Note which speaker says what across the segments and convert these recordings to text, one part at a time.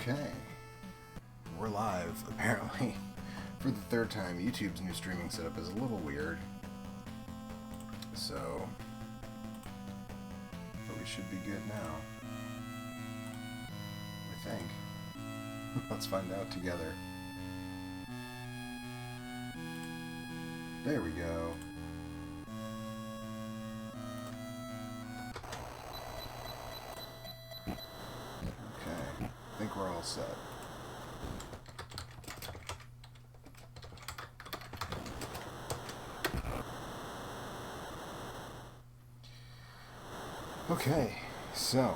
Speaker 1: Okay, we're live, apparently, for the third time. YouTube's new streaming setup is a little weird, so, but we should be good now, I think. Let's find out together. There we go. Okay, I think we're all set. Okay, so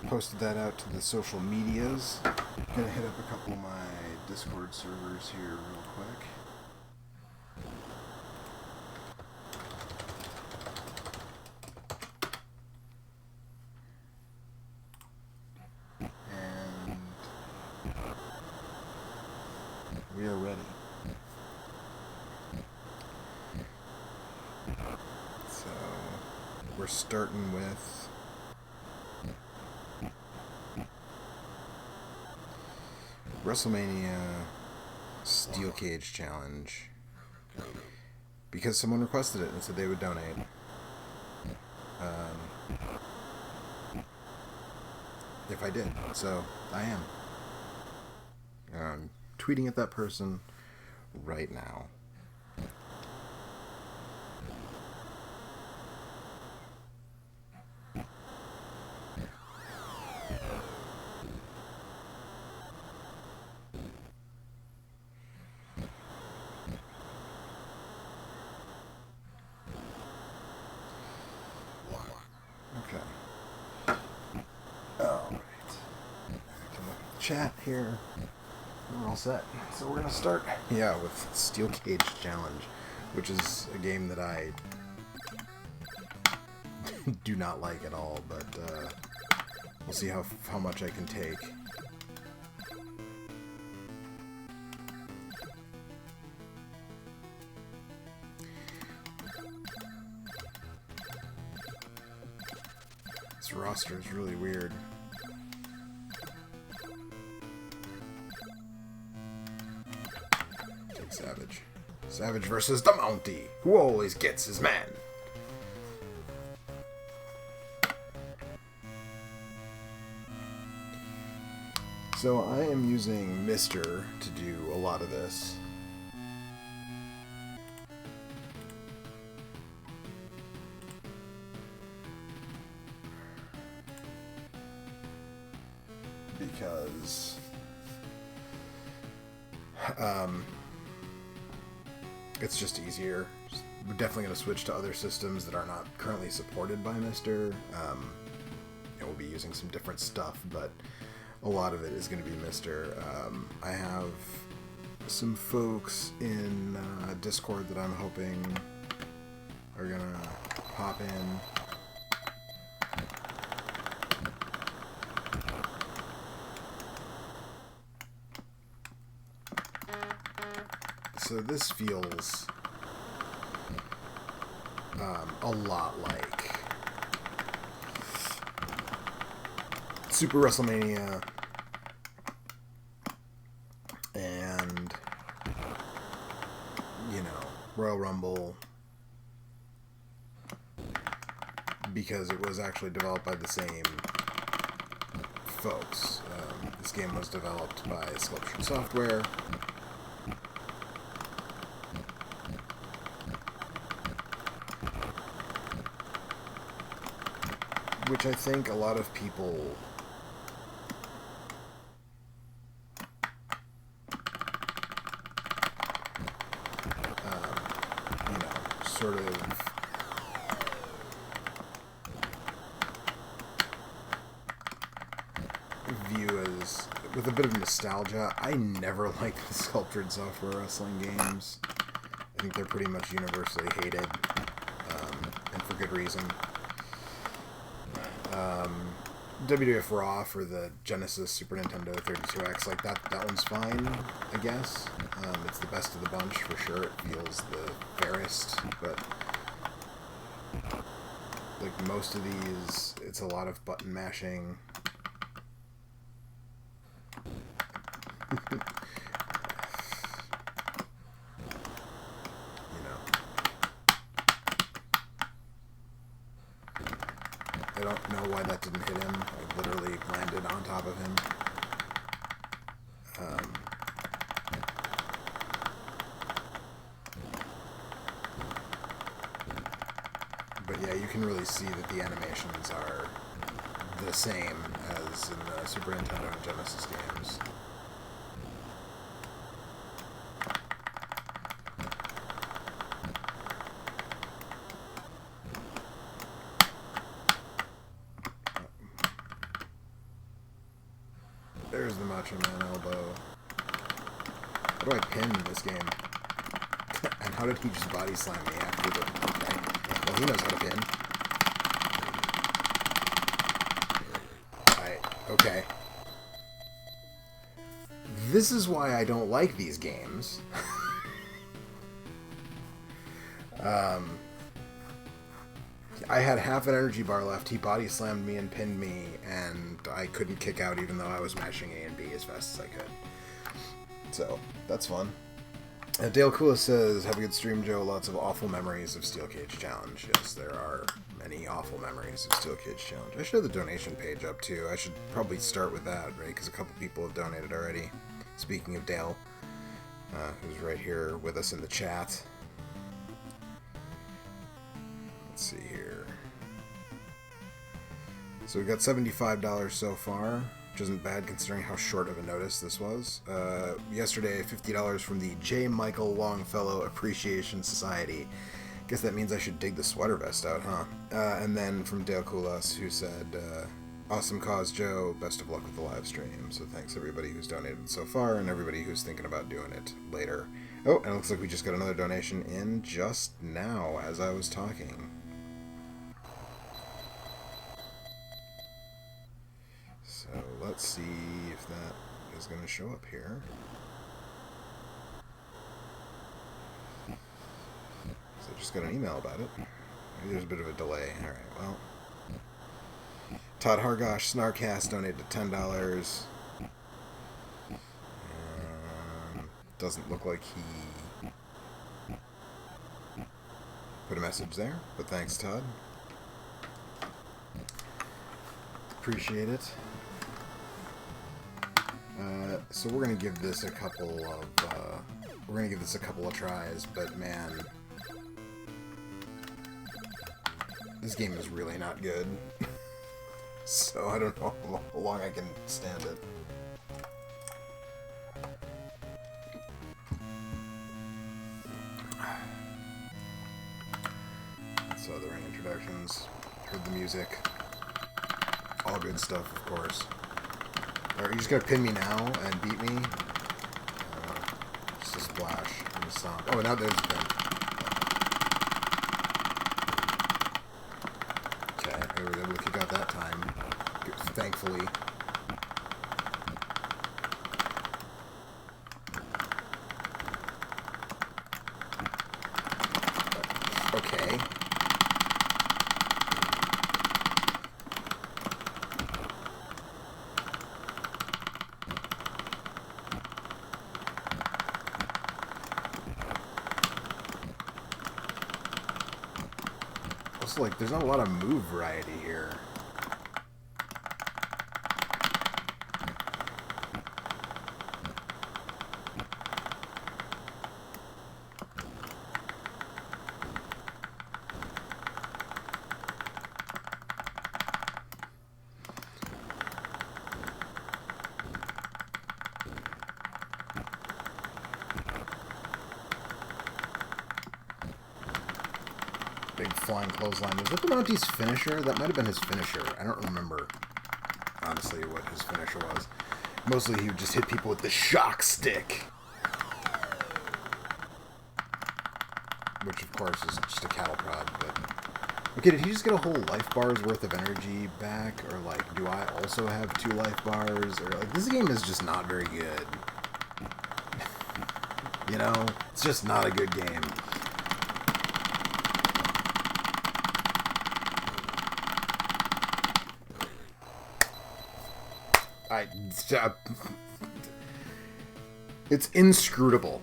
Speaker 1: posted that out to the social medias. Gonna hit up a couple of my Discord servers here real quick. And we are ready. So we're starting with WrestleMania Steel Cage Challenge, because someone requested it and said they would donate. If I did, so I am. I'm tweeting at that person right now. Okay. Alright. I can look at the chat here. We're all set. So we're going to start, with Steel Cage Challenge, which is a game that I do not like at all, but we'll see how much I can take. This roster is really weird. Take Savage. Savage versus the Mountie, who always gets his man. So I am using Mr. to do a lot of this. Because it's just easier. We're definitely going to switch to other systems that are not currently supported by Mr. And we'll be using some different stuff, but a lot of it is going to be Mr. I have some folks in Discord that I'm hoping are going to pop in. So this feels a lot like Super WrestleMania and, Royal Rumble, because it was actually developed by the same folks. This game was developed by Sculpture Software. Which I think a lot of people sort of view as with a bit of nostalgia. I never liked the Sculptured Software wrestling games. I think they're pretty much universally hated, and for good reason. WWF Raw for the Genesis Super Nintendo 32X, like that one's fine, I guess. It's the best of the bunch for sure. It feels the fairest, but like most of these, it's a lot of button mashing. You know, I don't know why that didn't hit him. I literally landed on top of him. But yeah, you can really see that the animations are the same as in the Super Nintendo and Genesis games. There's the Macho Man elbow. How do I pin this game? And how did he just body slam me after the... Okay. Well, he knows how to pin. Okay. This is why I don't like these games. I had half an energy bar left. He body slammed me and pinned me, and I couldn't kick out even though I was mashing A and B as fast as I could. So, that's fun. Dale Kula says, have a good stream, Joe. Lots of awful memories of Steel Cage Challenge. Yes, there are many awful memories of Steel Cage Challenge. I should have the donation page up, too. I should probably start with that, right? Because a couple people have donated already. Speaking of Dale, who's right here with us in the chat. Let's see here. So we got $75 so far, which isn't bad considering how short of a notice this was. Yesterday, $50 from the J. Michael Longfellow Appreciation Society. Guess that means I should dig the sweater vest out, huh? And then from Dale Kulas, who said, awesome cause, Joe. Best of luck with the live stream. So thanks everybody who's donated so far and everybody who's thinking about doing it later. Oh, and it looks like we just got another donation in just now as I was talking. So let's see if that is going to show up here. So I just got an email about it. Maybe there's a bit of a delay. Alright, well. Todd Hargosh, Snarkcast, donated $10. Doesn't look like he put a message there, but thanks, Todd. Appreciate it. So we're gonna give this a couple of tries, but man, this game is really not good. So I don't know how long I can stand it. So the ring introductions, heard the music, all good stuff, of course. Alright, you just gotta pin me now and beat me. Just a splash and a stomp. Oh, now there's the pin. Okay, I was able to kick out that time, thankfully. Okay. Also, like, there's not a lot of move variety here. Big flying clothesline. Was that the Monty's finisher? That might have been his finisher. I don't remember, honestly, what his finisher was. Mostly he would just hit people with the shock stick. Which, of course, is just a cattle prod, but... Okay, did he just get a whole life bar's worth of energy back? Or, like, do I also have 2 life bars? Or, like, this game is just not very good. You know? It's just not a good game. It's inscrutable.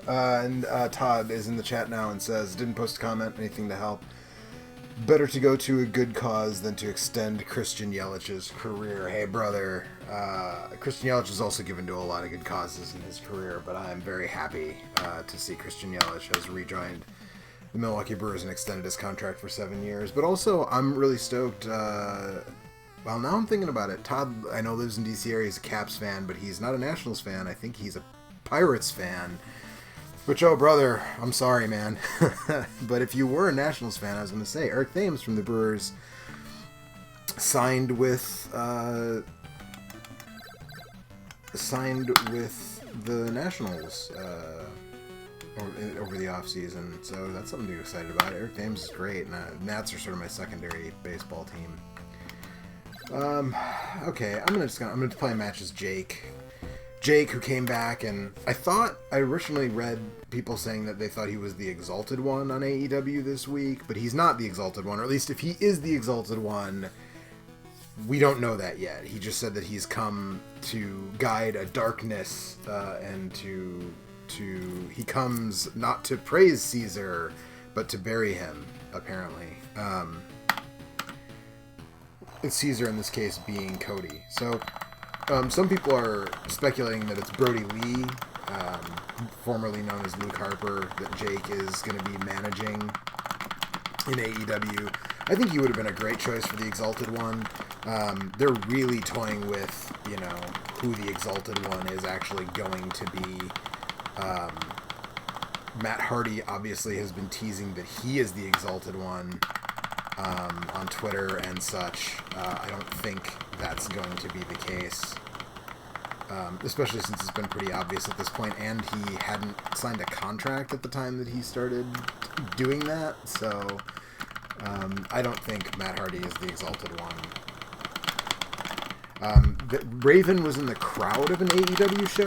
Speaker 1: And Todd is in the chat now and says, didn't post a comment, anything to help. Better to go to a good cause than to extend Christian Yelich's career. Hey, brother. Christian Yelich is also given to a lot of good causes in his career, but I'm very happy to see Christian Yelich has rejoined the Milwaukee Brewers and extended his contract for 7 years. But also, I'm really stoked. Well, now I'm thinking about it. Todd, I know, lives in D.C. area. He's a Caps fan, but he's not a Nationals fan. I think he's a Pirates fan. Which, oh, brother, I'm sorry, man. But if you were a Nationals fan, I was going to say, Eric Thames from the Brewers signed with the Nationals over the offseason. So that's something to get excited about. Eric Thames is great. And, Nats are sort of my secondary baseball team. Okay, I'm gonna play a match as Jake. Jake, who came back, and I originally read people saying that they thought he was the Exalted One on AEW this week, but he's not the Exalted One, or at least if he is the Exalted One, we don't know that yet. He just said that he's come to guide a darkness, and he comes not to praise Caesar, but to bury him, apparently. And Caesar in this case being Cody. So, some people are speculating that it's Brody Lee, formerly known as Luke Harper, that Jake is going to be managing in AEW. I think he would have been a great choice for the Exalted One. They're really toying with, who the Exalted One is actually going to be. Matt Hardy obviously has been teasing that he is the Exalted One on Twitter and such. I don't think that's going to be the case, especially since it's been pretty obvious at this point, and he hadn't signed a contract at the time that he started doing that, so I don't think Matt Hardy is the Exalted One. Raven was in the crowd of an AEW show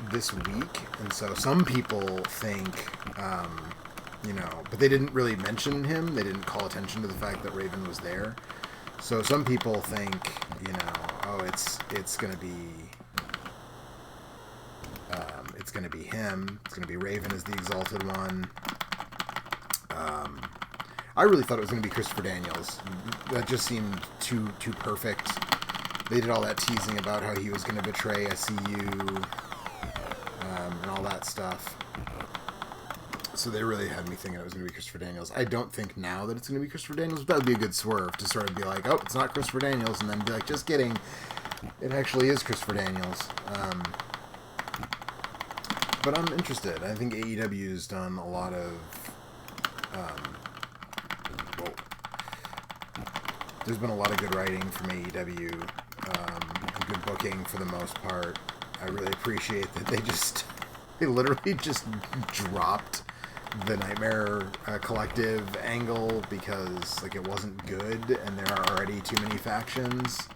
Speaker 1: this week, and so some people think, but they didn't really mention him. They didn't call attention to the fact that Raven was there. So some people think, it's gonna be him. It's gonna be Raven as the Exalted One. I really thought it was gonna be Christopher Daniels. That just seemed too perfect. They did all that teasing about how he was gonna betray SCU, and all that stuff. So they really had me thinking it was going to be Christopher Daniels. I don't think now that it's going to be Christopher Daniels, but that would be a good swerve to sort of be like, oh, it's not Christopher Daniels, and then be like, just kidding, it actually is Christopher Daniels. But I'm interested. I think AEW's done a lot of... there's been a lot of good writing from AEW, good booking for the most part. I really appreciate that they literally just dropped the Nightmare Collective angle because it wasn't good and there are already too many factions.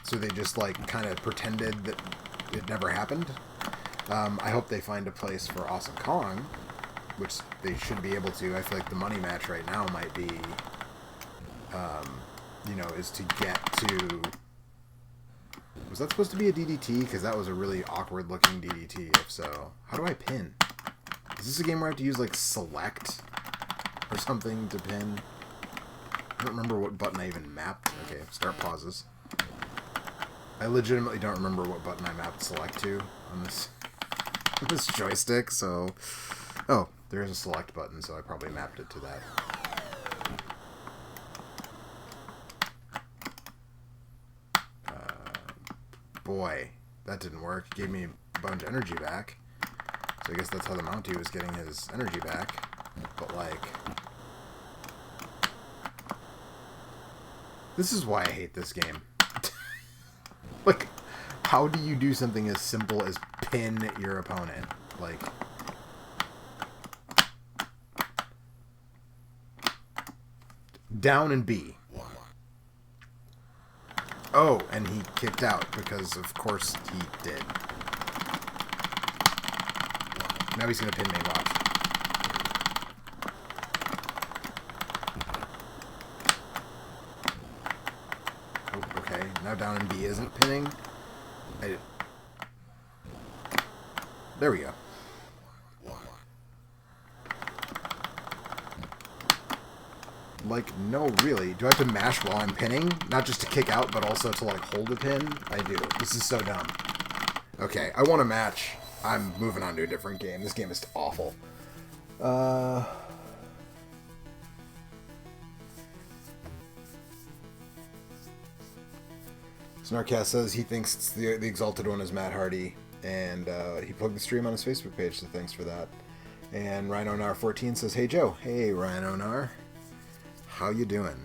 Speaker 1: So they just kind of pretended that it never happened. I hope they find a place for Awesome Kong, which they should be able to. I feel like the money match right now might be, is to get to... Was that supposed to be a DDT? Because that was a really awkward looking DDT, if so. How do I pin? Is this a game where I have to use, select or something to pin? I don't remember what button I even mapped. Okay, start pauses. I legitimately don't remember what button I mapped select to on this joystick, so... Oh, there is a select button, so I probably mapped it to that. Boy, that didn't work. Gave me a bunch of energy back. So I guess that's how the Mountie was getting his energy back. But this is why I hate this game. How do you do something as simple as pin your opponent? Down and B. Oh, and he kicked out because, of course, he did. Now he's going to pin me, watch. down and B isn't pinning. There we go. Like, no, really. Do I have to mash while I'm pinning? Not just to kick out, but also to, like, hold a pin? I do. This is so dumb. Okay, I want a match. I'm moving on to a different game. This game is awful. Snarkcast says he thinks it's the Exalted One is Matt Hardy, and he plugged the stream on his Facebook page, so thanks for that. And RhinoNar14 says, hey Joe. Hey RhinoNar. How you doing?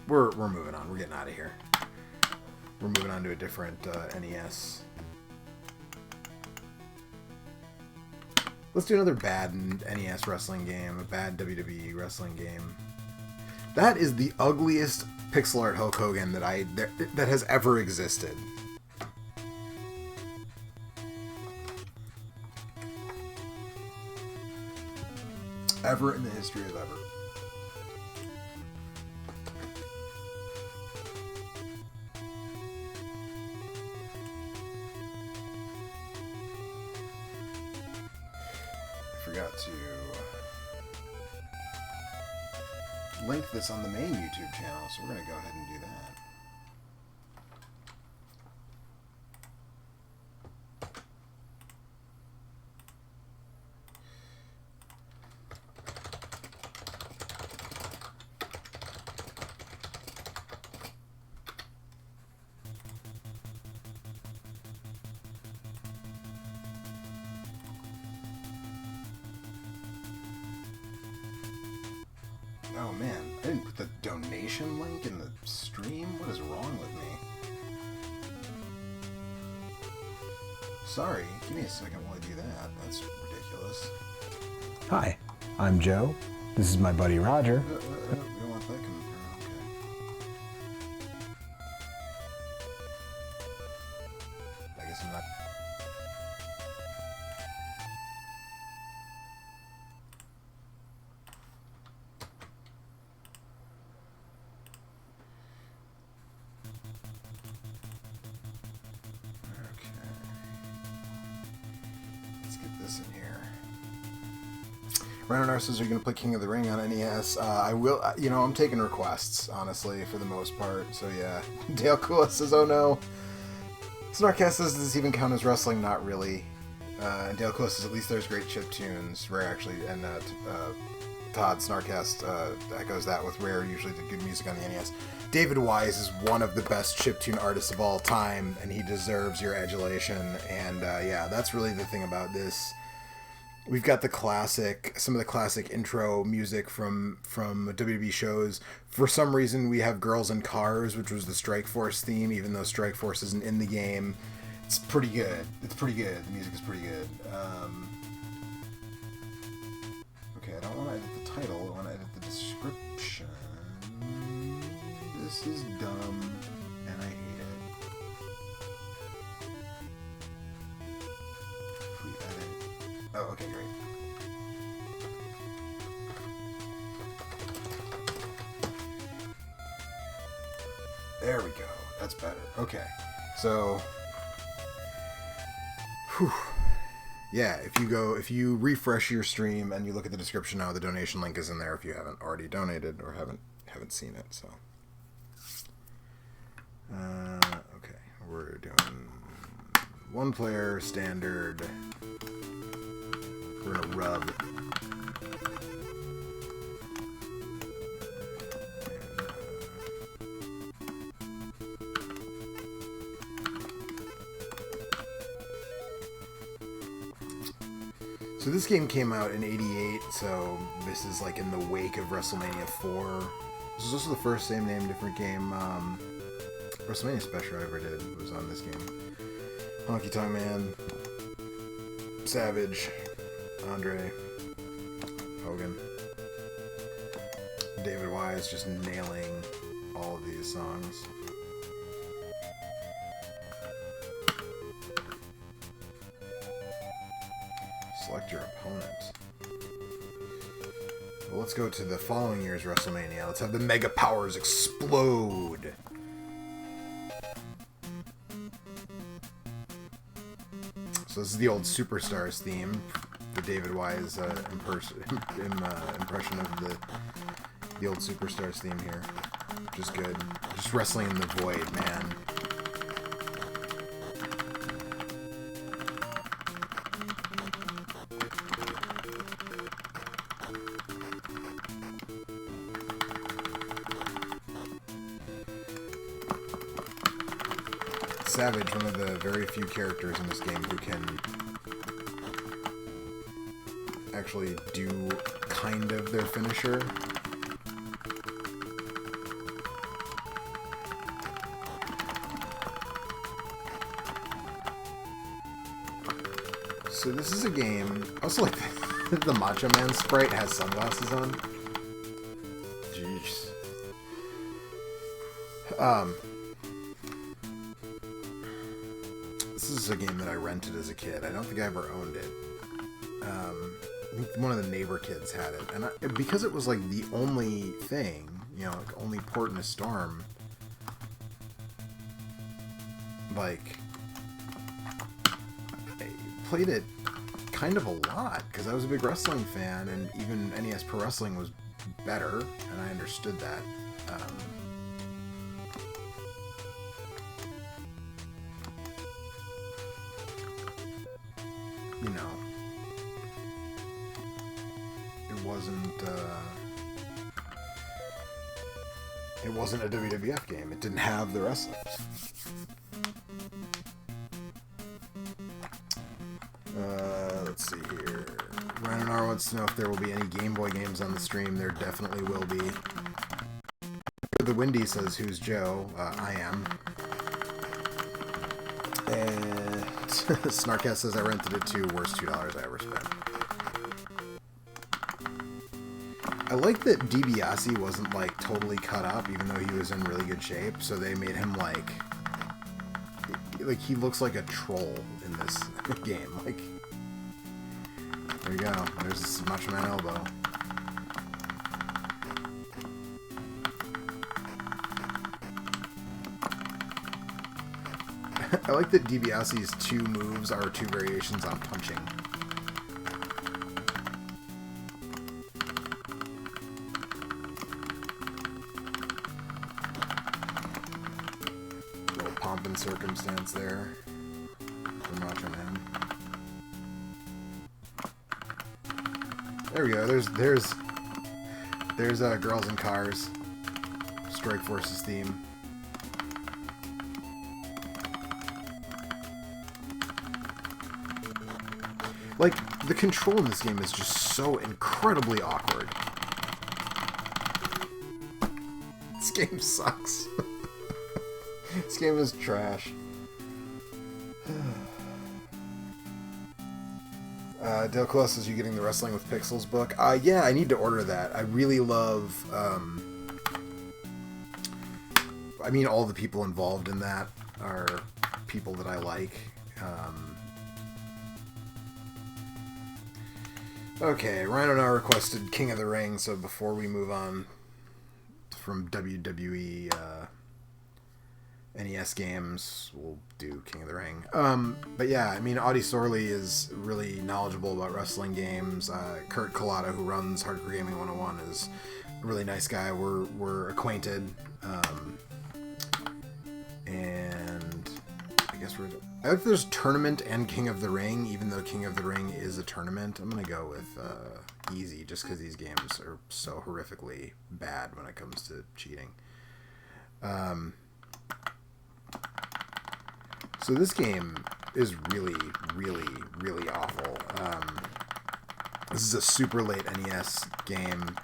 Speaker 1: We're moving on. We're getting out of here. We're moving on to a different NES. Let's do another bad NES wrestling game, a bad WWE wrestling game. That is the ugliest pixel art Hulk Hogan that has ever existed. Ever in the history of ever. Forgot to link this on the main YouTube channel, so we're going to go ahead and do that. Oh man, I didn't put the donation link in the stream? What is wrong with me? Sorry, give me a second while I do that. That's ridiculous.
Speaker 2: Hi, I'm Joe. This is my buddy Roger.
Speaker 1: We don't want that coming through, okay. I guess I'm not... Rhino says, are you going to play King of the Ring on NES? I will. I'm taking requests, honestly, for the most part. So, yeah. Dale Kula says, oh no. Snarkcast says, does this even count as wrestling? Not really. And Dale Kula says, at least there's great chip tunes. Rare, actually. And Todd Snarkcast echoes that with Rare usually did good music on the NES. David Wise is one of the best chiptune artists of all time, and he deserves your adulation. And, yeah, that's really the thing about this. We've got some of the classic intro music from WWE shows. For some reason, we have Girls in Cars, which was the Strike Force theme, even though Strike Force isn't in the game. It's pretty good. It's pretty good. The music is pretty good. Okay, I don't want to edit the title. I want to edit the description. This is dumb, and I hate it. If we edit... Oh, okay, great. There we go. That's better. Okay. So, whew. Yeah, if you refresh your stream and you look at the description now, the donation link is in there if you haven't already donated or haven't seen it. So, okay, we're doing one player standard. We're gonna rub. So this game came out in '88, so this is like in the wake of WrestleMania 4. This is also the first same name, different game WrestleMania special I ever did was on this game. Honky Tonk Man, Savage, Andre, Hogan, David Wise just nailing all of these songs. Select your opponent. Well, let's go to the following year's WrestleMania. Let's have the Mega Powers explode. So this is the old Superstars theme, the David Wise impression of the old Superstars theme here, which is good. Just wrestling in the void, man. Savage, one of the very few characters in this game who can actually do kind of their finisher. So this is a game. I also like the Macho Man sprite has sunglasses on. Jeez. This is a game that I rented as a kid. I don't think I ever owned it. I think one of the neighbor kids had it, and because it was like the only thing, you know, like only port in a storm. Like, I played it kind of a lot because I was a big wrestling fan, and even NES Pro Wrestling was better, and I understood that. You know, it wasn't a WWF game. It didn't have the wrestlers. Let's see here. Ryan and R wants to know if there will be any Game Boy games on the stream. There definitely will be. The Windy says, "Who's Joe?" I am. And Snarkcast says, "I rented it too. Worst $2 I ever spent." I like that DiBiase wasn't like totally cut up, even though he was in really good shape. So they made him like he looks like a troll in this game. Like, there you go. There's this Macho Man elbow. I like that DiBiase's two moves are two variations on punching. Little pomp and circumstance there for Macho Man. There we go. There's Girls and Cars, Strike Force's theme. Like, the control in this game is just so incredibly awkward. This game sucks. This game is trash. Del Close, is you getting the Wrestling with Pixels book? Yeah, I need to order that. I really love, I mean, all the people involved in that are people that I like. Okay, Ryan and I requested King of the Ring, so before we move on from WWE NES games, we'll do King of the Ring. But yeah, I mean, Audie Sorley is really knowledgeable about wrestling games. Kurt Collada, who runs Hardcore Gaming 101, is a really nice guy. We're acquainted. And I guess I like there's Tournament and King of the Ring, even though King of the Ring is a tournament. I'm going to go with easy, just because these games are so horrifically bad when it comes to cheating. So this game is really, really, really awful. This is a super late NES game.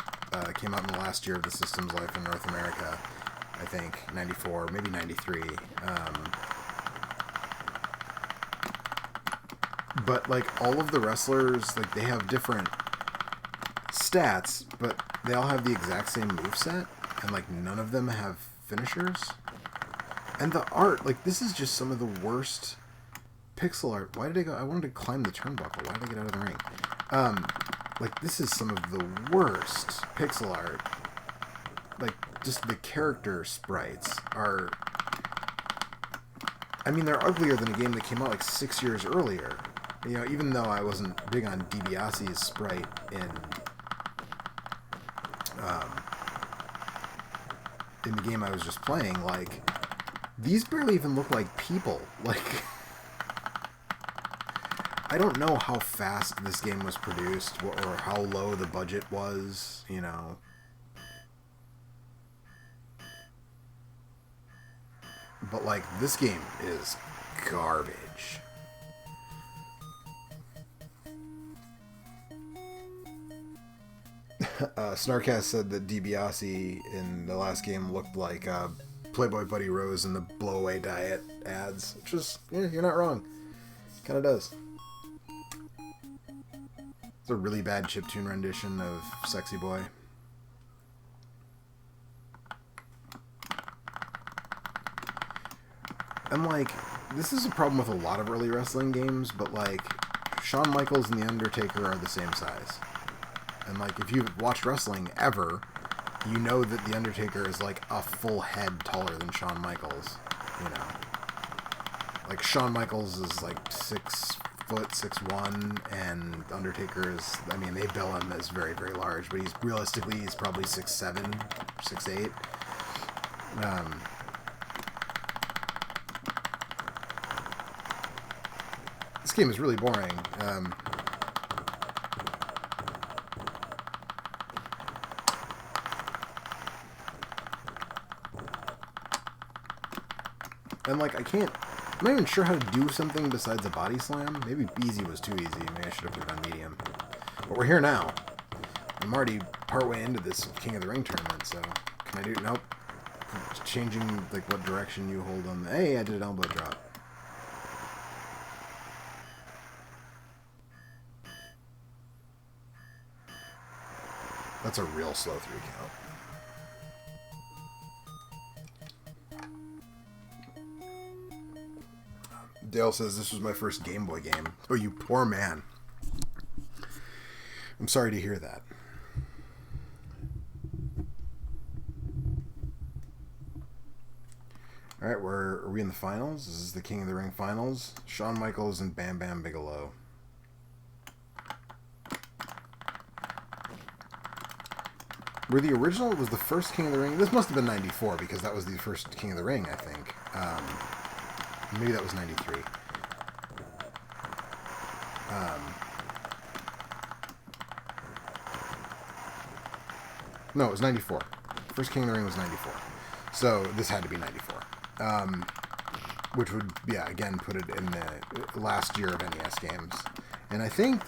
Speaker 1: Came out in the last year of the system's life in North America. I think 94, maybe 93. But like all of the wrestlers, like they have different stats, but they all have the exact same moveset, and like none of them have finishers. And the art, like this is just some of the worst pixel art. Why did I go? I wanted to climb the turnbuckle. Why did I get out of the ring? Like this is some of the worst pixel art. Like just the character sprites are. I mean, they're uglier than a game that came out like 6 years earlier. even though I wasn't big on DiBiase's sprite in the game I was just playing, like, these barely even look like people. Like, I don't know how fast this game was produced or how low the budget was, But, like, this game is garbage. Snarkast said that DiBiase in the last game looked like Playboy Buddy Rose in the Blowaway Diet ads, which is, you're not wrong. Kind of does. It's a really bad chiptune rendition of Sexy Boy. And, like, this is a problem with a lot of early wrestling games, but, like, Shawn Michaels and The Undertaker are the same size. And, like, if you've watched wrestling ever, you know that The Undertaker is, like, a full head taller than Shawn Michaels, Like, Shawn Michaels is, like, 6', 6'1", and Undertaker is, they bill him as very, very large, but he's probably 6'7", 6'8". This game is really boring. And, like, I'm not even sure how to do something besides a body slam. Maybe easy was too easy. Maybe I should have put it on medium. But we're here now. I'm already partway into this King of the Ring tournament, so can I do... Nope. Changing, like, what direction you hold on the... Hey, I did an elbow drop. That's a real slow 3 count. Dale says, this was my first Game Boy game. Oh, you poor man. I'm sorry to hear that. Alright, are we in the finals? This is the King of the Ring finals. Shawn Michaels and Bam Bam Bigelow. Were the original, was the first King of the Ring... This must have been 94, because that was the first King of the Ring, I think. Maybe that was 93. No, it was 94. First King of the Ring was 94. So this had to be 94. Which would, again, put it in the last year of NES games. And I think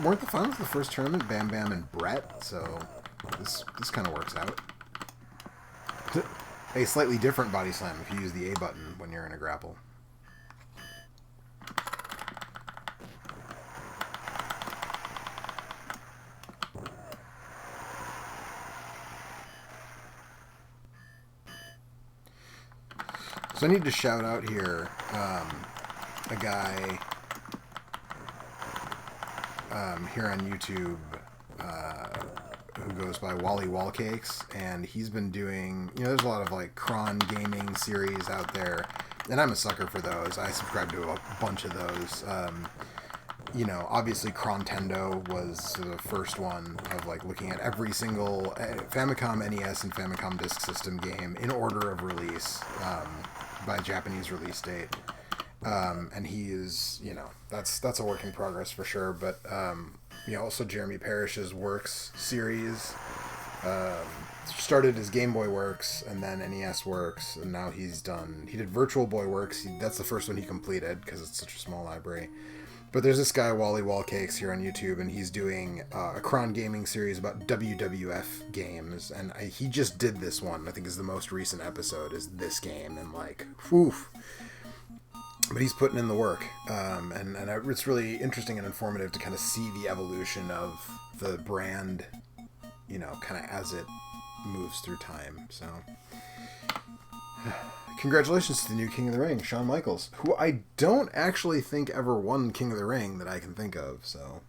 Speaker 1: weren't the finals the first tournament, Bam Bam and Brett? So this kind of works out. A slightly different body slam if you use the A button when you're in a grapple. So I need to shout out here a guy here on YouTube who goes by Wally Wallcakes, and he's been doing, there's a lot of like cron gaming series out there, and I'm a sucker for those. I subscribe to a bunch of those. Obviously Crontendo was the first one of like looking at every single Famicom, NES, and Famicom Disk System game in order of release by Japanese release date. And he is, that's a work in progress for sure. But, also Jeremy Parrish's Works series, started as Game Boy Works and then NES Works. And now he did Virtual Boy Works. That's the first one he completed because it's such a small library. But there's this guy, Wally Wallcakes, here on YouTube, and he's doing a cron gaming series about WWF games. And he just did this one, I think is the most recent episode, is this game. And like, whew. But he's putting in the work. And it's really interesting and informative to kind of see the evolution of the brand, kind of as it moves through time. So... Congratulations to the new King of the Ring, Shawn Michaels, who I don't actually think ever won King of the Ring that I can think of, so...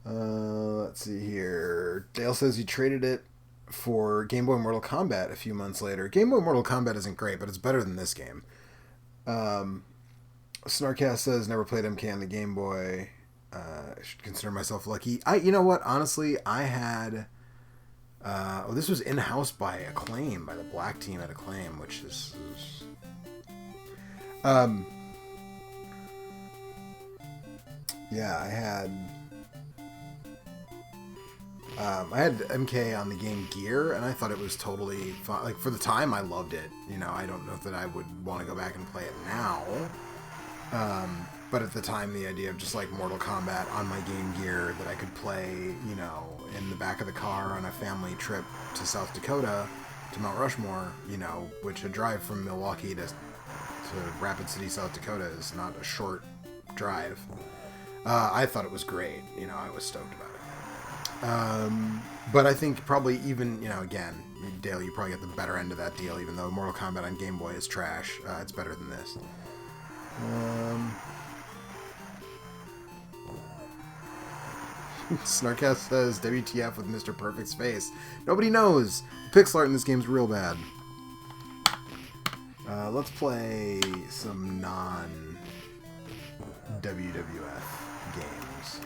Speaker 1: let's see here. Dale says he traded it for Game Boy Mortal Kombat a few months later. Game Boy Mortal Kombat isn't great, but it's better than this game. Snarkcast says never played MK on the Game Boy. I should consider myself lucky. You know what? Honestly, I had. This was in-house by Acclaim, by the Black Team at Acclaim, which is yeah, I had MK on the Game Gear, and I thought it was totally fun. Like, for the time, I loved it. You know, I don't know that I would want to go back and play it now. But at the time, the idea of just like Mortal Kombat on my Game Gear that I could play, you know, in the back of the car on a family trip to South Dakota, to Mount Rushmore, you know, which a drive from Milwaukee to Rapid City, South Dakota is not a short drive. I thought it was great. You know, I was stoked about it. But I think probably even, you know, again, Dale, you probably get the better end of that deal, even though Mortal Kombat on Game Boy is trash. It's better than this. Snarkcast says, WTF with Mr. Perfect's face. Nobody knows. Pixel art in this game's real bad. Let's play some non-WWF games.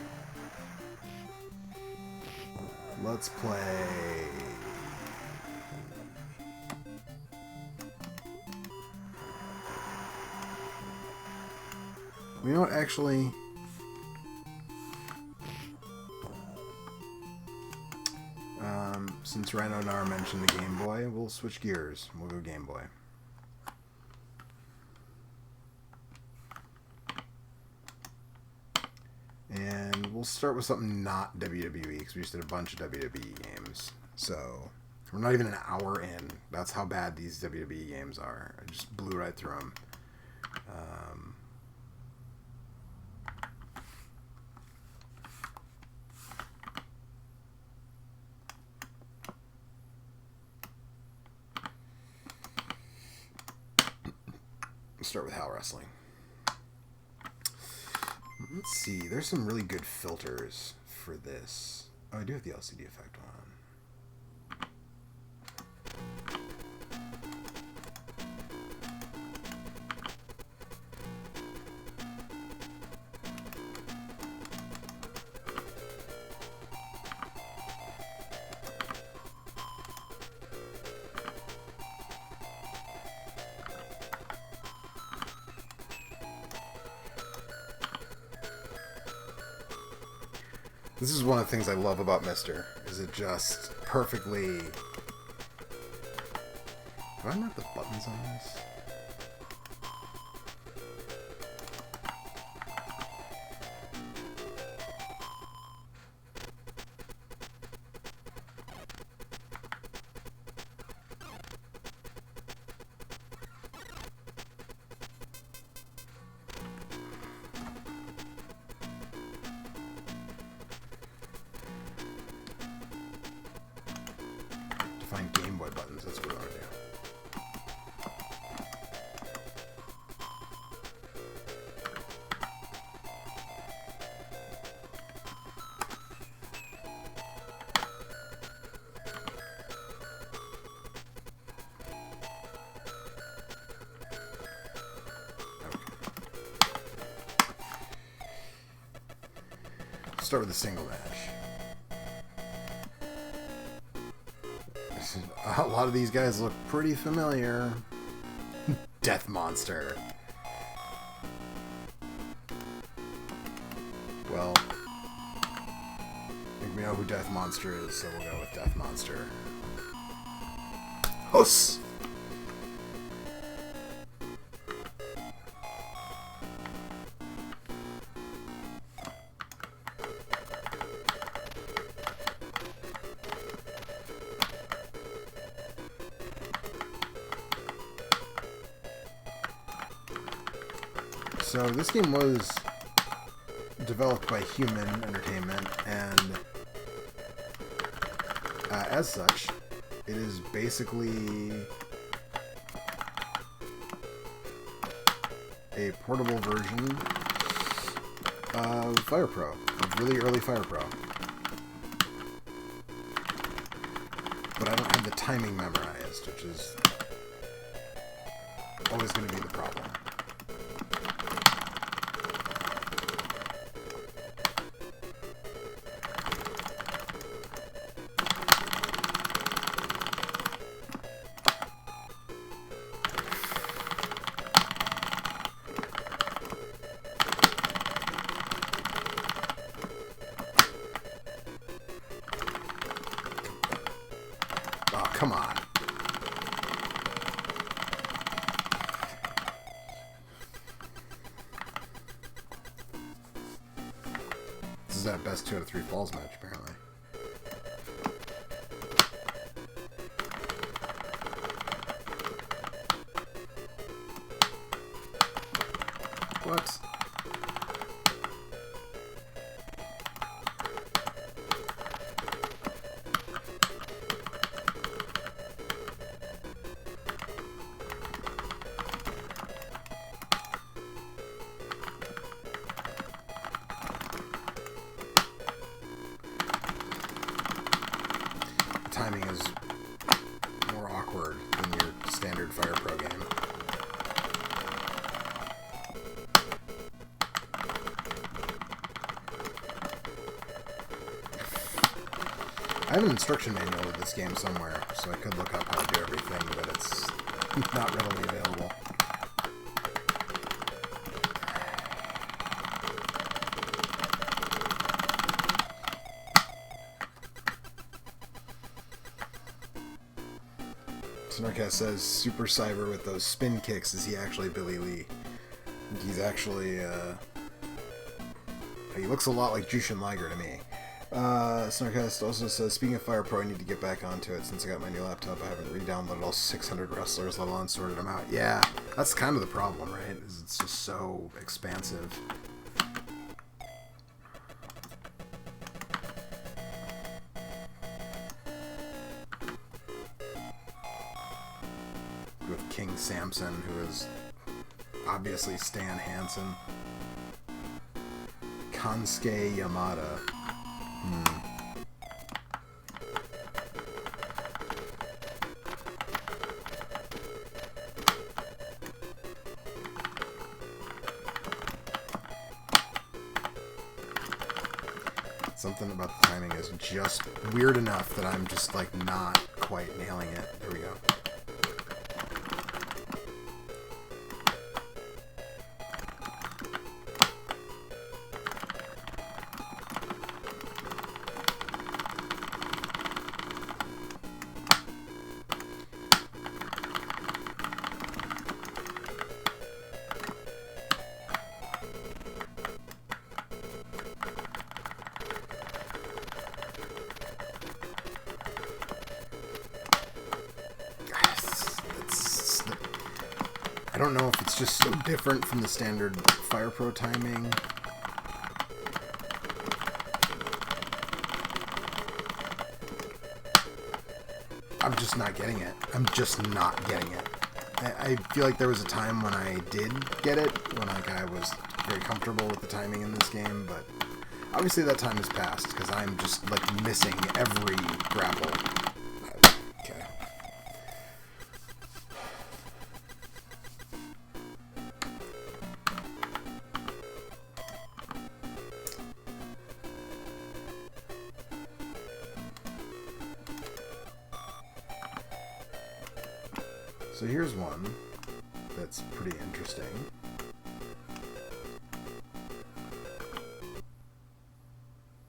Speaker 1: Let's play... You know what, actually... Since Rhino Nar mentioned the Game Boy, we'll switch gears. We'll go Game Boy. And we'll start with something not WWE, because we just did a bunch of WWE games. So, we're not even an hour in. That's how bad these WWE games are. I just blew right through them. Start with Hal Wrestling. Let's see. There's some really good filters for this. Oh, I do have the LCD effect on. This is one of the things I love about Mister, is it just perfectly... Do I mark the buttons on this? Find Game Boy buttons, that's what I want to do. Okay. Start with a single match. A lot of these guys look pretty familiar. Death Monster. Well, I think we know who Death Monster is, so we'll go with Death Monster. Huss! So this game was developed by Human Entertainment, and as such, it is basically a portable version of Fire Pro, of really early Fire Pro. But I don't have the timing memorized, which is always going to be the problem. come on. This is that best 2 out of 3 falls match, apparently. What? Timing is more awkward than your standard Fire Pro game. I have an instruction manual of this game somewhere, so I could look up how to do everything, but it's not readily available. Snarkcast says Super Cyber with those spin kicks. Is he actually Billy Lee? He's actually, he looks a lot like Jushin Liger to me. Snarkcast also says, speaking of Fire Pro, I need to get back onto it. Since I got my new laptop, I haven't re-downloaded all 600 wrestlers, let alone sorted them out. Yeah, that's kind of the problem, right? Is it's just so expansive. With King Samson, who is obviously Stan Hansen. Kansuke Yamada. Something about the timing is just weird enough that I'm just like not quite nailing it. There we go. I don't know if it's just so different from the standard Fire Pro timing. I'm just not getting it. I'm just not getting it. I feel like there was a time when I did get it, when like I was very comfortable with the timing in this game, but obviously that time has passed because I'm just like missing every grapple. Okay. So here's one that's pretty interesting.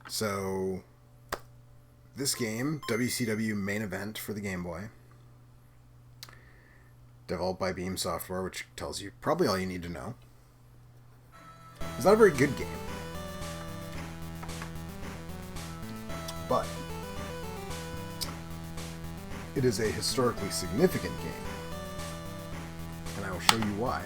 Speaker 1: So this game, WCW Main Event for the Game Boy, developed by Beam Software, which tells you probably all you need to know. It's not a very good game, but it is a historically significant game. And I will show you why.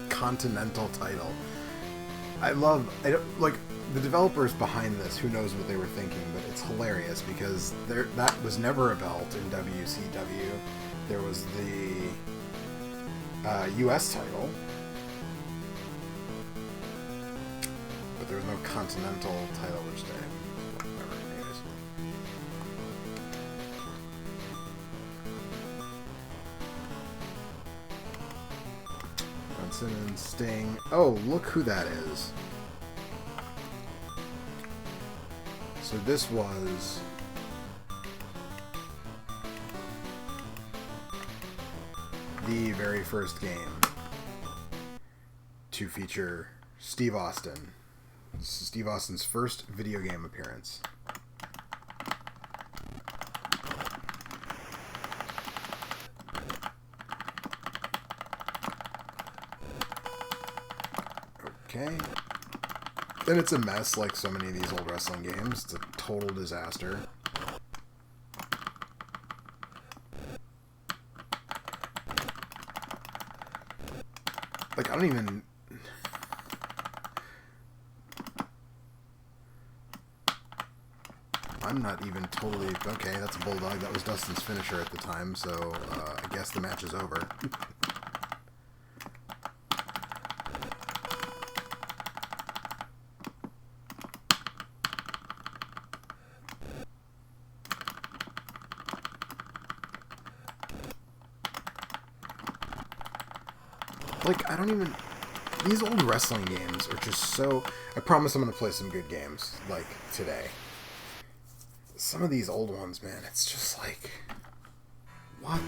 Speaker 1: Continental title. Like the developers behind this, who knows what they were thinking, but it's hilarious because that was never a belt in WCW. There was the US title, but there was no Continental title, which whatever, anyways. Brunson and Sting. Oh, look who that is. So this was the very first game to feature Steve Austin. This is Steve Austin's first video game appearance. Okay. Then it's a mess like so many of these old wrestling games. It's a total disaster. Like, I don't even... I'm not even totally... Okay, that's a bulldog. That was Dustin's finisher at the time, so I guess the match is over. Like, I don't even... These old wrestling games are just so... I promise I'm going to play some good games, like, today. Some of these old ones, man, it's just like... What?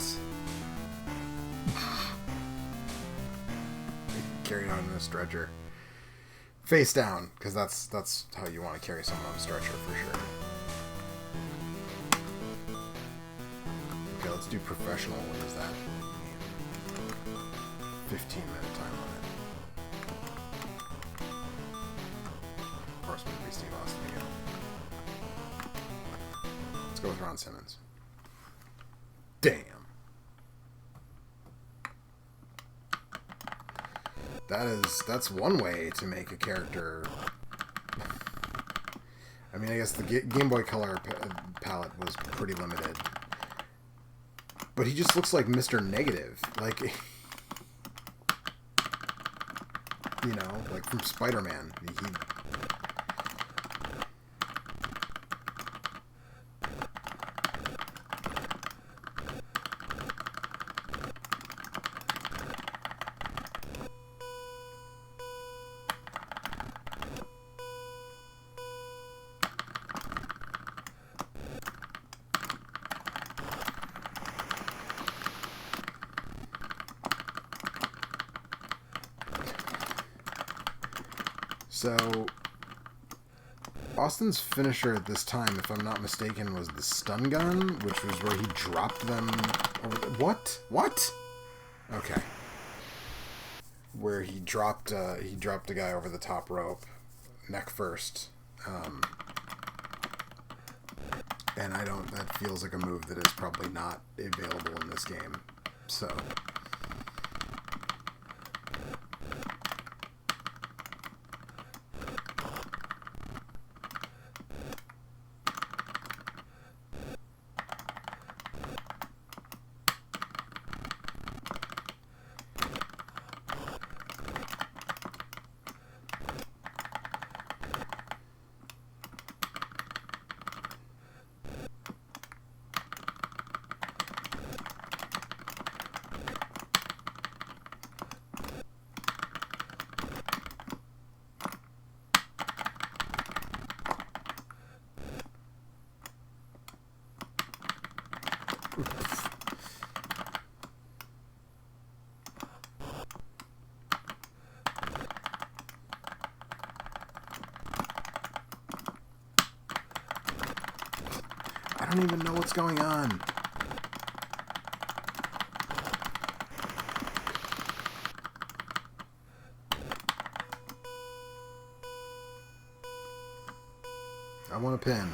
Speaker 1: Carried on in a stretcher. Face down, because that's how you want to carry someone on a stretcher, for sure. Okay, let's do professional. What is that? 15-minute time limit. Of course, we'll be Steve Austin again. Let's go with Ron Simmons. Damn. That's one way to make a character. I mean, I guess the Game Boy Color palette was pretty limited. But he just looks like Mr. Negative. Like... You know, like from Spider-Man. So, Austin's finisher at this time, if I'm not mistaken, was the stun gun, which was where he dropped them over the... What? What? Okay. Where he dropped a guy over the top rope, neck first. And that feels like a move that is probably not available in this game. So... I don't even know what's going on. I want a pin.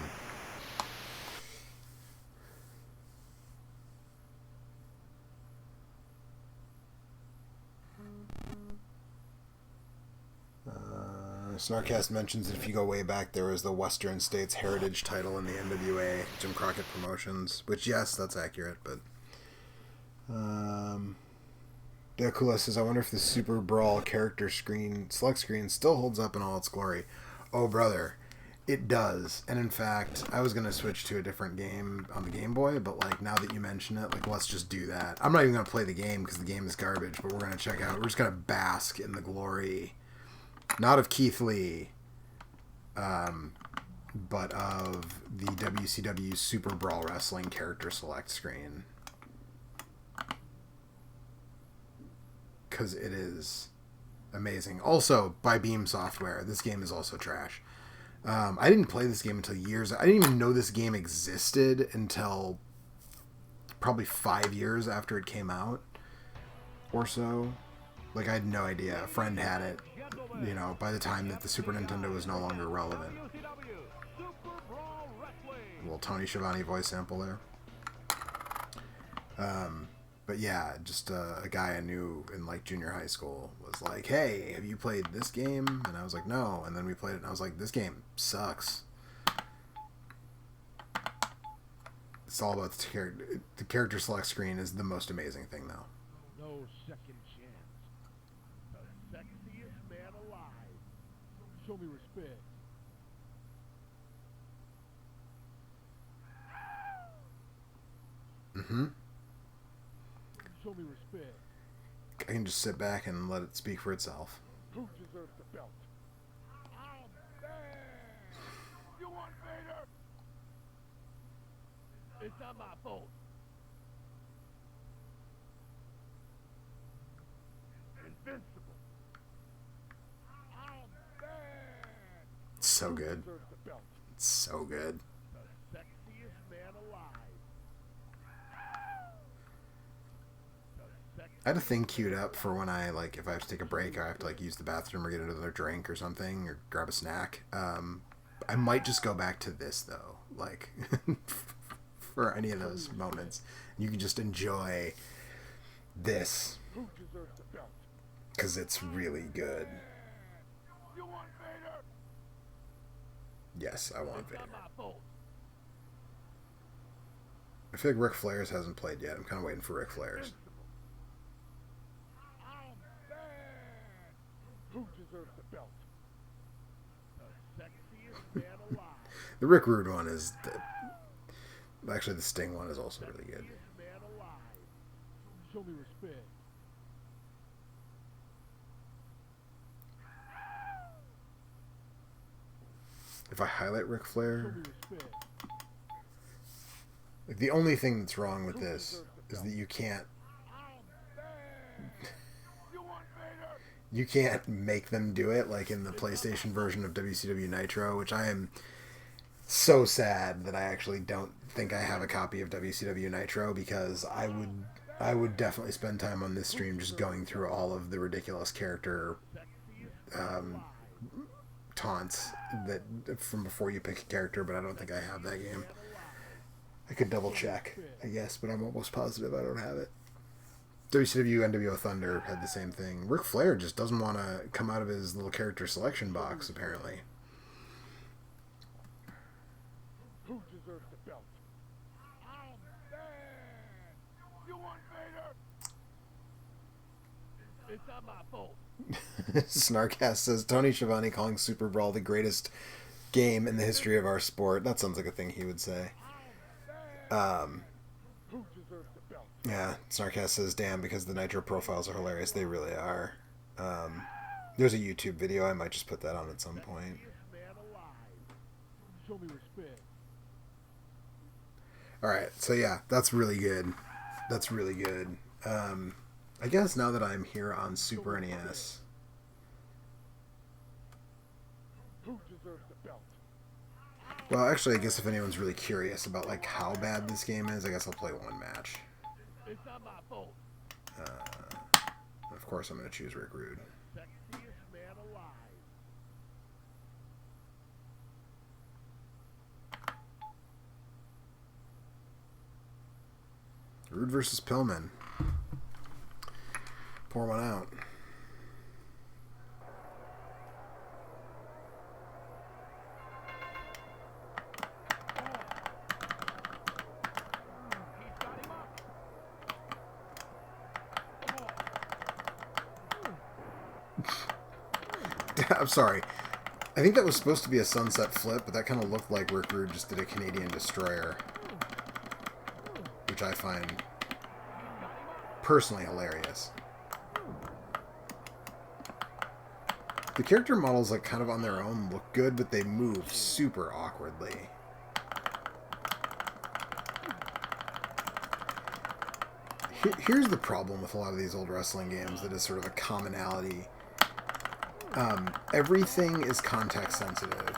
Speaker 1: Snarkcast mentions that if you go way back, there was the Western States Heritage title in the NWA, Jim Crockett Promotions, which, yes, that's accurate, but... Deakula says, I wonder if the Super Brawl character select screen still holds up in all its glory. Oh, brother, it does. And in fact, I was going to switch to a different game on the Game Boy, but, like, now that you mention it, like, let's just do that. I'm not even going to play the game because the game is garbage, but we're going to check out. We're just going to bask in the glory... Not of Keith Lee, but of the WCW Super Brawl Wrestling character select screen. Because it is Amazing. Also, by Beam Software. This game is also trash. I didn't play this game until years. I didn't even know this game existed until probably 5 years after it came out or so. Like, I had no idea. A friend had it, you know, by the time that the Super Nintendo was no longer relevant. A little Tony Schiavone voice sample there. But yeah, just a guy I knew in like junior high school was like, "Hey, have you played this game?" And I was like, "No." And then we played it, and I was like, "This game sucks." It's all about the character. The character select screen is the most amazing thing, though.
Speaker 3: No second chance. The sexiest man alive. Show me respect.
Speaker 1: Mm-hmm.
Speaker 3: Show me respect.
Speaker 1: I can just sit back and let it speak for itself.
Speaker 3: Who deserves the belt? You want Vader? It's not my fault. Invincible.
Speaker 1: It's so good.
Speaker 3: Who deserves the belt?
Speaker 1: It's so good.
Speaker 3: The sexiest man alive.
Speaker 1: I had a thing queued up for when I, like, if I have to take a break or I have to, like, use the bathroom or get another drink or something or grab a snack. I might just go back to this, though, like, for any of those moments. You can just enjoy this
Speaker 3: Who deserves the belt?
Speaker 1: because it's really good.
Speaker 3: You want Vader?
Speaker 1: Yes, I want
Speaker 3: It's
Speaker 1: Vader.
Speaker 3: not my fault.
Speaker 1: I feel like Ric Flair's hasn't played yet. I'm kind of waiting for Ric Flair's.
Speaker 3: Who deserves the belt? The sexiest man alive.
Speaker 1: The Rick Rude one is... Actually, the Sting one is also really good.
Speaker 3: Sexiest man alive. Show me respect.
Speaker 1: If I highlight Ric
Speaker 3: Show
Speaker 1: Flair...
Speaker 3: me respect.
Speaker 1: Like, the only thing that's wrong with this is that you can't... You can't make them do it like in the PlayStation version of WCW Nitro, which I am so sad that I actually don't think I have a copy of WCW Nitro, because I would definitely spend time on this stream just going through all of the ridiculous character taunts that from before you pick a character, but I don't think I have that game. I could double check, I guess, but I'm almost positive I don't have it. WCW NWO Thunder had the same thing. Ric Flair just doesn't want to come out of his little character selection box, apparently.
Speaker 3: Who deserves the belt? You want Vader? It's not my fault.
Speaker 1: Snarkcast says, Tony Schiavone calling Super Brawl the greatest game in the history of our sport. That sounds like a thing he would say.
Speaker 3: Who deserves the belt?
Speaker 1: Yeah, Snarkcast says, damn, because the Nitro profiles are hilarious. They really are. There's a YouTube video. I might just put that on at some point.
Speaker 3: Sexiest man alive. Show me respect.
Speaker 1: Alright, so yeah, that's really good. That's really good. I guess now that I'm here on Super NES...
Speaker 3: Who deserves the belt?
Speaker 1: Well, actually, I guess if anyone's really curious about, like, how bad this game is, I guess I'll play one match.
Speaker 3: It's not my fault.
Speaker 1: Of course, I'm going to choose Rick Rude.
Speaker 3: Sexiest man alive.
Speaker 1: Rude versus Pillman. Pour one out. I'm sorry. I think that was supposed to be a sunset flip, but that kind of looked like Rick Rude just did a Canadian destroyer. Which I find personally hilarious. The character models, like, kind of on their own look good, but they move super awkwardly. Here's the problem with a lot of these old wrestling games that is sort of a commonality Everything is context sensitive,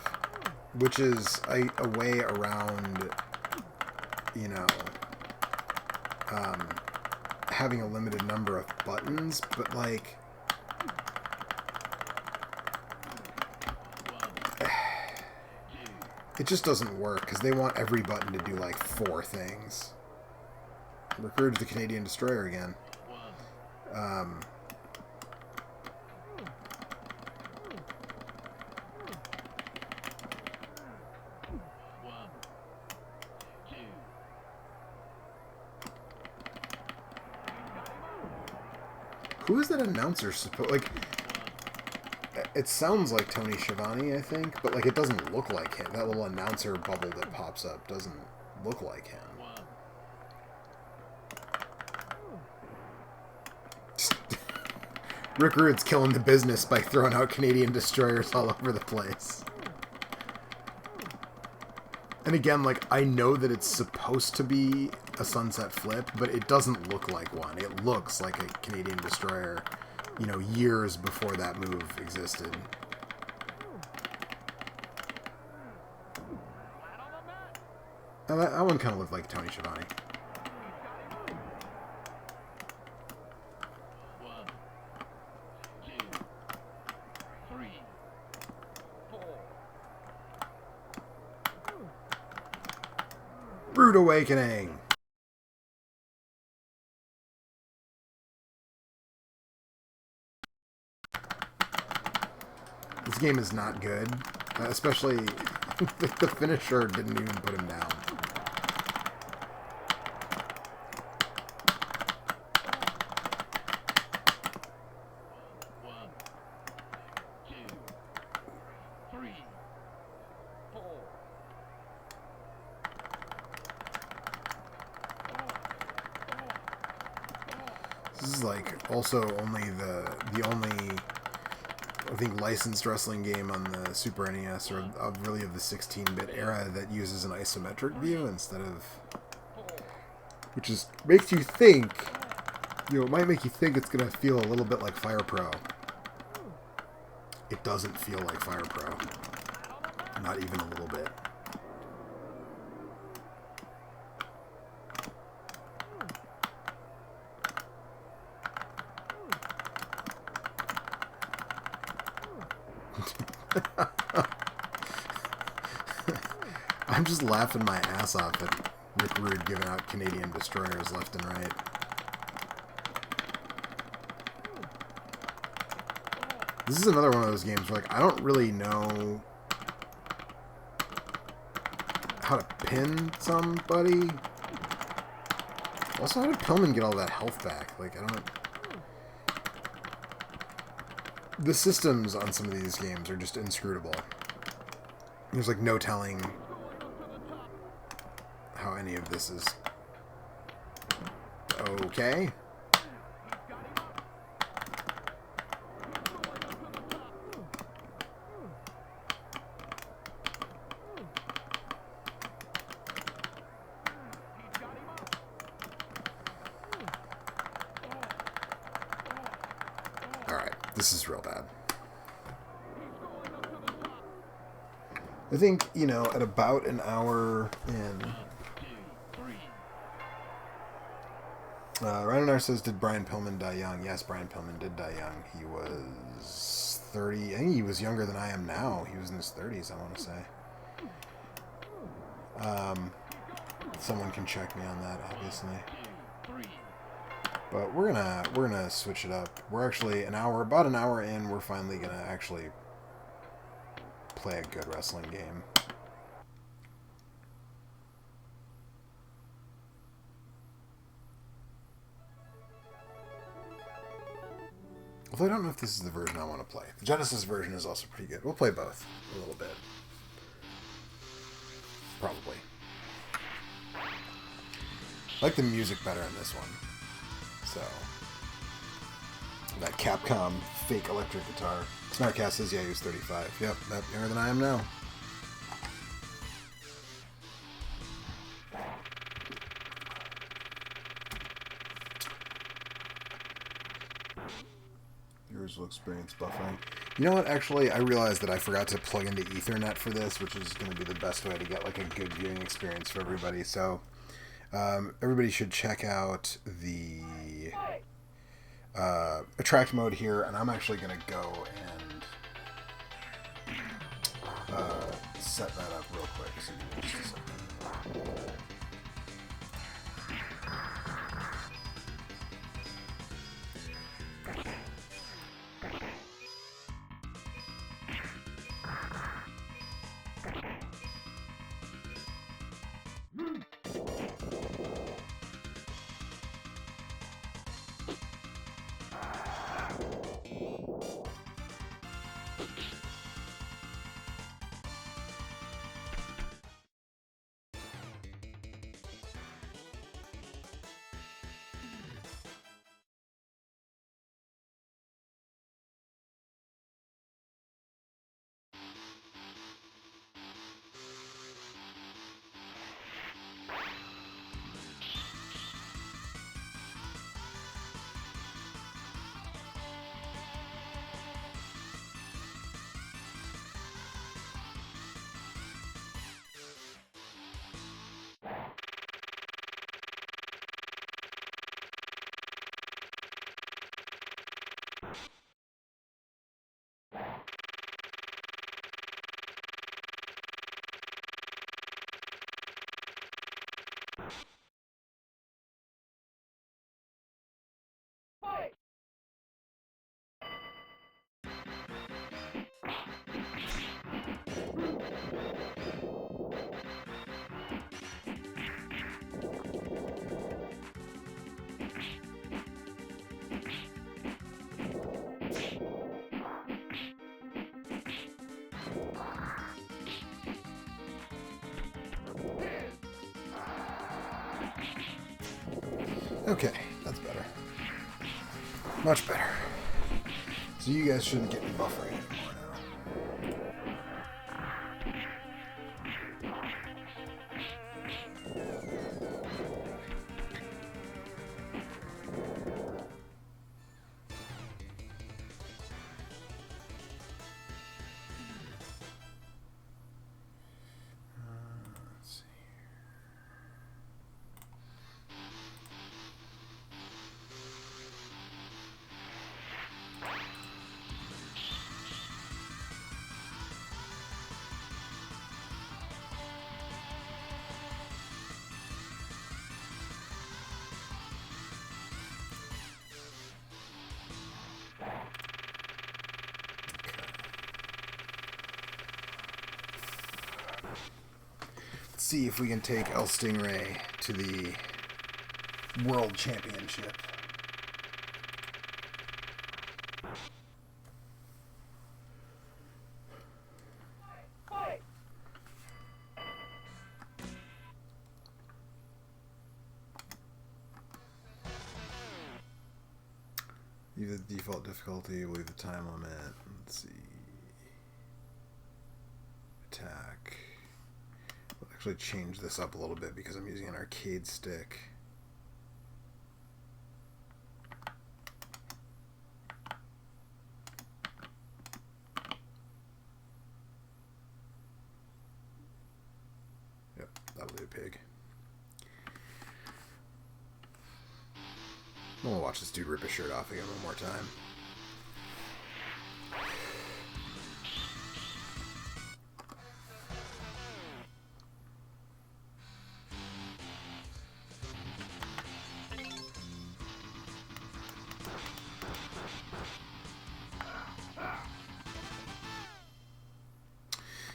Speaker 1: which is a way around, you know, having a limited number of buttons, but like it just doesn't work because they want every button to do like 4 things. Recruited the Canadian Destroyer again. Who is that announcer supposed like? It sounds like Tony Schiavone, I think, but like it doesn't look like him. That little announcer bubble that pops up doesn't look like him. Rick Rude's killing the business by throwing out Canadian Destroyers all over the place. And again, like, I know that it's supposed to be a Sunset Flip, but it doesn't look like one. It looks like a Canadian Destroyer, you know, years before that move existed. And that one kind of looked like Tony Schiavone. Rude Awakening! This game is not good. Especially, the finisher didn't even put him down. This is like also only the only I think licensed wrestling game on the Super NES or really of the 16-bit era that uses an isometric view instead of, which is makes you think, you know, it might make you think it's gonna feel a little bit like Fire Pro. It doesn't feel like Fire Pro, not even a little bit. I'm just laughing my ass off at Rick Rude giving out Canadian Destroyers left and right. This is another one of those games where, like, I don't really know how to pin somebody. Also, how did Pillman get all that health back? Like, I don't... The systems on some of these games are just inscrutable. There's, like, no telling how any of this is okay. Alright, this is real bad. I think, you know, at about an hour in... Ryananar says, did Brian Pillman die young? Yes, Brian Pillman did die young. He was 30. I think he was younger than I am now. He was in his 30s, I want to say. Someone can check me on that, obviously. But we're gonna switch it up. We're actually about an hour in. We're finally gonna actually play a good wrestling game. Although I don't know if this is the version I want to play. The Genesis version is also pretty good. We'll play both a little bit. Probably. I like the music better in this one. So, that Capcom fake electric guitar. Snarkcast says, yeah, he was 35. Yep, that's younger than I am now. Viewers will experience buffering. You know what? Actually, I realized that I forgot to plug into Ethernet for this, which is going to be the best way to get like a good viewing experience for everybody. So everybody should check out the attract mode here, and I'm actually going to go and set that up real quick. So give me just a second. Okay, that's better. Much better. So you guys shouldn't get me buffering anymore now. Let's see. Let's see if we can take El Stingray to the World Championship. Leave the default difficulty, leave the time limit. Let's see. Attack. I'll actually change this up a little bit because I'm using an arcade stick. Yep, that'll do, pig. I'm gonna watch this dude rip his shirt off again one more time.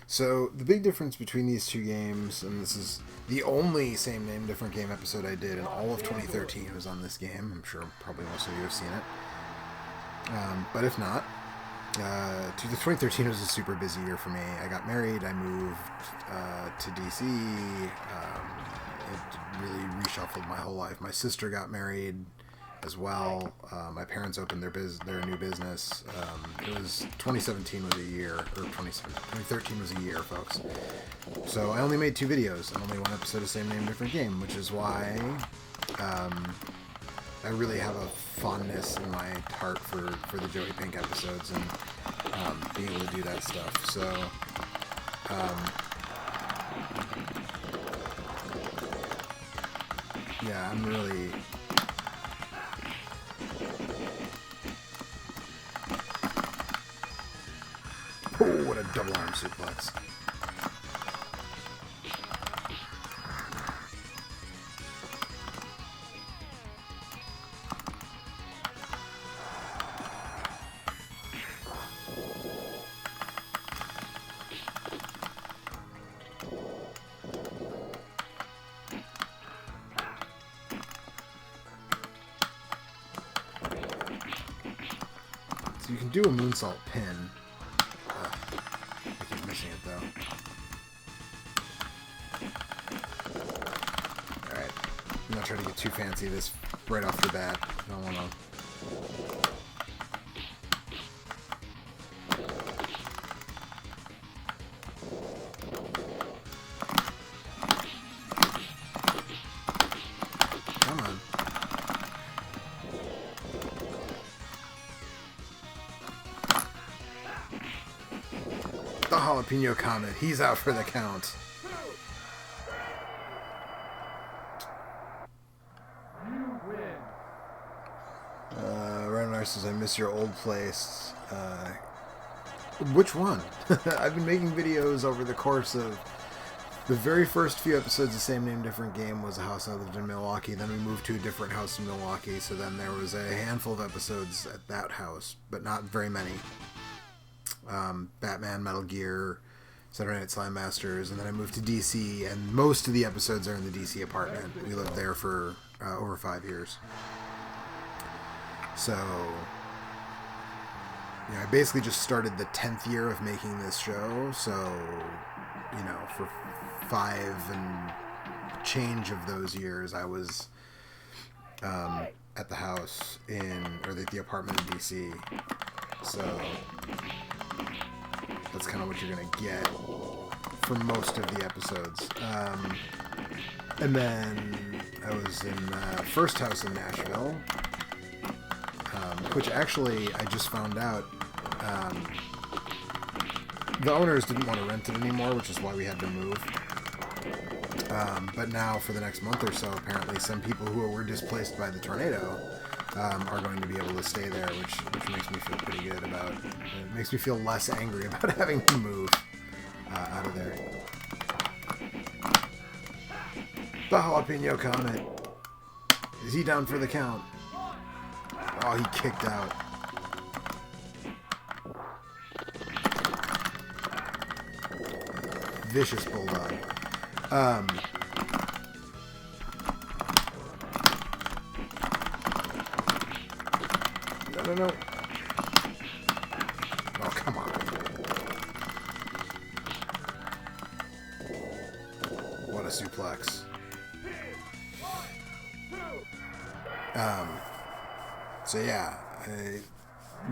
Speaker 1: So the big difference between these two games, and this is the only same name, different game episode I did in all of 2013 was on this game. I'm sure probably most of you have seen it. But if not, 2013 was a super busy year for me. I got married, I moved to DC. It really reshuffled my whole life. My sister got married as well. My parents opened their new business. It was 2017 was a year, or 2013 was a year, folks. So I only made 2 videos and only one episode of Same Name Different Game, which is why I really have a fondness in my heart for the Joey Pink episodes, and being able to do that stuff. So, yeah, I'm really... Oh, what a double arm suplex. So you can do a moonsault pin. I keep missing it though. Alright. I'm not trying to get too fancy this right off the bat. I don't want to... Come on. The Jalapeno Comet. He's out for the count. Random says, I miss your old place. Which one? I've been making videos over the course of... The very first few episodes of Same Name Different Game was a house I lived in Milwaukee. Then we moved to a different house in Milwaukee. So then there was a handful of episodes at that house, but not very many. Batman, Metal Gear, Saturday Night Slime Masters, and then I moved to DC, and most of the episodes are in the DC apartment. We lived there for over 5 years. So, I basically just started the 10th year of making this show, so, for 5 and change of those years, I was at the house or the apartment in DC. So that's kind of what you're going to get for most of the episodes. And then I was in the first house in Nashville, which actually I just found out the owners didn't want to rent it anymore, which is why we had to move. But now for the next month or so, apparently some people who were displaced by the tornado are going to be able to stay there, which makes me feel pretty good about it. It makes me feel less angry about having to move out of there. The Jalapeno Comet. Is he down for the count? Oh, he kicked out. Vicious bulldog. No. Oh, come on. What a suplex. So yeah,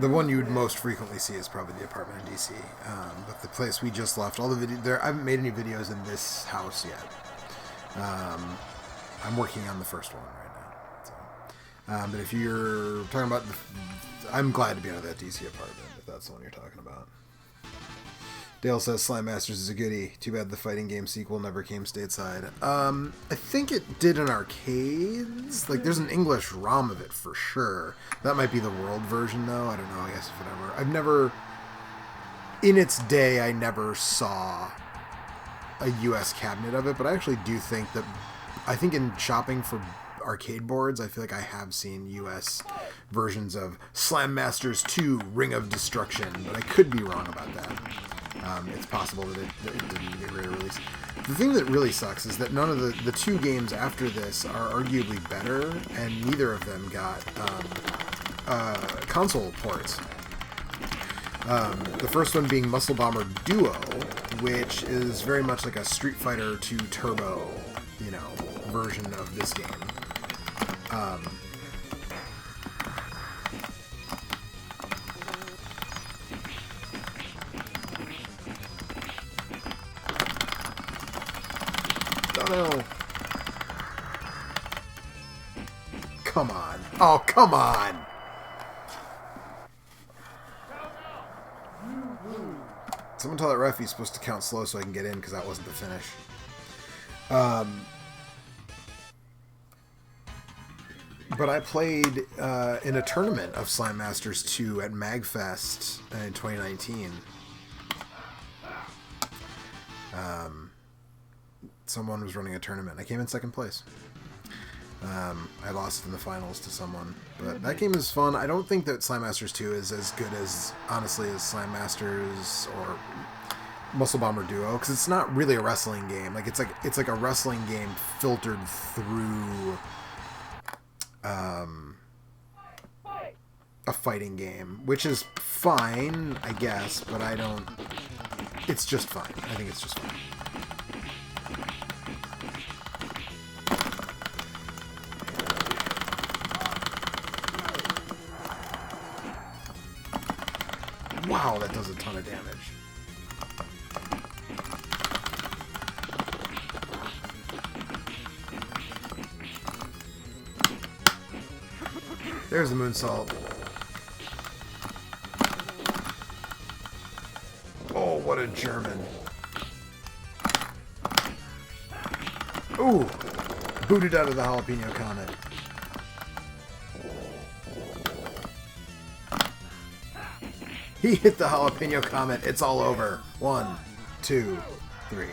Speaker 1: the one you would most frequently see is probably the apartment in DC. But the place we just left, all the I haven't made any videos in this house yet. I'm working on the first one right now. So. But if you're talking about, I'm glad to be out of that DC apartment, if that's the one you're talking about. Dale says Slime Masters is a goodie. Too bad the fighting game sequel never came stateside. I think it did in arcades. Like, there's an English ROM of it for sure. That might be the world version, though. I don't know. I guess if it ever... I've never... In its day, I never saw a US cabinet of it, but I actually do think that... I think in shopping for arcade boards, I feel like I have seen US versions of Slam Masters 2 Ring of Destruction, but I could be wrong about that. It's possible that it didn't get re-released. The thing that really sucks is that none of the two games after this are arguably better, and neither of them got console ports. The first one being Muscle Bomber Duo, which is very much like a Street Fighter 2 Turbo, version of this game. No. Come on. Oh, come on. Someone tell that ref he's supposed to count slow so I can get in, because that wasn't the finish. But I played in a tournament of Slime Masters 2 at MagFest in 2019. Someone was running a tournament. I came in second place. I lost in the finals to someone. But that game is fun. I don't think that Slime Masters 2 is as good as, honestly, as Slime Masters or Muscle Bomber Duo, because it's not really a wrestling game. It's like a wrestling game filtered through a fighting game, which is fine, I guess, but I don't... It's just fine. I think it's just fine. Wow, that does a ton of damage. There's the moonsault. Oh, what a German. Ooh! Booted out of the jalapeno comet. He hit the jalapeno comet. It's all over. 1, 2, 3.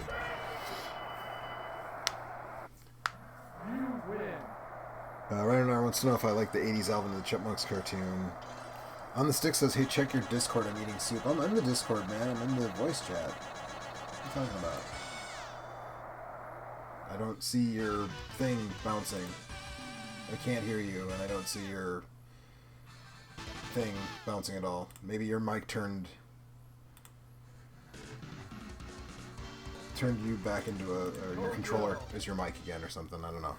Speaker 1: Ryan wants to know if I like the 80s Alvin and the Chipmunks cartoon. On the stick says, hey, check your Discord, I'm eating soup. I'm in the Discord, man. I'm in the voice chat. What are you talking about? I don't see your thing bouncing. I can't hear you, and I don't see your thing bouncing at all. Maybe your mic turned you back into or your controller is your mic again or something. I don't know.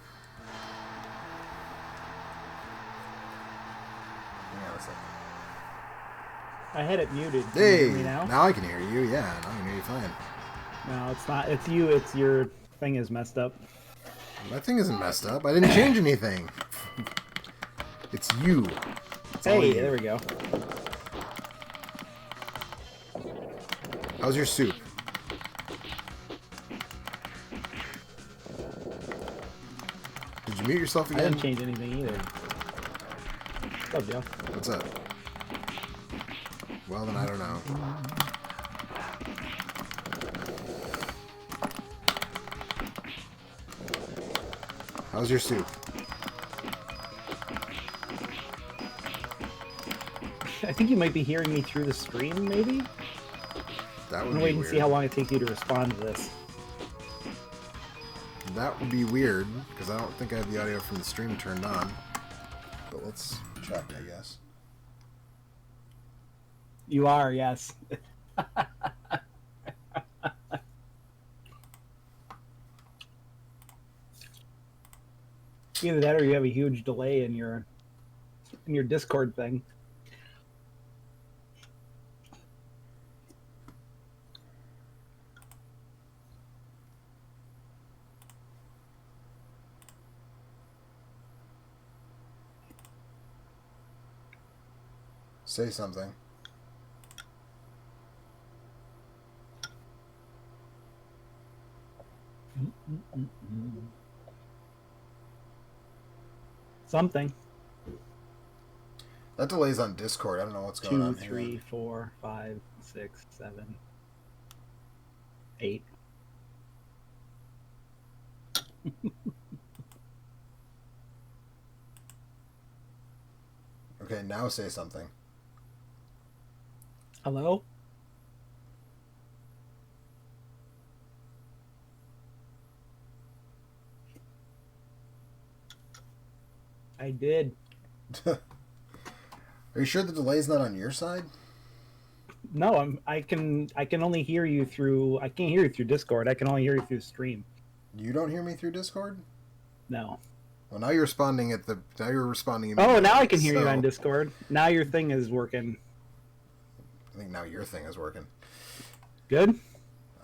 Speaker 1: Hang on a second.
Speaker 4: I had it muted. Can
Speaker 1: Hey,
Speaker 4: you hear me now?
Speaker 1: now I can hear you. Yeah, now I can hear you fine.
Speaker 4: No, it's not. It's you. It's your thing is messed up.
Speaker 1: My thing isn't messed up. I didn't change anything. It's you. It's all
Speaker 4: Hey,
Speaker 1: you.
Speaker 4: there we go.
Speaker 1: How's your soup? Did you mute yourself
Speaker 4: I
Speaker 1: again?
Speaker 4: didn't change anything either. What's up, Joe?
Speaker 1: What's up? Well, then I don't know. How's your soup?
Speaker 4: I think you might be hearing me through the stream, maybe?
Speaker 1: That
Speaker 4: I'm
Speaker 1: would
Speaker 4: gonna
Speaker 1: be
Speaker 4: wait and
Speaker 1: weird.
Speaker 4: see how long it takes you to respond to this.
Speaker 1: That would be weird, because I don't think I have the audio from the stream turned on. But let's check, I guess.
Speaker 4: You are, yes. Either that or you have a huge delay in your Discord thing.
Speaker 1: Say something.
Speaker 4: Something.
Speaker 1: That delay's on Discord. I don't know what's going
Speaker 4: 2,
Speaker 1: on.
Speaker 4: 3, 4, 5, 6, 7, 8.
Speaker 1: Okay, now say something.
Speaker 4: Hello? I did.
Speaker 1: Are you sure the delay's not on your side?
Speaker 4: No, I can only hear you through. I can't hear you through Discord. I can only hear you through stream.
Speaker 1: You don't hear me through Discord?
Speaker 4: No.
Speaker 1: Well, now you're responding at the. Now you're responding.
Speaker 4: Oh, now I can hear you
Speaker 1: so-
Speaker 4: on Discord. Now your thing is working.
Speaker 1: I think now your thing is working.
Speaker 4: Good.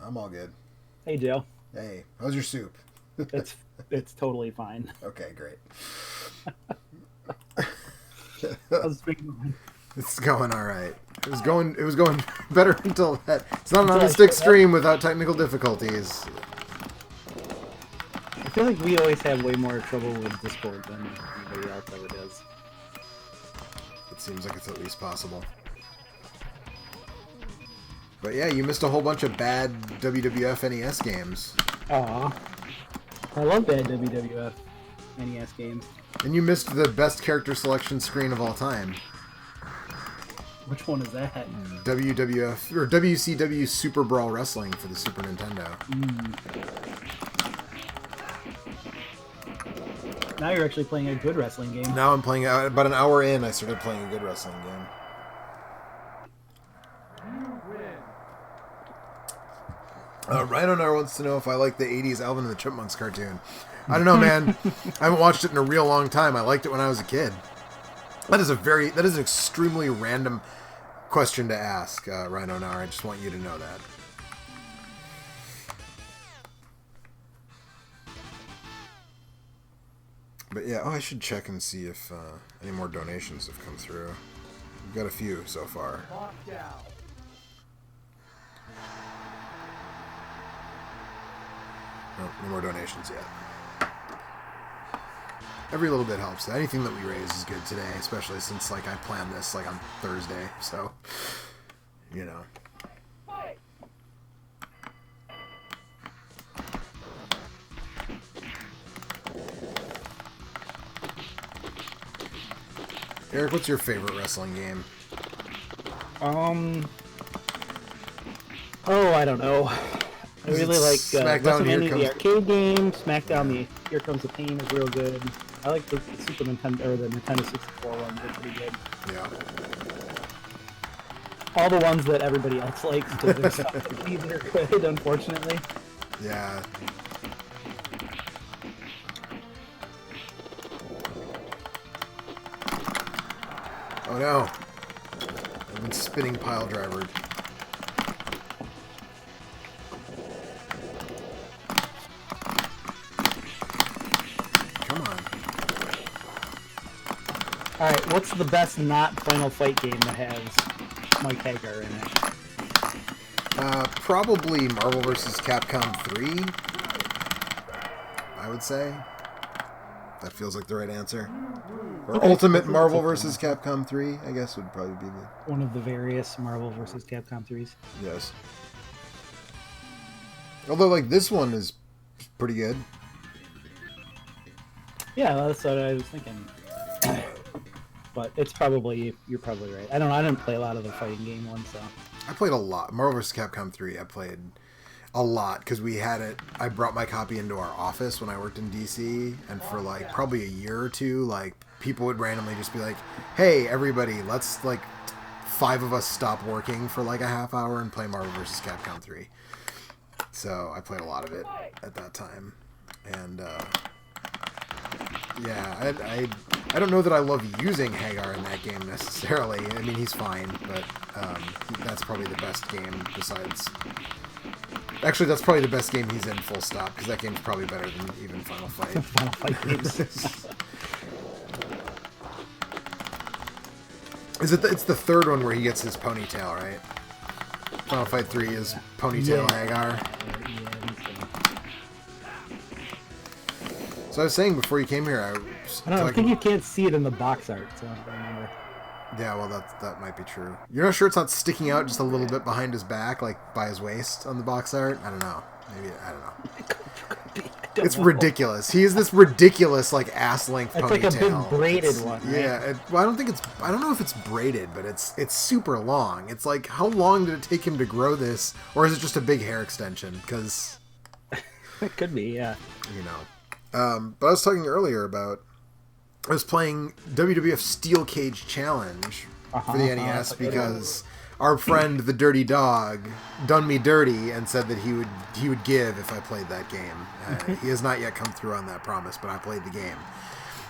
Speaker 1: I'm all good.
Speaker 4: Hey, Joe.
Speaker 1: Hey, how's your soup?
Speaker 4: It's totally fine.
Speaker 1: Okay, great.
Speaker 4: How's it going?
Speaker 1: It's going all right. It was going better until that. It's not an
Speaker 4: Until I
Speaker 1: on-stick
Speaker 4: showed up.
Speaker 1: stream without technical difficulties.
Speaker 4: I feel like we always have way more trouble with Discord than anybody else ever does.
Speaker 1: It seems like it's at least possible. But yeah, you missed a whole bunch of bad WWF NES games.
Speaker 4: Aw. I love bad WWF NES games.
Speaker 1: And you missed the best character selection screen of all time.
Speaker 4: Which one is that?
Speaker 1: WWF, or WCW Super Brawl Wrestling for the Super Nintendo.
Speaker 4: Now you're actually playing a good wrestling game.
Speaker 1: Now I'm playing, about an hour in, I started playing a good wrestling game. Rhino wants to know if I like the 80s Alvin and the Chipmunks cartoon. I don't know, man. I haven't watched it in a real long time. I liked it when I was a kid. That is an extremely random question to ask, Rhino Nar. I just want you to know that. But yeah, I should check and see if any more donations have come through. We've got a few so far. No more donations yet. Every little bit helps. Anything that we raise is good today, especially since I planned this on Thursday, so you know. Eric, what's your favorite wrestling game?
Speaker 4: I don't know. I really like
Speaker 1: SmackDown, Here
Speaker 4: WrestleMania,
Speaker 1: Comes-
Speaker 4: the arcade game. SmackDown, the Here Comes the Pain is real good. I like the Super Nintendo or the Nintendo 64 ones. They're pretty good.
Speaker 1: Yeah.
Speaker 4: All the ones that everybody else likes because they're stuff either good, unfortunately.
Speaker 1: Yeah. Oh no. I've been spinning pile drivered. Come on.
Speaker 4: Alright, what's the best not Final Fight game that has Mike Hagar in it?
Speaker 1: Probably Marvel vs. Capcom 3, I would say. That feels like the right answer. Or
Speaker 4: Okay.
Speaker 1: Ultimate Marvel vs. Capcom 3, I guess would probably be the...
Speaker 4: One of the various Marvel vs. Capcom 3s.
Speaker 1: Yes. Although, this one is pretty good.
Speaker 4: Yeah, that's what I was thinking. But it's probably, you're probably right. I didn't play a lot of the fighting game ones, so.
Speaker 1: I played a lot. Marvel vs. Capcom 3, I played a lot because we had it. I brought my copy into our office when I worked in DC, and for probably a year or two, people would randomly just be like, "Hey, everybody, let's 5 of us stop working for a half hour and play Marvel vs. Capcom 3." So I played a lot of it at that time, and yeah, I don't know that I love using Hagar in that game necessarily. I mean, he's fine, but that's probably the best game besides... Actually, that's probably the best game he's in, full stop, because that game's probably better than even Final Fight.
Speaker 4: Final Fight games.
Speaker 1: It's the third one where he gets his ponytail, right? Final Fight 3 is Ponytail Hagar. So I was saying before you came here,
Speaker 4: I think you can't see it in the box art, so I don't remember.
Speaker 1: Yeah, well, that might be true. You're not sure it's not sticking out just a little bit behind his back, by his waist on the box art? I don't know. Maybe, I don't know. It's ridiculous. He has this ridiculous, ass-length ponytail.
Speaker 4: It's like a big braided one, right?
Speaker 1: Yeah, I don't know if it's braided, but it's super long. It's how long did it take him to grow this? Or is it just a big hair extension? Because...
Speaker 4: It could be, yeah.
Speaker 1: But I was talking earlier about... I was playing WWF Steel Cage Challenge for the NES because our friend the Dirty Dog done me dirty and said that he would give if I played that game. He has not yet come through on that promise, but I played the game.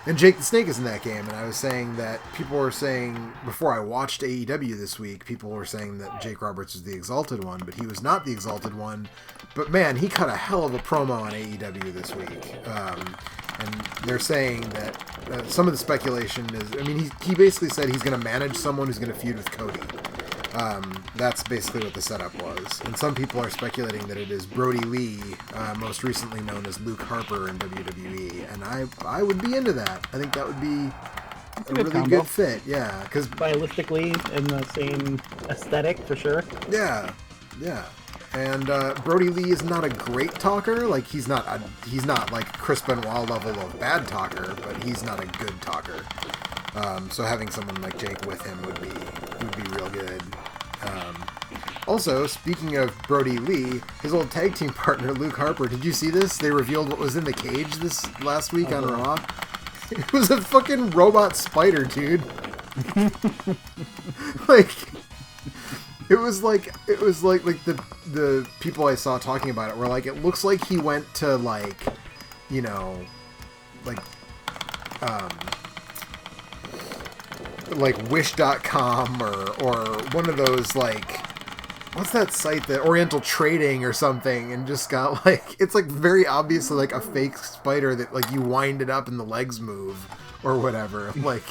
Speaker 1: And Jake the Snake is in that game, and I was saying that people were saying, before I watched AEW this week, people were saying that Jake Roberts was the Exalted One, but he was not the Exalted One. But man, he cut a hell of a promo on AEW this week. And they're saying that some of the speculation is, I mean, he basically said he's going to manage someone who's going to feud with Cody. That's basically what the setup was. And some people are speculating that it is Brody Lee, most recently known as Luke Harper in WWE, and I would be into that. I think that would be a really
Speaker 4: combo.
Speaker 1: good fit, yeah. Because
Speaker 4: Stylistically in the same aesthetic for sure.
Speaker 1: yeah. And Brody Lee is not a great talker. Like he's not like Chris Benoit level of bad talker, but he's not a good talker. So having someone like Jake with him would be real good. Also, speaking of Brody Lee, his old tag team partner Luke Harper. Did you see this? They revealed what was in the cage this last week on Raw. It was a fucking robot spider, dude. Like. It was like the people I saw talking about it were like, it looks like he went to like, you know, like wish.com or one of those, like, what's that site, that Oriental Trading or something, and just got like, it's like very obviously like a fake spider that like you wind it up and the legs move or whatever. Like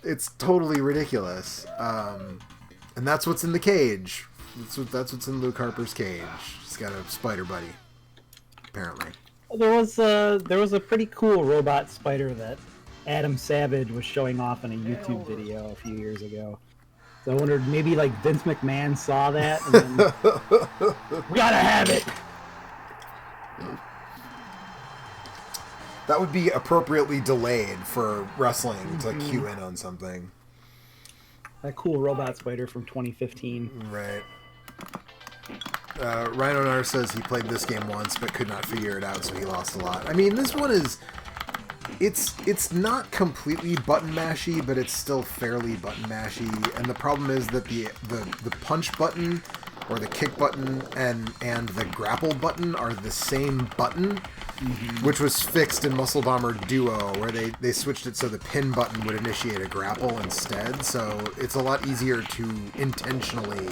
Speaker 1: it's totally ridiculous. And that's what's in the cage. That's what's in Luke Harper's cage. He's got a spider buddy, apparently.
Speaker 4: There was a pretty cool robot spider that Adam Savage was showing off in a YouTube video a few years ago. So I wondered, maybe like Vince McMahon saw that and then, we gotta have it.
Speaker 1: That would be appropriately delayed for wrestling to like cue in on something.
Speaker 4: That cool robot spider from 2015.
Speaker 1: Right. Rhino Nar says he played this game once but could not figure it out, so he lost a lot. I mean, this one is... It's not completely button mashy, but it's still fairly button mashy. And the problem is that the punch button or the kick button and the grapple button are the same button, which was fixed in Muscle Bomber Duo, where they switched it so the pin button would initiate a grapple instead. So it's a lot easier to intentionally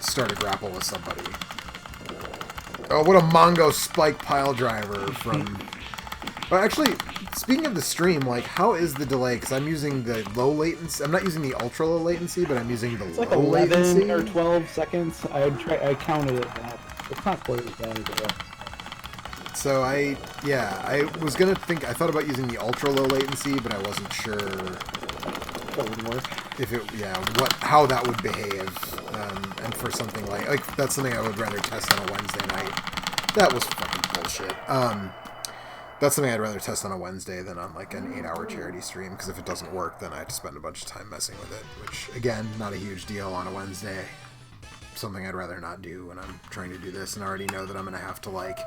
Speaker 1: start a grapple with somebody. Oh, what a Mongo Spike pile driver from... Well, actually, speaking of the stream, like, how is the delay? Because I'm using the low latency. I'm not using the ultra low latency, but I'm using the
Speaker 4: It's
Speaker 1: low
Speaker 4: like 11
Speaker 1: latency.
Speaker 4: or 12 seconds. I counted it. It's not quite as bad as it was.
Speaker 1: So I was gonna think. I thought about using the ultra low latency, but I wasn't sure
Speaker 4: That would work.
Speaker 1: if it, how that would behave. And for something like that's something I would rather test on a Wednesday night. That was fucking bullshit. That's something I'd rather test on a Wednesday than on like an 8-hour charity stream, because if it doesn't work, then I have to spend a bunch of time messing with it, which again, not a huge deal on a Wednesday. Something I'd rather not do when I'm trying to do this, and I already know that I'm gonna have to, like,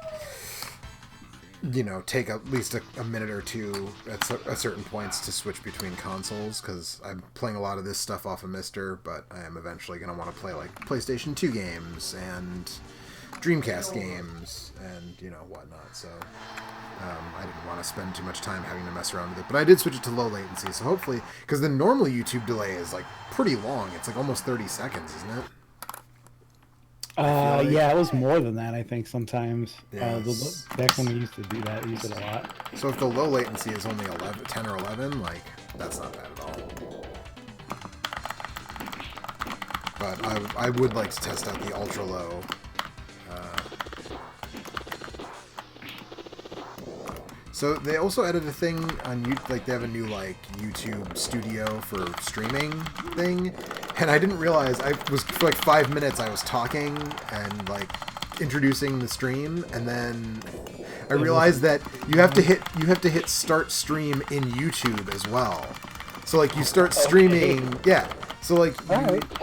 Speaker 1: you know, take at least a minute or two at certain points to switch between consoles, because I'm playing a lot of this stuff off of Mister, but I am eventually gonna want to play like PlayStation 2 games and Dreamcast games and, you know, whatnot. So I didn't want to spend too much time having to mess around with it, but I did switch it to low latency, so hopefully, because the normal YouTube delay is like pretty long. It's like almost 30 seconds, isn't it? Like...
Speaker 4: Yeah, it was more than that, I think, sometimes.
Speaker 1: Yes.
Speaker 4: Back when we used to do that, we used it a lot.
Speaker 1: So if the low latency is only 10 or 11, like, that's not bad at all. But I would like to test out the ultra low. So they also added a thing on YouTube, like they have a new like YouTube Studio for streaming thing, and I didn't realize, I was for like 5 minutes I was talking and like introducing the stream, and then I realized that you have to hit start stream in YouTube as well. So like you start streaming, yeah. So like,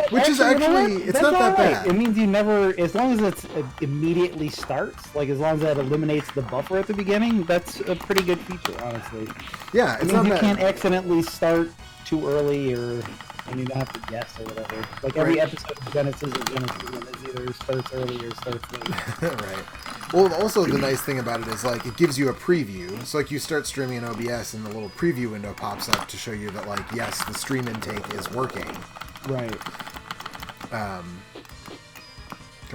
Speaker 1: which is actually, it's not that bad.
Speaker 4: It means you never, as long as it immediately starts, like as long as that eliminates the buffer at the beginning, that's a pretty good feature, honestly.
Speaker 1: Yeah, it's not bad.
Speaker 4: You can't accidentally start too early, or and you don't have to guess or whatever. Like every episode of Genesis is either starts early or starts late.
Speaker 1: Right. Well, also the nice thing about it is like it gives you a preview. So like you start streaming in OBS and the little preview window pops up to show you that like, yes, the stream intake is working.
Speaker 4: Right.
Speaker 1: Come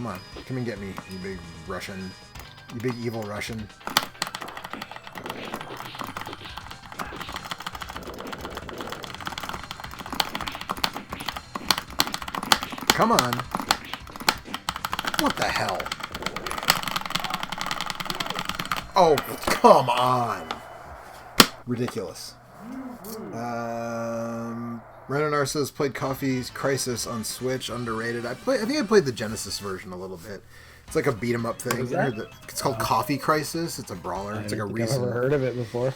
Speaker 1: on, come and get me, you big Russian, you big evil Russian. Come on. What the hell? Oh, come on. Ridiculous. Renanar says played Coffee's Crisis on Switch, underrated. I think I played the Genesis version a little bit. It's like a beat 'em up thing. It's called Coffee Crisis. It's a brawler. It's like a recent.
Speaker 5: I've never heard of it before.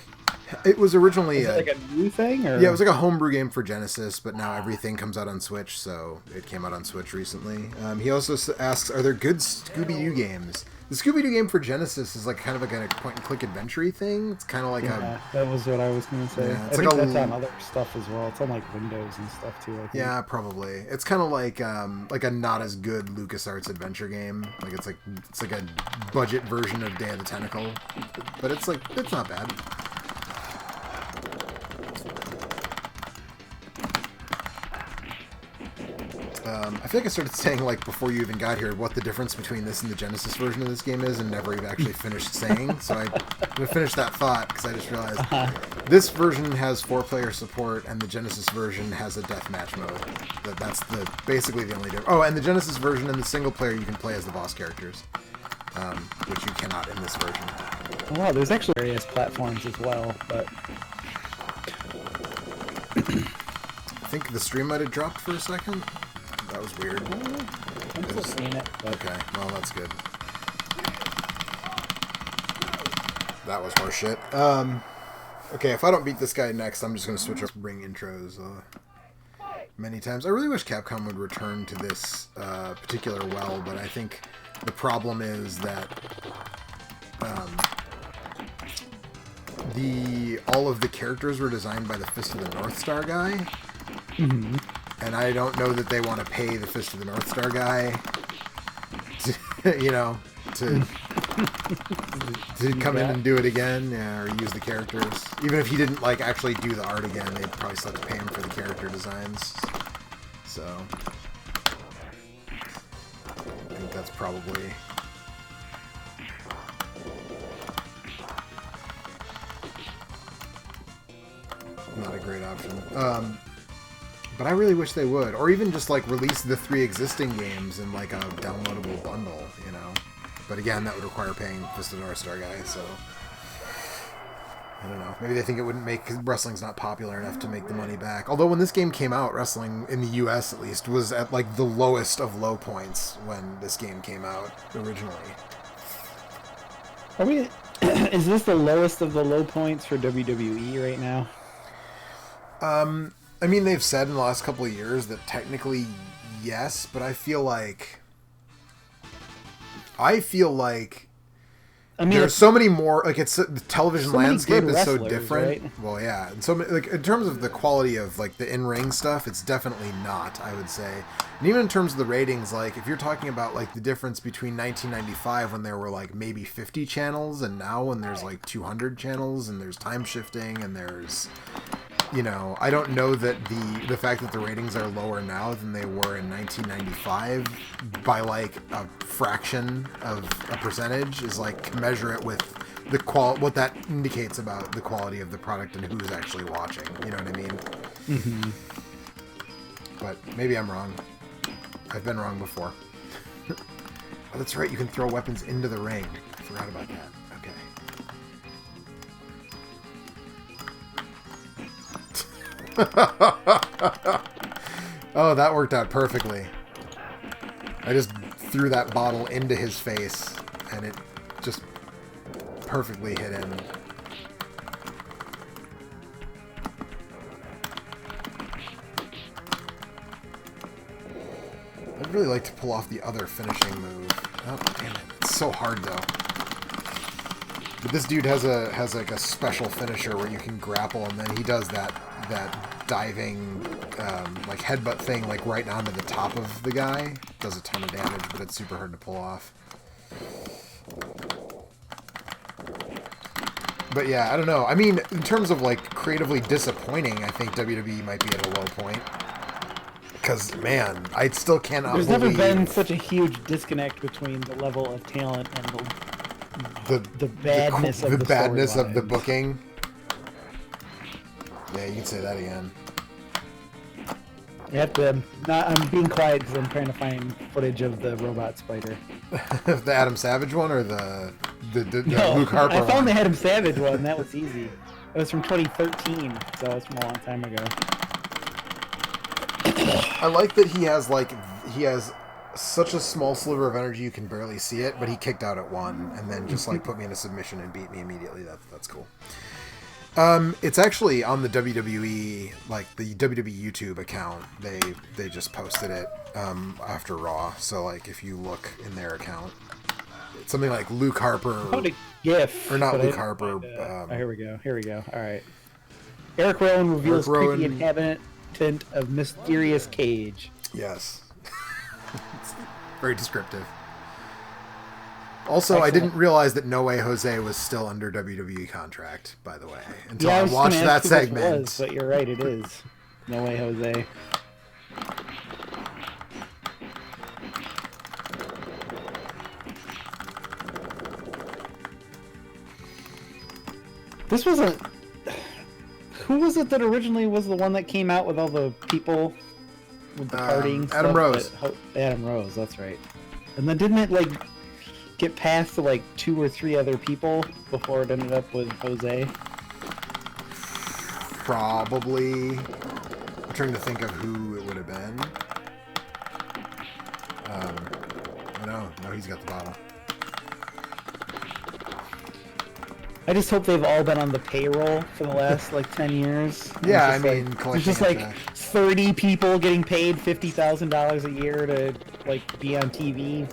Speaker 1: It was originally
Speaker 5: Is it like a new thing, or
Speaker 1: yeah, it was like a homebrew game for Genesis, but now everything comes out on Switch, so it came out on Switch recently. He also asks, are there good Scooby-Doo games? The Scooby-Doo game for Genesis is like kind of like a point-and-click adventure thing. It's kind of like
Speaker 5: that was what I was going to say.
Speaker 1: Yeah,
Speaker 5: I
Speaker 1: it's
Speaker 5: think
Speaker 1: like
Speaker 5: that's on other stuff as well. It's on like Windows and stuff too. I think.
Speaker 1: Yeah, probably. It's kind of like a not as good LucasArts adventure game. Like it's like a budget version of Day of the Tentacle, but it's not bad. I feel like I started saying, like, before you even got here, what the difference between this and the Genesis version of this game is, and never even actually finished saying. So I'm going to finish that thought, because I just realized this version has 4-player support, and the Genesis version has a deathmatch mode. That's basically the only difference. Oh, and the Genesis version in the single player, you can play as the boss characters, which you cannot in this version.
Speaker 5: Oh, wow, there's actually various platforms as well, but
Speaker 1: I think the stream might have dropped for a second. That was weird.
Speaker 5: I'm still seeing it. But
Speaker 1: Okay, well, that's good. That was horseshit. Okay, if I don't beat this guy next, I'm just going to switch up ring intros many times. I really wish Capcom would return to this particular well, but I think the problem is that all of the characters were designed by the Fist of the North Star guy.
Speaker 5: mm-hmm.
Speaker 1: And I don't know that they want to pay the Fist of the North Star guy to come in and do it again, or use the characters. Even if he didn't like actually do the art again, they'd probably still have to pay him for the character designs. So I think that's probably not a great option. But I really wish they would, or even just like release the 3 existing games in like a downloadable bundle, you know. But again, that would require paying Fist of the North Star guy, so I don't know. Maybe they think it wouldn't make, cause wrestling's not popular enough to make the money back. Although when this game came out, wrestling in the U.S. at least was at like the lowest of low points when this game came out originally.
Speaker 5: Are we? Is this the lowest of the low points for WWE right now?
Speaker 1: I mean, they've said in the last couple of years that technically yes, but I feel like
Speaker 5: I mean,
Speaker 1: there's so many more, like, it's the television
Speaker 5: so many
Speaker 1: landscape
Speaker 5: good
Speaker 1: is so
Speaker 5: wrestlers,
Speaker 1: different.
Speaker 5: right?
Speaker 1: Well, yeah, and so like in terms of the quality of like the in-ring stuff, it's definitely not, I would say. And even in terms of the ratings, like if you're talking about like the difference between 1995 when there were like maybe 50 channels and now when there's like 200 channels and there's time shifting and there's, you know, I don't know that the fact that the ratings are lower now than they were in 1995 by like a fraction of a percentage is like measure it with the what that indicates about the quality of the product and who's actually watching. You know what I mean?
Speaker 5: Mm-hmm.
Speaker 1: But maybe I'm wrong. I've been wrong before. Oh, that's right. You can throw weapons into the ring. I forgot about that. Oh, that worked out perfectly. I just threw that bottle into his face, and it just perfectly hit him. I'd really like to pull off the other finishing move. Oh, damn it. It's so hard, though. But this dude has like a special finisher where you can grapple, and then he does that diving like headbutt thing like right onto the top of the guy. Does a ton of damage, but it's super hard to pull off. But yeah, I don't know. I mean, in terms of like creatively disappointing, I think WWE might be at a low point. Because, man, I still cannot
Speaker 5: There's
Speaker 1: believe...
Speaker 5: never been such a huge disconnect between the level of talent and the badness of the
Speaker 1: badness of the
Speaker 5: storylines.
Speaker 1: booking. Yeah, you can say that again.
Speaker 5: You have to. I'm being quiet because I'm trying to find footage of the robot spider.
Speaker 1: The Adam Savage one or the
Speaker 5: No,
Speaker 1: Luke Harper
Speaker 5: I
Speaker 1: one?
Speaker 5: found the Adam Savage one. That was easy. It was from 2013, so it's from a long time ago.
Speaker 1: I like that he has such a small sliver of energy you can barely see it, but he kicked out at one and then just like put me in a submission and beat me immediately. That's cool. It's actually on the WWE, like the WWE YouTube account. They just posted it after Raw. So like if you look in their account, it's something like Luke Harper.
Speaker 5: Found a GIF,
Speaker 1: Or not
Speaker 5: but
Speaker 1: Luke
Speaker 5: I-
Speaker 1: Harper.
Speaker 5: Oh, here we go. Here we go. All right. Eric Rowan reveals
Speaker 1: Eric Rowan-
Speaker 5: creepy inhabitant of mysterious cage.
Speaker 1: Yes. It's very descriptive. Also, I
Speaker 5: Excellent.
Speaker 1: didn't realize that No Way Jose was still under WWE contract, by the way, until
Speaker 5: Yeah,
Speaker 1: I
Speaker 5: was just
Speaker 1: watched
Speaker 5: gonna
Speaker 1: that
Speaker 5: ask who this
Speaker 1: segment.
Speaker 5: was, but you're right, it is. No way, Jose. This wasn't. Who was it that originally was the one that came out with all the people with the partying
Speaker 1: Adam
Speaker 5: stuff?
Speaker 1: Rose.
Speaker 5: Adam Rose, that's right. And then didn't it like get passed to like 2 or 3 other people before it ended up with Jose?
Speaker 1: Probably. I'm trying to think of who it would have been. No, he's got the bottle.
Speaker 5: I just hope they've all been on the payroll for the last like 10 years. And
Speaker 1: Yeah,
Speaker 5: it's
Speaker 1: I
Speaker 5: just,
Speaker 1: mean,
Speaker 5: like, there's
Speaker 1: collecting
Speaker 5: just
Speaker 1: a
Speaker 5: like
Speaker 1: check.
Speaker 5: 30 people getting paid $50,000 a year to like be on TV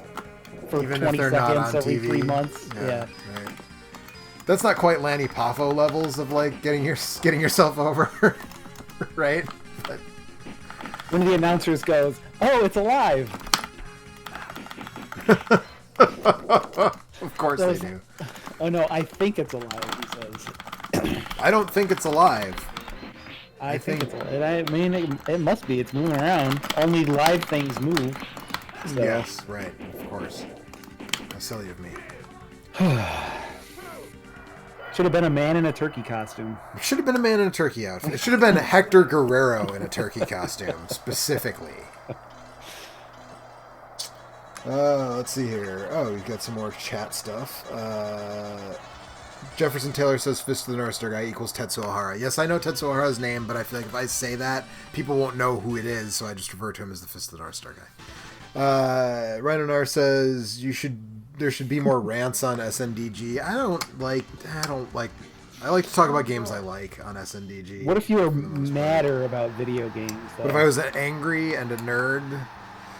Speaker 5: for
Speaker 1: Even if
Speaker 5: 20
Speaker 1: they're not
Speaker 5: seconds
Speaker 1: on
Speaker 5: every
Speaker 1: TV.
Speaker 5: 3 months. Yeah.
Speaker 1: Right. That's not quite Lanny Poffo levels of like getting yourself over, right? But
Speaker 5: One of the announcers goes, "Oh, it's alive."
Speaker 1: of course
Speaker 5: Those-
Speaker 1: they do.
Speaker 5: Oh no, I think it's alive, he says.
Speaker 1: I don't think it's alive.
Speaker 5: I think
Speaker 1: think-
Speaker 5: it's alive. I mean, it must be. It's moving around. Only live things move. So.
Speaker 1: Yes, right, of course. How silly of me.
Speaker 5: Should have been a man in a turkey costume.
Speaker 1: It should have been a man in a turkey outfit. It should have been Hector Guerrero in a turkey costume, specifically. Let's see here. Oh, we've got some more chat stuff. Jefferson Taylor says Fist of the North Star guy equals Tetsuo Hara. Yes, I know Tetsuo Hara's name, but I feel like if I say that, people won't know who it is, so I just refer to him as the Fist of the North Star guy. Rhinonar says there should be more rants on SNDG. I like to talk about games I like on SNDG.
Speaker 5: What if you were madder about video games? Though?
Speaker 1: What if I was angry and a nerd?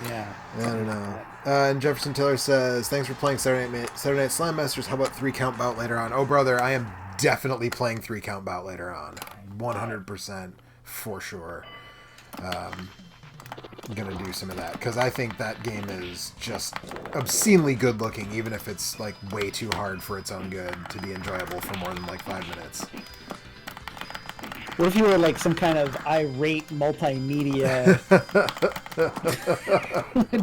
Speaker 5: Yeah.
Speaker 1: I don't know. And Jefferson Taylor says, thanks for playing Saturday Night Slam Masters. How about 3-count bout later on? Oh, brother, I am definitely playing 3-count bout later on. 100% for sure. I'm going to do some of that because I think that game is just obscenely good looking, even if it's like way too hard for its own good to be enjoyable for more than like 5 minutes.
Speaker 5: What if you were like some kind of irate multimedia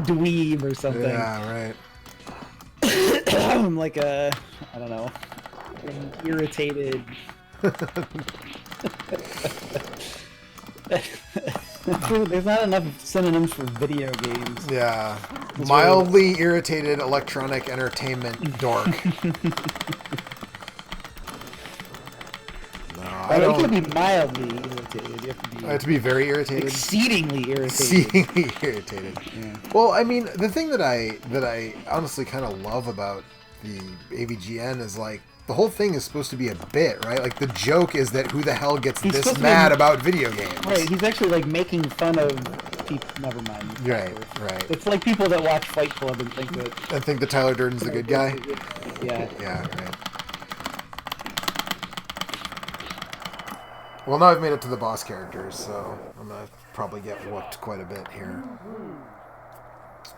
Speaker 5: dweeb or something?
Speaker 1: Yeah, right.
Speaker 5: Like a, I don't know, an irritated. There's not enough synonyms for video games.
Speaker 1: Yeah.
Speaker 5: It's
Speaker 1: Mildly irritated electronic entertainment dork. No, I
Speaker 5: You
Speaker 1: don't.
Speaker 5: can't be mildly irritated. You have to be
Speaker 1: I have to be very irritated.
Speaker 5: exceedingly irritated.
Speaker 1: Exceedingly irritated.
Speaker 5: Yeah.
Speaker 1: Well, I mean, the thing that I honestly kind of love about the AVGN is like the whole thing is supposed to be a bit, right? Like the joke is that who the hell gets
Speaker 5: He's supposed
Speaker 1: this
Speaker 5: to
Speaker 1: mad
Speaker 5: be-
Speaker 1: about video games?
Speaker 5: Right, he's actually like making fun of people. Never mind.
Speaker 1: Right.
Speaker 5: It's like people that watch Fight Club and think that.
Speaker 1: I think that Tyler Durden's the good guy.
Speaker 5: Yeah.
Speaker 1: Yeah, right. Well, now I've made it to the boss characters, so I'm gonna probably get whooped quite a bit here.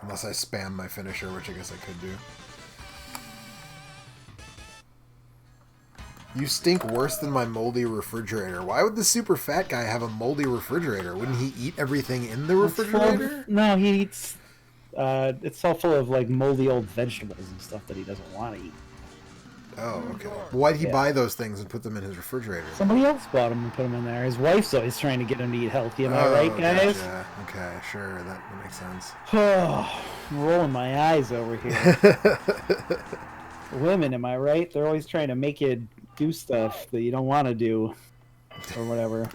Speaker 1: Unless I spam my finisher, which I guess I could do. You stink worse than my moldy refrigerator. Why would the super fat guy have a moldy refrigerator? Wouldn't he eat everything in the refrigerator?
Speaker 5: No, he eats. It's all full of like moldy old vegetables and stuff that he doesn't want to eat.
Speaker 1: Oh, okay. Why'd he buy those things and put them in his refrigerator?
Speaker 5: Somebody else bought them and put them in there. His wife's always trying to get him to eat healthy. Am I right, guys?
Speaker 1: Gotcha. Okay, sure. That makes sense.
Speaker 5: Oh, I'm rolling my eyes over here. Women, am I right? They're always trying to make you do stuff that you don't want to do, or whatever.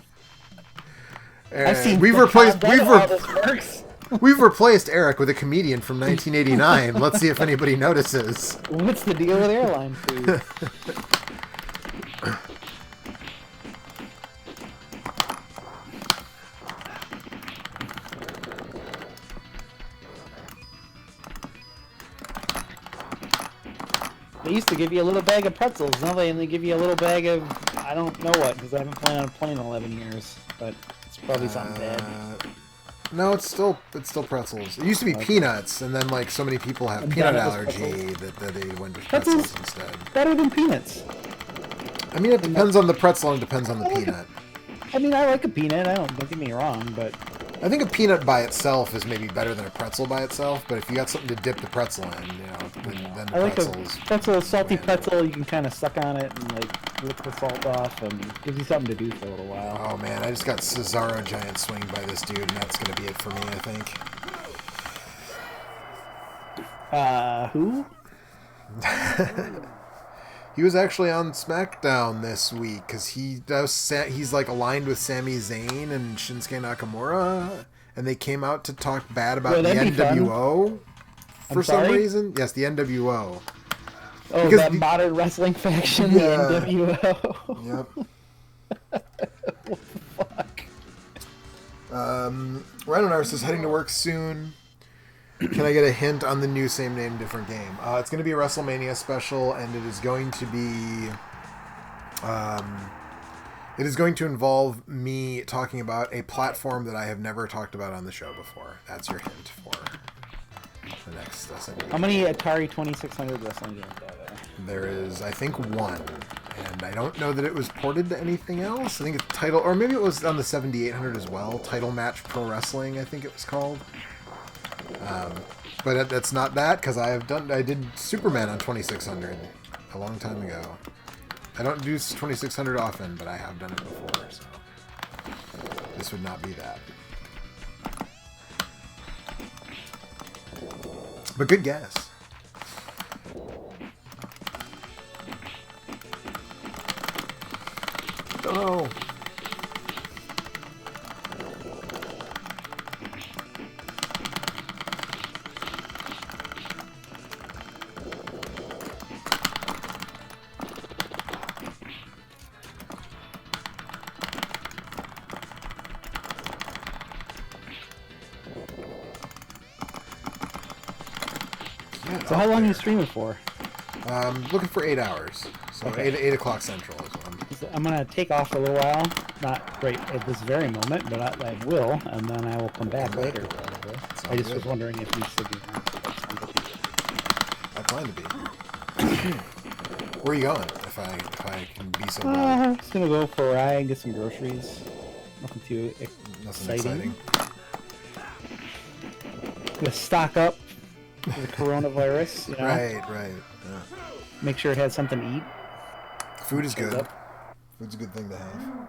Speaker 5: I've seen
Speaker 1: we've
Speaker 5: how
Speaker 1: replaced
Speaker 5: this works.
Speaker 1: we've replaced Eric with a comedian from 1989. Let's see if anybody notices.
Speaker 5: What's the deal with airline food? They used to give you a little bag of pretzels. Now they only give you a little bag of I don't know what, because I haven't flown on a plane in 11 years. But it's probably something bad.
Speaker 1: No, it's still pretzels. It used to be peanuts, and then like so many people have peanut allergy that they went with pretzels instead.
Speaker 5: Better than peanuts.
Speaker 1: I mean, it depends on the pretzel and it depends on the peanut.
Speaker 5: I mean, I like a peanut. Don't get me wrong, but
Speaker 1: I think a peanut by itself is maybe better than a pretzel by itself. But if you got something to dip the pretzel in, then the
Speaker 5: I like
Speaker 1: pretzel's
Speaker 5: a pretzel, salty pretzel. You can kind of suck on it and like lick the salt off, and gives you something to do for a little while.
Speaker 1: Oh man, I just got Cesaro giant swing by this dude, and that's gonna be it for me, I think.
Speaker 5: Who?
Speaker 1: He was actually on SmackDown this week because he's like aligned with Sami Zayn and Shinsuke Nakamura, and they came out to talk bad about the NWO for some reason. Yes, the NWO.
Speaker 5: Oh,
Speaker 1: because
Speaker 5: that modern wrestling faction, the NWO.
Speaker 1: Yep.
Speaker 5: What the fuck?
Speaker 1: Rhino Nurse is heading to work soon. Can I get a hint on the new same name, different game? It's going to be a WrestleMania special, and it is going to be... it is going to involve me talking about a platform that I have never talked about on the show before. That's your hint for the next SMB.
Speaker 5: How many Atari 2600 wrestling games are there?
Speaker 1: There is, I think, one. And I don't know that it was ported to anything else. I think it's Title... Or maybe it was on the 7800 as well. Title Match Pro Wrestling, I think it was called. But that's not that, because I did Superman on 2600 a long time ago. I don't do 2600 often, but I have done it before, so this would not be that. But good guess. Oh.
Speaker 5: So how long are you streaming for?
Speaker 1: Looking for 8 hours. So
Speaker 5: Okay.
Speaker 1: 8 o'clock Central is what
Speaker 5: I'm going to take off for a little while. Not right at this very moment, but I will, and then I will come back later. Probably. I just was wondering if you said you wanted to
Speaker 1: I plan to be. Where are you going? If I can be so bold.
Speaker 5: I'm just going to go for a ride, get some groceries. Nothing too
Speaker 1: Nothing
Speaker 5: exciting.
Speaker 1: exciting.
Speaker 5: Gonna stock up for the coronavirus, you know?
Speaker 1: Right. Yeah.
Speaker 5: Make sure it has something to eat.
Speaker 1: Food is
Speaker 5: Shows
Speaker 1: good.
Speaker 5: up.
Speaker 1: Food's a good thing to have.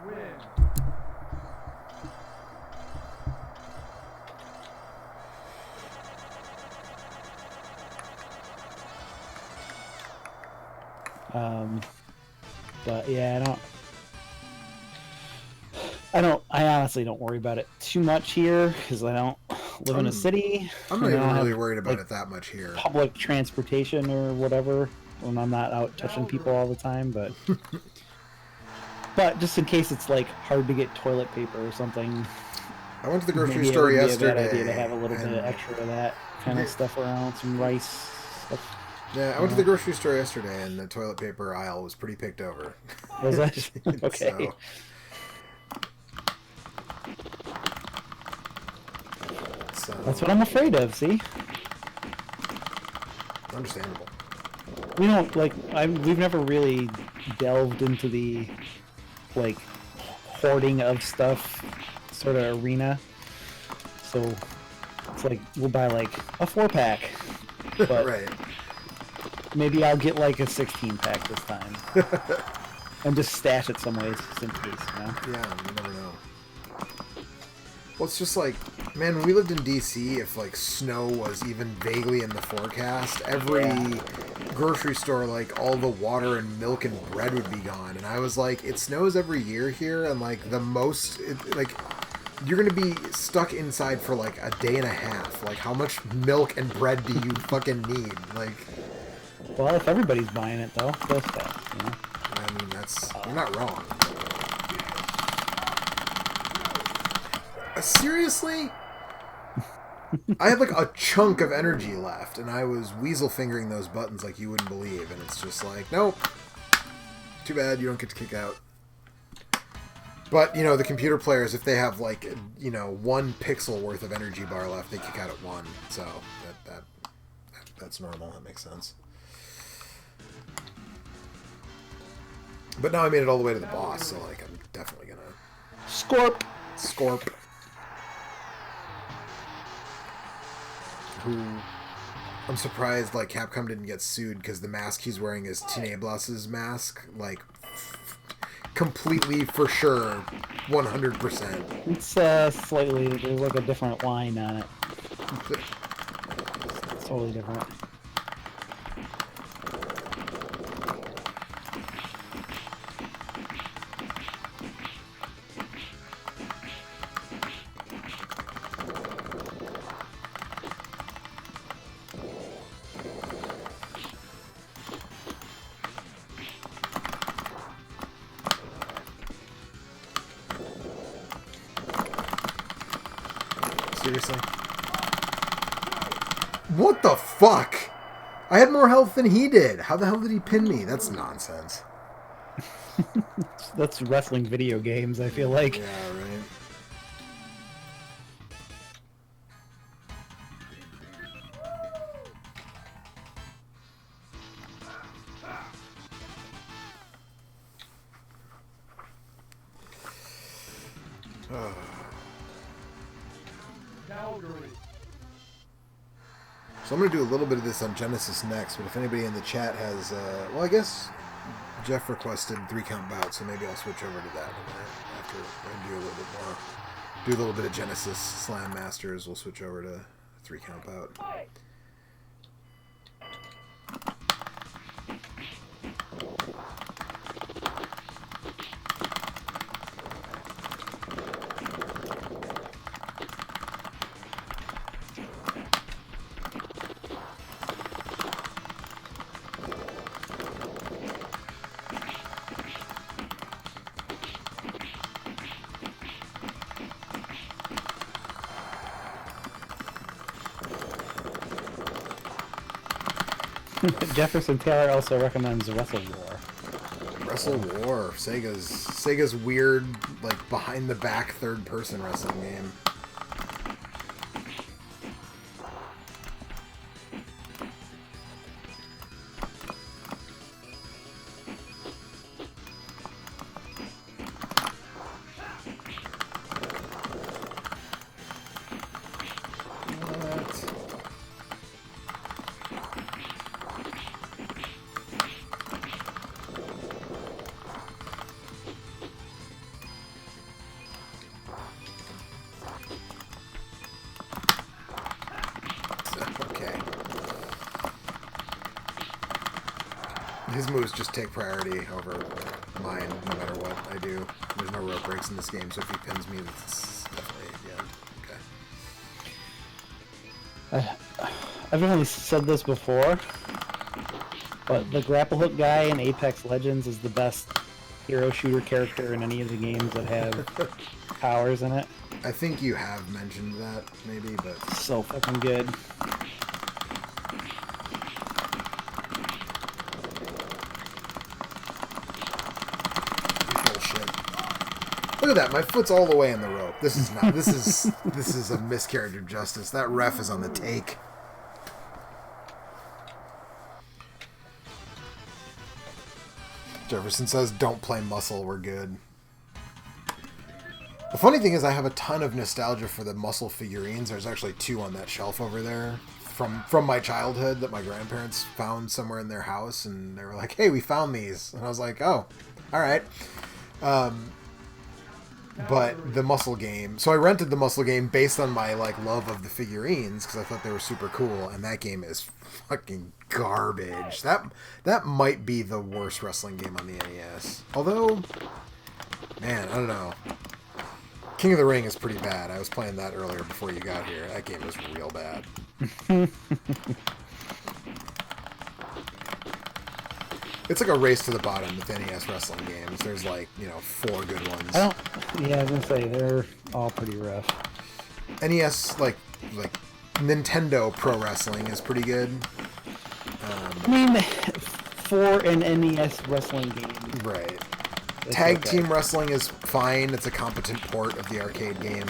Speaker 5: But yeah, I honestly don't worry about it too much here because I don't live in a city.
Speaker 1: I'm not
Speaker 5: and I
Speaker 1: even
Speaker 5: don't
Speaker 1: really
Speaker 5: have,
Speaker 1: worried about
Speaker 5: like,
Speaker 1: it that much here.
Speaker 5: public transportation or whatever when I'm not out touching people all the time, but just in case it's like hard to get toilet paper or something.
Speaker 1: I went to the grocery
Speaker 5: Maybe
Speaker 1: store
Speaker 5: it would
Speaker 1: yesterday.
Speaker 5: be a bad idea to have a little bit
Speaker 1: and-
Speaker 5: of extra of that kind of stuff around, some rice stuff.
Speaker 1: Yeah, I went to the grocery store yesterday, and the toilet paper aisle was pretty picked over.
Speaker 5: Was that okay?
Speaker 1: So,
Speaker 5: That's what I'm afraid of. See,
Speaker 1: understandable.
Speaker 5: we don't like. We've never really delved into the like hoarding of stuff sort of arena. So it's like we'll buy like a 4-pack, but
Speaker 1: Right.
Speaker 5: Maybe I'll get like a 16 pack this time. And just stash it some ways, just in case, you know?
Speaker 1: Yeah, you never know. Well, it's just like, man, when we lived in DC, if like snow was even vaguely in the forecast, every grocery store, like all the water and milk and bread would be gone. And I was like, it snows every year here, and like the most, like, you're gonna be stuck inside for like a day and a half. Like, how much milk and bread do you fucking need? Like,
Speaker 5: Well, if everybody's buying it, though, it goes fast, you know?
Speaker 1: I mean, that's, you're not wrong. Seriously? I had like a chunk of energy left, and I was weasel fingering those buttons like you wouldn't believe, and it's just like, nope. Too bad you don't get to kick out. But, you know, the computer players, if they have like, you know, 1 pixel worth of energy bar left, they kick out at 1. So that's normal. That makes sense. But now I made it all the way to the boss, so like I'm definitely gonna Scorp. Who I'm surprised like Capcom didn't get sued because the mask he's wearing is Tineblas's mask, like completely for sure, 100%.
Speaker 5: It's slightly, there's like a different line on it. It's totally different.
Speaker 1: Seriously? What the fuck? I had more health than he did. How the hell did he pin me? That's nonsense.
Speaker 5: That's wrestling video games, I feel like.
Speaker 1: Yeah, right. So I'm going to do a little bit of this on Genesis next, but if anybody in the chat has, well, I guess Jeff requested 3-count bout, so maybe I'll switch over to that in a minute after I do a little bit more. Do a little bit of Genesis Slam Masters, we'll switch over to 3-count bout.
Speaker 5: Jefferson Taylor also recommends Wrestle War.
Speaker 1: Wrestle War, Sega's weird, like behind the back third-person wrestling game. His moves just take priority over mine, no matter what I do. There's no rope breaks in this game, so if he pins me, that's definitely, yeah, okay.
Speaker 5: I've only said this before, but the grapple hook guy in Apex Legends is the best hero shooter character in any of the games that have powers in it.
Speaker 1: I think you have mentioned that, maybe, but...
Speaker 5: So fucking good.
Speaker 1: Look at that, my foot's all the way in the rope. This is not, this is a miscarriage of justice. That ref is on the take. Jefferson says, don't play Muscle, we're good. The funny thing is I have a ton of nostalgia for the Muscle figurines. There's actually 2 on that shelf over there from my childhood that my grandparents found somewhere in their house, and they were like, "Hey, we found these," and I was like, "Oh, all right." But the muscle game, so I rented the muscle game based on my like love of the figurines because I thought they were super cool, and that game is fucking garbage. That might be the worst wrestling game on the NES. Although, man, I don't know. King of the Ring is pretty bad. I was playing that earlier before you got here. That game was real bad. It's like a race to the bottom with NES wrestling games. There's like, 4 good ones.
Speaker 5: I was gonna say they're all pretty rough.
Speaker 1: NES, like Nintendo Pro Wrestling is pretty good.
Speaker 5: I mean, for an NES wrestling game,
Speaker 1: Right.
Speaker 5: it's
Speaker 1: Tag
Speaker 5: okay.
Speaker 1: Team Wrestling is fine. It's a competent port of the arcade game.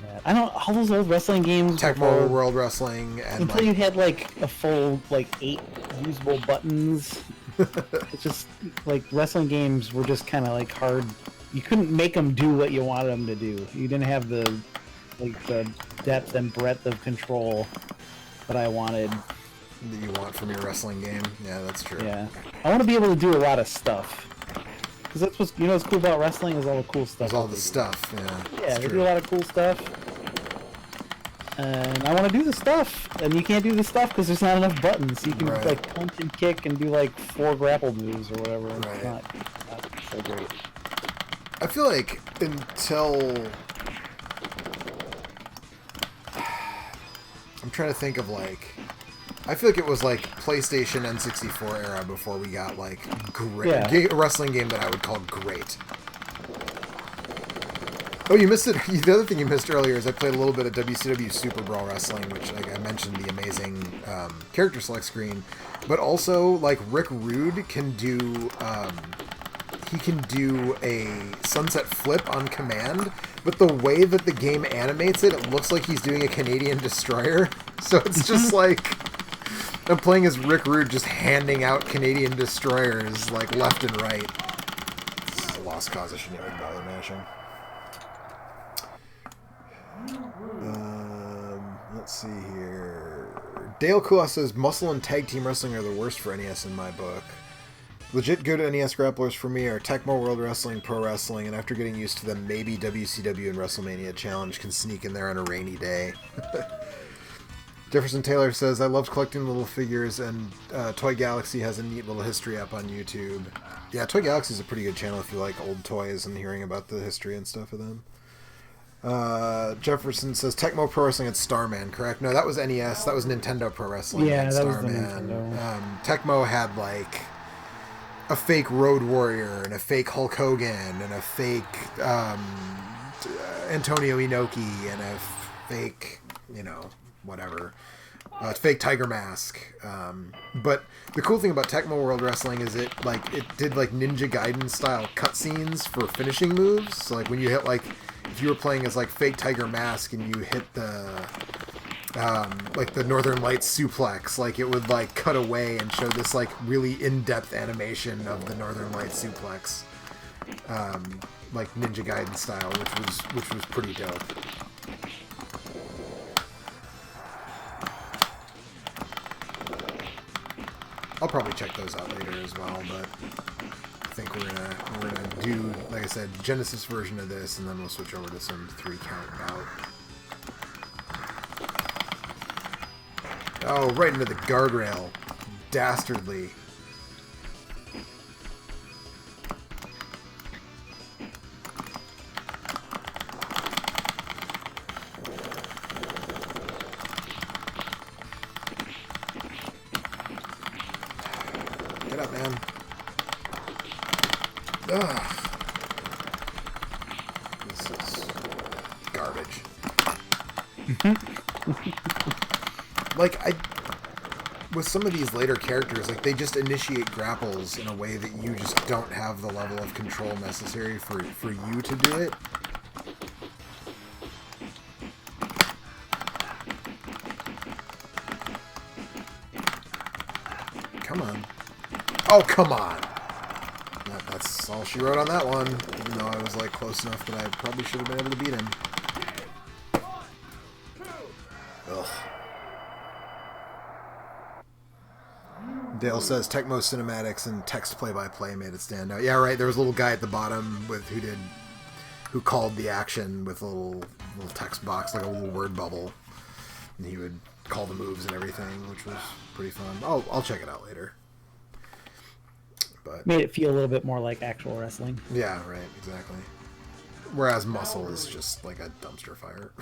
Speaker 5: Yeah. I don't all those old wrestling games.
Speaker 1: Tecmo
Speaker 5: before-
Speaker 1: World Wrestling and
Speaker 5: until you had like a full 8 usable buttons. It's just like wrestling games were just kind of like hard. You couldn't make them do what you wanted them to do. You didn't have the depth and breadth of control that I wanted.
Speaker 1: that you want from your wrestling game. Yeah, that's true.
Speaker 5: Yeah, I want to be able to do a lot of stuff. Because that's what's cool about wrestling is all the cool stuff.
Speaker 1: There's all
Speaker 5: that
Speaker 1: the
Speaker 5: they do.
Speaker 1: stuff. Yeah,
Speaker 5: Yeah,
Speaker 1: that's
Speaker 5: they
Speaker 1: true.
Speaker 5: do a lot of cool stuff. And I want to do the stuff, and you can't do the stuff because there's not enough buttons. You can
Speaker 1: Right.
Speaker 5: punch and kick and do 4 grapple moves or whatever.
Speaker 1: Right.
Speaker 5: It's not so great.
Speaker 1: I feel like until I'm trying to think of I feel like it was PlayStation N64 era before we got great
Speaker 5: Yeah.
Speaker 1: a wrestling game that I would call great. Oh, you missed it. The other thing you missed earlier is I played a little bit of WCW Super Brawl Wrestling, which I mentioned the amazing character select screen, but also Rick Rude can do he can do a sunset flip on command, but the way that the game animates it, it looks like he's doing a Canadian destroyer. So it's just I'm playing as Rick Rude just handing out Canadian destroyers left and right. It's a lost cause. I shouldn't even bother mashing. Let's see here. Dale Kulas says Muscle and Tag Team Wrestling are the worst for NES in my book. Legit good NES grapplers for me are Tecmo World Wrestling, Pro Wrestling, and after getting used to them, maybe WCW and WrestleMania Challenge can sneak in there on a rainy day. Jefferson Taylor says, I loved collecting little figures, and Toy Galaxy has a neat little history up on YouTube. Yeah, Toy Galaxy is a pretty good channel if you like old toys and hearing about the history and stuff of them. Jefferson says Tecmo Pro Wrestling and Starman, correct? No, that was NES. That was Nintendo Pro Wrestling.
Speaker 5: Yeah,
Speaker 1: and
Speaker 5: that was the
Speaker 1: Starman.
Speaker 5: Nintendo.
Speaker 1: Tecmo had a fake Road Warrior and a fake Hulk Hogan and a fake Antonio Inoki and a fake, whatever. Fake Tiger Mask. But the cool thing about Tecmo World Wrestling is it did Ninja Gaiden style cutscenes for finishing moves. So when you hit if you were playing as fake Tiger Mask and you hit the the Northern Lights suplex, it would cut away and show this really in-depth animation of the Northern Lights suplex, Ninja Gaiden style, which was pretty dope. I'll probably check those out later as well, but I think we're gonna do, like I said, Genesis version of this, and then we'll switch over to some 3-count bout. Oh, right into the guardrail. Dastardly. Get up, man. Ugh. This is garbage. With some of these later characters, they just initiate grapples in a way that you just don't have the level of control necessary for you to do it. Come on. Oh, come on! That's all she wrote on that one, even though I was close enough that I probably should have been able to beat him. Ugh. Dale says Tecmo Cinematics and text play-by-play made it stand out. Yeah, right. There was a little guy at the bottom who called the action with a little text box, like a little word bubble, and he would call the moves and everything, which was pretty fun. I'll check it out later. But
Speaker 4: Made it feel a little bit more like actual wrestling.
Speaker 1: yeah, right, exactly. Whereas Muscle is just like a dumpster fire.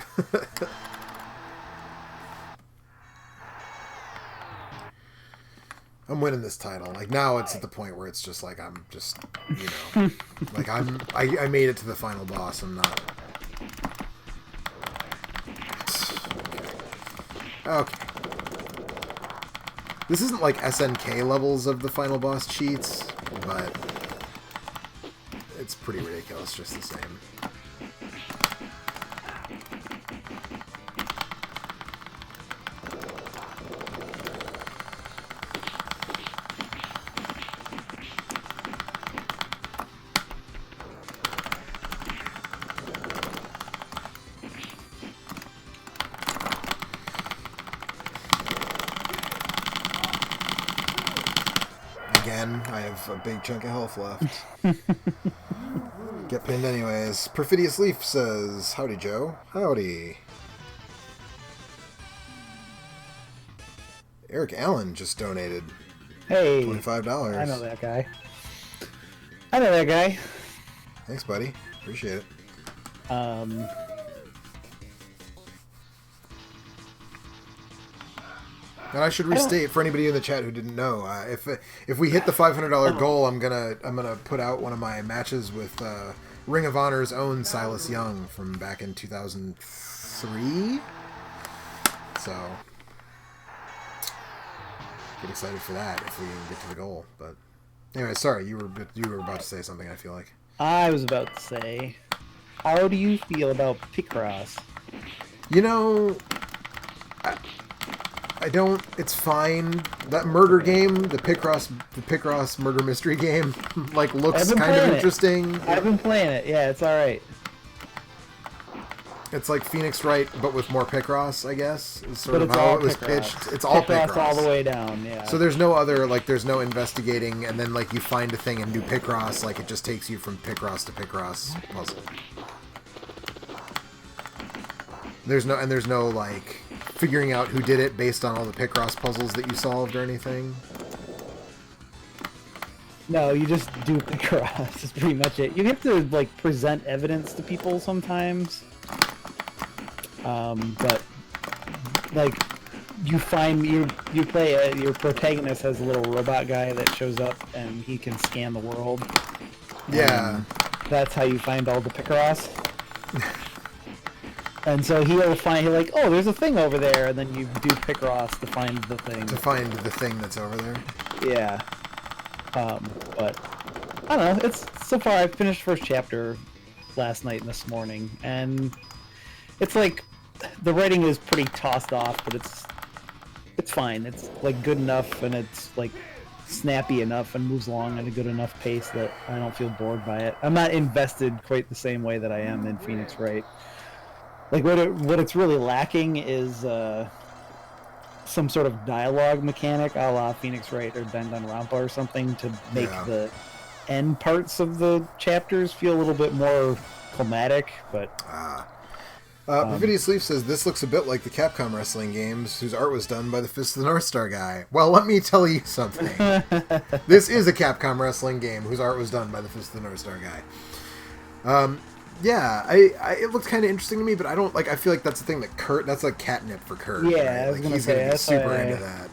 Speaker 1: I'm winning this title. Like now it's at the point where it's just like I'm just, like I made it to the final boss. I'm not. Okay. This isn't like SNK levels of the final boss cheats, but it's pretty ridiculous just the same. Again, I have a big chunk of health left. Get pinned anyways. Perfidious Leaf says, howdy, Joe. Howdy. Eric Allen just donated
Speaker 5: Hey,
Speaker 1: $25.
Speaker 5: I know that guy.
Speaker 1: Thanks, buddy. Appreciate it. And I should restate for anybody in the chat who didn't know, if we hit the $500 goal, I'm gonna put out one of my matches with Ring of Honor's own Silas Young from back in 2003. So get excited for that if we get to the goal. But anyway, sorry, you were about to say something. I feel like
Speaker 5: I was about to say, how do you feel about Picross?
Speaker 1: I don't. It's fine. That murder game, the Picross murder mystery game, like looks kind of interesting.
Speaker 5: I've been playing it. Yeah, it's all right.
Speaker 1: It's like Phoenix Wright, but with more Picross, I guess. Is sort
Speaker 5: But
Speaker 1: of
Speaker 5: it's
Speaker 1: how
Speaker 5: all
Speaker 1: it was
Speaker 5: Picross.
Speaker 1: pitched. It's all Picross
Speaker 5: all the way down. Yeah.
Speaker 1: So there's no other, like, there's no investigating, and then like you find a thing and do Picross. Like it just takes you from Picross to Picross puzzle. There's no like figuring out who did it based on all the Picross puzzles that you solved or anything.
Speaker 5: No, you just do Picross. That's pretty much it. You have to like present evidence to people sometimes. But like you find your protagonist has a little robot guy that shows up and he can scan the world.
Speaker 1: Yeah.
Speaker 5: That's how you find all the Picross. And so he'll like, oh, there's a thing over there, and then you do Picross to find the thing.
Speaker 1: To find the thing that's over there.
Speaker 5: Yeah. But I don't know. It's so far. I finished first chapter last night and this morning, and it's like the writing is pretty tossed off, but it's fine. It's like good enough, and it's like snappy enough, and moves along at a good enough pace that I don't feel bored by it. I'm not invested quite the same way that I am in Phoenix Wright. Like what it's really lacking is some sort of dialogue mechanic, a la Phoenix Wright or Danganronpa or something, to make the end parts of the chapters feel a little bit more climatic. But
Speaker 1: Perfidious Leaf says this looks a bit like the Capcom wrestling games, whose art was done by the Fist of the North Star guy. Well, let me tell you something. This is a Capcom wrestling game whose art was done by the Fist of the North Star guy. Yeah, it looked kind of interesting to me, but I don't like. I feel like that's the thing that Kurt. That's like catnip for Kurt.
Speaker 5: Yeah,
Speaker 1: right?
Speaker 5: I was
Speaker 1: like,
Speaker 5: gonna
Speaker 1: he's
Speaker 5: say
Speaker 1: gonna be
Speaker 5: that's
Speaker 1: super into that.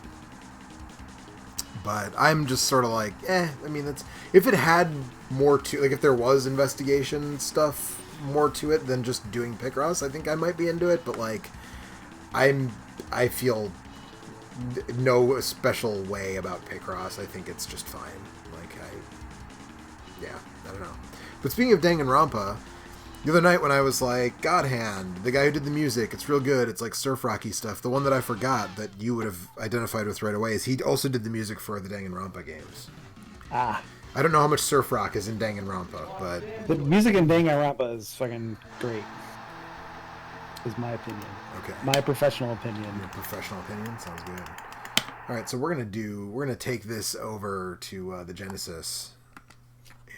Speaker 1: But I'm just sort of like, I mean, that's if it had more to, like, if there was investigation stuff more to it than just doing Picross, I think I might be into it. But like, I feel no special way about Picross. I think it's just fine. Like, I don't know. But speaking of Danganronpa. The other night when I was like, God Hand, the guy who did the music, it's real good, it's like surf rocky stuff. The one that I forgot that you would have identified with right away is he also did the music for the Danganronpa games.
Speaker 5: I
Speaker 1: don't know how much surf rock is in Danganronpa, but
Speaker 5: the music in Danganronpa is fucking great. Is my opinion.
Speaker 1: Okay.
Speaker 5: My professional opinion.
Speaker 1: Your professional opinion? Sounds good. All right, so we're gonna take this over to the Genesis,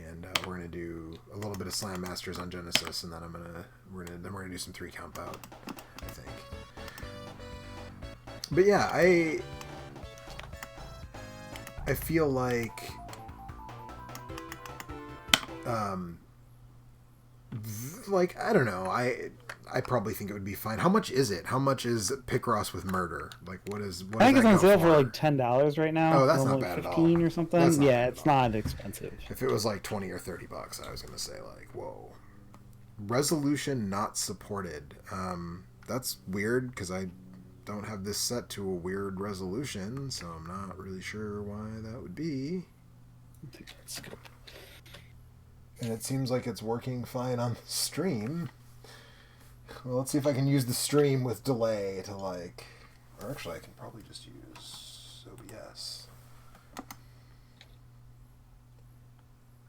Speaker 1: and we're gonna do a little bit of Slam Masters on Genesis, and then we're gonna do some 3-count bout, I think. But yeah, I feel like I don't know, I probably think it would be fine. How much is it? How much is Picross with Murder? Like, what
Speaker 5: I
Speaker 1: does
Speaker 5: think
Speaker 1: that
Speaker 5: it's on
Speaker 1: go
Speaker 5: sale for
Speaker 1: for?
Speaker 5: like $10 right now.
Speaker 1: Oh, that's not
Speaker 5: Normally
Speaker 1: bad at all.
Speaker 5: 15 or something.
Speaker 1: That's not
Speaker 5: Yeah,
Speaker 1: bad
Speaker 5: it's
Speaker 1: at all.
Speaker 5: not expensive.
Speaker 1: If it was like $20 or $30, I was gonna say like, whoa. Resolution not supported. That's weird because I don't have this set to a weird resolution, so I'm not really sure why that would be. And it seems like it's working fine on the stream. Well, let's see if I can use the stream with delay to like... Or actually, I can probably just use OBS.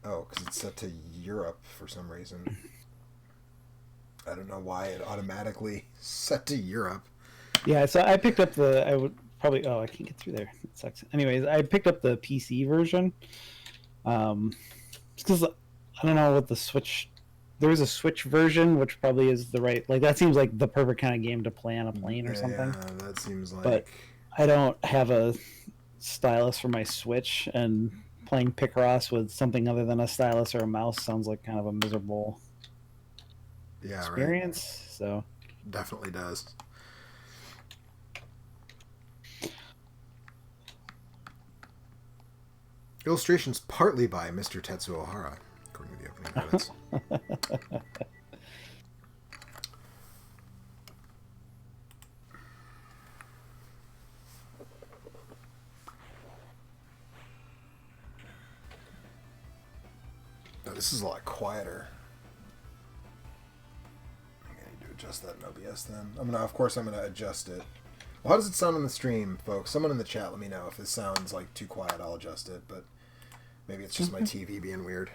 Speaker 1: Oh, because it's set to Europe for some reason. I don't know why it automatically set to Europe.
Speaker 5: Yeah, so I picked up I would probably... Oh, I can't get through there. It sucks. Anyways, I picked up the PC version. Because I don't know what the Switch... There is a Switch version, which probably is the right... Like, that seems like the perfect kind of game to play on a plane or something.
Speaker 1: Yeah, that seems like...
Speaker 5: But I don't have a stylus for my Switch, and playing Picross with something other than a stylus or a mouse sounds like kind of a miserable experience. Right. So
Speaker 1: definitely does. Illustrations partly by Mr. Tetsuo Ohara, according to the opening credits. This is a lot quieter. I need to adjust that in OBS then. Of course I'm gonna adjust it. Well, how does it sound on the stream, folks? Someone in the chat let me know if it sounds like too quiet. I'll adjust it, but maybe it's just my TV being weird.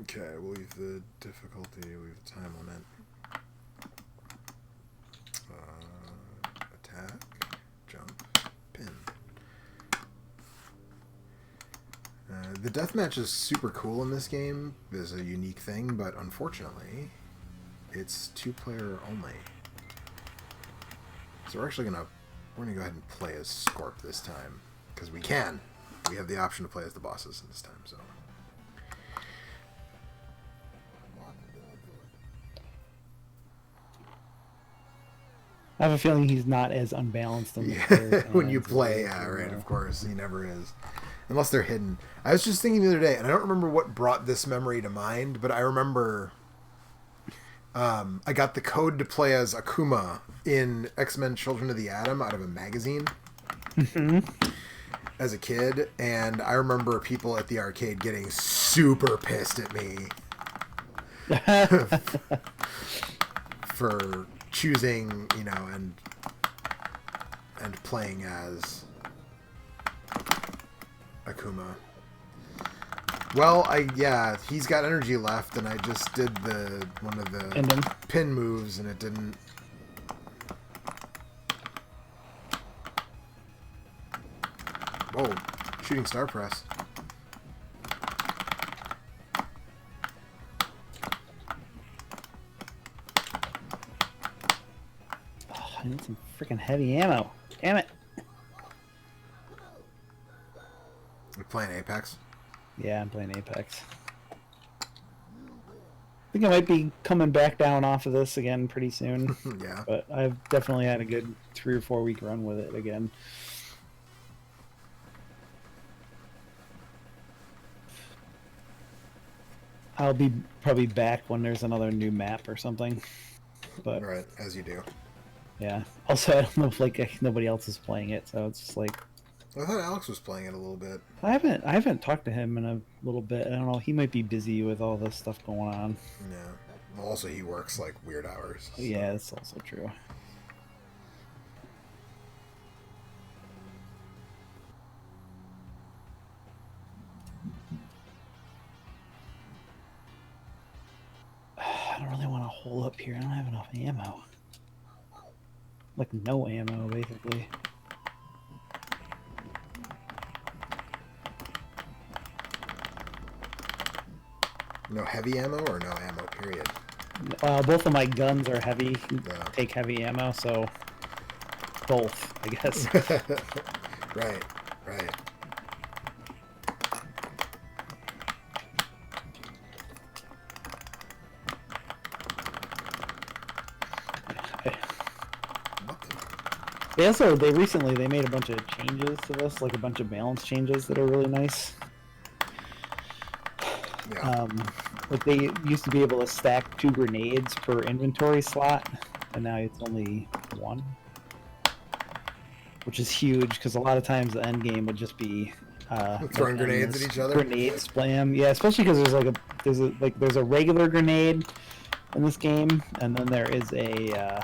Speaker 1: Okay, we'll leave the difficulty, we'll leave the time limit. Attack, jump, pin. The deathmatch is super cool in this game. It's a unique thing, but unfortunately, it's 2-player only. So we're gonna go ahead and play as Scorp this time, because we can. We have the option to play as the bosses this time, so.
Speaker 5: I have a feeling he's not as unbalanced in the
Speaker 1: when you play, yeah, right, of course. He never is. Unless they're hidden. I was just thinking the other day, and I don't remember what brought this memory to mind, but I remember I got the code to play as Akuma in X-Men Children of the Atom out of a magazine as a kid, and I remember people at the arcade getting super pissed at me for choosing, and playing as Akuma. Well, he's got energy left, and I just did one of the pin moves, and it didn't. Whoa, shooting star press.
Speaker 5: I need some freaking heavy ammo. Damn it.
Speaker 1: You're playing Apex?
Speaker 5: Yeah, I'm playing Apex. I think I might be coming back down off of this again pretty soon.
Speaker 1: Yeah.
Speaker 5: But I've definitely had a good 3 or 4 week run with it again. I'll be probably back when there's another new map or something. But
Speaker 1: right, as you do.
Speaker 5: Yeah. Also, I don't know if nobody else is playing it, so it's just like.
Speaker 1: I thought Alex was playing it a little bit.
Speaker 5: I haven't talked to him in a little bit. I don't know. He might be busy with all this stuff going on.
Speaker 1: Yeah. Well, also, he works like weird hours. So.
Speaker 5: Yeah, that's also true. hole up here. I don't have enough ammo. Like no ammo, basically.
Speaker 1: No heavy ammo or no ammo, period?
Speaker 5: Both of my guns are heavy,
Speaker 1: Yeah.
Speaker 5: take heavy ammo, so both, I guess.
Speaker 1: Right, right.
Speaker 5: They recently made a bunch of changes to this, like a bunch of balance changes that are really nice.
Speaker 1: Yeah.
Speaker 5: Like they used to be able to stack 2 grenades per inventory slot, and now it's only 1, which is huge because a lot of times the end game would just be
Speaker 1: Throwing
Speaker 5: like
Speaker 1: grenades at
Speaker 5: endless
Speaker 1: each other?
Speaker 5: Grenade spam, yeah. Especially because there's a regular grenade in this game, and then there is a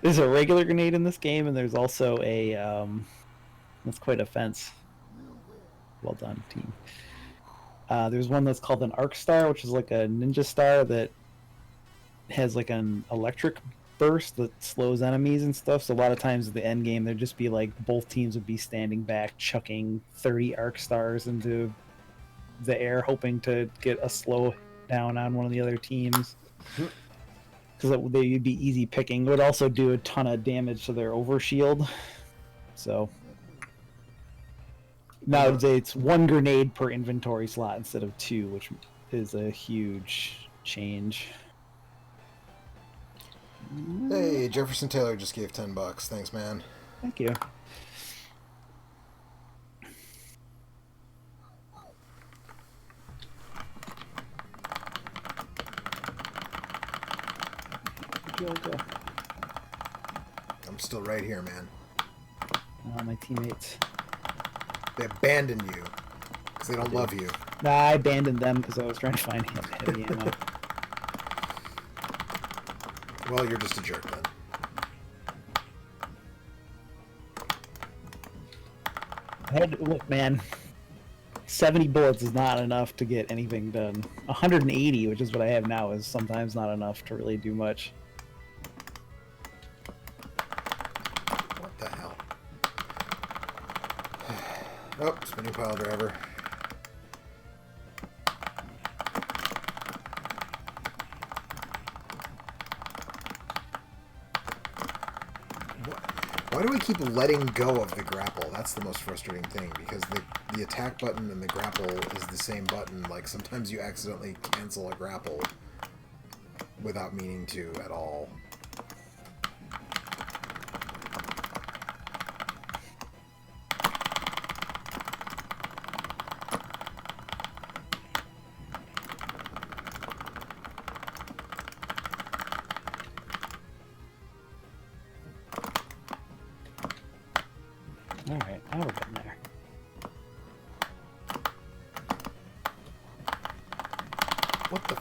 Speaker 5: there's a regular grenade in this game, and there's also a that's quite a fence. Well done, team. There's one that's called an arc star, which is like a ninja star that has like an electric burst that slows enemies and stuff. So a lot of times at the end game, there'd just be like both teams would be standing back, chucking 30 arc stars into the air, hoping to get a slow down on one of the other teams. Because they'd be easy picking. It would also do a ton of damage to their overshield. So now it's 1 grenade per inventory slot instead of 2, which is a huge change.
Speaker 1: Hey, Jefferson Taylor just gave $10. Thanks, man.
Speaker 5: Thank you. Where'd you all go?
Speaker 1: I'm still right here, man.
Speaker 5: My teammates.
Speaker 1: They abandoned you because they don't love you.
Speaker 5: Nah, I abandoned them because I was trying to find heavy ammo.
Speaker 1: Well, you're just a jerk then.
Speaker 5: Look, man, 70 bullets is not enough to get anything done. 180, which is what I have now, is sometimes not enough to really do much.
Speaker 1: What the hell? Oh, spinning pile driver. Why do I keep letting go of the grapple? That's the most frustrating thing, because the attack button and the grapple is the same button. Like, sometimes you accidentally cancel a grapple without meaning to at all.
Speaker 5: Alright, now we're getting there.
Speaker 1: What the...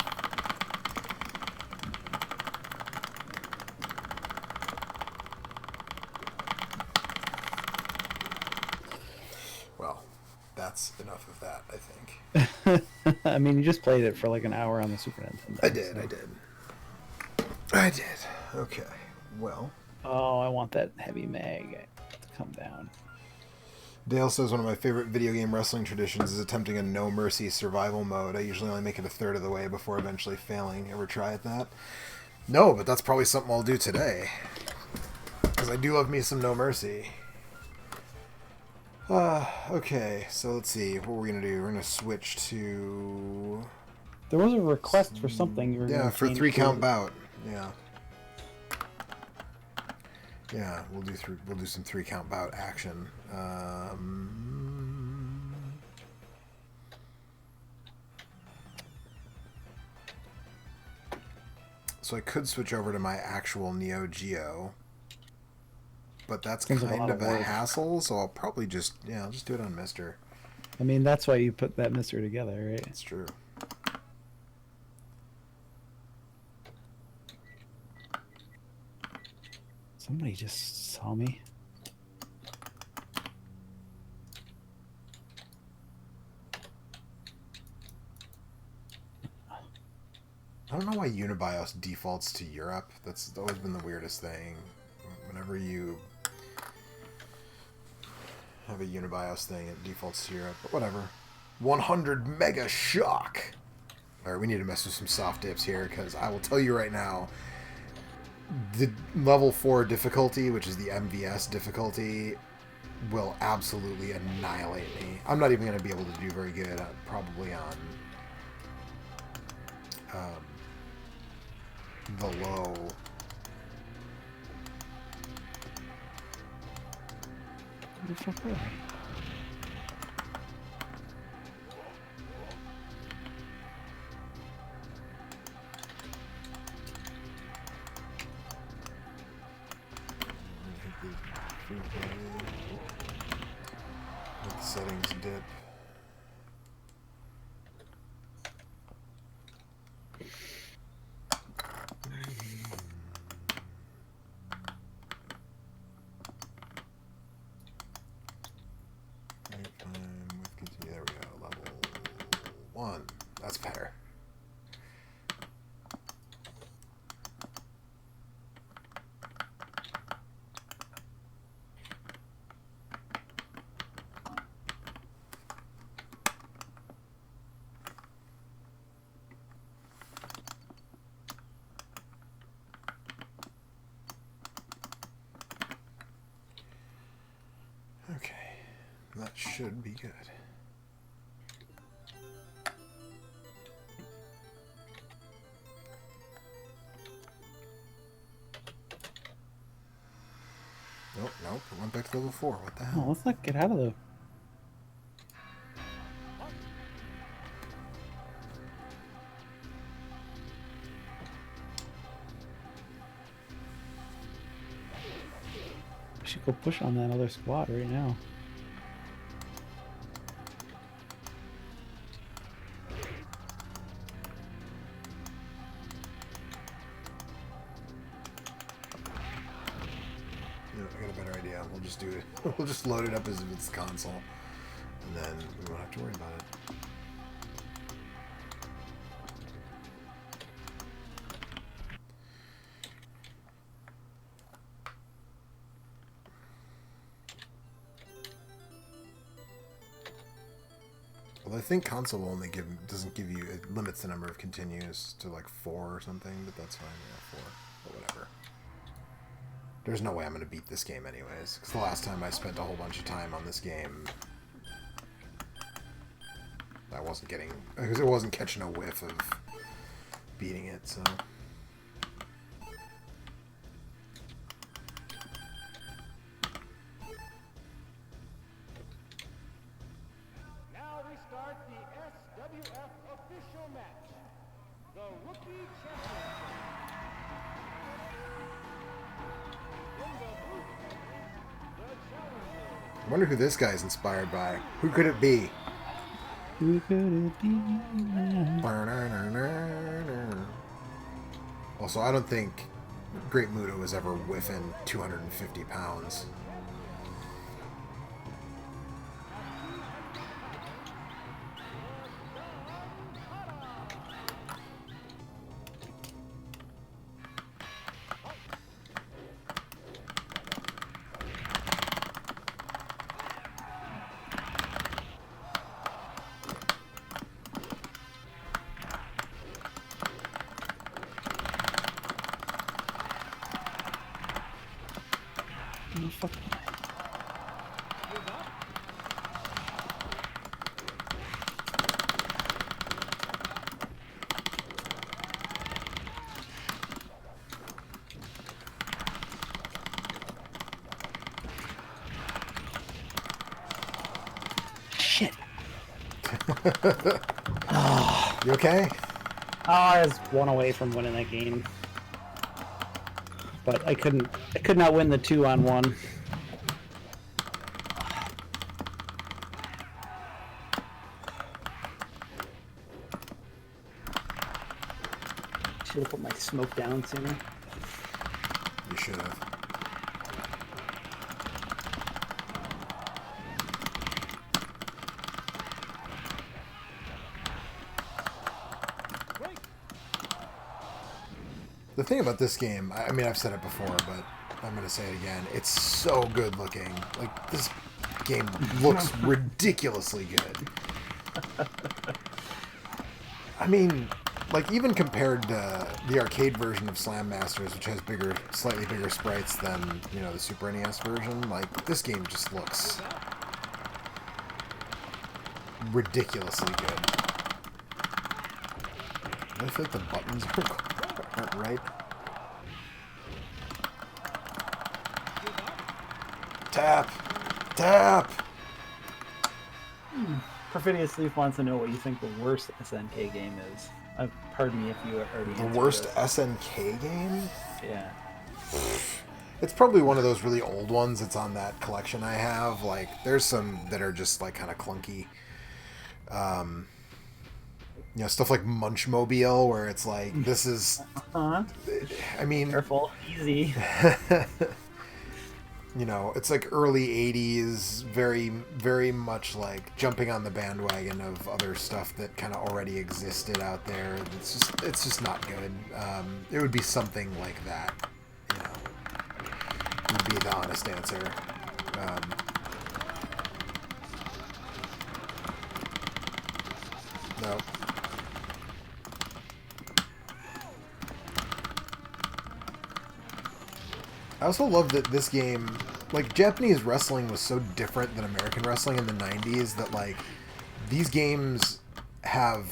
Speaker 1: Well, that's enough of that, I think.
Speaker 5: I mean, you just played it for like an hour on the Super Nintendo.
Speaker 1: I did. Okay, well...
Speaker 5: Oh, I want that heavy mag to come down.
Speaker 1: Dale says one of my favorite video game wrestling traditions is attempting a no mercy survival mode. I usually only make it a third of the way before eventually failing. Ever try at that? No, but that's probably something I'll do today. Because I do love me some no mercy. Okay, so let's see. What we're going to do? We're going to switch to...
Speaker 5: There was a request for something you were
Speaker 1: Yeah,
Speaker 5: gonna
Speaker 1: for
Speaker 5: change
Speaker 1: 3 count
Speaker 5: to.
Speaker 1: bout. Yeah. Yeah, we'll do some 3 count bout action. So I could switch over to my actual Neo Geo, but that's
Speaker 5: Seems like a
Speaker 1: kind
Speaker 5: lot
Speaker 1: of
Speaker 5: of
Speaker 1: a
Speaker 5: work.
Speaker 1: hassle. So I'll probably I'll just do it on Mister.
Speaker 5: I mean, that's why you put that mister together, right?
Speaker 1: It's true.
Speaker 5: Somebody just saw me.
Speaker 1: I don't know why Unibios defaults to Europe. That's always been the weirdest thing. Whenever you have a Unibios thing, it defaults to Europe. But whatever. 100 Mega Shock! Alright, we need to mess with some soft dips here, because I will tell you right now, the level 4 difficulty, which is the MVS difficulty, will absolutely annihilate me. I'm not even going to be able to do very good, probably on the low. Let the settings dip. There we go. Level 1. That's better. Okay, that should be good. Nope, it went back to level 4. What the
Speaker 5: Oh,
Speaker 1: hell?
Speaker 5: let's not get out of the. We should go push on that other squad right now.
Speaker 1: Yeah, I got a better idea. We'll just do it. We'll just load it up as if it's console, and then we won't have to worry about it. Well, I think console only doesn't give you, it limits the number of continues to like 4 or something, but that's fine. Yeah, 4, but whatever. There's no way I'm going to beat this game anyways, because the last time I spent a whole bunch of time on this game, I wasn't getting, because it wasn't catching a whiff of beating it, so.
Speaker 3: Now we start the SWF official match. The Rookie Championship. In the blue corner, the challenger.
Speaker 1: I wonder who this guy's inspired by. Who could it be?
Speaker 5: Who could it be now?
Speaker 1: Also, I don't think Great Muta was ever within 250 pounds.
Speaker 5: Oh, fuck. Shit.
Speaker 1: You okay?
Speaker 5: Oh, I was one away from winning that game. But I could not win the 2-on-1. Should have put my smoke down sooner.
Speaker 1: You should have. The thing about this game, I mean, I've said it before, but I'm going to say it again. It's so good looking. Like, this game looks ridiculously good. I mean, like, even compared to the arcade version of Slam Masters, which has slightly bigger sprites than, you know, the Super NES version, like, this game just looks ridiculously good. I feel like the buttons aren't right. Tap! Tap!
Speaker 4: Perfidious Leaf wants to know what you think the worst SNK game is. Pardon me if you already
Speaker 1: The
Speaker 4: answered
Speaker 1: worst
Speaker 4: this.
Speaker 1: SNK game?
Speaker 4: Yeah.
Speaker 1: It's probably one of those really old ones that's on that collection I have. Like, there's some that are just, like, kind of clunky. You know, stuff like Munchmobile, where it's like, this is...
Speaker 4: Huh?
Speaker 1: I mean...
Speaker 4: Careful. Easy.
Speaker 1: You know, it's like early 80s, very, very much like jumping on the bandwagon of other stuff that kind of already existed out there. It's just not good. It would be something like that, you know, would be the honest answer. No. I also love that this game, like, Japanese wrestling was so different than American wrestling in the 90s that, like, these games have,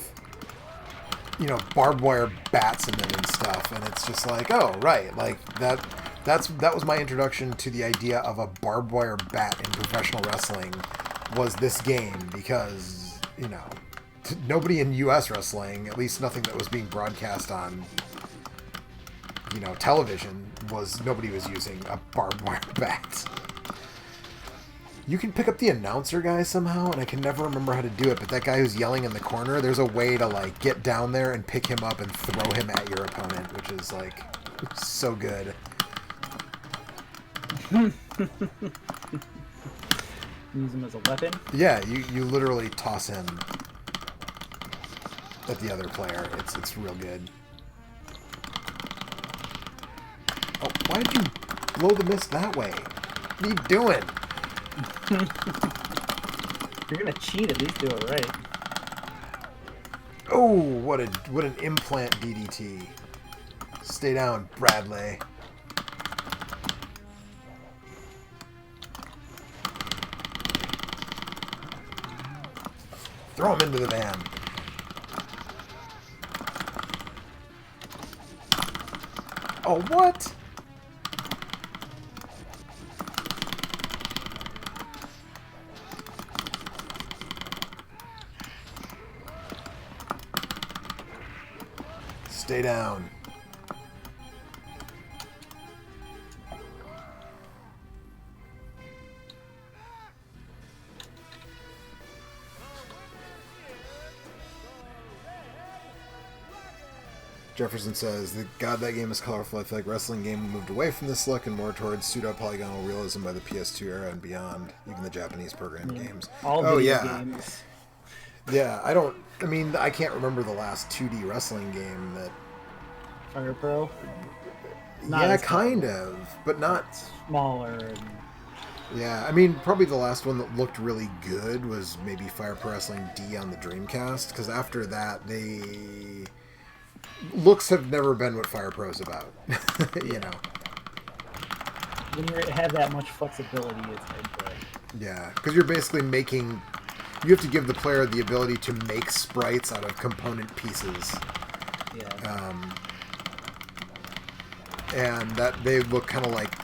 Speaker 1: you know, barbed wire bats in them and stuff, and it's just like, oh, right, like, that was my introduction to the idea of a barbed wire bat in professional wrestling, was this game, because, you know, nobody in U.S. wrestling, at least nothing that was being broadcast on, you know, television, nobody was using a barbed wire bat. You can pick up the announcer guy somehow, and I can never remember how to do it, but that guy who's yelling in the corner, there's a way to, like, get down there and pick him up and throw him at your opponent, which is, like, so good.
Speaker 4: Use him as a weapon.
Speaker 1: Yeah, you literally toss him at the other player. It's real good. Oh, why did you blow the mist that way? What are you doing?
Speaker 4: If you're gonna cheat, at least do it right.
Speaker 1: Oh, what an implant DDT. Stay down, Bradley. Throw him into the van. Oh, what? Stay down. Jefferson says, God, that game is colorful. I feel like wrestling game moved away from this look and more towards pseudo-polygonal realism by the PS2 era and beyond, even the Japanese program games.
Speaker 4: All video games.
Speaker 1: Yeah, I mean, I can't remember the last 2D wrestling game that...
Speaker 4: Fire Pro?
Speaker 1: Yeah, kind of, but not...
Speaker 4: Smaller and...
Speaker 1: Yeah, I mean, probably the last one that looked really good was maybe Fire Pro Wrestling D on the Dreamcast, because after that, looks have never been what Fire Pro's about, you know.
Speaker 4: When you have that much flexibility, it's hard to...
Speaker 1: Yeah, because you're basically making... You have to give the player the ability to make sprites out of component pieces.
Speaker 4: Yeah.
Speaker 1: And that they look kind of like...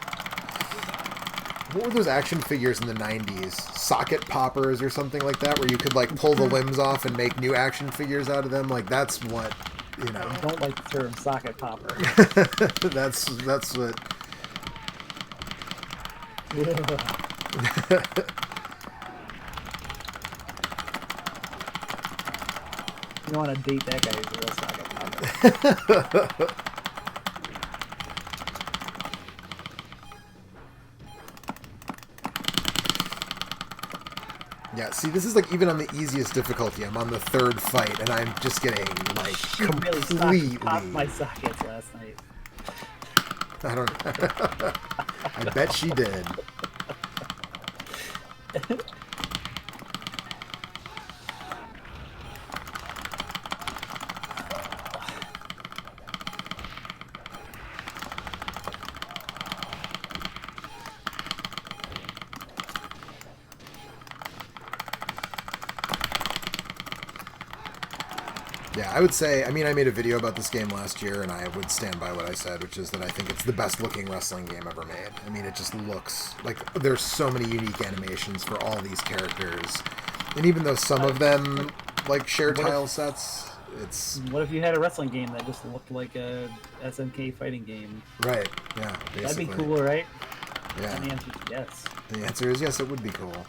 Speaker 1: What were those action figures in the 90s? Socket poppers or something like that, where you could, like, pull the limbs off and make new action figures out of them? Like, that's what, you know...
Speaker 4: I don't like the term socket popper.
Speaker 1: that's what...
Speaker 4: Yeah. You don't want to date that guy who's a real socket popper.
Speaker 1: Yeah, see, this is like even on the easiest difficulty. I'm on the third fight, and I'm just getting like
Speaker 4: You really
Speaker 1: completely.
Speaker 4: popped my sockets last night.
Speaker 1: I don't. I bet she did. Yeah, I would say, I mean, I made a video about this game last year, and I would stand by what I said, which is that I think it's the best looking wrestling game ever made. I mean, it just looks like there's so many unique animations for all these characters. And even though some of them, like, share tile sets, it's...
Speaker 4: What if you had a wrestling game that just looked like a SNK fighting game?
Speaker 1: Right, yeah, basically.
Speaker 4: That'd be cool, right?
Speaker 1: Yeah.
Speaker 4: And the answer is yes.
Speaker 1: The answer is yes, it would be cool.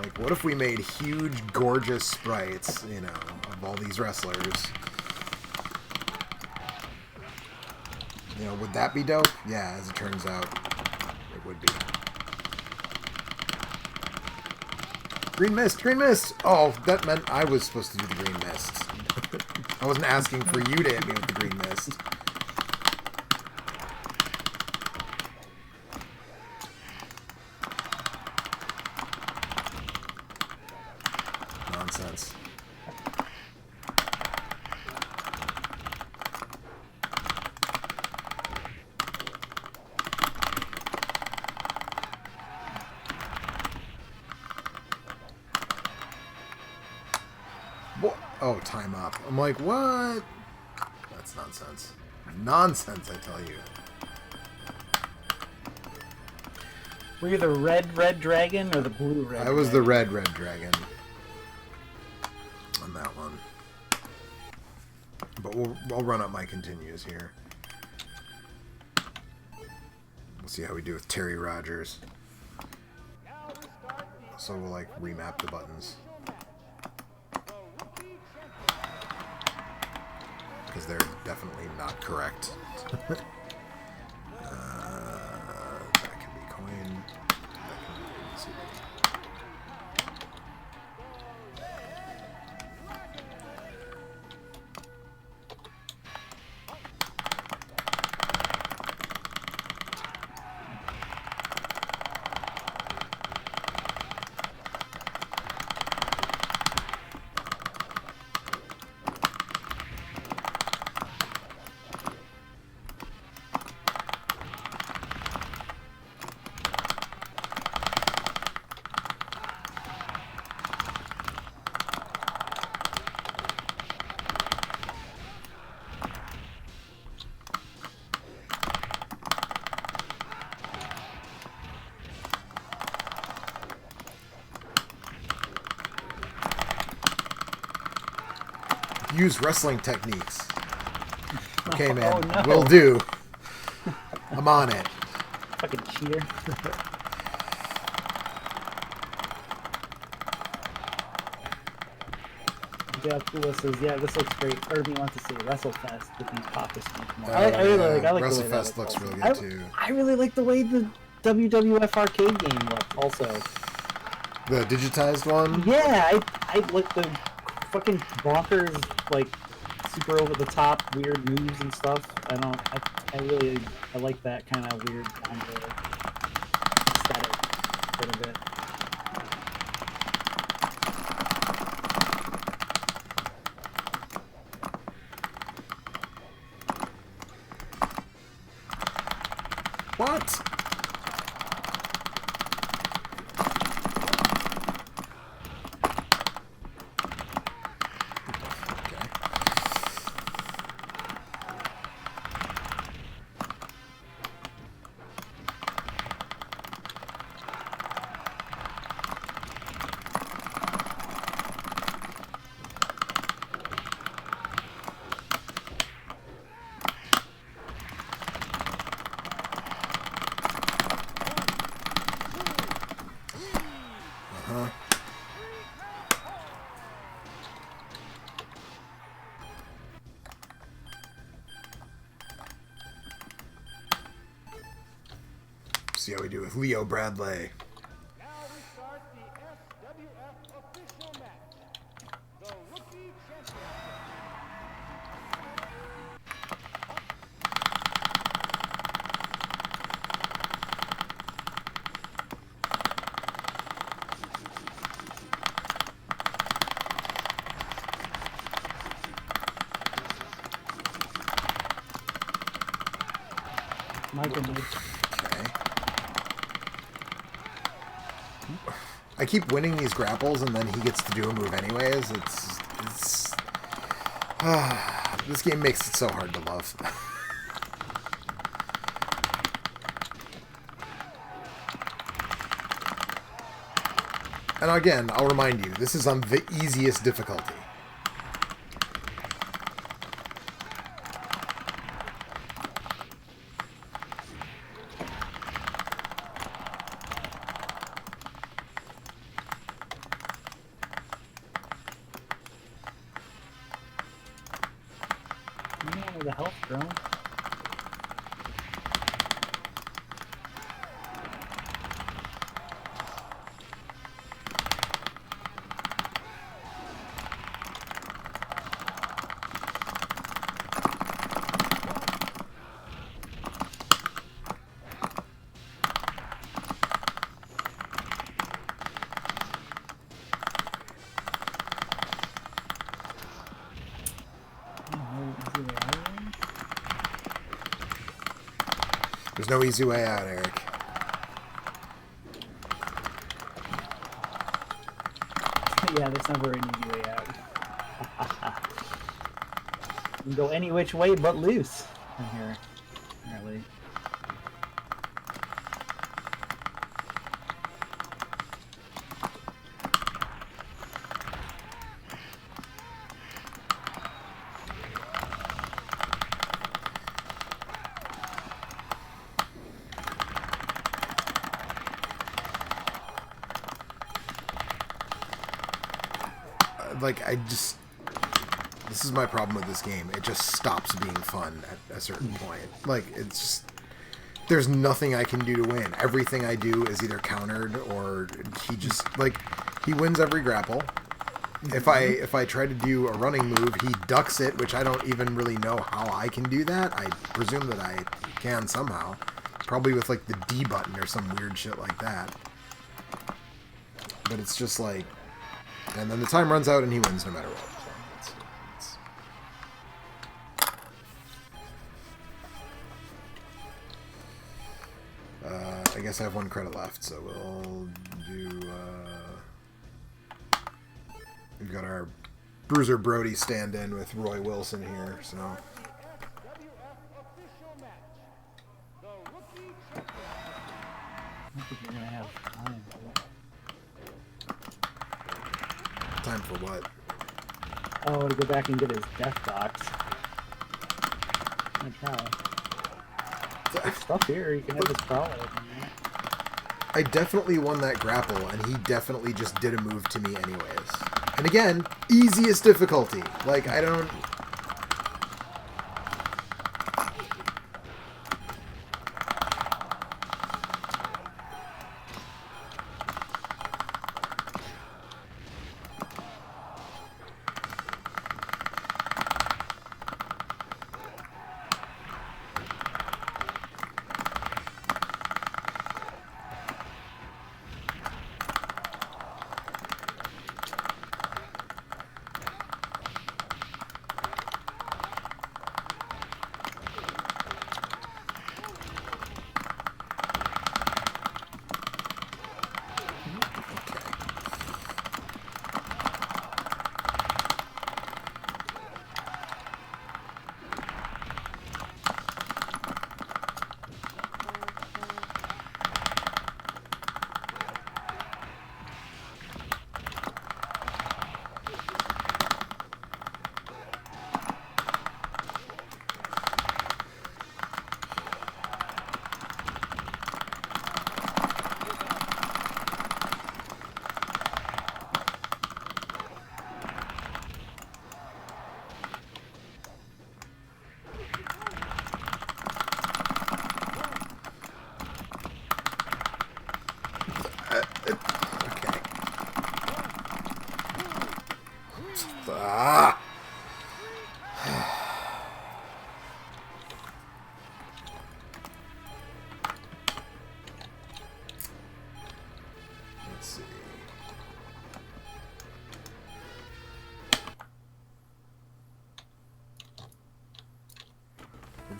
Speaker 1: Like, what if we made huge, gorgeous sprites, you know, of all these wrestlers? You know, would that be dope? Yeah, as it turns out, it would be. Green mist! Green mist! Oh, that meant I was supposed to do the green mist. I wasn't asking for you to hit me with the green mist. Nonsense. What? Oh, time up. I'm like, what? That's nonsense. Nonsense, I tell you.
Speaker 4: Were you the red dragon or the blue red?
Speaker 1: I was the
Speaker 4: dragon?
Speaker 1: red dragon on that one. But I'll run up my continues here. We'll see how we do with Terry Rogers. So we'll like remap the buttons. Because they're definitely not correct. That can be coin. That can be CD. Use wrestling techniques. Okay, man.
Speaker 4: Oh, no.
Speaker 1: Will do. I'm on it.
Speaker 4: Fucking cheater. Yeah, Pula says, yeah, this looks great. Irving wants to say WrestleFest with these pop this week more. I really like. I like the way that
Speaker 1: WrestleFest looks really
Speaker 4: also.
Speaker 1: good too.
Speaker 4: I really like the way the WWF arcade game looked. Also,
Speaker 1: The digitized one.
Speaker 4: yeah, I like the fucking bonkers, like super over the top weird moves and stuff. I like that kind of weird kind of aesthetic quite a bit.
Speaker 1: What? See how we do with Leo Bradley.
Speaker 3: Now we start the SWF official match. The rookie champion.
Speaker 4: Mike and Mike.
Speaker 1: Okay. I keep winning these grapples, and then he gets to do a move anyways. It's this game makes it so hard to love. And again, I'll remind you, this is on the easiest difficulty.
Speaker 4: The health drone.
Speaker 1: There's no easy way out, Eric.
Speaker 4: Yeah, there's never an easy way out. You can go any which way but loose in here, apparently.
Speaker 1: Like, this is my problem with this game. It just stops being fun at a certain point. Like, it's just, there's nothing I can do to win. Everything I do is either countered or he just, like, he wins every grapple. If I try to do a running move, he ducks it, which I don't even really know how I can do that. I presume that I can somehow. Probably with, like, the D button or some weird shit like that. But it's just like... And then the time runs out and he wins no matter what. I guess I have 1 credit left, so we'll do... we've got our Bruiser Brody stand-in with Roy Wilson here, so...
Speaker 4: I don't think you're gonna have time.
Speaker 1: Time for what?
Speaker 4: Oh, to go back and get his death box. I'm gonna try. There's stuff here. You can have this prowler open there.
Speaker 1: I definitely won that grapple, and he definitely just did a move to me anyways. And again, easiest difficulty. Like, I don't...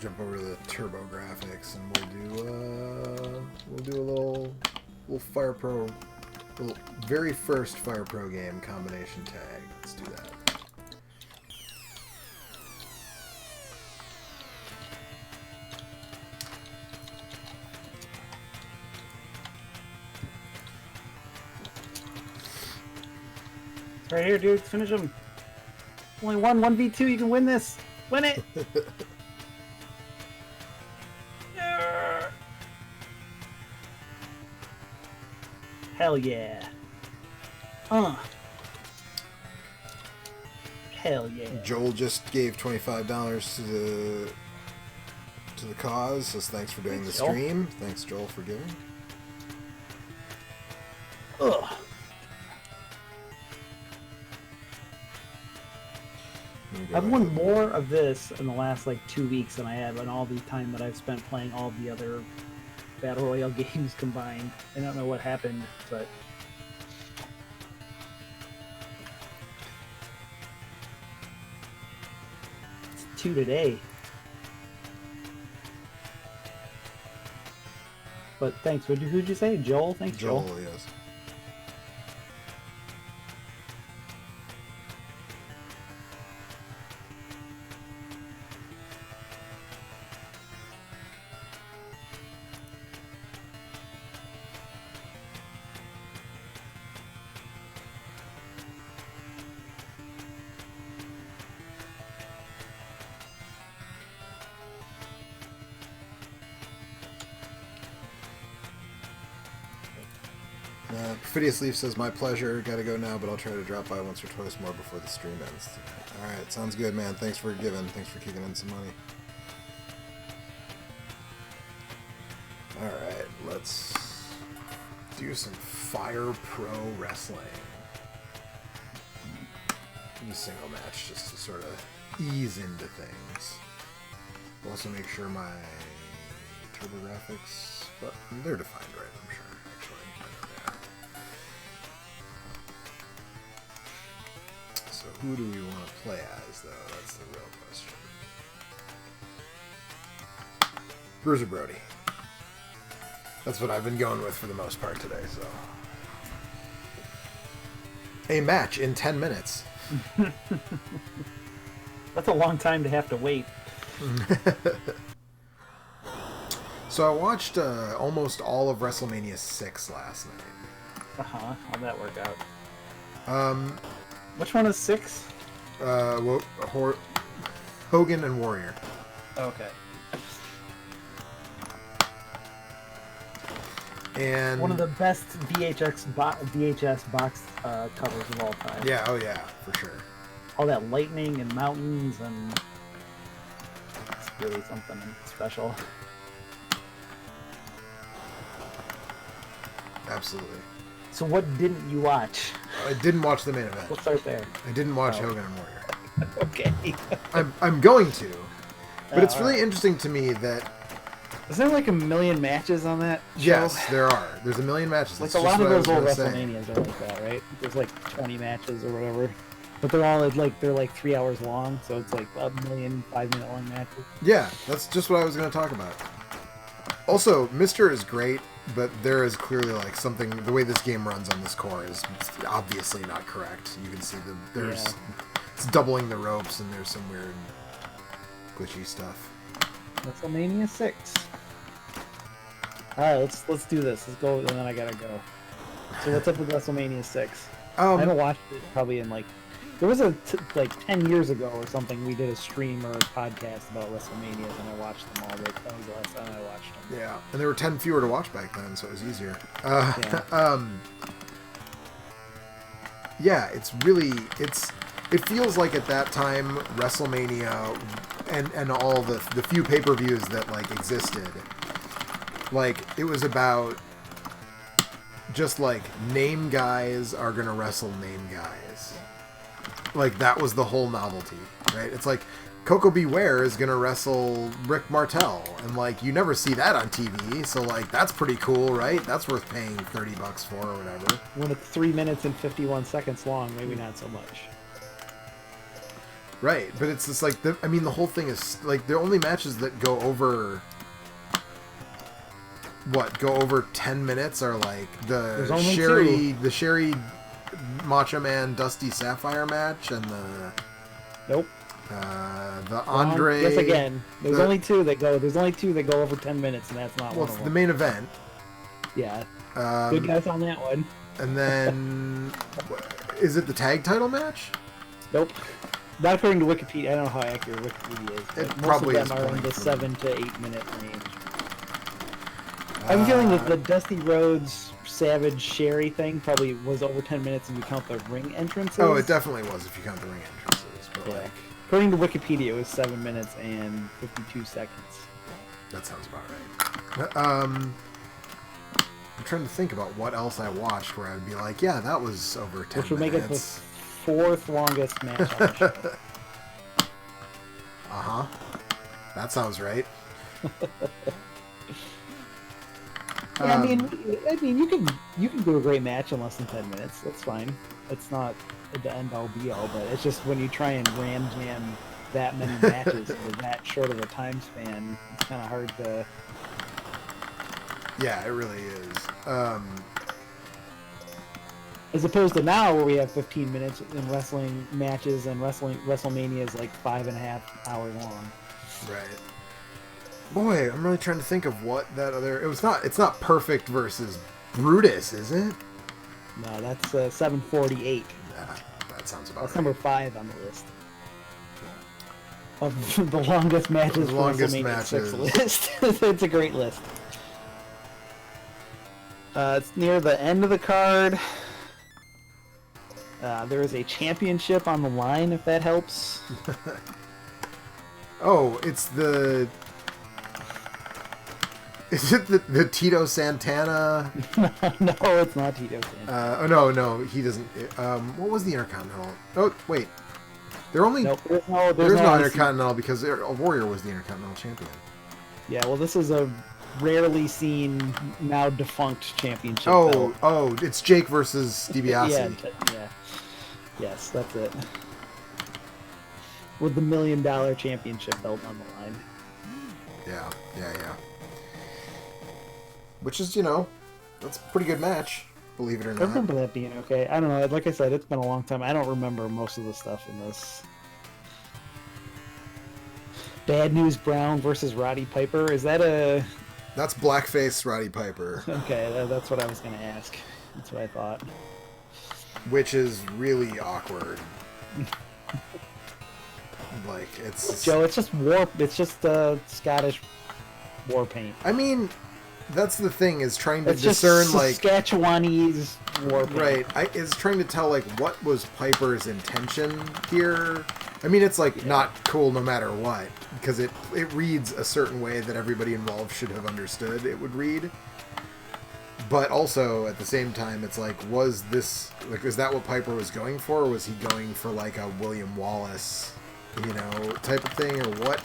Speaker 1: jump over to the Turbo Graphics and we'll do a little Fire Pro, little very first Fire Pro game combination tag. Let's do that.
Speaker 4: It's right here, dude. Finish him. Only 1v2. You can win this. Win it. Hell yeah. Hell yeah.
Speaker 1: Joel just gave $25 to the cause. Says thanks for doing the
Speaker 4: Joel.
Speaker 1: stream. Thanks, Joel, for giving.
Speaker 4: Ugh. I've won more of this in the last like 2 weeks than I have in all the time that I've spent playing all the other Battle Royale games combined. I don't know what happened, but it's 2 today. But thanks. Who'd you say? Joel? Thanks, Joel.
Speaker 1: Joel, yes. Perfidious Leaf says, my pleasure. Gotta go now, but I'll try to drop by once or twice more before the stream ends. Alright, sounds good, man. Thanks for giving. Thanks for kicking in some money. Alright, let's do some Fire Pro Wrestling. A single match just to sort of ease into things. Also make sure my Turbo Graphics, but they're defined right, I'm sure. So who do we want to play as, though? That's the real question. Bruiser Brody. That's what I've been going with for the most part today, so. A match in 10 minutes.
Speaker 4: That's a long time to have to wait.
Speaker 1: So I watched almost all of WrestleMania 6 last night.
Speaker 4: How'd that work out? Which one is 6?
Speaker 1: Hogan and Warrior.
Speaker 4: Okay.
Speaker 1: And
Speaker 4: one of the best VHS box covers of all time.
Speaker 1: Yeah, oh yeah, for sure.
Speaker 4: All that lightning and mountains, and it's really something special.
Speaker 1: Absolutely.
Speaker 4: So what didn't you watch?
Speaker 1: I didn't watch the main event.
Speaker 4: We'll start there.
Speaker 1: I didn't watch Hogan and Warrior.
Speaker 4: Okay.
Speaker 1: I'm going to, but it's really
Speaker 4: right.
Speaker 1: interesting to me that.
Speaker 5: Is there like a million matches on that show?
Speaker 1: Yes, there are. There's a million matches.
Speaker 5: Like
Speaker 1: That's
Speaker 5: a lot
Speaker 1: just
Speaker 5: of
Speaker 1: what I
Speaker 5: those
Speaker 1: was
Speaker 5: old
Speaker 1: gonna say.
Speaker 5: WrestleManias are like that, right? There's like 20 matches or whatever. But they're all they're like 3 hours long, so it's like a million 5-minute long matches.
Speaker 1: Yeah, that's just what I was going to talk about. Also, Mr. is great, but there is clearly like something. The way this game runs on this core is obviously not correct. You can see it's doubling the ropes, and there's some weird glitchy stuff.
Speaker 5: WrestleMania 6. All right, let's do this. Let's go, and then I gotta go. So what's up with WrestleMania 6? I haven't watched it probably in like. There was like 10 years ago or something. We did a stream or a podcast about WrestleManias, and I watched them all. But that was the last time I watched them.
Speaker 1: Yeah, and there were 10 fewer to watch back then, so it was easier. Yeah, it's really it feels like at that time WrestleMania and all the few pay-per-views that like existed, like it was about just like name guys are gonna wrestle name guys. Like that was the whole novelty, right? It's like Coco Beware is gonna wrestle Rick Martel, and like you never see that on TV, so like that's pretty cool, right? That's worth paying $30 for or whatever.
Speaker 5: When it's 3 minutes and 51 seconds long, maybe not so much.
Speaker 1: Right, but it's just like the whole thing is like the only matches that go over 10 minutes are like
Speaker 5: There's
Speaker 1: the
Speaker 5: only
Speaker 1: Sherry Macho Man Dusty Sapphire match and
Speaker 5: Nope.
Speaker 1: the Andre.
Speaker 5: Yes, again. There's only two that go over 10 minutes, and that's not
Speaker 1: Well,
Speaker 5: one
Speaker 1: it's
Speaker 5: of
Speaker 1: the
Speaker 5: them.
Speaker 1: main event.
Speaker 5: Yeah. Good guys on that one.
Speaker 1: And then is it the tag title match?
Speaker 5: Nope. Not according to Wikipedia. I don't know how accurate Wikipedia is. But
Speaker 1: It
Speaker 5: most
Speaker 1: probably
Speaker 5: of
Speaker 1: is
Speaker 5: them are in the
Speaker 1: pulling from-
Speaker 5: 7 to 8 minute range. I have a feeling that the Dusty Rhodes Savage Sherry thing probably was over 10 minutes if you count the ring entrances.
Speaker 1: Oh, it definitely was if you count the ring entrances. But
Speaker 5: Yeah.
Speaker 1: like,
Speaker 5: According to Wikipedia, it was 7 minutes and 52 seconds.
Speaker 1: that sounds about right. I'm trying to think about what else I watched where I'd be like, yeah, that was over 10
Speaker 5: Which would make it the
Speaker 1: minutes.
Speaker 5: 4th longest match on the show.
Speaker 1: Uh-huh. That sounds right.
Speaker 5: Yeah, I mean, you can do a great match in less than 10 minutes. That's fine. It's not the end all be all, but it's just when you try and ram jam that many matches for that short of a time span, it's kind of hard to.
Speaker 1: Yeah, it really is.
Speaker 5: As opposed to now, where we have 15 minutes in wrestling matches, and WrestleMania is like 5.5 hours long.
Speaker 1: Right. Boy, I'm really trying to think of what that other. It's not Perfect versus Brutus, is it?
Speaker 5: No, that's 748.
Speaker 1: Yeah, that sounds about
Speaker 5: That's
Speaker 1: right.
Speaker 5: number 5 on the list of the longest matches.
Speaker 1: The longest
Speaker 5: for WrestleMania
Speaker 1: matches.
Speaker 5: 6 list. It's a great list. It's near the end of the card. There is a championship on the line, if that helps.
Speaker 1: Oh, it's the. Is it the Tito Santana?
Speaker 5: No, it's not Tito Santana.
Speaker 1: No, he doesn't. What was the Intercontinental? Oh, wait. They're only.
Speaker 5: Nope, there's
Speaker 1: There's no
Speaker 5: IC.
Speaker 1: Intercontinental because Warrior was the Intercontinental champion.
Speaker 5: Yeah, well, this is a rarely seen, now defunct championship belt.
Speaker 1: Oh, it's Jake versus DiBiase.
Speaker 5: Yeah. Yes, that's it. With the $1 million championship belt on the line.
Speaker 1: Yeah. Which is, that's a pretty good match, believe it or
Speaker 5: I
Speaker 1: not.
Speaker 5: remember that being okay. I don't know. Like I said, it's been a long time. I don't remember most of the stuff in this. Bad News Brown versus Roddy Piper. Is that a...
Speaker 1: That's blackface Roddy Piper,
Speaker 5: Okay, that's what I was going to ask. That's what I thought.
Speaker 1: which is really awkward. Like, it's...
Speaker 5: Joe, it's just war. It's just Scottish war paint.
Speaker 1: I mean, that's the thing, is trying to
Speaker 5: It's
Speaker 1: discern,
Speaker 5: just
Speaker 1: like...
Speaker 5: Saskatchewanese war paint.
Speaker 1: Right, is trying to tell, like, what was Piper's intention here. I mean, it's, like, not cool no matter what, because it reads a certain way that everybody involved should have understood it would read. But also, at the same time, it's like, is that what Piper was going for, or was he going for, like, a William Wallace, type of thing, or what?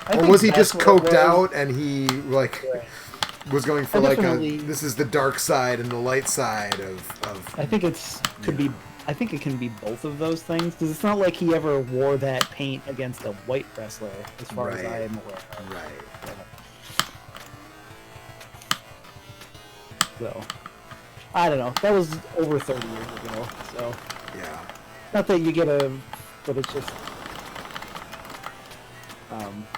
Speaker 5: I
Speaker 1: Or
Speaker 5: think
Speaker 1: was he
Speaker 5: that's
Speaker 1: just
Speaker 5: what it
Speaker 1: coked
Speaker 5: was.
Speaker 1: out, and he, like...
Speaker 5: Right.
Speaker 1: Was going for
Speaker 5: I
Speaker 1: like
Speaker 5: definitely-
Speaker 1: this is the dark side and the light side of
Speaker 5: I think I think it can be both of those things, because it's not like he ever wore that paint against a white wrestler, as far as I
Speaker 1: Right.
Speaker 5: am aware.
Speaker 1: right.
Speaker 5: So, I don't know. That was over 30 years ago. So,
Speaker 1: Yeah.
Speaker 5: not that you get but it's just.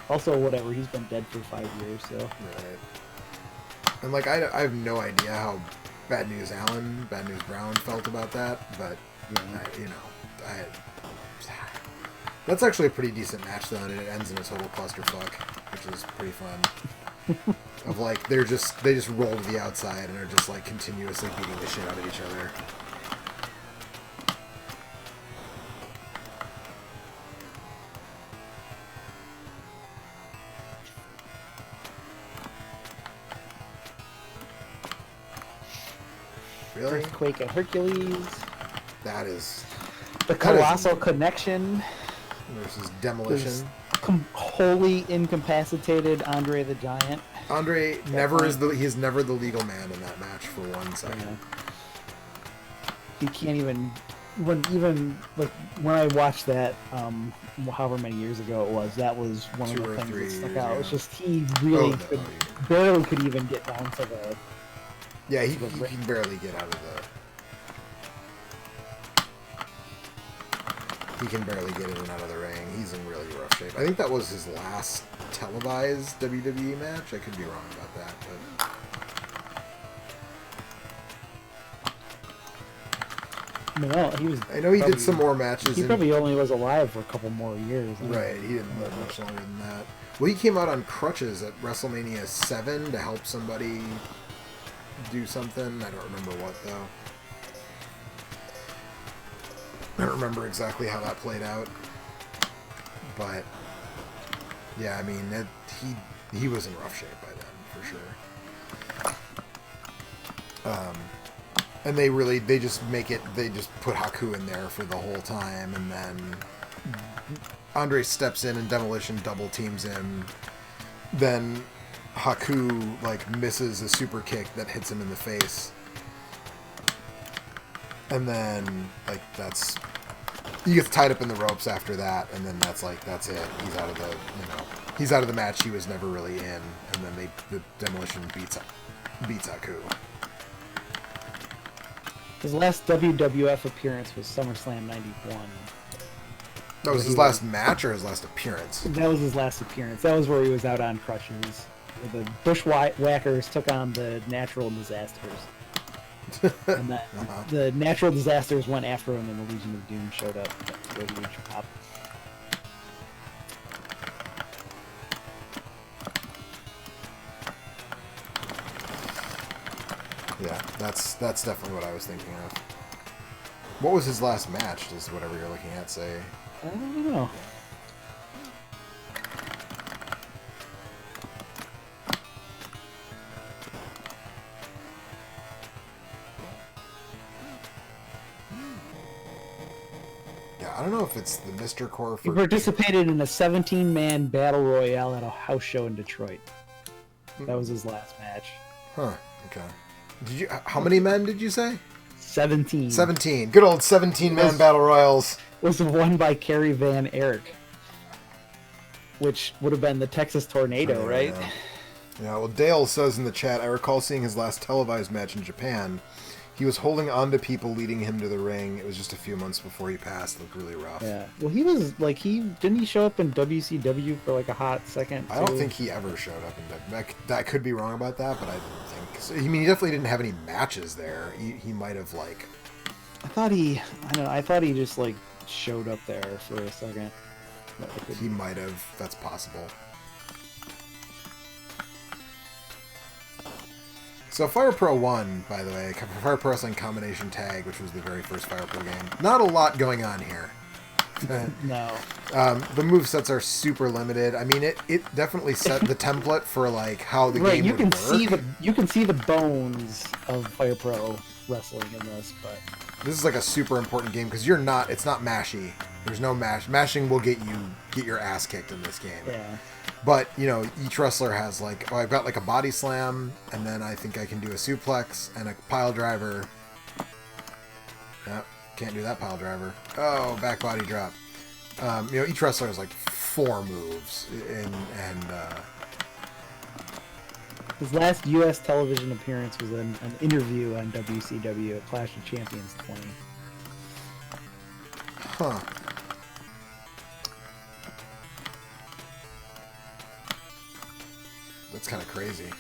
Speaker 5: Also, whatever. He's been dead for 5 years, so.
Speaker 1: Right. And like I have no idea how Bad News Brown felt about that, but that's actually a pretty decent match though, and it ends in a total clusterfuck, which is pretty fun. Of like they just roll to the outside and are just like continuously beating the shit out of each other. Really?
Speaker 5: Earthquake at Hercules.
Speaker 1: That is
Speaker 5: The Colossal Connection.
Speaker 1: versus Demolition.
Speaker 5: Is wholly incapacitated Andre the Giant.
Speaker 1: Andre he's never the legal man in that match for 1 second.
Speaker 5: He can't even when I watched that, however many years ago it was, that was one of
Speaker 1: 2
Speaker 5: the
Speaker 1: or
Speaker 5: things
Speaker 1: 3
Speaker 5: that stuck
Speaker 1: years
Speaker 5: out.
Speaker 1: ago.
Speaker 5: It was just he really
Speaker 1: Oh, no,
Speaker 5: barely could even get down to the.
Speaker 1: Yeah, he can barely get out of the... He can barely get in and out of the ring. He's in really rough shape. I think that was his last televised WWE match. I could be wrong about that, but...
Speaker 5: No, he was.
Speaker 1: I know he did some more matches.
Speaker 5: He probably only was alive for a couple more years.
Speaker 1: Right, he didn't live much longer than that. Well, he came out on crutches at WrestleMania 7 to help somebody do something. I don't remember what, though. I don't remember exactly how that played out. But, yeah, I mean, he was in rough shape by then, for sure. And they just put Haku in there for the whole time, and then Andre steps in and Demolition double teams him. Then Haku, like, misses a super kick that hits him in the face. And then, like, he gets tied up in the ropes after that, and then that's it. He's out of the match. He was never really in, and then the Demolition beats Haku.
Speaker 5: His last WWF appearance was SummerSlam '91.
Speaker 1: That was his last match or his last appearance?
Speaker 5: That was his last appearance. That was where he was out on crutches. The Bushwhackers took on the Natural Disasters. And then the Natural Disasters went after him, and the Legion of Doom showed up to go to each pop.
Speaker 1: Yeah, that's definitely what I was thinking of. What was his last match? Does whatever you're looking at say?
Speaker 5: I don't know.
Speaker 1: Yeah, I don't know if it's the Mr. Core
Speaker 5: He
Speaker 1: for...
Speaker 5: participated in a 17-man battle royale at a house show in Detroit. That was his last match.
Speaker 1: Huh, okay. How many men did you say?
Speaker 5: 17.
Speaker 1: 17. Good old 17-man battle royals.
Speaker 5: Was won by Kerry Van Erich, which would have been the Texas Tornado, right?
Speaker 1: Yeah, well, Dale says in the chat, I recall seeing his last televised match in Japan. He was holding on to people leading him to the ring. It was just a few months before he passed. It looked really rough.
Speaker 5: Yeah. Well, he was like didn't he show up in WCW for like a hot second?
Speaker 1: I don't think he ever showed up in that could be wrong about that, but I don't think so. I mean, he definitely didn't have any matches there. He might have like...
Speaker 5: I thought he just like showed up there for a second.
Speaker 1: He might have. That's possible. So Fire Pro 1, by the way, Fire Pro Wrestling Combination Tag, which was the very first Fire Pro game. Not a lot going on here.
Speaker 5: No.
Speaker 1: The movesets are super limited. I mean, it definitely set the template for like how the game would work.
Speaker 5: You can see the bones of Fire Pro Wrestling in this, but
Speaker 1: this is like a super important game because it's not mashy. There's no mash. Mashing will get your ass kicked in this game.
Speaker 5: yeah.
Speaker 1: But, you know, each wrestler has like, I've got like a body slam, and then I think I can do a suplex and a pile driver. Nope, can't do that pile driver. Oh, back body drop. You know, each wrestler has like 4 moves, and
Speaker 5: His last U.S. television appearance was an interview on WCW at Clash of Champions 20.
Speaker 1: huh. That's kind of crazy.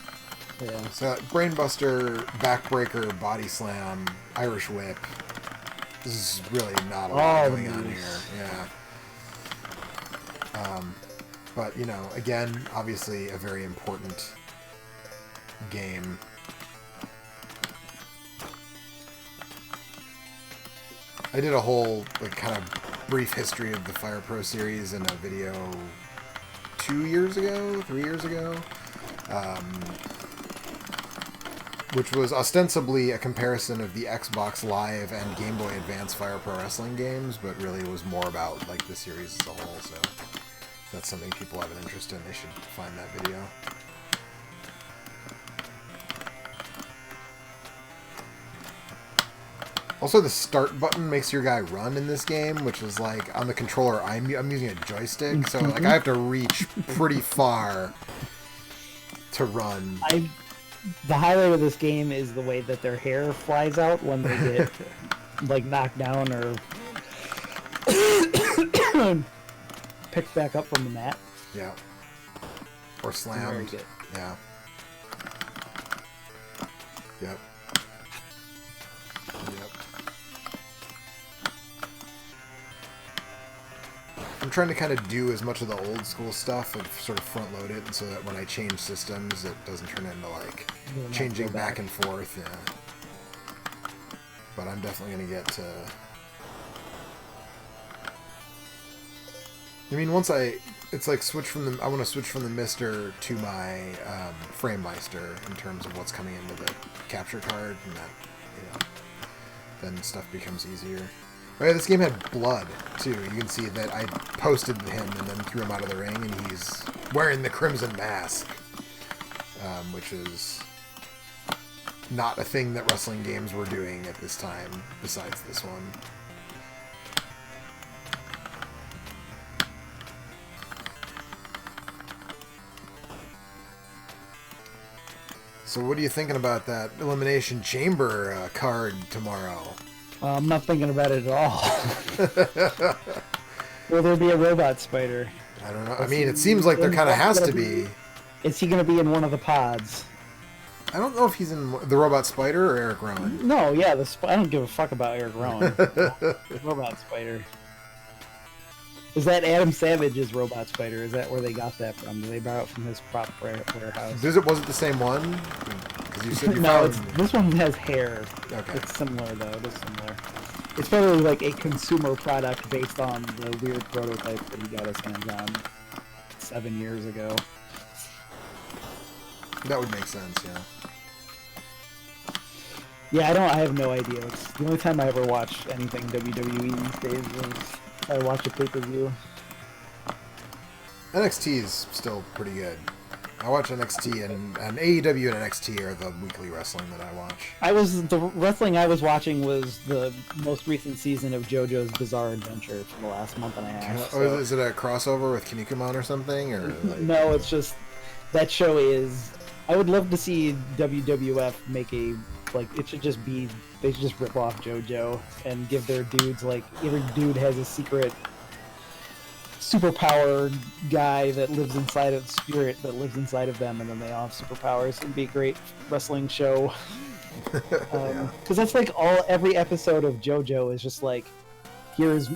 Speaker 5: Yeah.
Speaker 1: So, Brainbuster, Backbreaker, Body Slam, Irish Whip. This is really not a lot going on here. Yeah. But, you know, again, obviously a very important game. I did a whole, like, kind of brief history of the Fire Pro series in a video 3 years ago. Which was ostensibly a comparison of the Xbox Live and Game Boy Advance Fire Pro Wrestling games, but really it was more about like the series as a whole, so if that's something people have an interest in, they should find that video. Also, the start button makes your guy run in this game, which is like on the controller. I'm using a joystick, so like I have to reach pretty far to run.
Speaker 5: The highlight of this game is the way that their hair flies out when they get like knocked down or picked back up from the mat.
Speaker 1: Yeah. Or slammed.
Speaker 5: Very good.
Speaker 1: Yeah. Yep. Yep. I'm trying to kind of do as much of the old school stuff and sort of front load it so that when I change systems it doesn't turn into like changing back and forth. Yeah. But I'm definitely going to get to... I mean, once it's like switch from the... I want to switch from the Mister to my Frame Meister in terms of what's coming into the capture card, and that, you know, then stuff becomes easier. Oh yeah, this game had blood, too. You can see that I posted him and then threw him out of the ring, and he's wearing the Crimson Mask, which is not a thing that wrestling games were doing at this time, besides this one. So what are you thinking about that Elimination Chamber card tomorrow?
Speaker 5: I'm not thinking about it at all. Will there be a robot spider?
Speaker 1: I don't know. I mean, it seems like there kind of has to be.
Speaker 5: Is he going to be in one of the pods?
Speaker 1: I don't know if he's in the Robot Spider or Eric Rowan.
Speaker 5: No, yeah, I don't give a fuck about Eric Rowan. Robot Spider. Is that Adam Savage's Robot Spider? Is that where they got that from? Did they borrow it from his prop warehouse?
Speaker 1: Was it the same one? Because you said you
Speaker 5: no,
Speaker 1: found...
Speaker 5: this one has hair.
Speaker 1: Okay.
Speaker 5: It's similar, though. It is similar. It's probably like a consumer product based on the weird prototype that he got his hands on 7 years ago.
Speaker 1: That would make sense, yeah.
Speaker 5: Yeah, I have no idea. It's the only time I ever watch anything WWE these days is I watch a pay-per-view.
Speaker 1: NXT is still pretty good. I watch NXT, and AEW and NXT are the weekly wrestling that I watch.
Speaker 5: The wrestling I was watching was the most recent season of JoJo's Bizarre Adventure for the last month and a half.
Speaker 1: Oh, is it a crossover with Kinnikuman or something? Or like...
Speaker 5: No, it's just that show is... I would love to see WWF make a... Like, it should just be... They should just rip off JoJo and give their dudes, like, every dude has a secret superpower guy that lives inside of spirit that lives inside of them, and then they all have superpowers. It'd be a great wrestling show. Because that's like every episode of JoJo is just like, here's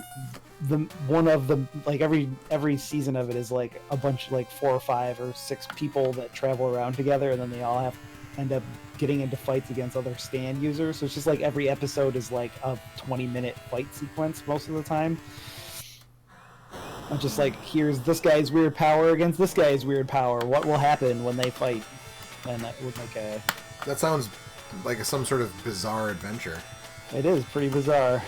Speaker 5: one of the like every season of it is like a bunch, like 4 or 5 or 6 people that travel around together, and then they all end up getting into fights against other stand users. So it's just like every episode is like a 20-minute fight sequence most of the time. I'm just like, here's this guy's weird power against this guy's weird power. What will happen when they fight? And that would make a...
Speaker 1: That sounds like some sort of bizarre adventure.
Speaker 5: It is pretty bizarre.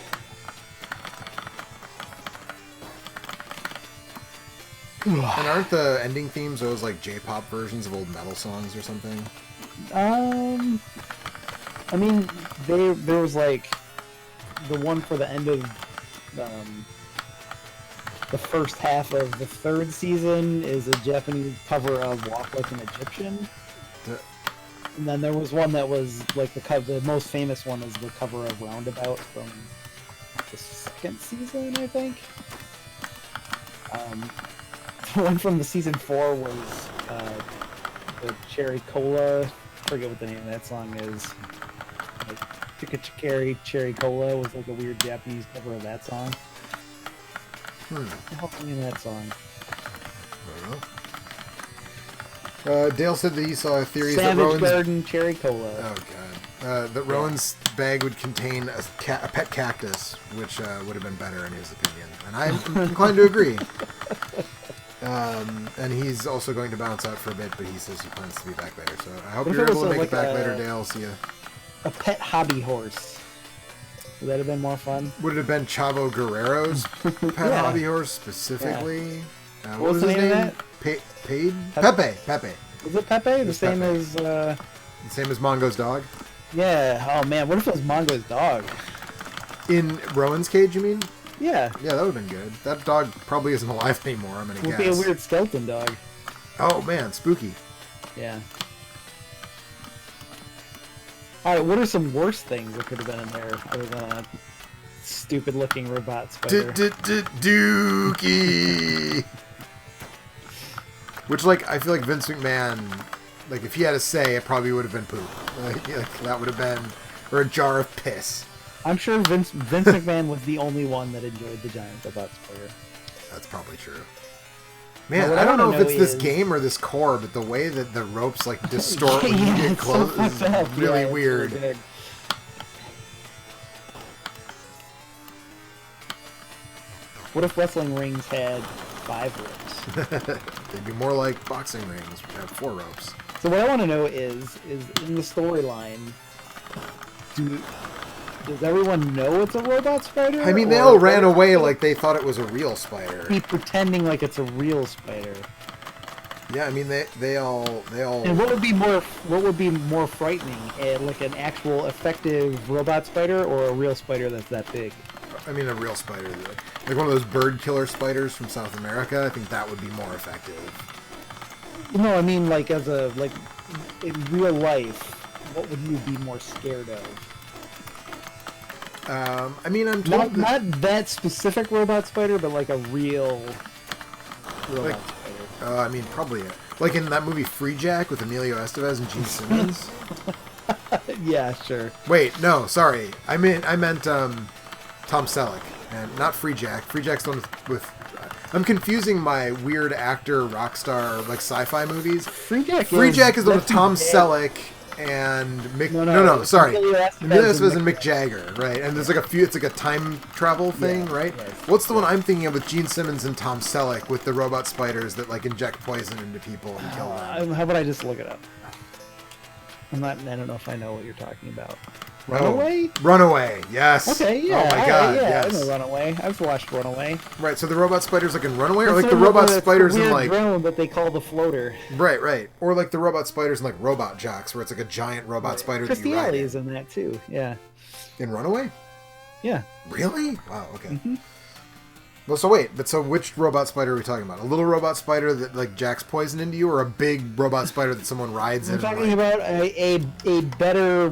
Speaker 1: And aren't the ending themes those like J-pop versions of old metal songs or something?
Speaker 5: I mean, there was like the one for the end of the first half of the 3rd season is a Japanese cover of "Walk Like an Egyptian," and then there was one that was like the most famous one is the cover of "Roundabout" from the 2nd season, I think. The one from the season 4 was the Cherry Cola. I forget what the name of that song is. Like Chikachikari Cherry Cola was like a weird Japanese cover of that song. What the hell's the name of that song?
Speaker 1: I don't know. Dale said that he saw theories
Speaker 5: Savage
Speaker 1: that Rowan's...
Speaker 5: Garden Cherry Cola.
Speaker 1: Oh god. That Rowan's bag would contain a pet cactus, which would have been better in his opinion. And I'm inclined to agree. And he's also going to bounce out for a bit, but he says he plans to be back later. So I hope you're able to make it back later, Dale. I'll see you.
Speaker 5: A pet hobby horse. Would that have been more fun?
Speaker 1: Would it have been Chavo Guerrero's pet hobby horse specifically?
Speaker 5: Yeah. What was his name?
Speaker 1: Pepe.
Speaker 5: Is it Pepe? The same as...
Speaker 1: The same as Mongo's dog?
Speaker 5: Yeah. Oh man, what if it was Mongo's dog?
Speaker 1: In Rowan's cage, you mean?
Speaker 5: Yeah.
Speaker 1: Yeah, that would have been good. That dog probably isn't alive anymore, I'm gonna
Speaker 5: Would
Speaker 1: guess.
Speaker 5: be a weird skeleton dog.
Speaker 1: Oh, man, spooky.
Speaker 5: Yeah. Alright, what are some worse things that could have been in there other than a stupid-looking robot spider?
Speaker 1: Dookie! Which, like, I feel like Vince McMahon, like, if he had a say, it probably would have been poop. Like, that would have been... Or a jar of piss.
Speaker 5: I'm sure Vince McMahon was the only one that enjoyed the giant robot spider.
Speaker 1: That's probably true. Man,
Speaker 5: What
Speaker 1: I don't know
Speaker 5: wanna
Speaker 1: if it's this
Speaker 5: is-
Speaker 1: game or this core, but the way that the ropes, like, distort when you
Speaker 5: Yeah,
Speaker 1: get
Speaker 5: it's so
Speaker 1: close is
Speaker 5: fucked up.
Speaker 1: really
Speaker 5: Yeah, it's
Speaker 1: weird.
Speaker 5: big. What if wrestling rings had 5 ropes?
Speaker 1: They'd be more like boxing rings, which have 4 ropes.
Speaker 5: So what I want to know is in the storyline, does everyone know it's a robot spider?
Speaker 1: I mean, they
Speaker 5: or
Speaker 1: all ran
Speaker 5: are
Speaker 1: away like they thought it was a real spider.
Speaker 5: they pretending like it's a real spider?
Speaker 1: Yeah, I mean, they all...
Speaker 5: And what would be more frightening, like an actual effective robot spider or a real spider that's that big?
Speaker 1: I mean, a real spider. Like one of those bird killer spiders from South America. I think that would be more effective.
Speaker 5: No, I mean like in real life, what would you be more scared of?
Speaker 1: I mean, I'm told
Speaker 5: Not that specific robot spider, but like a real robot
Speaker 1: Like-
Speaker 5: spider.
Speaker 1: I mean, probably like in that movie Free Jack with Emilio Estevez and Gene Simmons.
Speaker 5: Yeah, sure.
Speaker 1: Wait, no, sorry. I meant Tom Selleck, and not Free Jack. Free Jack's the one with I'm confusing my weird actor rock star like sci-fi movies.
Speaker 5: Free Jack
Speaker 1: Is the one with
Speaker 5: that's
Speaker 1: Tom
Speaker 5: big.
Speaker 1: Selleck and Mick.
Speaker 5: No,
Speaker 1: No, sorry.
Speaker 5: Emilio Estevez
Speaker 1: Emilio
Speaker 5: and
Speaker 1: Estevez and
Speaker 5: Mick
Speaker 1: Mick Jagger, right? And there's like a few. It's like a time travel thing,
Speaker 5: Yeah,
Speaker 1: right?
Speaker 5: yes.
Speaker 1: What's the one I'm thinking of with Gene Simmons and Tom Selleck with the robot spiders that like inject poison into people and kill them?
Speaker 5: How about I just look it up? I don't know if I know what you're talking about.
Speaker 1: Oh,
Speaker 5: Runaway?
Speaker 1: Runaway, yes.
Speaker 5: Okay, yeah.
Speaker 1: Oh my
Speaker 5: alright,
Speaker 1: god,
Speaker 5: yeah,
Speaker 1: yes.
Speaker 5: I know Runaway. I've watched Runaway.
Speaker 1: Right, so the robot spiders like in Runaway, or
Speaker 5: That's
Speaker 1: like the
Speaker 5: one
Speaker 1: robot
Speaker 5: that's
Speaker 1: spiders
Speaker 5: the
Speaker 1: in
Speaker 5: weird
Speaker 1: like
Speaker 5: drone that they call the floater.
Speaker 1: right, or like the robot spiders in like Robot Jocks, where it's like a giant robot spider that
Speaker 5: Christy
Speaker 1: you ride
Speaker 5: Alley
Speaker 1: in.
Speaker 5: is in that too. Yeah,
Speaker 1: In Runaway?
Speaker 5: yeah.
Speaker 1: Really? Wow. Okay.
Speaker 5: Mm-hmm.
Speaker 1: Well, so wait, but so which robot spider are we talking about? A little robot spider that like jacks poison into you, or a big robot spider that someone rides in?
Speaker 5: I'm
Speaker 1: and,
Speaker 5: talking
Speaker 1: like-
Speaker 5: about a better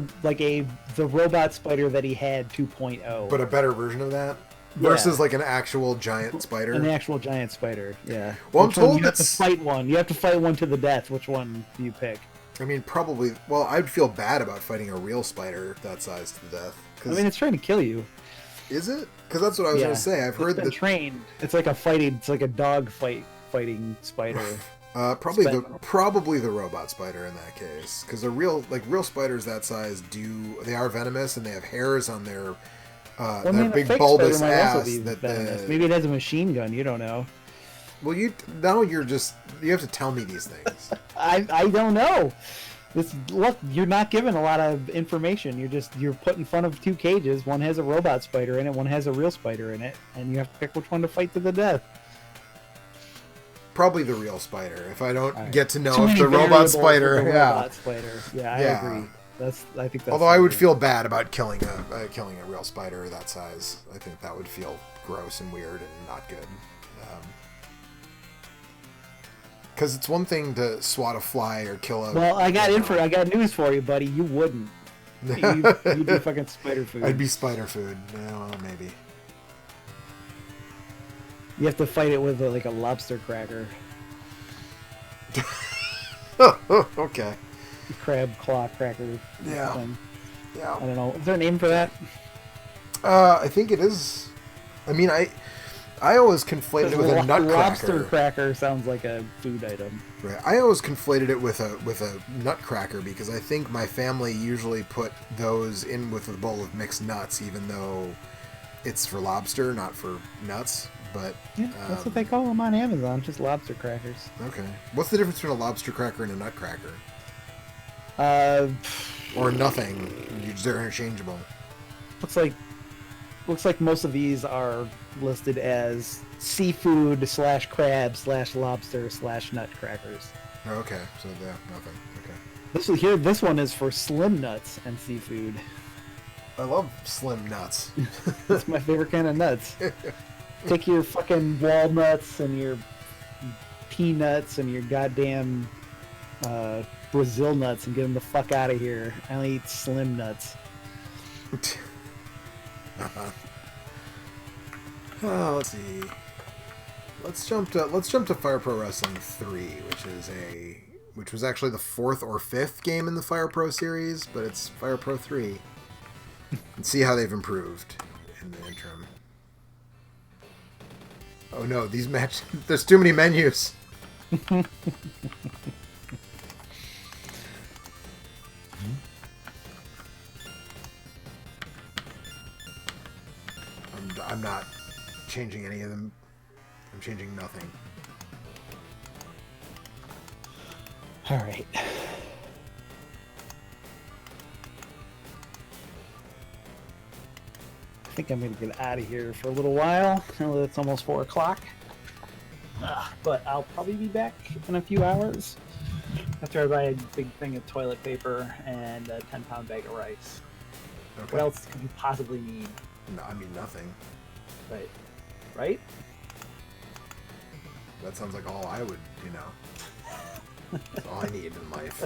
Speaker 5: the robot spider that he had 2.0.
Speaker 1: but a better version of that
Speaker 5: Yeah.
Speaker 1: versus like an actual giant spider.
Speaker 5: An actual giant spider. Yeah.
Speaker 1: Well, I'm
Speaker 5: Which one
Speaker 1: told
Speaker 5: you have to
Speaker 1: that's-
Speaker 5: fight one. You have to fight one to the death. Which one do you pick?
Speaker 1: I mean, probably. Well, I'd feel bad about fighting a real spider that size to the death.
Speaker 5: I
Speaker 1: 'Cause-
Speaker 5: mean, it's trying to kill you.
Speaker 1: is it? Because that's what I was
Speaker 5: Yeah.
Speaker 1: going to say. I've heard
Speaker 5: It's been
Speaker 1: that
Speaker 5: trained. It's like a dog fighting spider.
Speaker 1: probably
Speaker 5: Spend-
Speaker 1: probably the robot spider in that case, because the real spiders that size they are venomous and they have hairs on their
Speaker 5: Well, I
Speaker 1: their
Speaker 5: mean, a
Speaker 1: big
Speaker 5: fake
Speaker 1: bulbous
Speaker 5: spider might also
Speaker 1: ass.
Speaker 5: be
Speaker 1: That
Speaker 5: venomous. Maybe it has a machine gun. You don't know.
Speaker 1: well, you have to tell me these things.
Speaker 5: I don't know. Look, you're not given a lot of information. You're put in front of 2 cages. One has a robot spider in it. One has a real spider in it, and you have to pick which one to fight to the death.
Speaker 1: Probably the real spider. If I don't
Speaker 5: Alright.
Speaker 1: get to know
Speaker 5: Too
Speaker 1: if
Speaker 5: many
Speaker 1: the robot
Speaker 5: variables
Speaker 1: spider,
Speaker 5: with the
Speaker 1: yeah.
Speaker 5: robot spider. Yeah, I
Speaker 1: Yeah.
Speaker 5: agree. I think that's.
Speaker 1: Although I would
Speaker 5: the-
Speaker 1: feel bad about killing a real spider that size. I think that would feel gross and weird and not good. Because it's one thing to swat a fly or kill a.
Speaker 5: Well, I got news for you, buddy. You wouldn't. You'd be fucking spider food.
Speaker 1: I'd be spider food. Yeah, well, maybe.
Speaker 5: You have to fight it with like a lobster cracker,
Speaker 1: Okay.
Speaker 5: crab claw cracker.
Speaker 1: Yeah.
Speaker 5: thing. I
Speaker 1: Yeah.
Speaker 5: don't know. Is there a name for that?
Speaker 1: I think it is. I mean, I always conflated it with a
Speaker 5: Lobster
Speaker 1: nutcracker.
Speaker 5: cracker sounds like a food item.
Speaker 1: Right. I always conflated it with a nutcracker because I think my family usually put those in with a bowl of mixed nuts, even though it's for lobster, not for nuts. But
Speaker 5: Yeah, that's what they call them on Amazon. Just lobster crackers.
Speaker 1: okay. What's the difference between a lobster cracker and a nutcracker? Or nothing? They're interchangeable.
Speaker 5: Looks like most of these are listed as seafood / crab / lobster / nutcrackers.
Speaker 1: Oh, okay. So yeah, nothing. Okay.
Speaker 5: This one is for slim nuts and seafood.
Speaker 1: I love slim nuts.
Speaker 5: It's my favorite kind of nuts. Take your fucking walnuts and your peanuts and your goddamn Brazil nuts and get them the fuck out of here. I only eat slim nuts.
Speaker 1: Oh, let's see. Let's jump to Fire Pro Wrestling 3, which was actually the 4th or 5th game in the Fire Pro series, but it's Fire Pro 3. And see how they've improved in the interim. Oh no, these there's too many menus. I'm not changing any of them. I'm changing nothing.
Speaker 5: All right. I think I'm going to get out of here for a little while. Now that it's almost 4 o'clock. But I'll probably be back in a few hours after I buy a big thing of toilet paper and a 10-pound bag of rice.
Speaker 1: Okay.
Speaker 5: What else could you possibly need?
Speaker 1: No, I mean nothing.
Speaker 5: Right. Right?
Speaker 1: That sounds like all I would, That's all I need in life.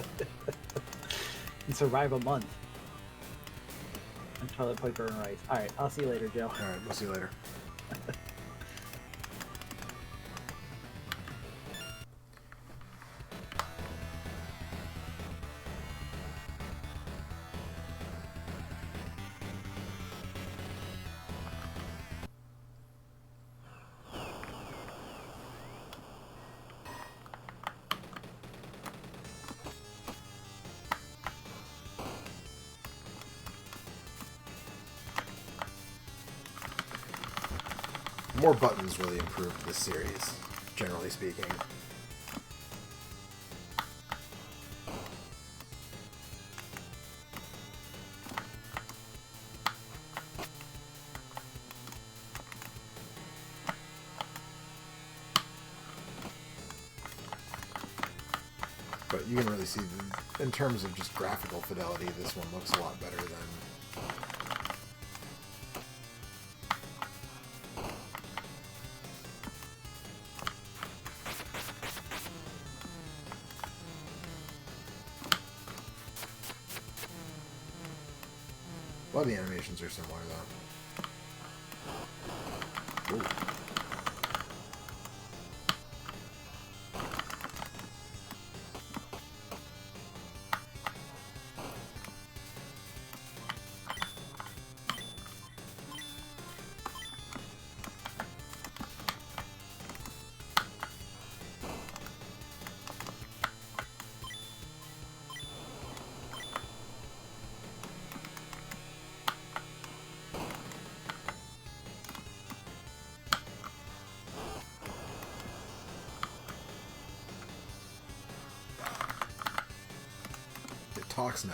Speaker 5: And survive a month. And toilet paper and rice. Alright, I'll see you later, Joe.
Speaker 1: Alright, we'll see you later. More buttons really improved this series, generally speaking. But you can really see, in terms of just graphical fidelity, this one looks a lot better than... A lot of the animations are similar, though. Ooh. Talks now.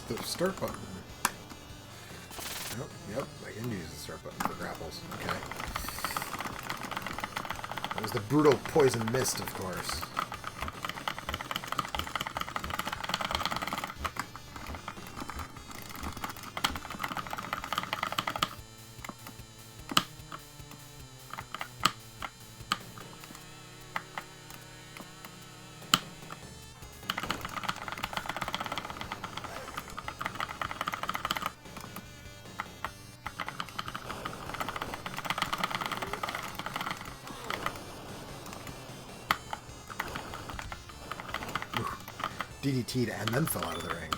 Speaker 1: The start button. Oh, yep, I can use the start button for grapples. Okay. That was the brutal poison mist, of course. DDT'd and then fell out of the ring.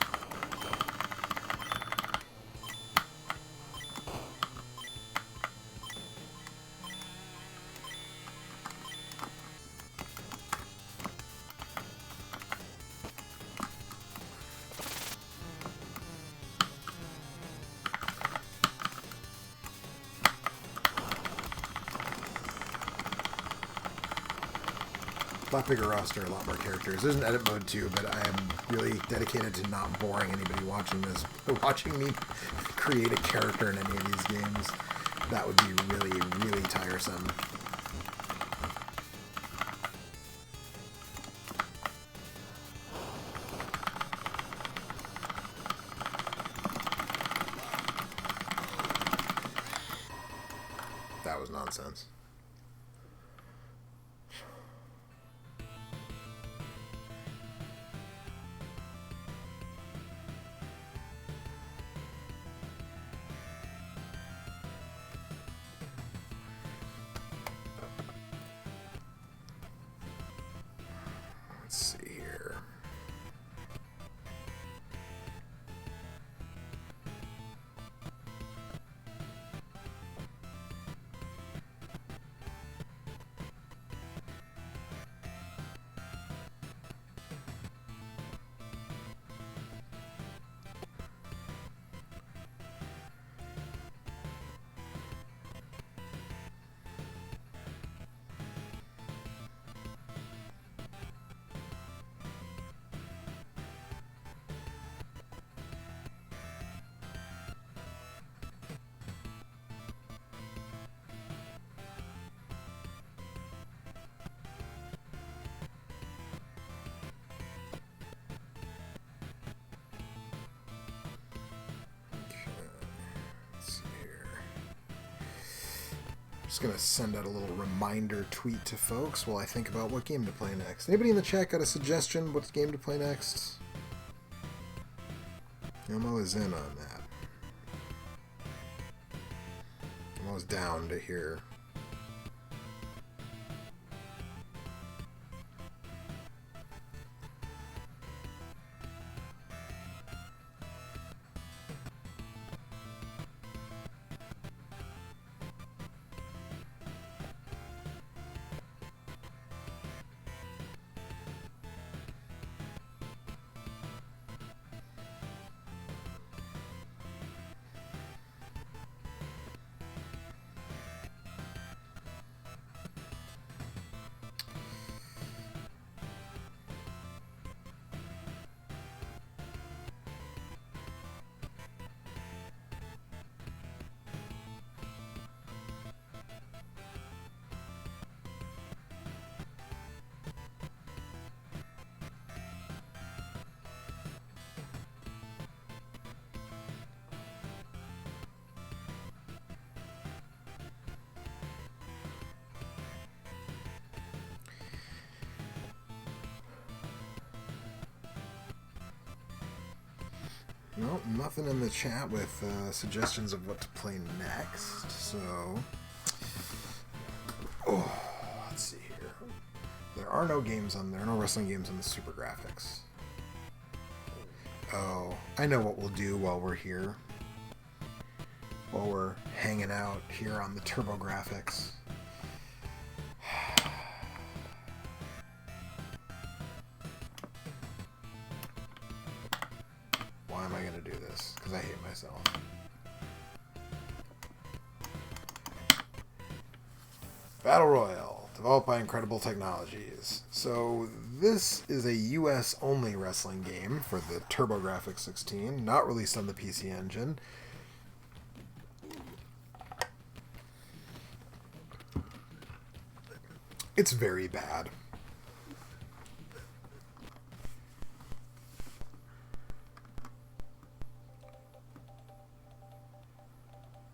Speaker 1: lot bigger roster, a lot more characters. There's an edit mode too, but I am really dedicated to not boring anybody watching this. Watching me create a character in any of these games, that would be really, really tiresome. That was nonsense. Let's see here. Just gonna send out a little reminder tweet to folks while I think about what game to play next. Anybody in the chat got a suggestion what game to play next? I'm always in on that. I'm always down to hear. Well, nothing in the chat with suggestions of what to play next, so... Oh, let's see here. There are no wrestling games on the Super Graphics. Oh, I know what we'll do while we're here. While we're hanging out here on the Turbo Graphics. Why am I going to do this? Because I hate myself. Battle Royale, developed by Incredible Technologies. So this is a US only wrestling game for the TurboGrafx 16, not released on the PC Engine. It's very bad.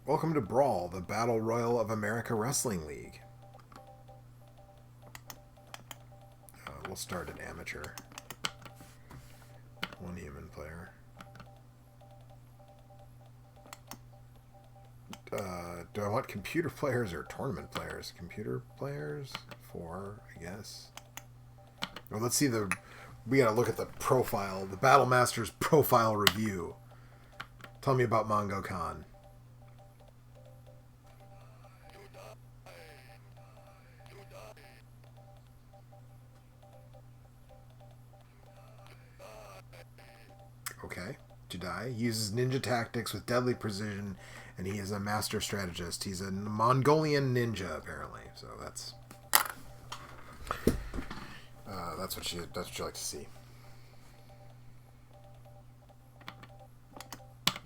Speaker 1: Welcome to Brawl, the Battle Royal of America Wrestling League. We'll start at amateur. One human player. Do I want computer players or tournament players? Computer players? 4, I guess. Well, let's see we gotta look at the profile, the Battle Masters profile review. Tell me about Mongo Khan. Okay. Jedi uses ninja tactics with deadly precision, and he is a master strategist. He's a Mongolian ninja, apparently. So that's... That's what you like to see.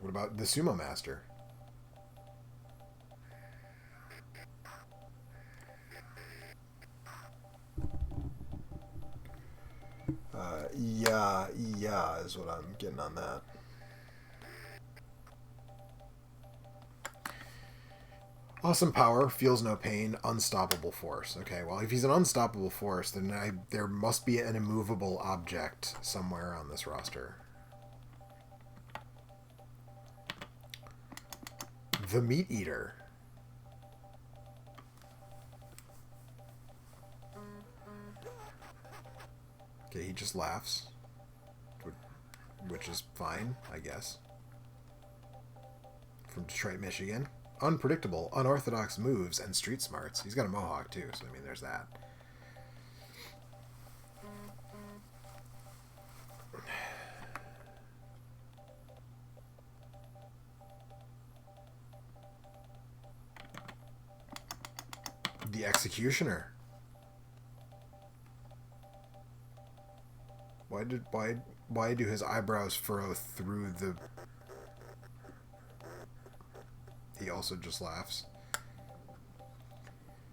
Speaker 1: What about the Sumo Master? Yeah, is what I'm getting on that. Awesome power, feels no pain, unstoppable force. Okay, well, if he's an unstoppable force, then there must be an immovable object somewhere on this roster. The Meat Eater. Okay, he just laughs, which is fine, I guess. From Detroit, Michigan. Unpredictable, unorthodox moves, and street smarts. He's got a mohawk, too, so I mean, there's that. The Executioner. Why do his eyebrows furrow through the... He also just laughs.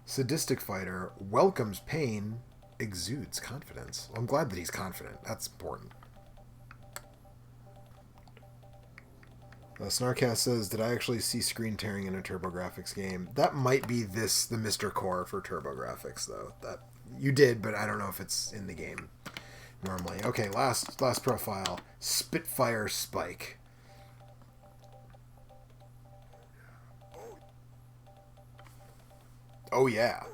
Speaker 1: Sadistic fighter, welcomes pain, exudes confidence. Well, I'm glad that he's confident. That's important. Snarkcast says, did I actually see screen tearing in a TurboGrafx game? That might be the Mr. Core for TurboGrafx, though. That you did, but I don't know if it's in the game normally. Okay, last profile. Spitfire Spike. Oh, yeah.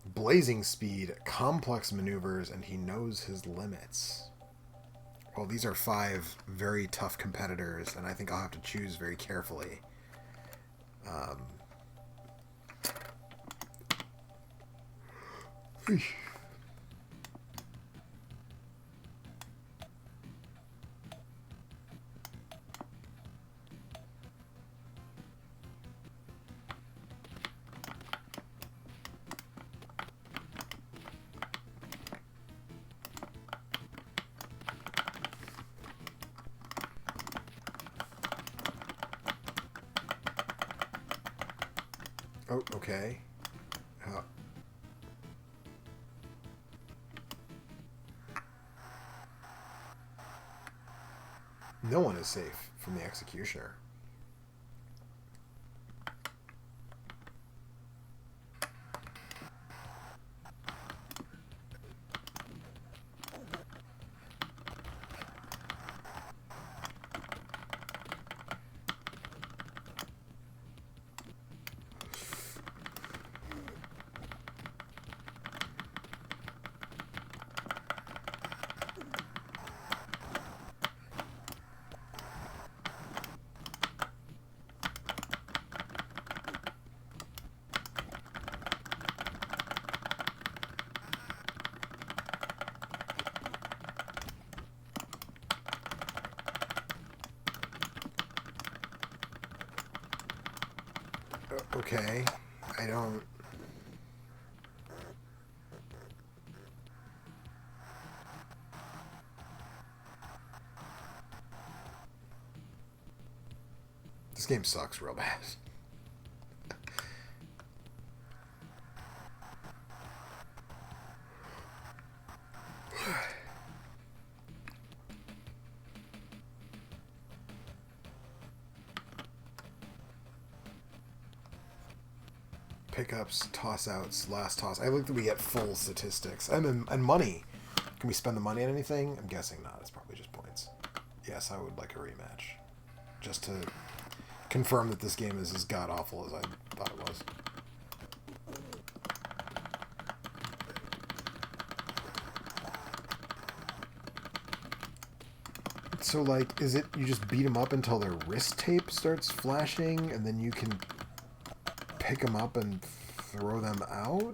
Speaker 1: Blazing speed, complex maneuvers, and he knows his limits. Well, these are 5 very tough competitors, and I think I'll have to choose very carefully. Oh, okay. No one is safe from the Executioner. Okay, I don't... This game sucks real bad. Pickups, toss-outs, last toss. I look that we get full statistics. And money. Can we spend the money on anything? I'm guessing not. It's probably just points. Yes, I would like a rematch. Just to confirm that this game is as god-awful as I thought it was. So, like, is it you just beat them up until their wrist tape starts flashing, and then you can pick them up and throw them out?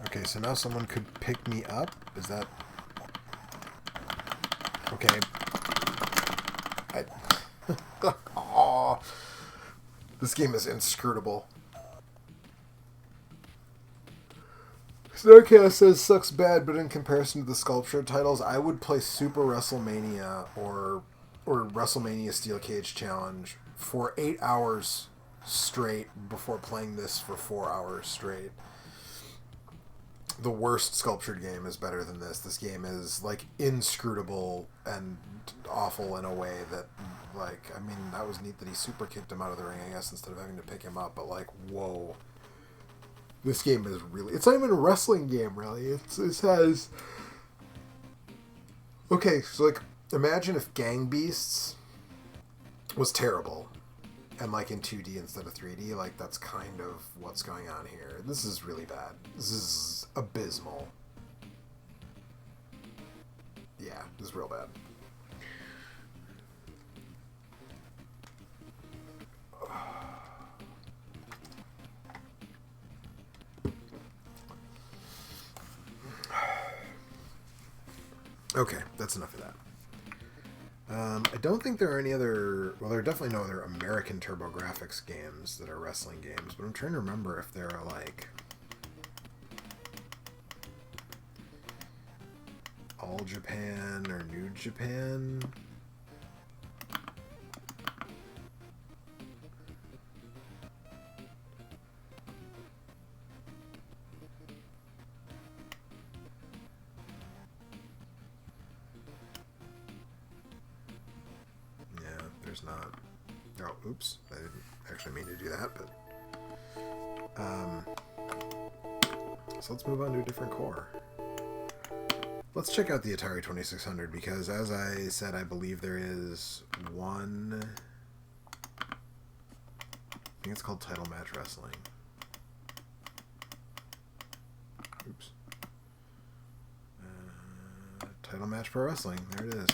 Speaker 1: Okay, so now someone could pick me up? Is that... Okay. Aww. This game is inscrutable. Snarcast says sucks bad, but in comparison to the sculpture titles, I would play Super WrestleMania or WrestleMania Steel Cage Challenge for 8 hours straight before playing this for 4 hours straight. The worst sculptured game is better than this. This game is like inscrutable and awful in a way that, like, I mean, that was neat that he super kicked him out of the ring, I guess, instead of having to pick him up, but like, whoa. This game is really... It's not even a wrestling game, really. It has... Okay, so, like, imagine if Gang Beasts was terrible. And, like, in 2D instead of 3D. Like, that's kind of what's going on here. This is really bad. This is abysmal. Yeah, this is real bad. Okay, that's enough of that. I don't think there are any other... Well, there are definitely no other American TurboGrafx games that are wrestling games, but I'm trying to remember if there are, like... All Japan or New Japan... Not. Oh, oops. I didn't actually mean to do that, but... So let's move on to a different core. Let's check out the Atari 2600, because as I said, I believe there is one... I think it's called Title Match Wrestling. Oops. Title Match Pro Wrestling. There it is.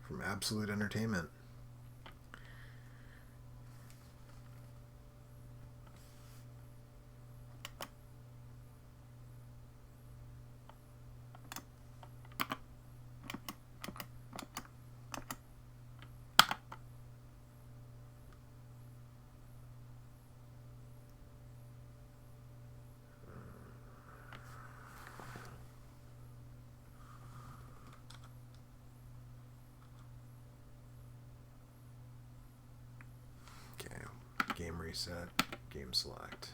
Speaker 1: From Absolute Entertainment. Game reset, game select.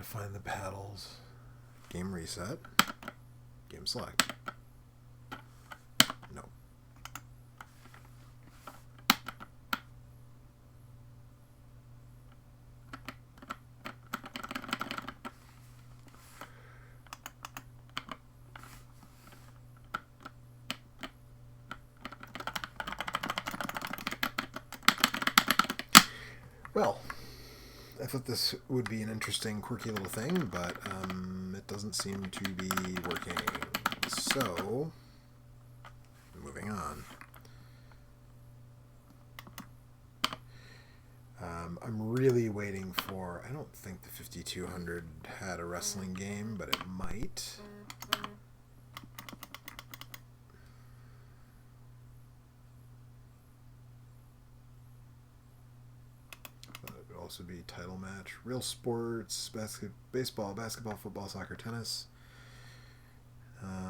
Speaker 1: Find the paddles. Game reset. Game select. No. Well, I thought this would be an interesting, quirky little thing, but it doesn't seem to be working. So, moving on. I'm really waiting for... I don't think the 5200 had a wrestling game, but it might. Also be title match, real sports, baseball, basketball, football, soccer, tennis.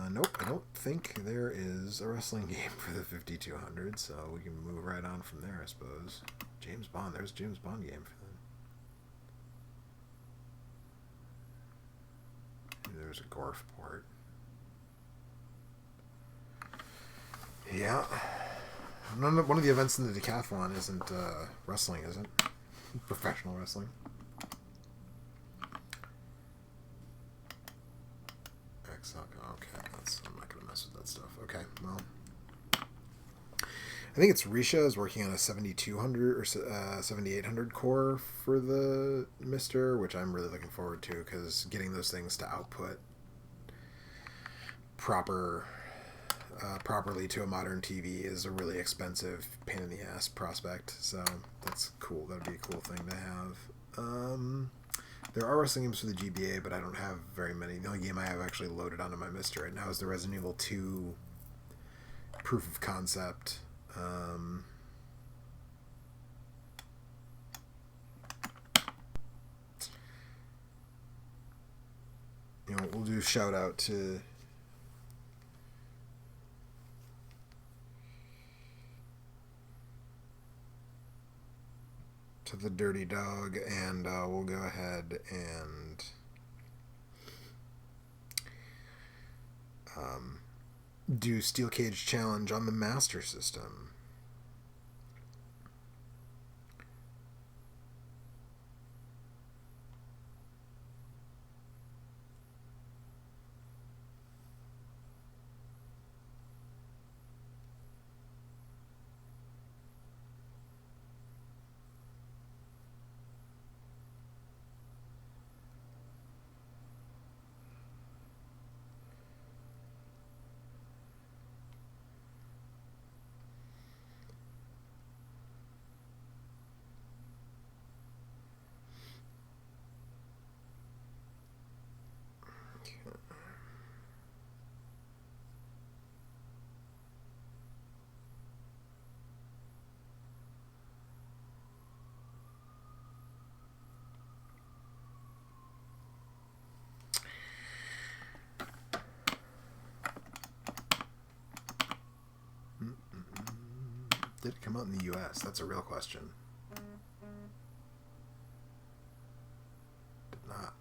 Speaker 1: Nope, I don't think there is a wrestling game for the 5200, so we can move right on from there, I suppose. James Bond, there's a James Bond game for them. there's a Gorf port. Yeah. One of the events in the decathlon isn't wrestling, is it? Professional wrestling. Okay, I'm not gonna mess with that stuff. Okay, well, I think it's Risha is working on a 7200 or 7800 core for the Mister, which I'm really looking forward to because getting those things to output properly to a modern TV is a really expensive pain in the ass prospect. So that's cool. That'd be a cool thing to have. There are wrestling games for the GBA, but I don't have very many. The only game I have actually loaded onto my Mister right now is the Resident Evil 2 proof of concept. We'll do a shout out to the Dirty Dog, and we'll go ahead and do Steel Cage Challenge on the Master System. Did it come out in the US? That's a real question. Did not.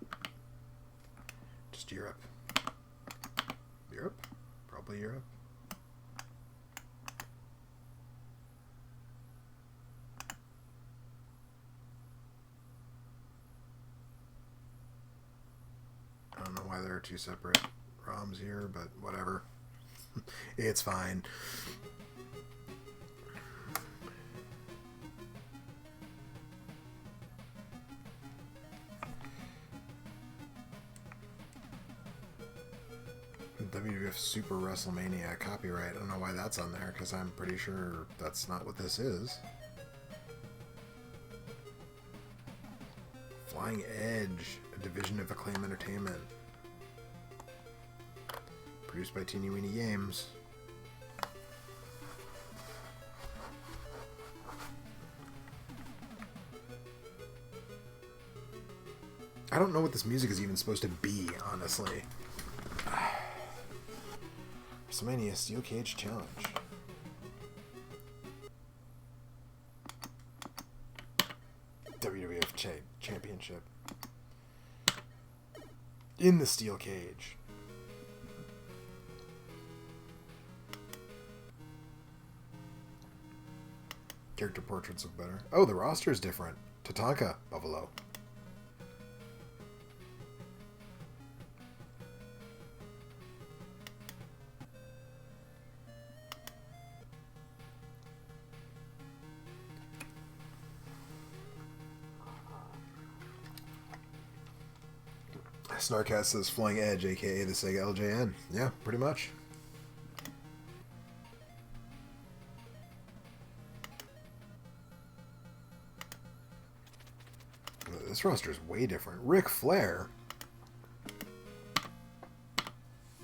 Speaker 1: Just Europe. Europe? Probably Europe. I don't know why there are two separate ROMs here, but whatever. It's fine. WWF Super WrestleMania copyright. I don't know why that's on there, because I'm pretty sure that's not what this is. Flying Edge, a division of Acclaim Entertainment. Produced by Teeny Weeny Games. I don't know what this music is even supposed to be, honestly. WrestleMania Steel Cage Challenge. WWF Championship. In the Steel Cage. Character portraits look better. Oh, the roster is different. Tatanka, Buffalo. Snarkast says Flying Edge, aka the Sega LJN. Yeah, pretty much. This roster is way different. Ric Flair.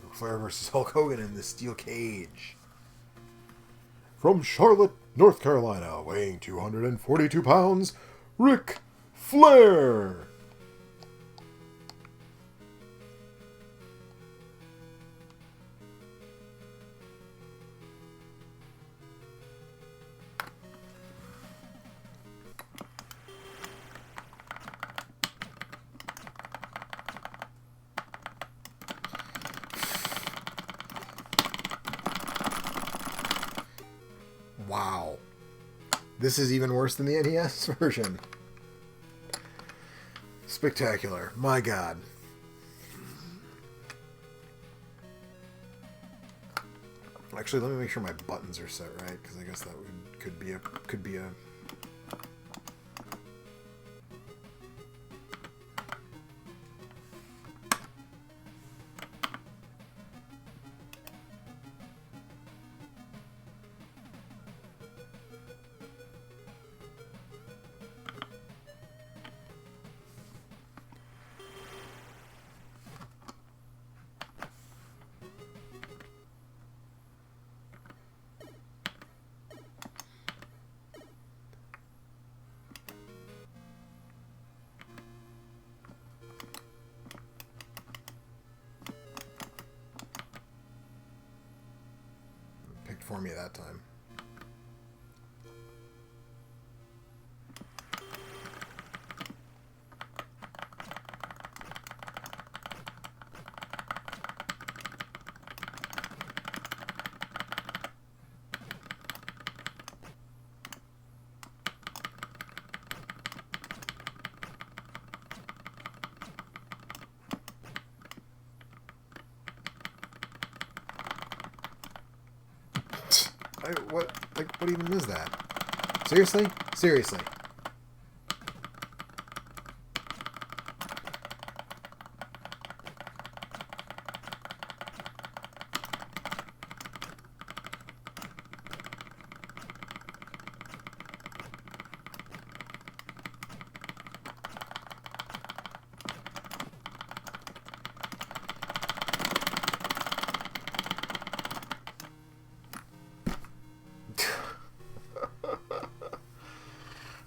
Speaker 1: Ric Flair versus Hulk Hogan in the Steel Cage. From Charlotte, North Carolina, weighing 242 pounds, Ric Flair. This is even worse than the NES version. Spectacular. My God. Actually, let me make sure my buttons are set right, because I guess that could be a picked for me that time. What even is that? Seriously? Seriously.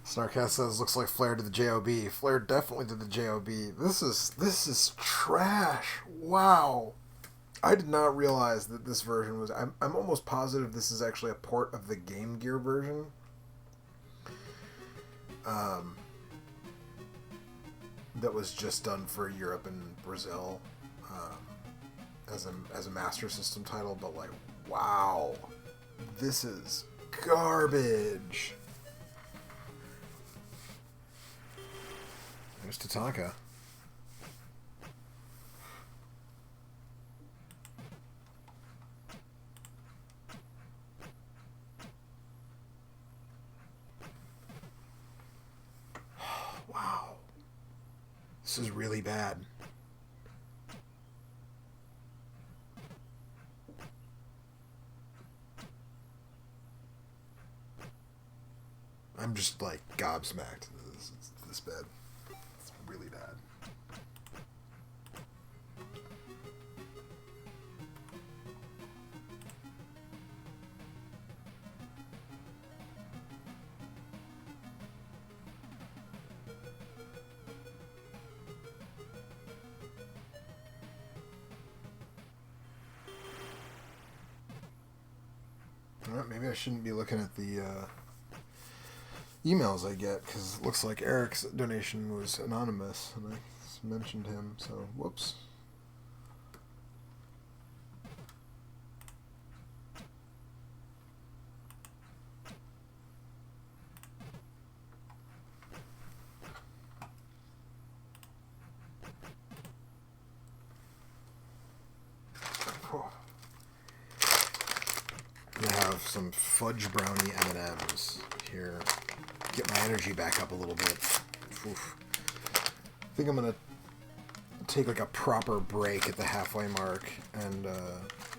Speaker 1: Snarkcast says, looks like Flare to the JOB. Flare definitely to the JOB. This is trash. Wow. I did not realize that this version was... I'm almost positive this is actually a port of the Game Gear version. That was just done for Europe and Brazil as a Master System title. But, like, wow. This is garbage. There's Tatanka. Wow. This is really bad. I'm just like gobsmacked. It's this bad. It's really bad. Well, maybe I shouldn't be looking at the emails I get, because it looks like Eric's donation was anonymous, and I mentioned him, so whoops. I have some fudge brownie M&Ms here. Get my energy back up a little bit. Oof. I think I'm gonna take like a proper break at the halfway mark and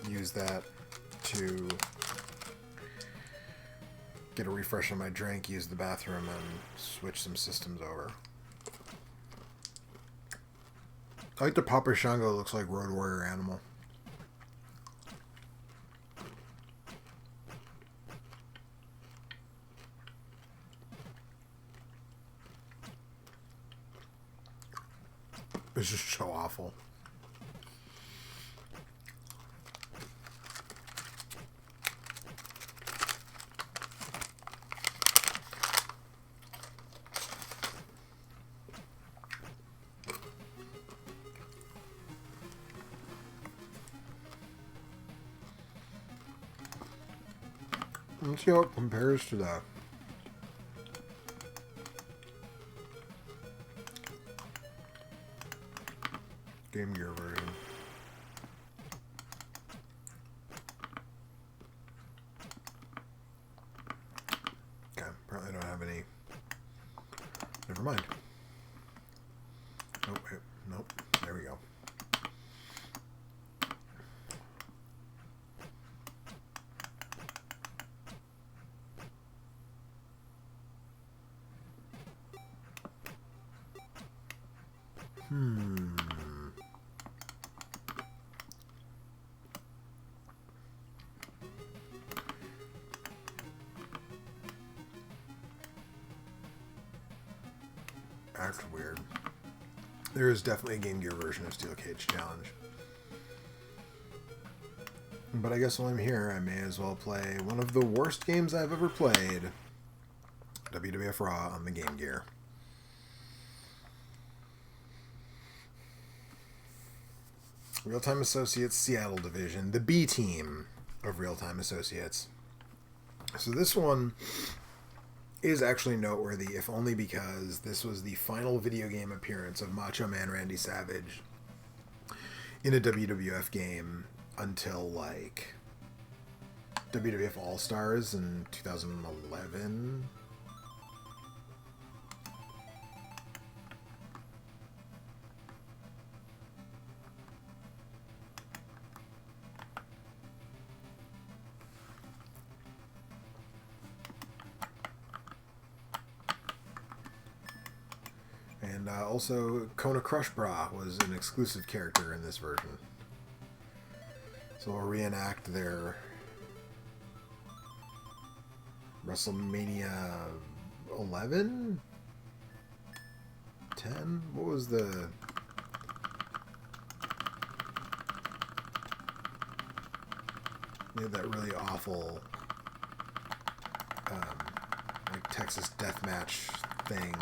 Speaker 1: use that to get a refresh on my drink, use the bathroom, and switch some systems over. I like the Papa Shango. Looks like Road Warrior Animal. It's just so awful. Let's see how it compares to that. Game Gear version. Okay, apparently I don't have any. Never mind. Oh, wait, nope. There we go. That's weird. There is definitely a Game Gear version of Steel Cage Challenge. But I guess while I'm here, I may as well play one of the worst games I've ever played. WWF Raw on the Game Gear. Real Time Associates Seattle Division, the B team of Real Time Associates. So this one is actually noteworthy, if only because this was the final video game appearance of Macho Man Randy Savage in a WWF game until, like, WWF All-Stars in 2011. And also, Kona Crush Bra was an exclusive character in this version. So we'll reenact their WrestleMania 11? 10? What was the... They had that really awful like Texas Deathmatch thing.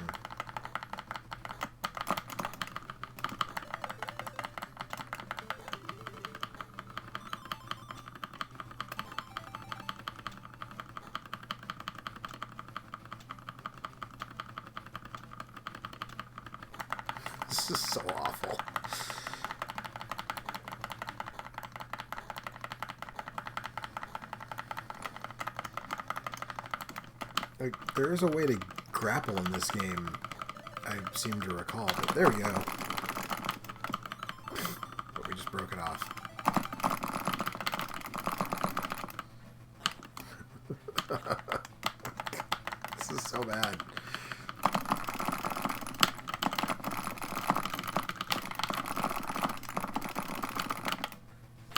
Speaker 1: This is so awful. Like, there is a way to grapple in this game, I seem to recall, but there we go. But we just broke it off. This is so bad.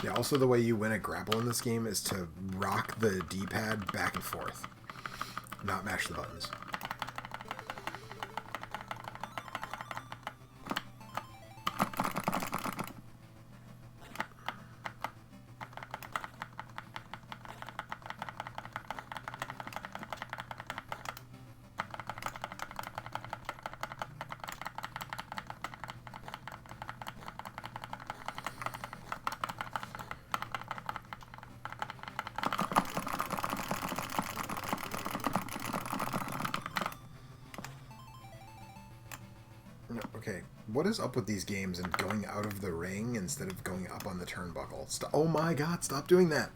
Speaker 1: Yeah, also the way you win a grapple in this game is to rock the D-pad back and forth, not mash the buttons. Okay, what is up with these games and going out of the ring instead of going up on the turnbuckle? Oh my god, stop doing that!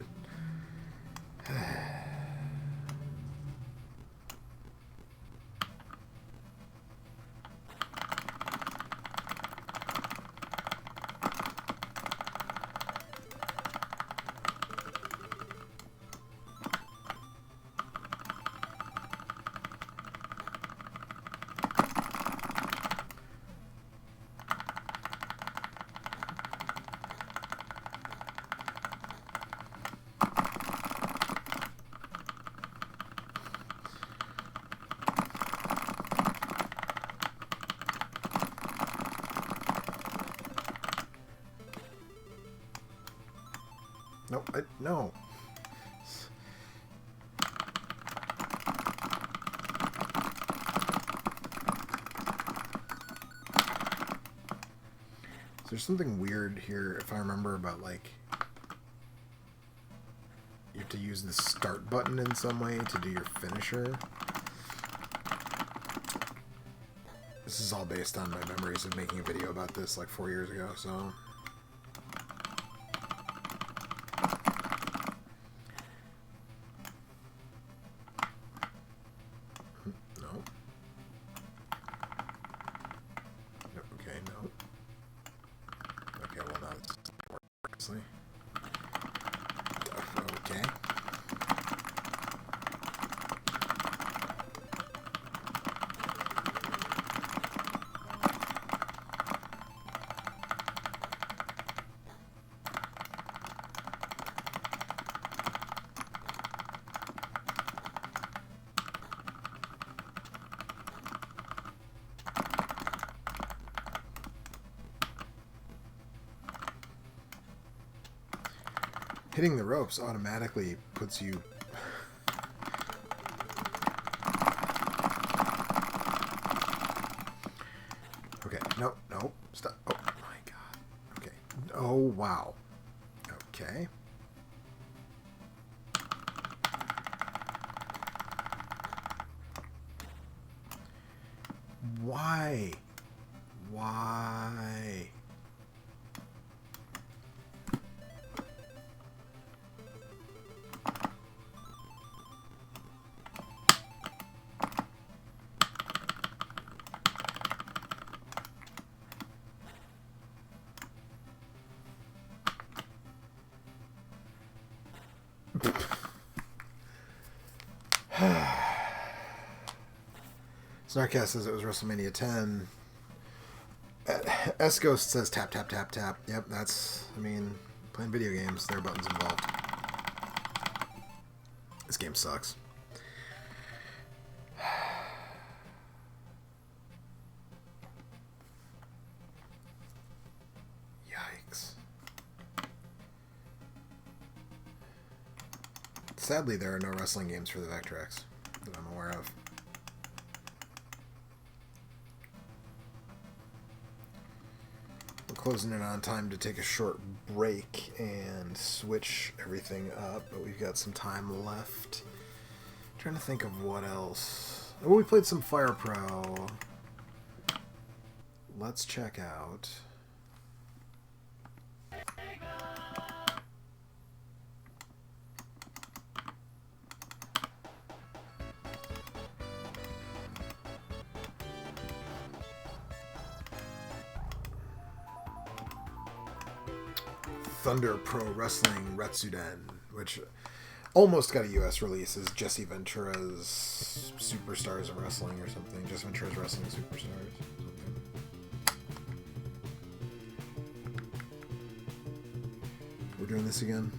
Speaker 1: Nope, no. There's something weird here, if I remember, about, like, you have to use the start button in some way to do your finisher. This is all based on my memories of making a video about this like 4 years ago, so... No. Okay, no. Okay, well, now it's obviously. Okay. Hitting the ropes automatically puts you... Okay, no, no, stop. Oh my god. Okay. Oh, wow. Okay. Why? Why? Snarkcast says it was WrestleMania 10. S-Ghost says tap, tap, tap, tap. Yep, that's, I mean, playing video games, there are buttons involved. This game sucks. Yikes. Sadly, there are no wrestling games for the Vectrex that I'm aware of. We're closing in on time to take a short break and switch everything up, but we've got some time left. Trying to think of what else. Oh, we played some Fire Pro. Let's check out... Thunder Pro Wrestling Retsuden, which almost got a US release as Jesse Ventura's Superstars of Wrestling or something. Jesse Ventura's Wrestling Superstars. We're doing this again.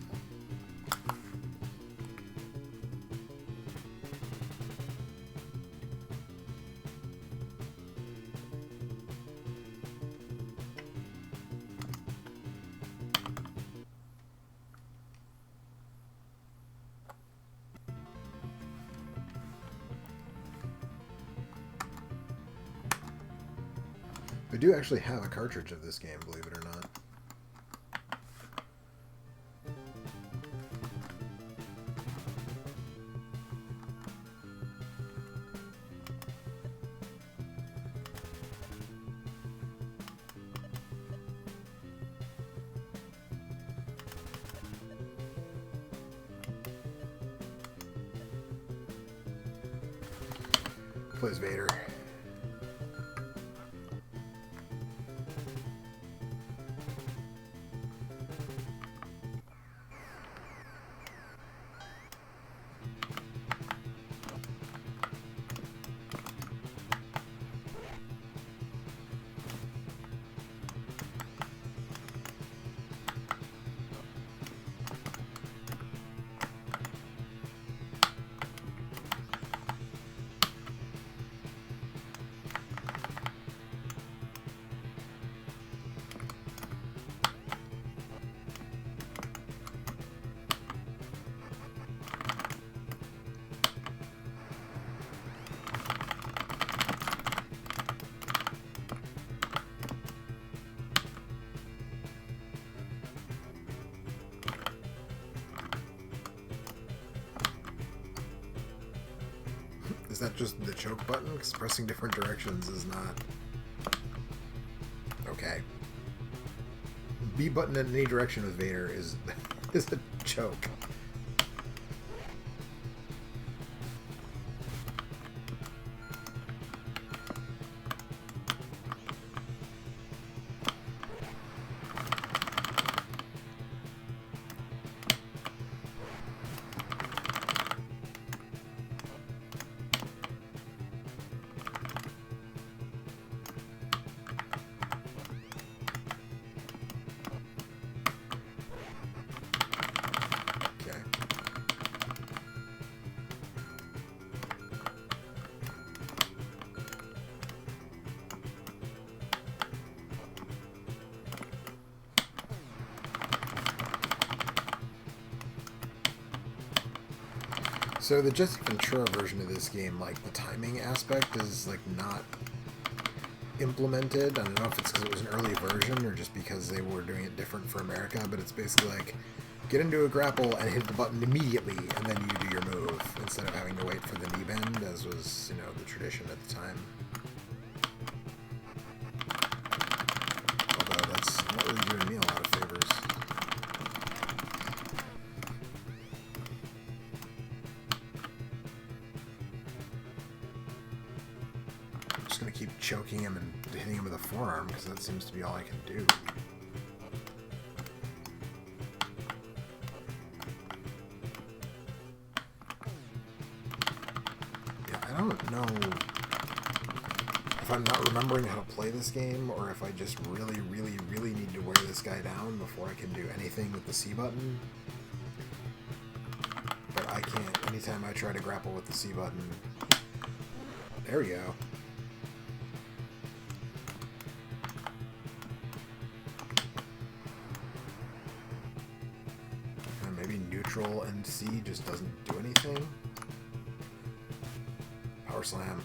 Speaker 1: I do actually have a cartridge of this game, believe it or not. Plays Vader. Is that just the choke button? Because pressing different directions is not... Okay. B button in any direction with Vader is is a choke. Okay. So the Jesse Ventura version of this game, like the timing aspect is like not implemented. I don't know if it's because it was an early version or just because they were doing it different for America, but it's basically like get into a grapple and hit the button immediately and then you do your move instead of having to wait for the knee bend, as was, you know, the tradition at the time. Although that's not really doing me a lot of favors. I'm just gonna keep choking him and hitting him with a forearm because that seems to be all I can do. Yeah, I don't know if I'm not remembering how to play this game or if I just really, really, really need to wear this guy down before I can do anything with the C button. But I can't. Anytime I try to grapple with the C button... There we go. Maybe neutral and C just doesn't do anything. Power slam.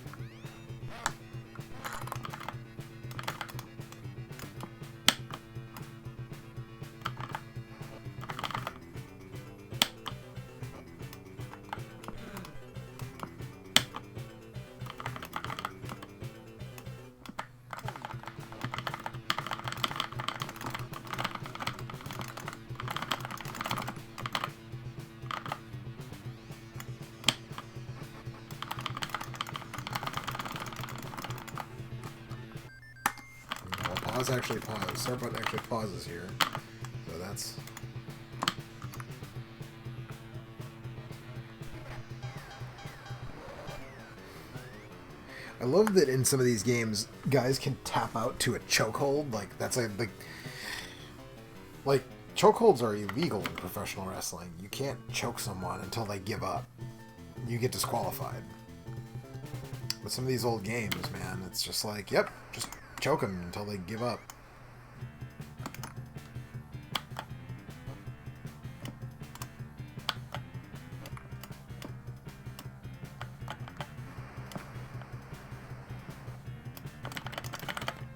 Speaker 1: Pause actually pauses. Start button actually pauses here. So that's... I love that in some of these games, guys can tap out to a chokehold. Like, that's like chokeholds are illegal in professional wrestling. You can't choke someone until they give up. You get disqualified. But some of these old games, man, it's just like, yep, just choke them until they give up.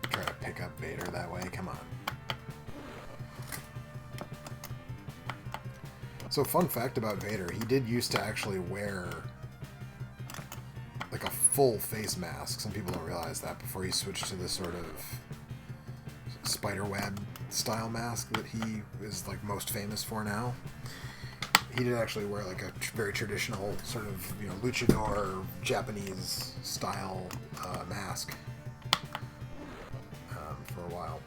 Speaker 1: Try to pick up Vader that way, come on. So fun fact about Vader, he did used to actually wear like a full face mask. Some people don't realize that before he switched to this sort of spiderweb style mask that he is like most famous for now. He did actually wear like a very traditional sort of, you know, luchador Japanese style mask for a while.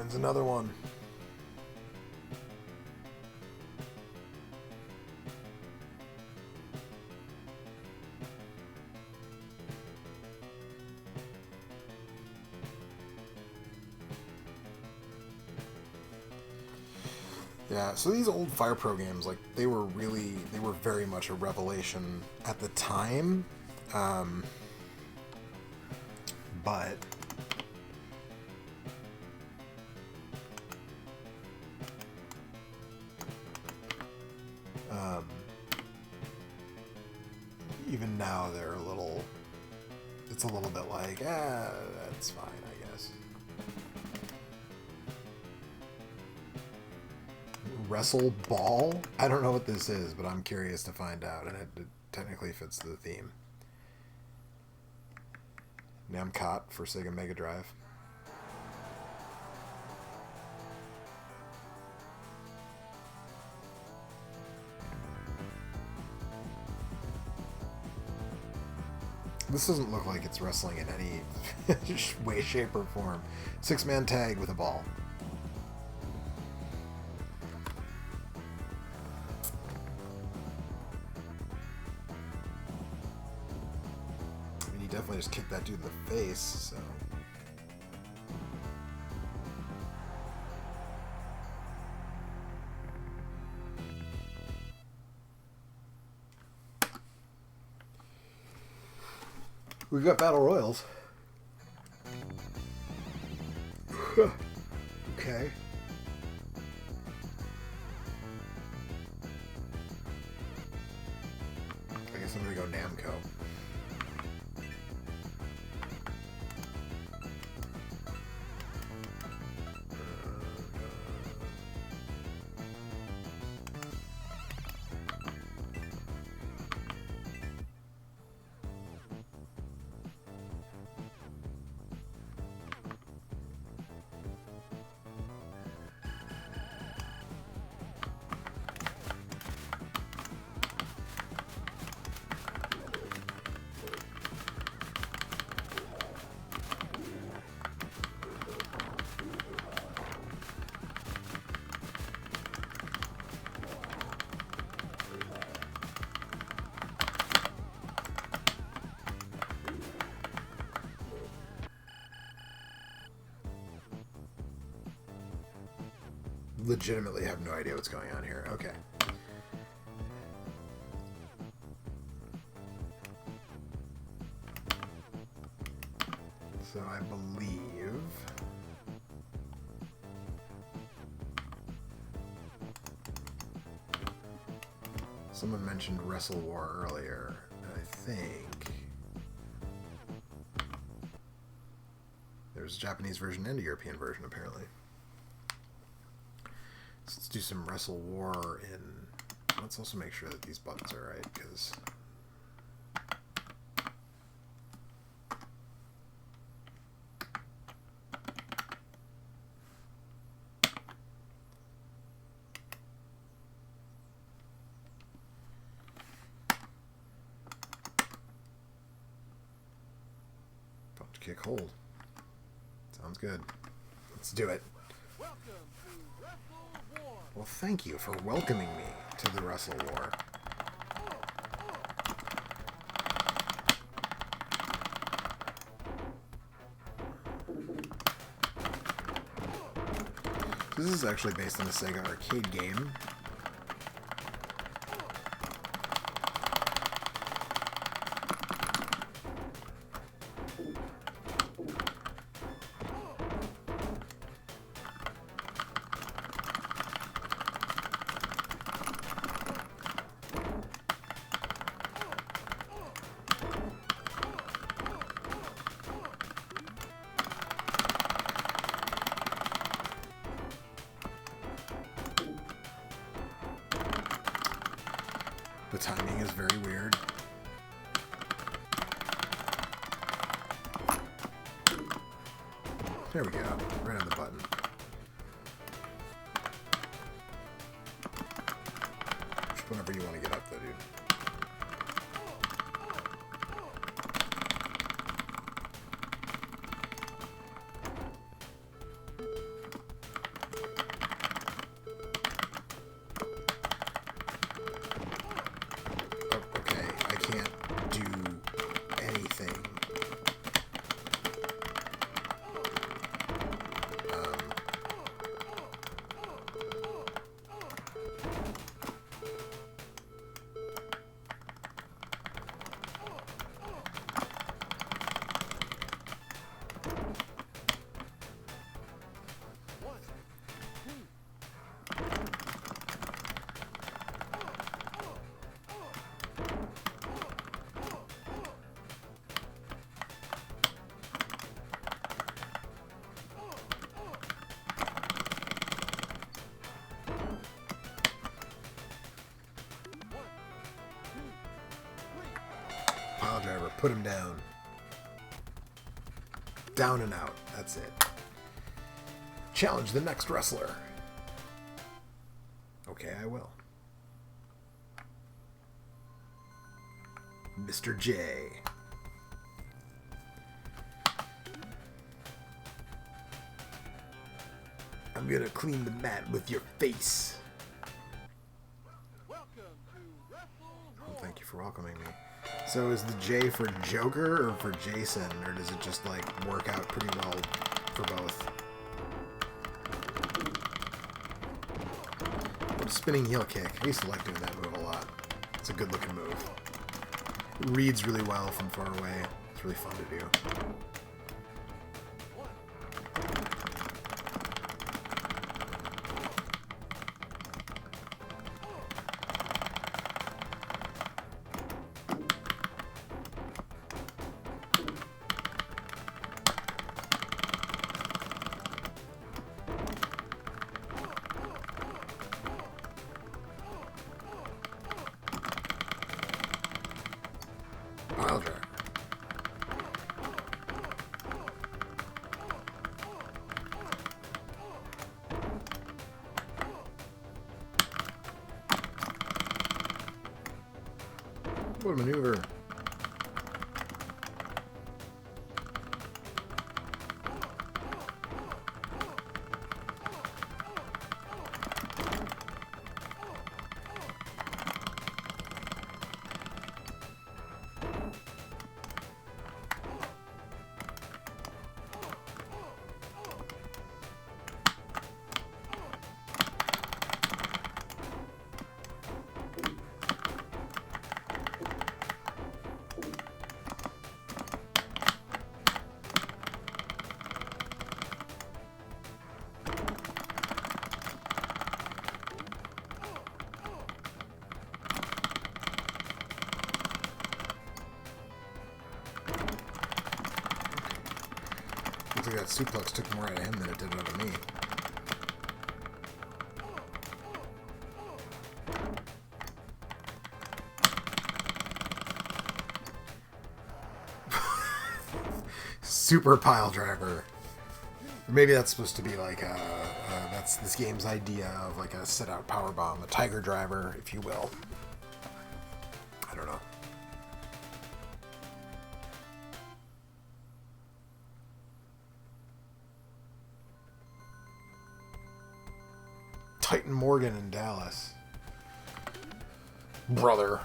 Speaker 1: wins another one. Yeah, so these old Fire Pro games, like, they were very much a revelation at the time. But even now they're it's a little bit like, that's fine, I guess. Wrestle Ball? I don't know what this is, but I'm curious to find out, and it technically fits the theme. Namcot for Sega Mega Drive. This doesn't look like it's wrestling in any way, shape, or form. 6-man tag with a ball. I mean, he definitely just kicked that dude in the face, so... We've got Battle Royals. Okay. I guess I'm gonna go Namco. Legitimately have no idea what's going on here. Okay. So I believe someone mentioned Wrestle War earlier. I think there's a Japanese version and a European version apparently. Let's do some Wrestle War in... Let's also make sure that these buttons are right, because... Punch, kick, hold. Sounds good. Let's do it. Well, thank you for welcoming me to the Wrestle War. This is actually based on a Sega arcade game. The timing is very weird. There we go. Right on the button. Just whenever you want to get up there, dude. driver. Put him down. Down and out. That's it. Challenge the next wrestler. Okay, I will. Mr. J. I'm gonna clean the mat with your face. Oh, thank you for welcoming me. So is the J for Joker or for Jason, or does it just like work out pretty well for both? Spinning heel kick. I used to like doing that move a lot. It's a good looking move. It reads really well from far away. It's really fun to do. Pile driver. What a maneuver. Looks like that suplex took more out of him than it did out of me. Super pile driver. Maybe that's supposed to be like that's this game's idea of like a sit out power bomb, a tiger driver, if you will. I don't know. Titan Morgan in Dallas. Brother.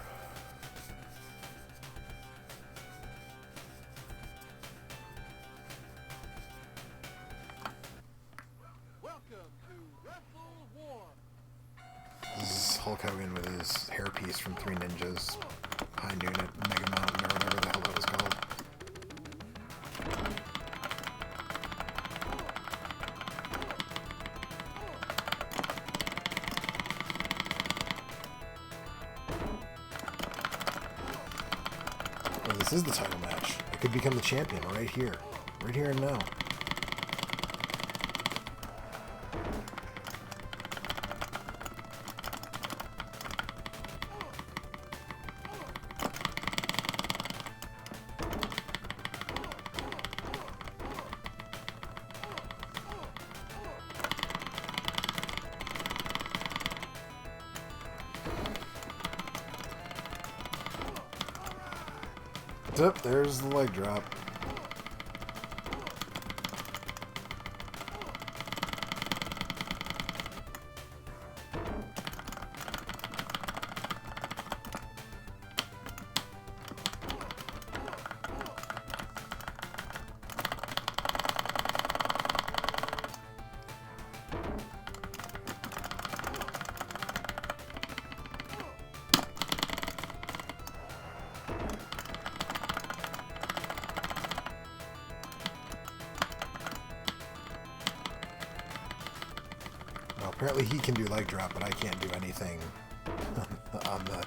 Speaker 1: This is Hulk Hogan with his hairpiece from Three Ninjas. High Noon at Mega Mountain or whatever the hell that was called. Oh, this is the title match. I could become the champion right here. Right here and now. Yep, there's the leg drop. Well, apparently he can do leg drop, but I can't do anything on the...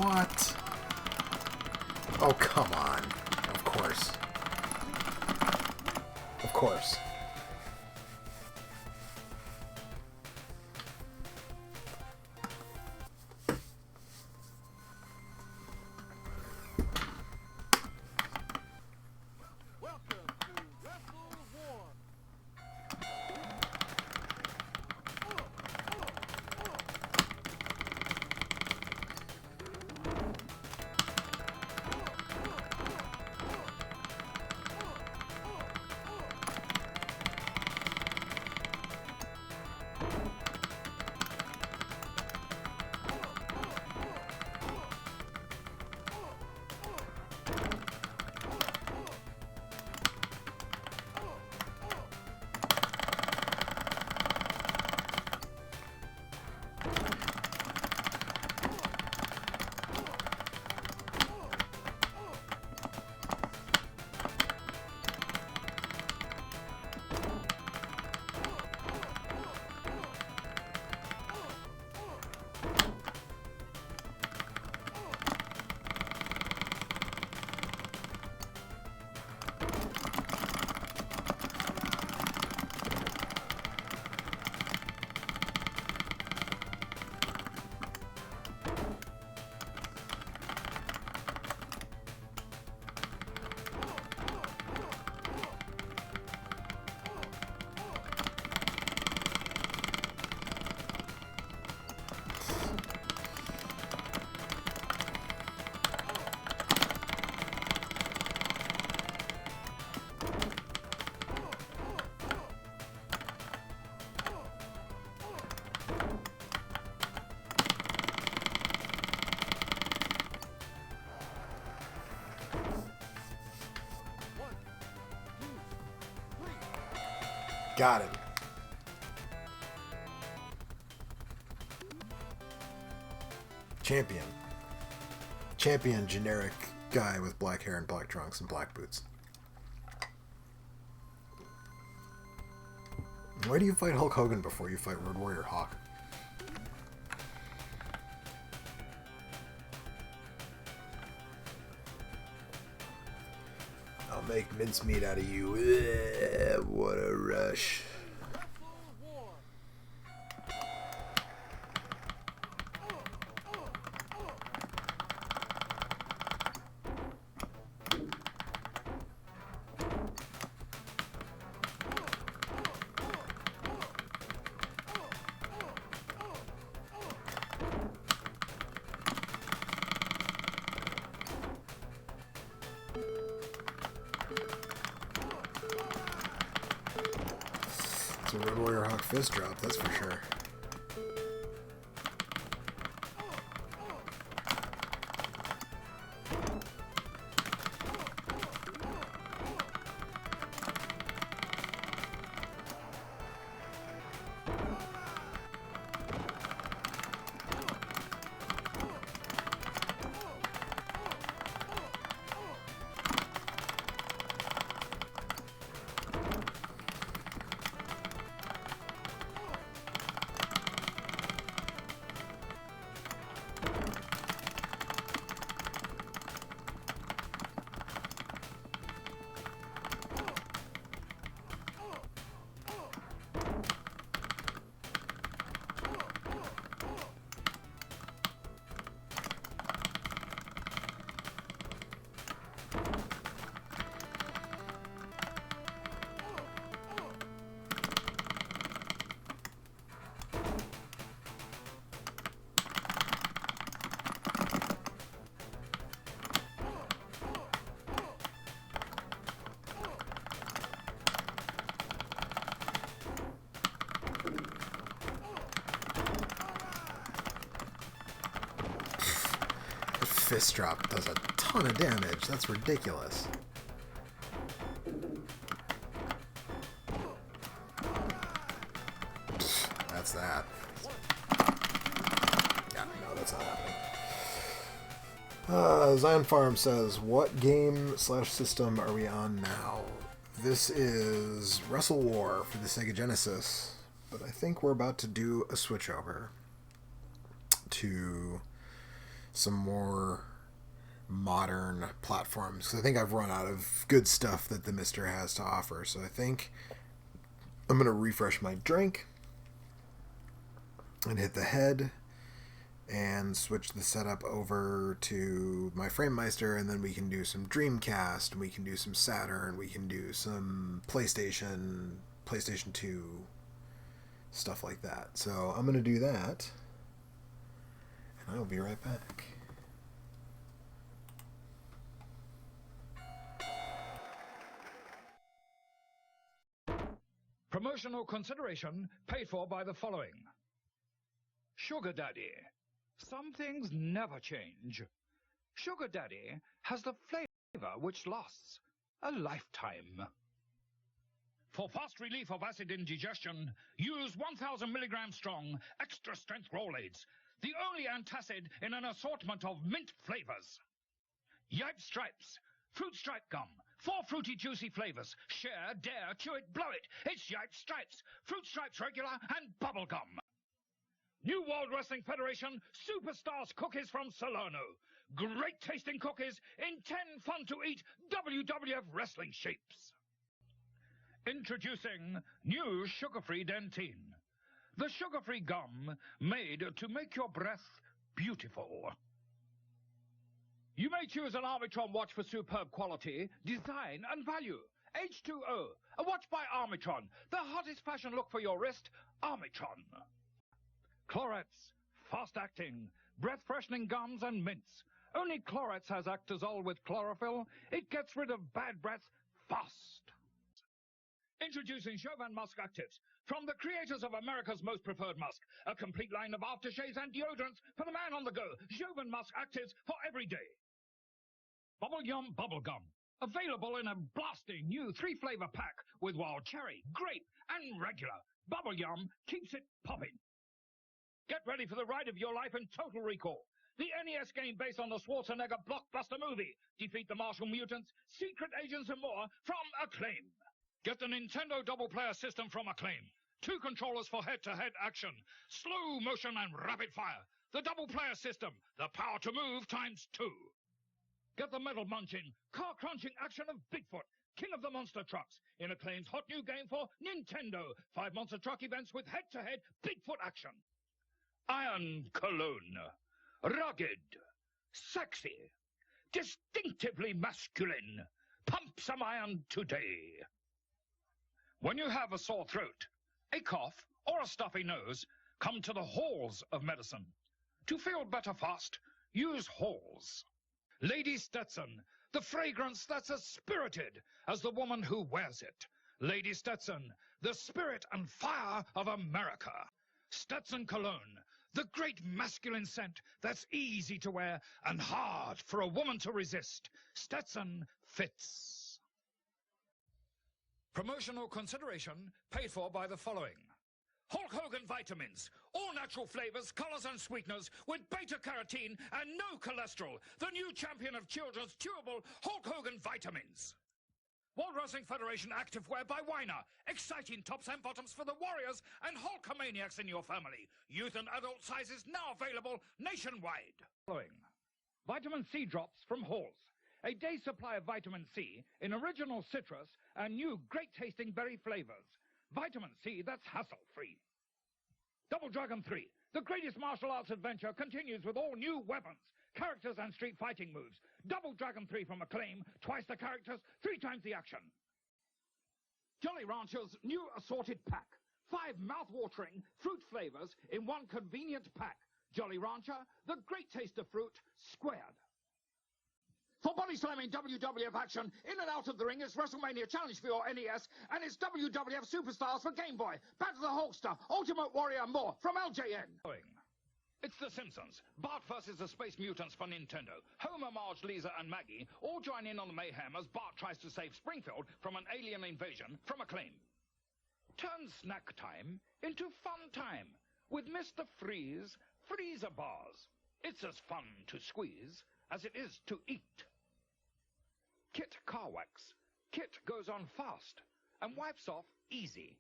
Speaker 1: What? Oh, come on. Of course. Of course.
Speaker 3: Welcome to Wrestle War.
Speaker 1: Got it. Champion. Champion, generic guy with black hair and black trunks and black boots. Why do you fight Hulk Hogan before you fight Road Warrior Hawk? I'll make mincemeat out of you. Ugh, what a rush. It's a Road Warrior Hawk fist drop, that's for sure. Fist drop does a ton of damage. That's ridiculous. That's that. Yeah, no, that's not happening. Zion Farm says, what game/system are we on now? This is Wrestle War for the Sega Genesis, but I think we're about to do a switch over to some more modern platforms. Because I think I've run out of good stuff that the Mister has to offer. So I think I'm going to refresh my drink and hit the head and switch the setup over to my Framemeister, and then we can do some Dreamcast, we can do some Saturn, we can do some PlayStation 2, stuff like that. So I'm going to do that, and I'll be right back.
Speaker 6: Promotional consideration paid for by the following. Sugar Daddy. Some things never change. Sugar Daddy has the flavor which lasts a lifetime. For fast relief of acid indigestion, use 1,000 milligrams strong, extra strength Rolaids, the only antacid in an assortment of mint flavors. Yipe Stripes, fruit stripe gum, 4 fruity juicy flavors. Share, dare, chew it, blow it. It's Yipe Stripes, fruit stripes regular and bubble gum. New World Wrestling Federation Superstars cookies from Salerno. Great tasting cookies in 10 fun-to-eat WWF wrestling shapes. Introducing new sugar-free Dentine. The sugar-free gum made to make your breath beautiful. You may choose an Armitron watch for superb quality, design and value. H2O, a watch by Armitron. The hottest fashion look for your wrist, Armitron. Clorets, fast-acting, breath-freshening gums and mints. Only Clorets has Actazole with chlorophyll. It gets rid of bad breath fast. Introducing Chauvin Musk Actives, from the creators of America's most preferred musk. A complete line of aftershaves and deodorants for the man on the go. Chauvin Musk Actives for every day. Bubble Yum Bubble Gum. Available in a blasting new 3-flavor pack with wild cherry, grape, and regular. Bubble Yum keeps it popping. Get ready for the ride of your life in Total Recall. The NES game based on the Schwarzenegger blockbuster movie. Defeat the Martial Mutants, Secret Agents and more from Acclaim. Get the Nintendo Double Player System from Acclaim. 2 controllers for head-to-head action. Slow motion and rapid fire. The Double Player System. The power to move times 2. Get the metal munching, car-crunching action of Bigfoot, King of the Monster Trucks, in Acclaim's hot new game for Nintendo. 5 monster truck events with head-to-head Bigfoot action. Iron Cologne. Rugged. Sexy. Distinctively masculine. Pump some iron today. When you have a sore throat, a cough, or a stuffy nose, come to the halls of medicine. To feel better fast, use Halls. Lady Stetson, the fragrance that's as spirited as the woman who wears it. Lady Stetson, the spirit and fire of America. Stetson Cologne, the great masculine scent that's easy to wear and hard for a woman to resist. Stetson fits. Promotional consideration paid for by the following. Hulk Hogan vitamins, all natural flavors, colors and sweeteners with beta-carotene and no cholesterol. The new champion of children's chewable Hulk Hogan vitamins. World Wrestling Federation Activewear by Weiner. Exciting tops and bottoms for the warriors and Hulkamaniacs in your family. Youth and adult sizes now available nationwide. Following. Vitamin C drops from Halls. A day's supply of vitamin C in original citrus and new great-tasting berry flavors. Vitamin C that's hassle-free. Double Dragon 3. The greatest martial arts adventure continues with all new weapons, characters and street fighting moves. Double Dragon 3 from Acclaim, twice the characters, 3 times the action. Jolly Rancher's new assorted pack. 5 mouth-watering fruit flavors in 1 convenient pack. Jolly Rancher, the great taste of fruit, squared. For body slamming WWF action, in and out of the ring, it's WrestleMania Challenge for your NES, and it's WWF Superstars for Game Boy. Battle the Hulkster, Ultimate Warrior, and more from LJN. It's The Simpsons. Bart versus the Space Mutants for Nintendo. Homer, Marge, Lisa, and Maggie all join in on the mayhem as Bart tries to save Springfield from an alien invasion from Acclaim. Turn snack time into fun time with Mr. Freeze Freezer Bars. It's as fun to squeeze as it is to eat. Kit Car Wax. Kit goes on fast and wipes off easy.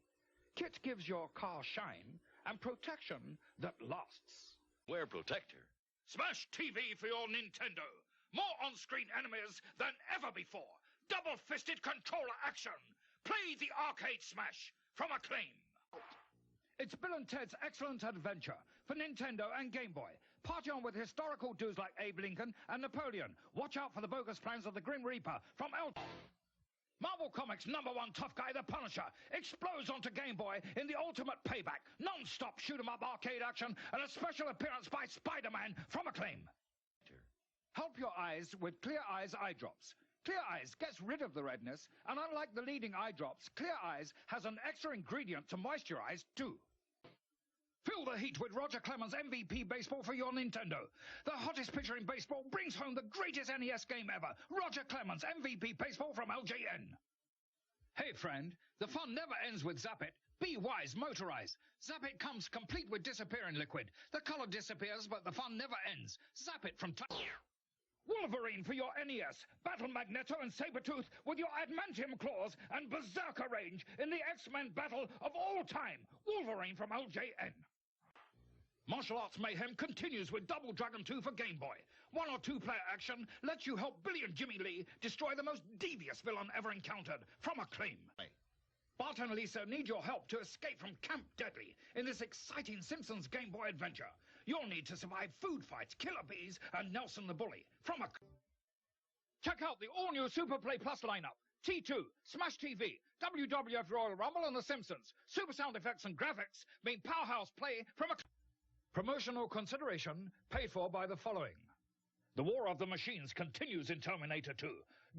Speaker 6: Kit gives your car shine and protection that lasts.
Speaker 7: Wear protector.
Speaker 6: Smash TV for your Nintendo. More on-screen enemies than ever before. Double-fisted controller action. Play the arcade Smash from Acclaim. It's Bill and Ted's Excellent Adventure for Nintendo and Game Boy. Party on with historical dudes like Abe Lincoln and Napoleon. Watch out for the bogus plans of the Grim Reaper from Marvel Comics' #1 tough guy, the Punisher, explodes onto Game Boy in the ultimate payback. Non-stop shoot-'em-up arcade action and a special appearance by Spider-Man from Acclaim. Help your eyes with Clear Eyes eye drops. Clear Eyes gets rid of the redness, and unlike the leading eye drops, Clear Eyes has an extra ingredient to moisturize, too. Feel the heat with Roger Clemens' MVP Baseball for your Nintendo. The hottest pitcher in baseball brings home the greatest NES game ever. Roger Clemens' MVP Baseball from LJN. Hey, friend, the fun never ends with Zap It. Be wise, motorize. Zap It comes complete with disappearing liquid. The color disappears, but the fun never ends. Zap It from Wolverine for your NES, Battle Magneto and Sabretooth with your adamantium claws and berserker range in the X-Men battle of all time. Wolverine from LJN. Martial Arts Mayhem continues with Double Dragon 2 for Game Boy. 1 or 2 player action lets you help Billy and Jimmy Lee destroy the most devious villain ever encountered from Acclaim. Bart and Lisa need your help to escape from Camp Deadly in this exciting Simpsons Game Boy adventure. You'll need to survive food fights, killer bees, and Nelson the Bully from a... Check out the all-new Super Play Plus lineup. T2, Smash TV, WWF Royal Rumble, and The Simpsons. Super sound effects and graphics mean powerhouse play from a... Promotional consideration paid for by the following. The War of the Machines continues in Terminator 2.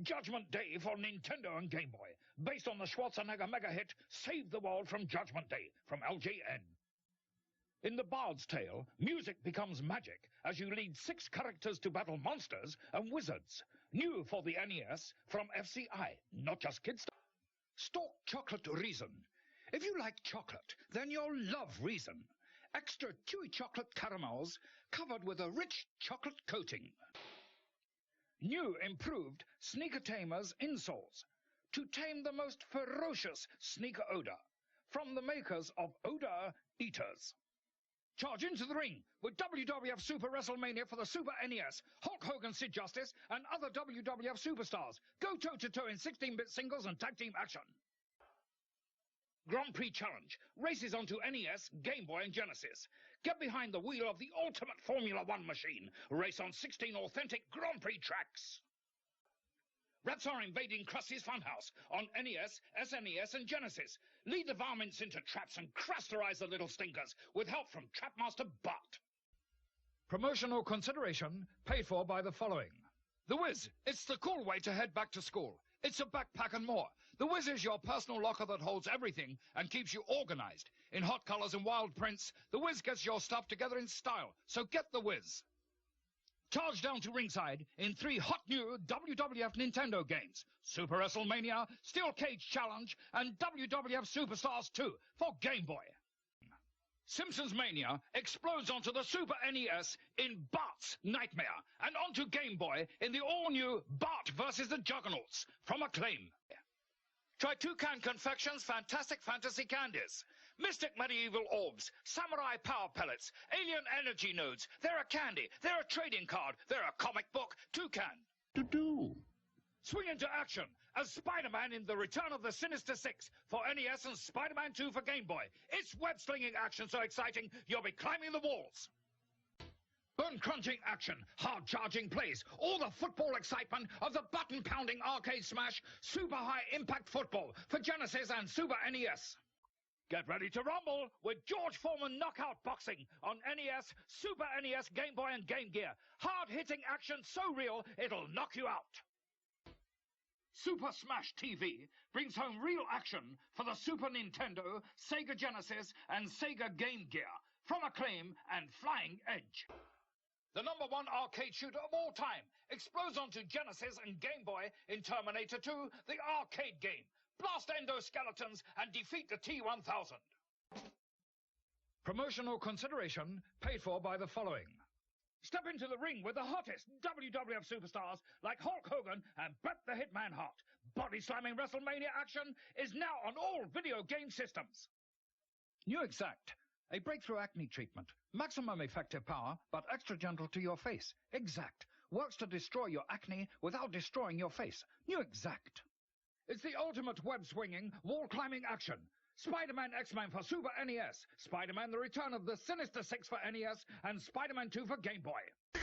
Speaker 6: Judgment Day for Nintendo and Game Boy. Based on the Schwarzenegger mega hit, Save the World from Judgment Day from LJN. In The Bard's Tale, music becomes magic as you lead 6 characters to battle monsters and wizards. New for the NES from FCI, not just kids stuff. Stork Chocolate Reason. If you like chocolate, then you'll love Reason. Extra chewy chocolate caramels covered with a rich chocolate coating. New improved Sneaker Tamer's insoles to tame the most ferocious sneaker odor from the makers of Odor Eaters. Charge into the ring with WWF Super WrestleMania for the Super NES, Hulk Hogan, Sid Justice, and other WWF superstars. Go toe-to-toe in 16-bit singles and tag team action. Grand Prix Challenge races onto NES, Game Boy, and Genesis. Get behind the wheel of the ultimate Formula One machine. Race on 16 authentic Grand Prix tracks. Rats are invading Krusty's Funhouse on NES, SNES, and Genesis. Lead the varmints into traps and crusterize the little stinkers with help from Trapmaster Bart. Promotional consideration paid for by the following. The Wiz. It's the cool way to head back to school. It's a backpack and more. The Wiz is your personal locker that holds everything and keeps you organized. In hot colors and wild prints, the Wiz gets your stuff together in style. So get the Wiz. Charge down to ringside in 3 hot new WWF Nintendo games. Super WrestleMania, Steel Cage Challenge, and WWF Superstars 2 for Game Boy. Simpsons Mania explodes onto the Super NES in Bart's Nightmare and onto Game Boy in the all-new Bart vs. the Juggernauts from Acclaim. Try Toucan Confections' Fantastic Fantasy Candies. Mystic Medieval Orbs, Samurai Power Pellets, Alien Energy Nodes. They're a candy, they're a trading card, they're a comic book. Toucan. Swing into action as Spider-Man in The Return of the Sinister Six for NES and Spider-Man 2 for Game Boy. It's web-slinging action so exciting, you'll be climbing the walls. Bone-crunching action, hard-charging plays, all the football excitement of the button-pounding arcade smash Super High Impact Football for Genesis and Super NES. Get ready to rumble with George Foreman Knockout Boxing on NES, Super NES, Game Boy, and Game Gear. Hard-hitting action so real, it'll knock you out. Super Smash TV brings home real action for the Super Nintendo, Sega Genesis, and Sega Game Gear from Acclaim and Flying Edge. The #1 arcade shooter of all time explodes onto Genesis and Game Boy in Terminator 2, the arcade game. Blast endoskeletons and defeat the T-1000. Promotional consideration paid for by the following. Step into the ring with the hottest WWF superstars like Hulk Hogan and Bret the Hitman Hart. Body-slamming WrestleMania action is now on all video game systems. New Exact. A breakthrough acne treatment. Maximum effective power, but extra gentle to your face. Exact. Works to destroy your acne without destroying your face. New Exact. It's the ultimate web-swinging, wall-climbing action. Spider-Man X-Men for Super NES. Spider-Man The Return of the Sinister Six for NES. And Spider-Man 2 for Game Boy.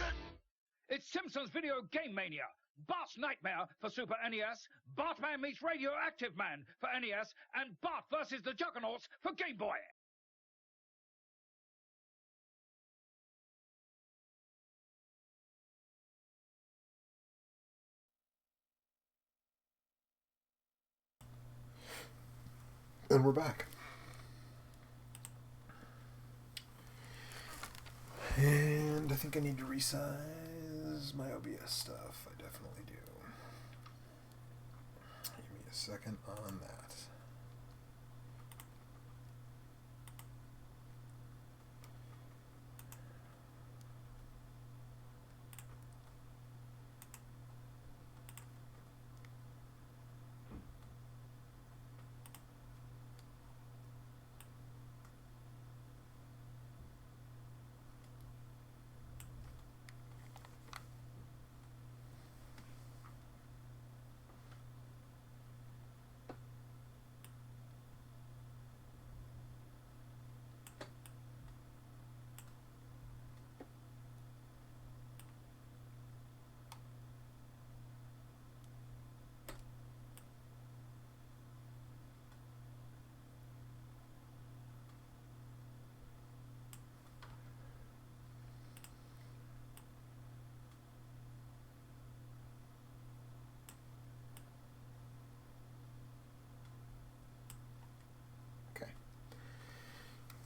Speaker 6: It's Simpsons Video Game Mania. Bart's Nightmare for Super NES. Bartman meets Radioactive Man for NES. And Bart versus the Juggernauts for Game Boy.
Speaker 1: And we're back. And I think I need to resize my OBS stuff. I definitely do. Give me a second on that.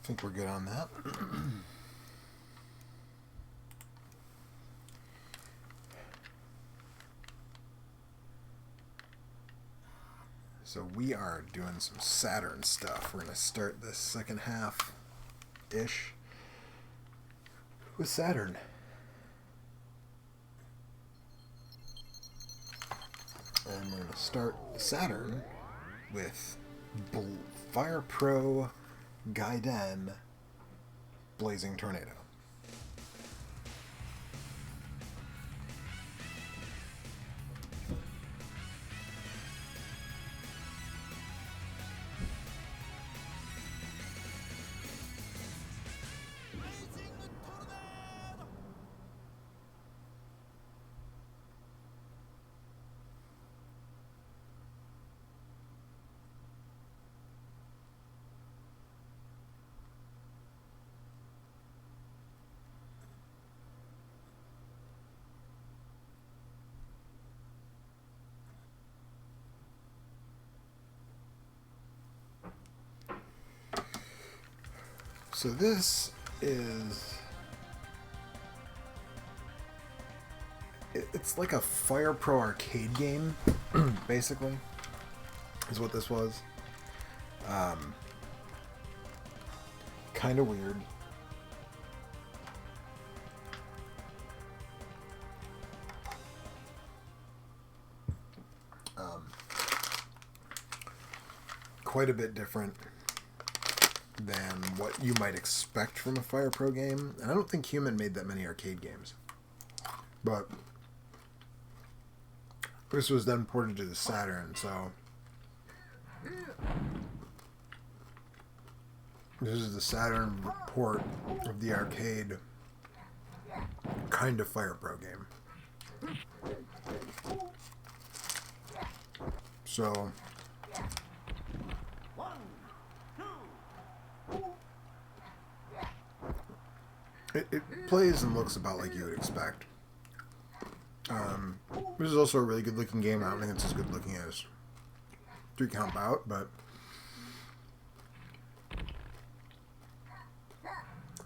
Speaker 1: I think we're good on that. So we are doing some Saturn stuff. We're going to start this second half-ish with Saturn. And we're going to start Saturn with Fire Pro Gaiden Blazing Tornado. So this is... It's like a Fire Pro arcade game, basically, is what this was. Kind of weird. Quite a bit different than what you might expect from a Fire Pro game. And I don't think Human made that many arcade games. But this was then ported to the Saturn, so this is the Saturn port of the arcade kind of Fire Pro game. So it plays and looks about like you would expect. This is also a really good looking game. I don't think it's as good looking as 3 Count Bout, but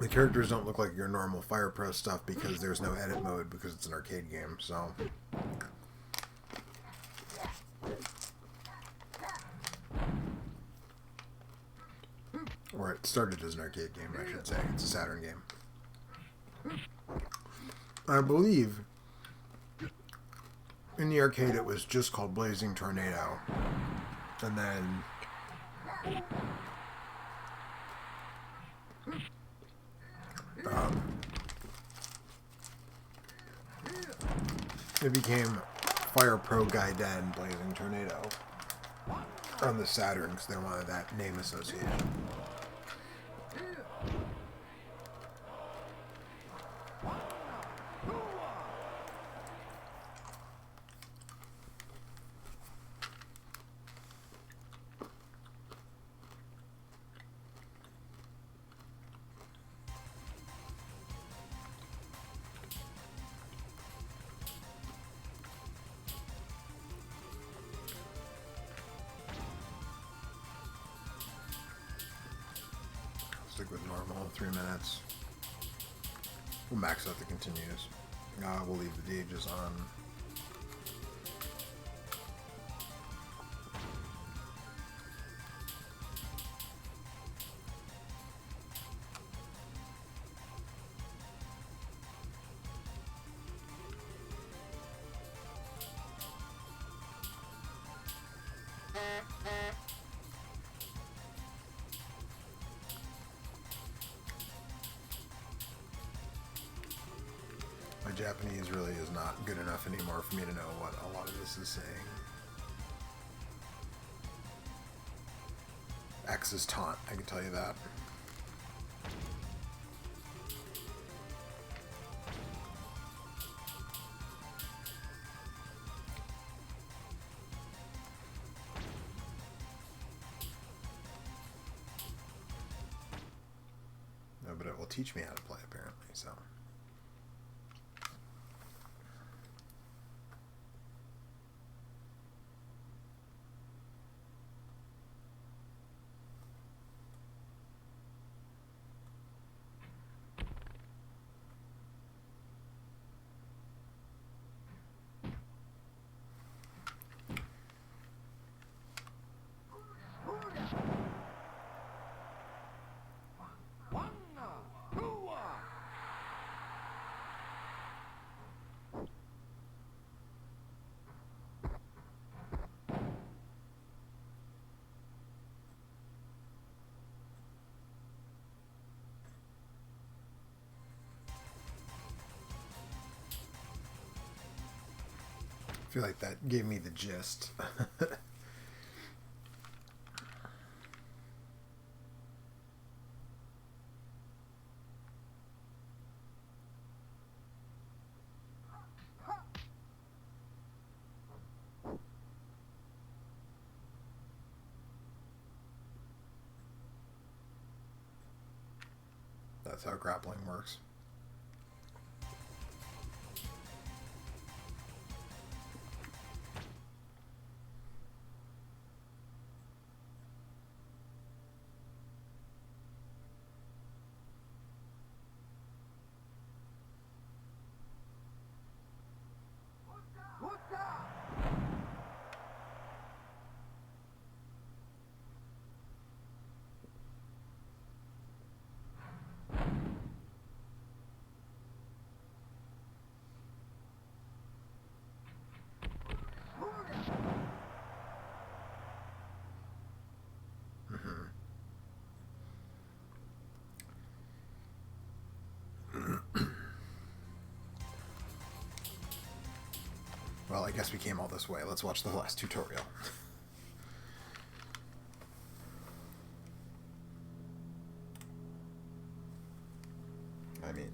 Speaker 1: the characters don't look like your normal Fire Pro stuff because there's no edit mode because it's an arcade game, so or it started as an arcade game, I should say. It's a Saturn game. I believe in the arcade it was just called Blazing Tornado, and then It became Fire Pro Gaiden Blazing Tornado on the Saturn because they wanted that name association. Stick with normal, 3 minutes. We'll max out the continues. We'll leave the gauges on. My Japanese really is not good enough anymore for me to know what a lot of this is saying. X is taunt, I can tell you that. No, but it will teach me how to play apparently, so. I feel like that gave me the gist. That's how grappling works. Well, I guess we came all this way. Let's watch the last tutorial. I mean...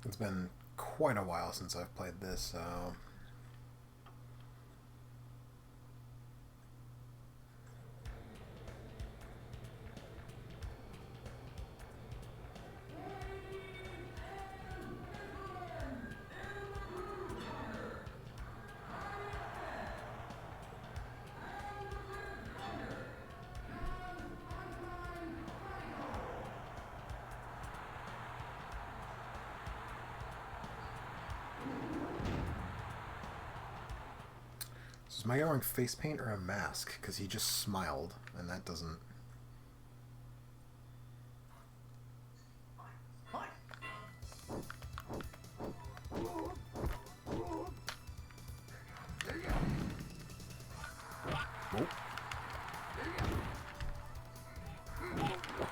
Speaker 1: It's been quite a while since I've played this, so Is my guy wearing face paint or a mask? Because he just smiled, and that doesn't... Whoa.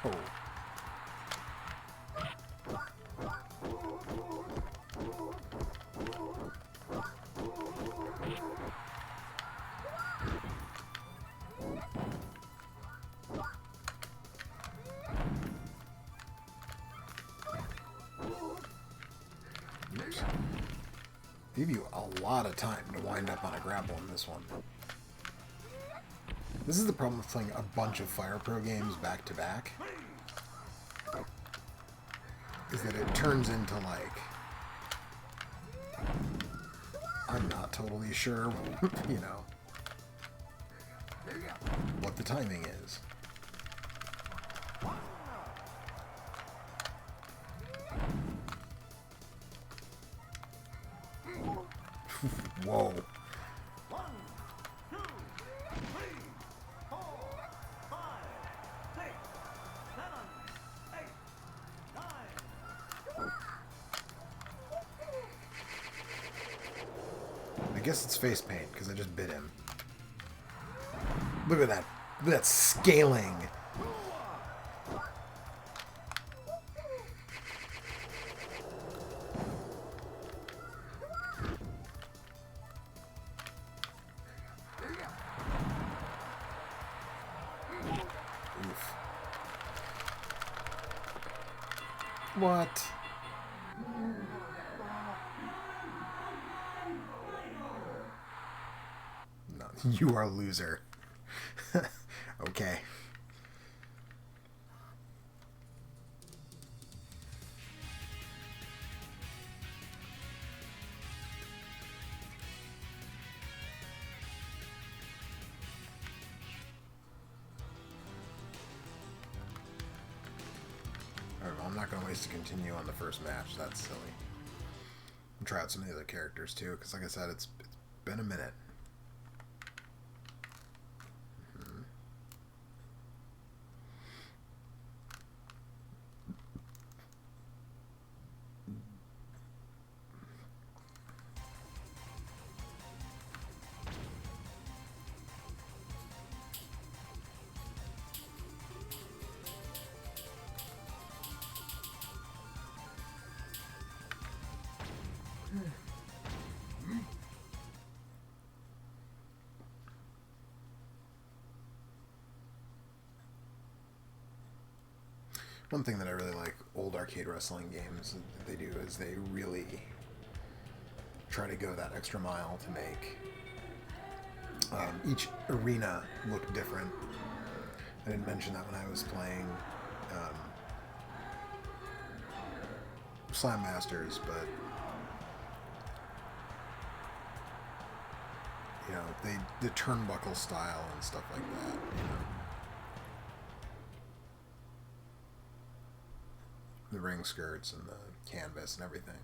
Speaker 1: Whoa. Oops. Give you a lot of time to wind up on a grapple in this one. This is the problem with playing a bunch of Fire Pro games back to back. Is that it turns into like... I'm not totally sure, you know, what the timing is. Whoa. I guess it's face paint, because I just bit him. Look at that. Look at that scaling. Oof. What? No, you are a loser. Okay. Alright, well, I'm not going to waste a continue on the first match. That's silly. I'll try out some of the other characters too, because like I said, it's been a minute. One thing that I really like old arcade wrestling games that they do is they really try to go that extra mile to make each arena look different. I didn't mention that when I was playing Slam Masters, but you know, the turnbuckle style and stuff like that, you know. The ring skirts and the canvas and everything.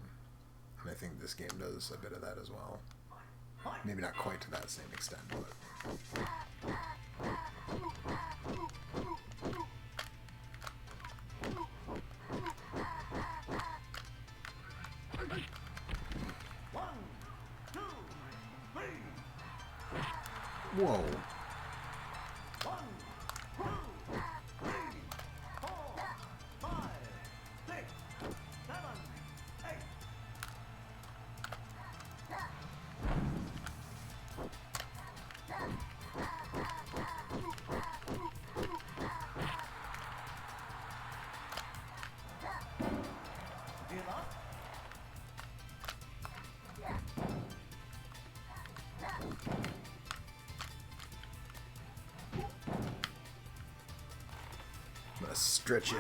Speaker 1: And I think this game does a bit of that as well. Maybe not quite to that same extent, but... Whoa. I'm gonna stretch you.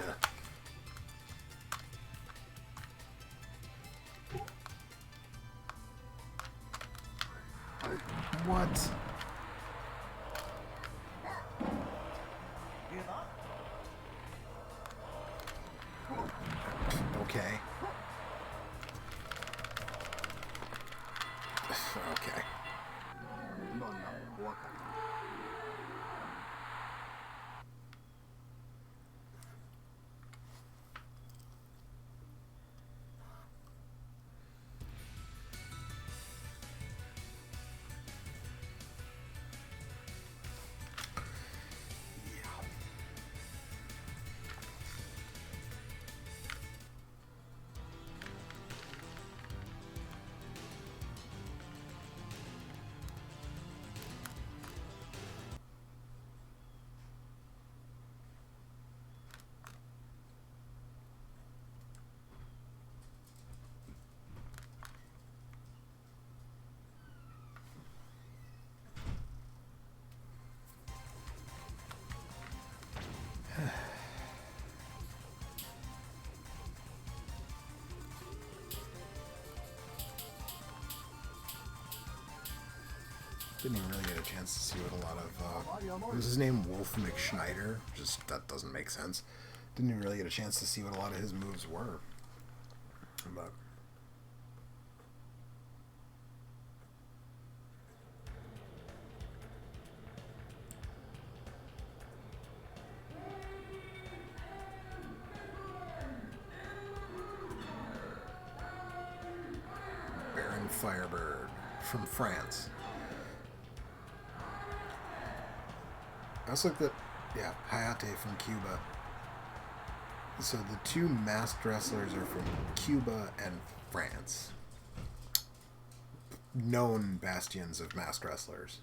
Speaker 1: What? Okay. Okay. Didn't even really get a chance to see what a lot of... was his name Wolf McSchneider? Just, that doesn't make sense. Didn't even really get a chance to see what a lot of his moves were. But... Firebird from France. I also looked at, yeah, Hayate from Cuba. So the two masked wrestlers are from Cuba and France. Known bastions of masked wrestlers.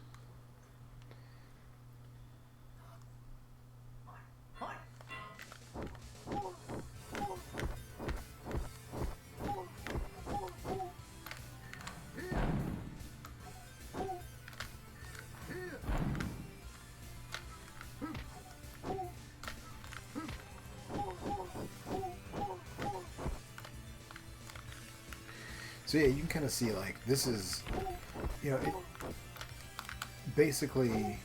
Speaker 1: So yeah, you can kind of see, like, this is, you know, it basically,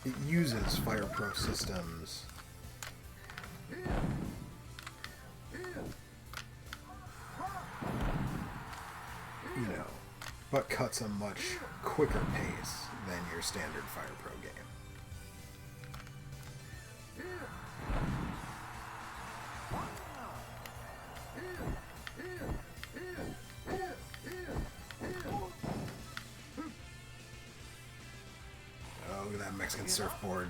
Speaker 1: it uses Fire Pro systems. You know, but cuts a much quicker pace than your standard Fire Pro game. Mexican surfboard.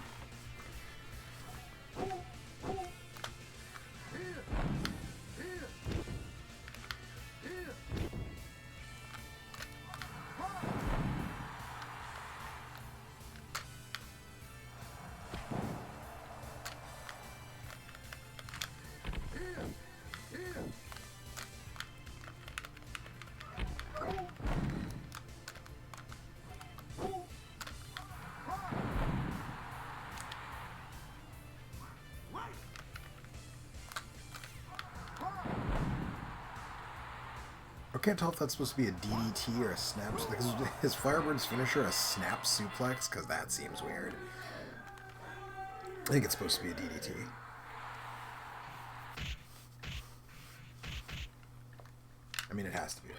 Speaker 1: I can't tell if that's supposed to be a DDT or a snap. Like, is his Firebird's finisher a snap suplex? Because that seems weird. I think it's supposed to be a DDT. I mean, it has to be, right?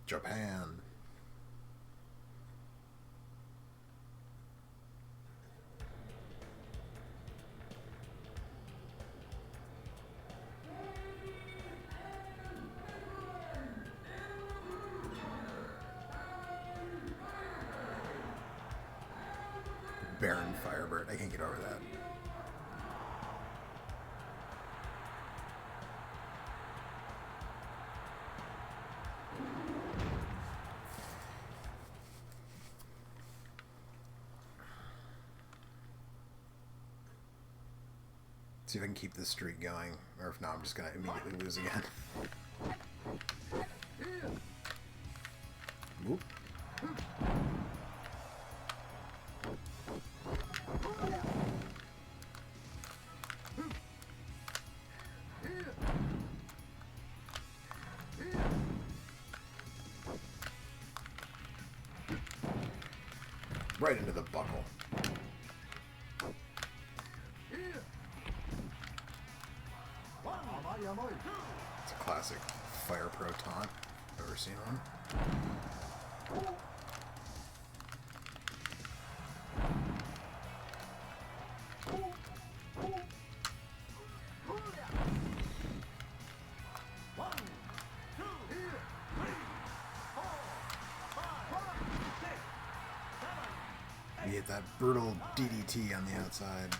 Speaker 1: Japan. Baron Firebird. I can't get over that. See if I can keep this streak going, or if not, I'm just going to immediately lose again. Oop. Right into the buckle. It's a classic Fire Pro taunt. Ever seen one? You get that brutal DDT on the outside.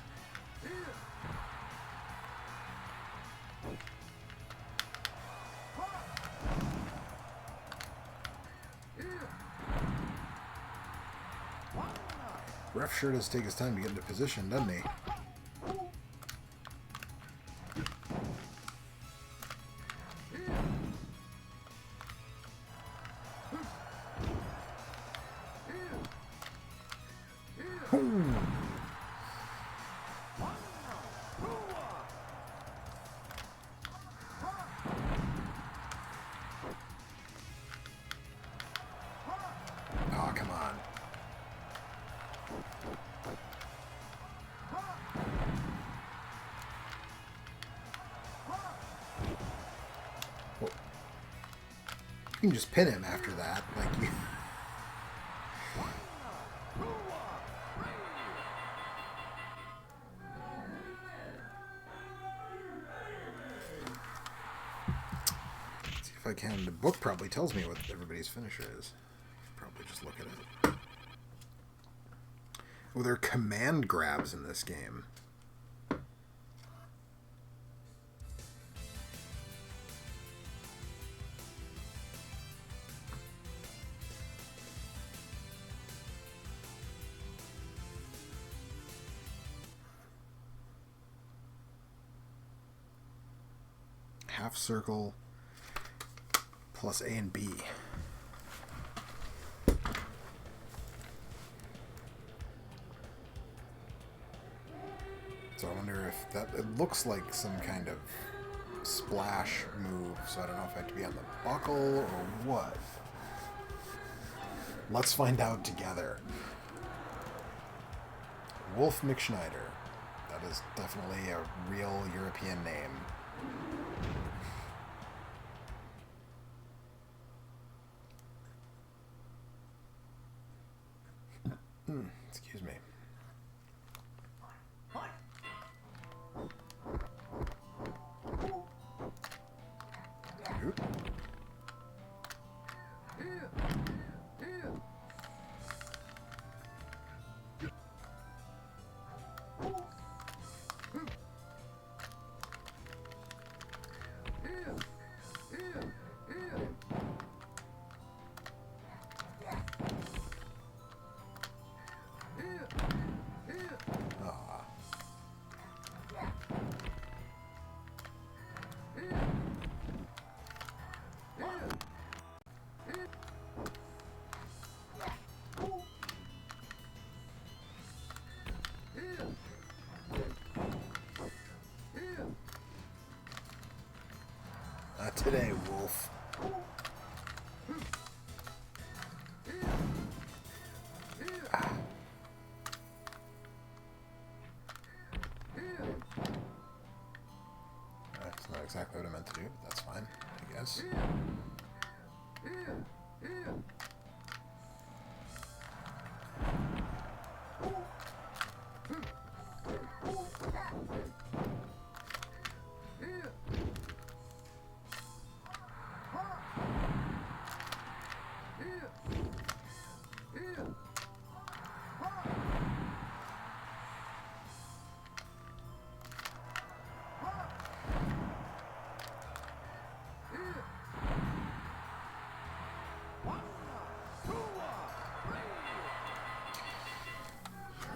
Speaker 1: Ref sure does take his time to get into position, doesn't he? Oh, come on. Well, you can just pin him after that. Like you. Let's see if I can. The book probably tells me what everybody's finisher is. Probably just look at it. Oh, there are command grabs in this game. Half circle plus A and B. So I wonder if that... It looks like some kind of splash move, so I don't know if I have to be on the buckle or what. Let's find out together. Wolf McSchneider. That is definitely a real European name. Excuse me. Oop. Not today, Wolf. That's not exactly what I meant to do, but that's fine, I guess.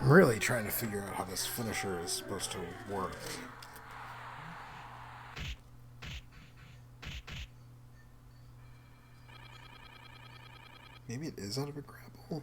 Speaker 1: I'm really trying to figure out how this finisher is supposed to work. Maybe it is out of a grapple?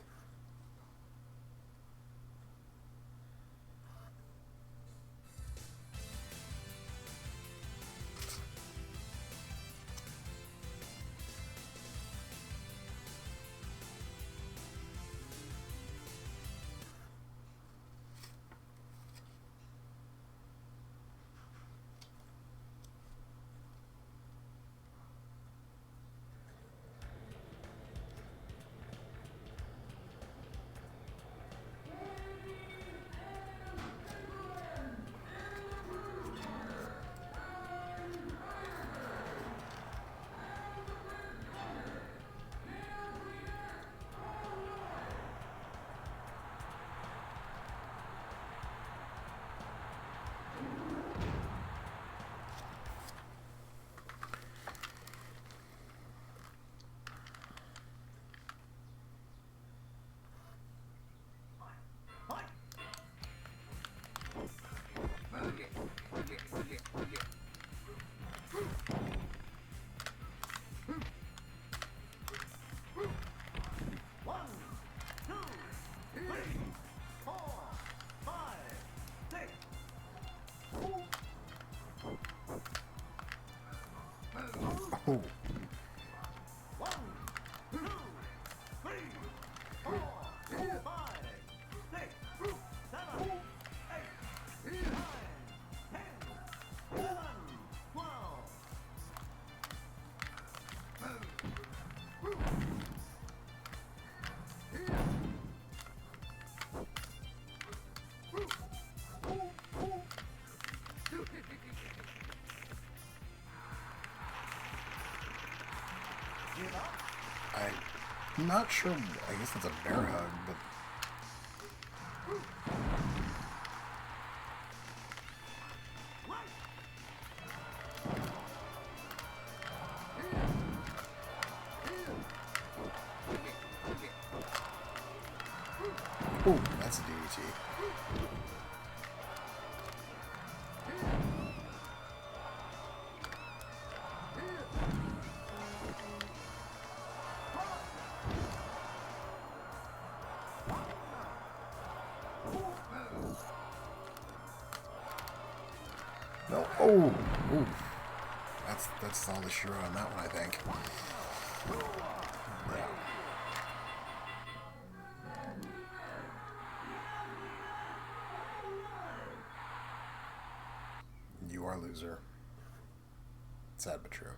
Speaker 1: Ooh. I'm not sure. I guess that's a bear hug, but. Ooh, that's a DDT. No. Oh. Ooh. That's all the Shiro on that one, I think. Yeah. You are a loser. Sad but true.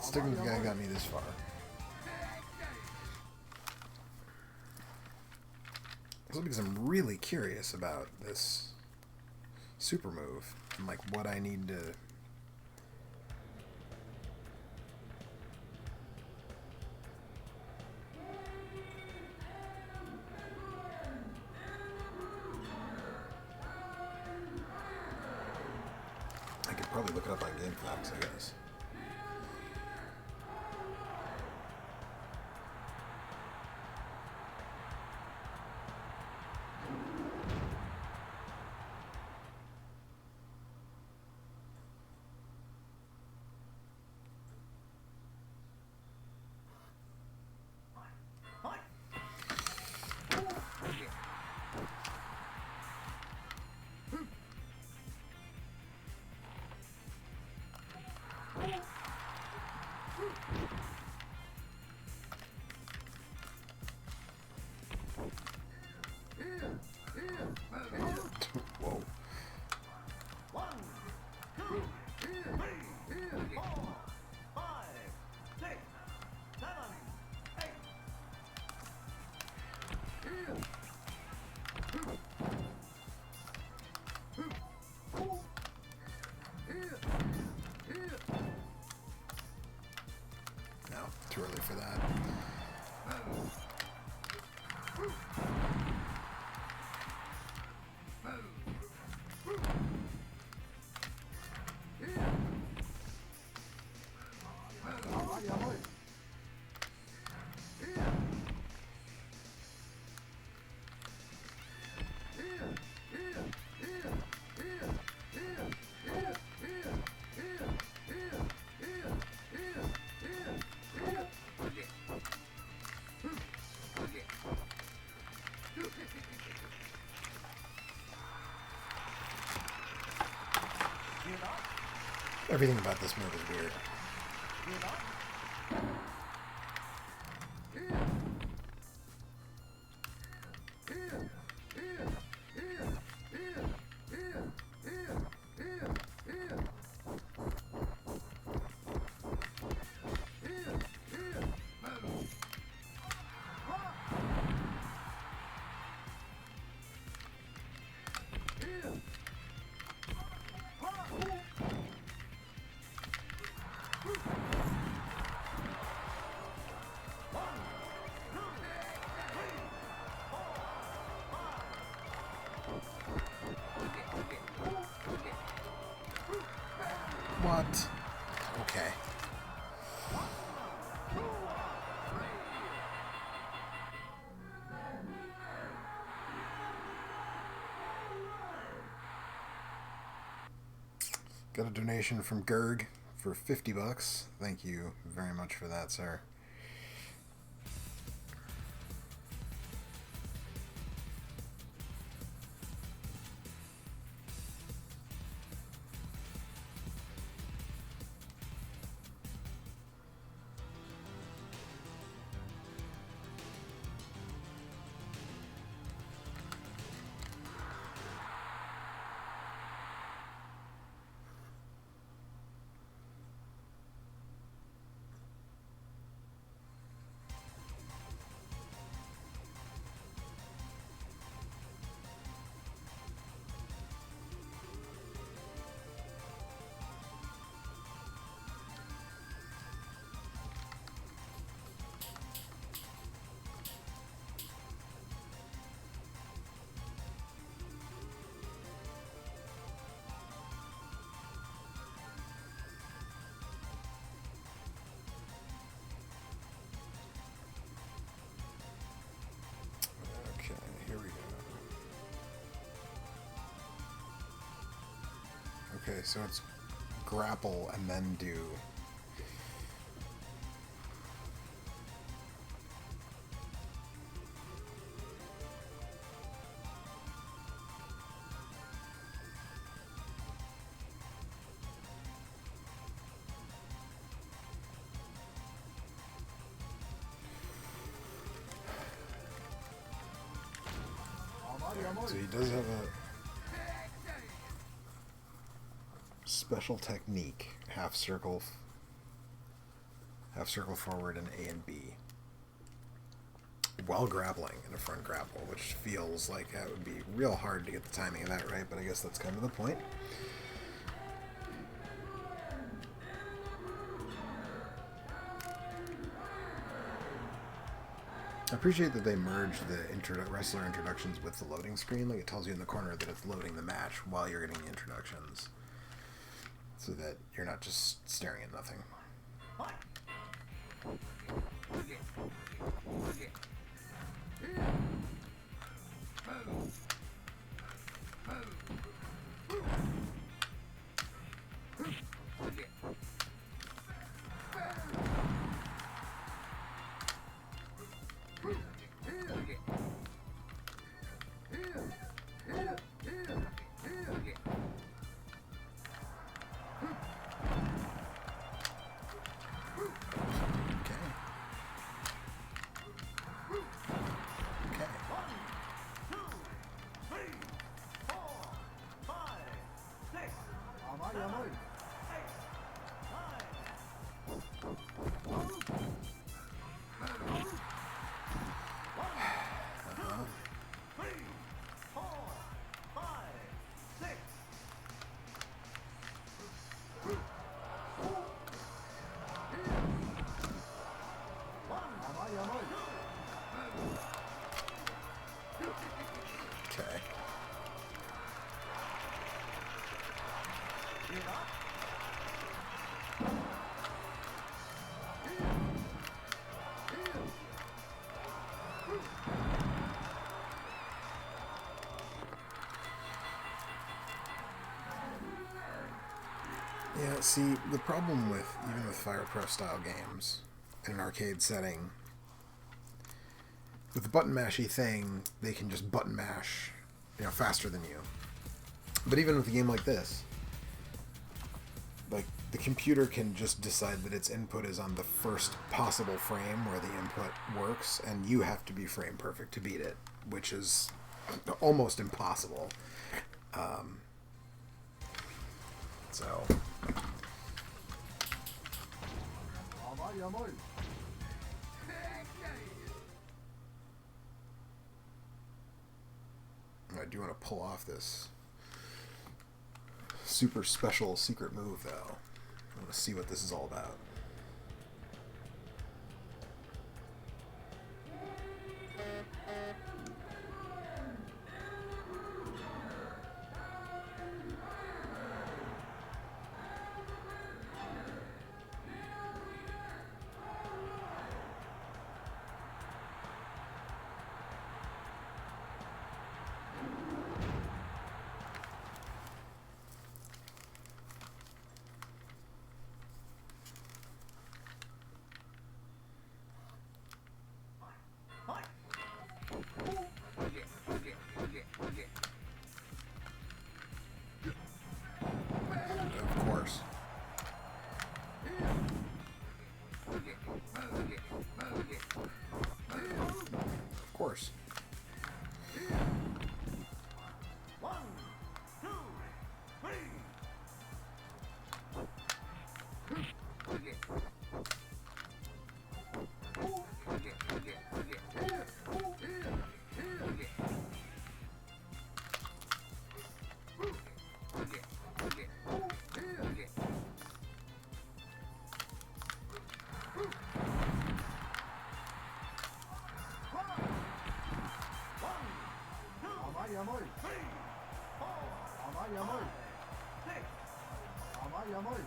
Speaker 1: Sticking with the guy who got me this far. This is because I'm really curious about this super move and like what I need to. I could probably look it up on GameFAQs, I guess. Whoa. No, too early for that. Everything about this move is weird. What? Okay. Got a donation from Gerg for 50 bucks. Thank you very much for that, sir. Okay, here we go. Okay, so it's grapple and then do. So he does have a special technique, half circle forward and A and B, while grappling in a front grapple, which feels like that would be real hard to get the timing of that right, but I guess that's kind of the point. I appreciate that they merge the wrestler introductions with the loading screen. Like, it tells you in the corner that it's loading the match while you're getting the introductions, so that you're not just staring at nothing. Okay. Yeah, see, the problem with, even with Fire Pro style games in an arcade setting, with the button mashy thing, they can just button mash, faster than you. But even with a game like this, like, the computer can just decide that its input is on the first possible frame where the input works, and you have to be frame perfect to beat it, which is almost impossible. So... I do want to pull off this super special secret move, though. I want to see what this is all about. Okay.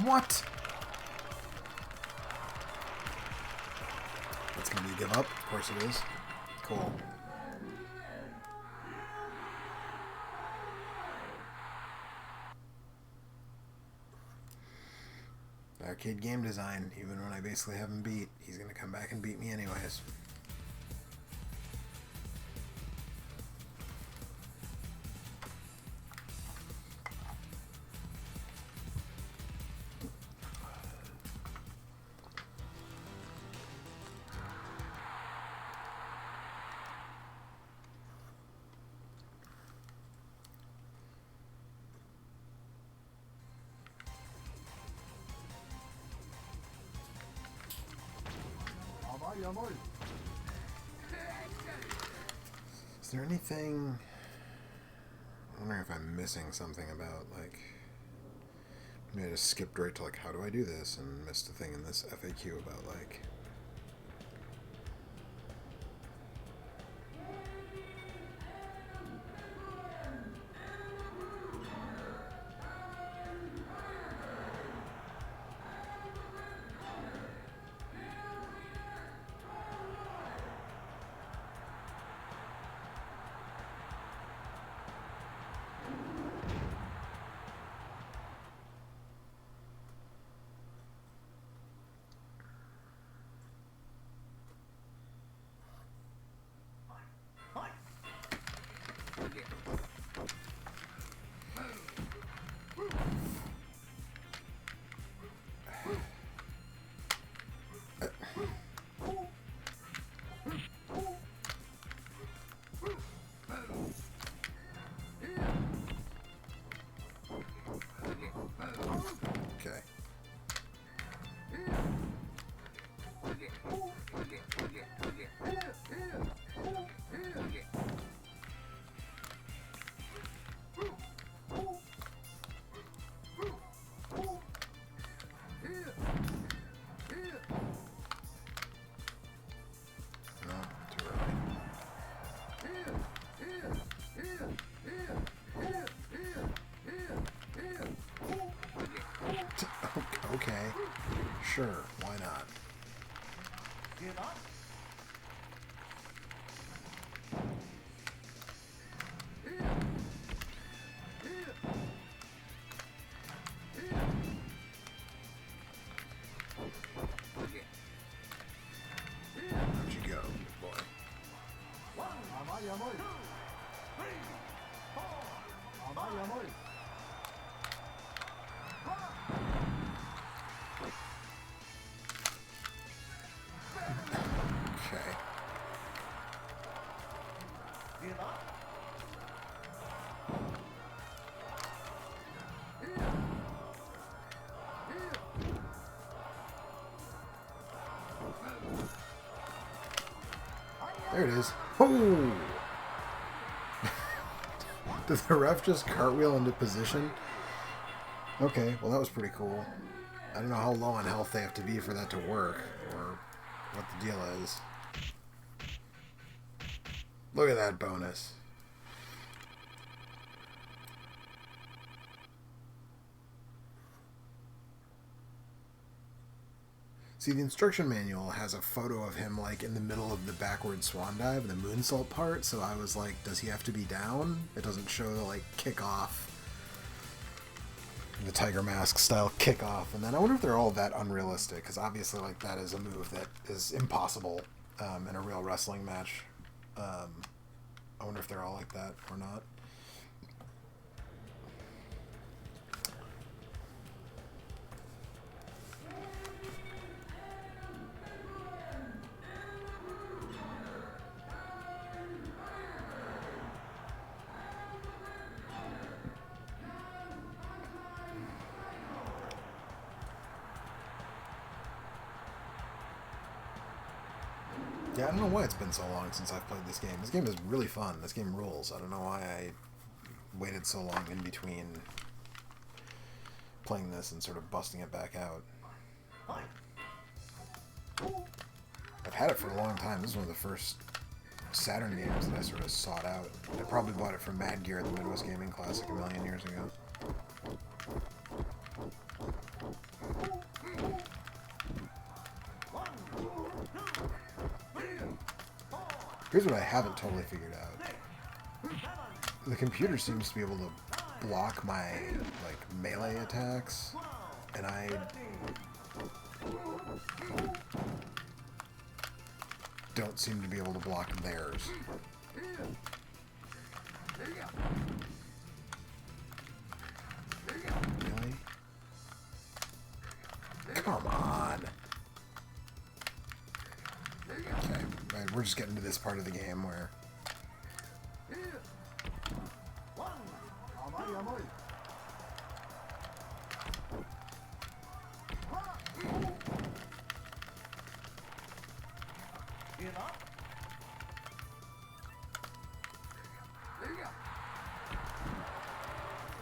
Speaker 1: What? That's gonna be a give up. Of course it is. Cool. Arcade game design. Even when I basically have him beat, he's gonna come back and beat me anyways. Is there anything... I'm wondering if I'm missing something about, like... Maybe I just skipped right to, like, how do I do this? And missed a thing in this FAQ about, like... Okay. No, too early. Okay. Sure, why not? How'd you go, big boy? Okay. There it is. Oh! Did the ref just cartwheel into position? Okay, well that was pretty cool. I don't know how low on health they have to be for that to work, or what the deal is. Look at that bonus. See, the instruction manual has a photo of him, like, in the middle of the backward swan dive, the moonsault part, so I was like, does he have to be down? It doesn't show the, like, kick off the Tiger Mask style kickoff, and then I wonder if they're all that unrealistic, because obviously, like, that is a move that is impossible in a real wrestling match. I wonder if they're all like that or not. Yeah, I don't know why it's been so long since I've played this game. This game is really fun. This game rules. I don't know why I waited so long in between playing this and sort of busting it back out. I've had it for a long time. This is one of the first Saturn games that I sort of sought out. I probably bought it from Mad Gear at the Midwest Gaming Classic a million years ago. Here's what I haven't totally figured out. The computer seems to be able to block my, like, melee attacks, and I don't seem to be able to block theirs. Really? Come on. Okay, right, we're just getting to this part of the game where...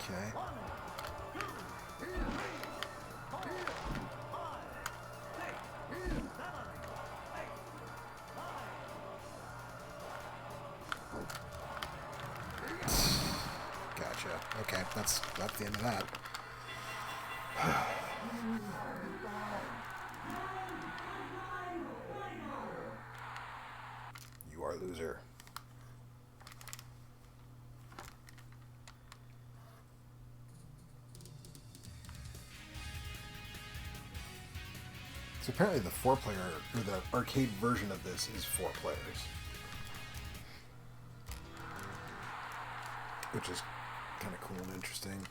Speaker 1: Okay. Gotcha. Okay, that's the end of that. You are a loser. So apparently the 4-player, or the arcade version of this is 4 players. Which is kind of cool and interesting.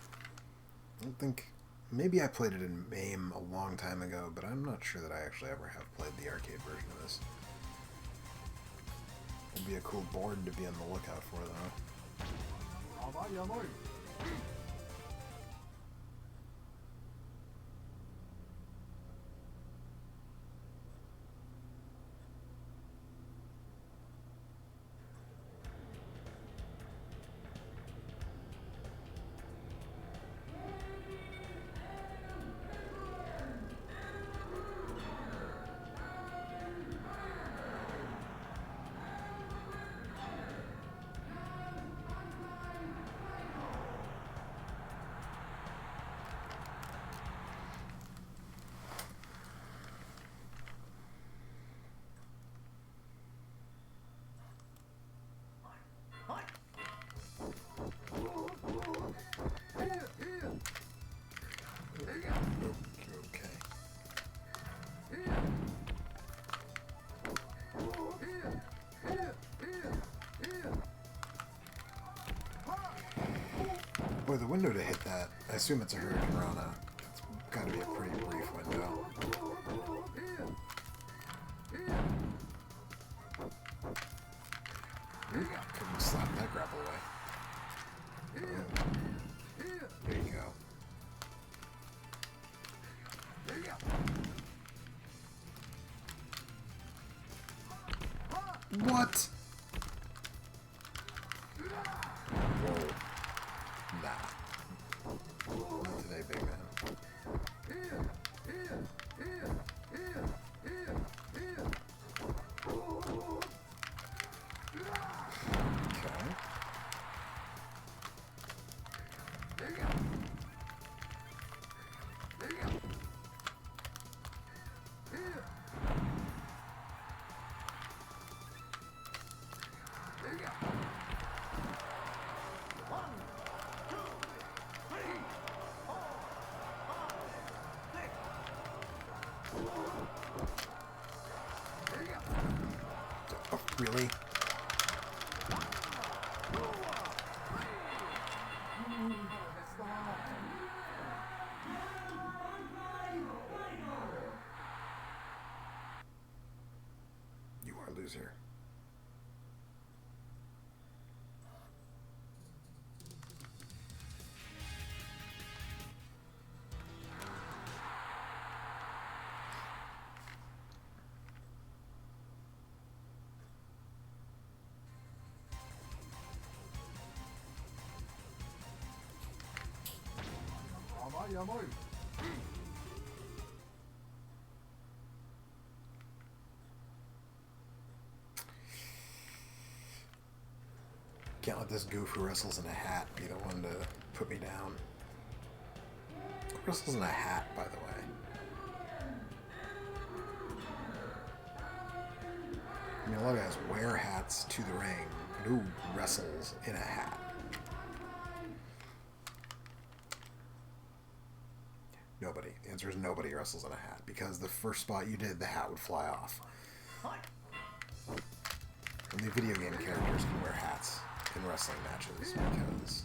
Speaker 1: I don't think... Maybe I played it in MAME a long time ago, but I'm not sure that I actually ever have played the arcade version of this. It'd be a cool board to be on the lookout for, though. Okay. Boy, the window to hit that, I assume it's a Hurricane Rana. It's got to be a pretty brief window. Couldn't slap that grapple away. There you go. What? Whoa. Nah. Not today, big man. Okay. Really? You are a loser. Can't let this goof who wrestles in a hat be the one to put me down. Who wrestles in a hat, by the way? I mean, a lot of guys wear hats to the ring. But who wrestles in a hat? Nobody. The answer is nobody wrestles in a hat, because the first spot you did, the hat would fly off. Only video game characters can wear hats in wrestling matches, because...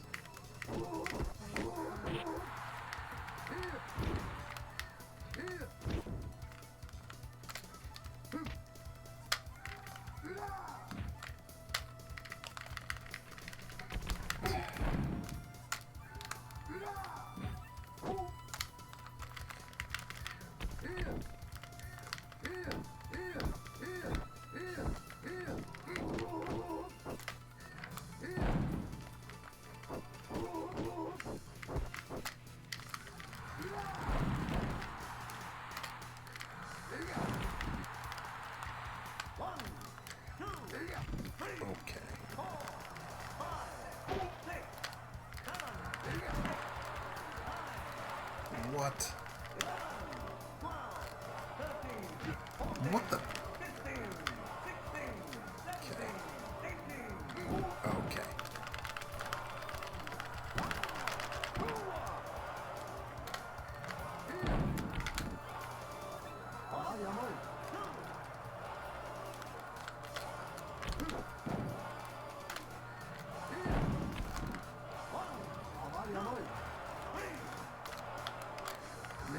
Speaker 1: What? What the? Okay. Okay.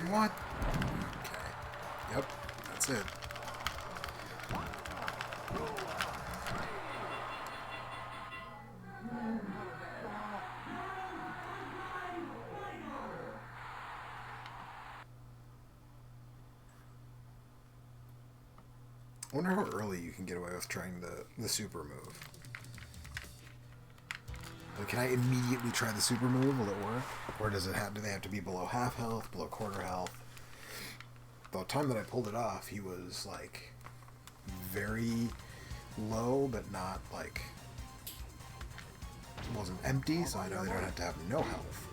Speaker 1: What? Okay. Yep, that's it. I wonder how early you can get away with trying the super move. Like, can I immediately try the super move? Will it work? Or does it have? Do they have to be below half health, below quarter health? The time that I pulled it off, he was like very low, but not like, it wasn't empty, so I know they don't have to have no health.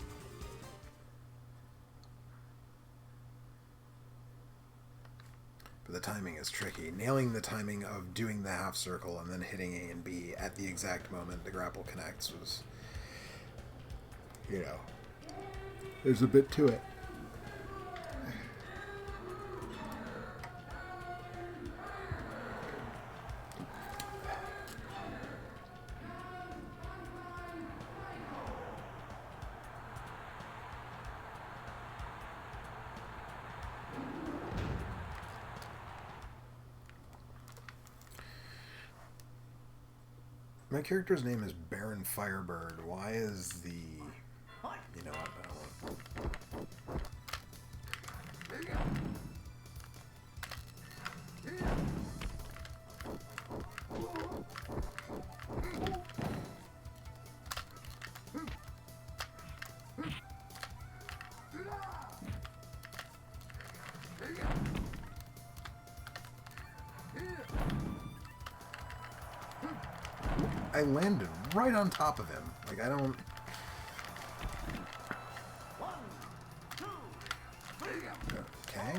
Speaker 1: But the timing is tricky. Nailing the timing of doing the half circle and then hitting A and B at the exact moment the grapple connects was, you know, there's a bit to it. My character's name is Baron Firebird. Why is the... You know what? I don't want... I landed right on top of him. Like, I don't... Okay.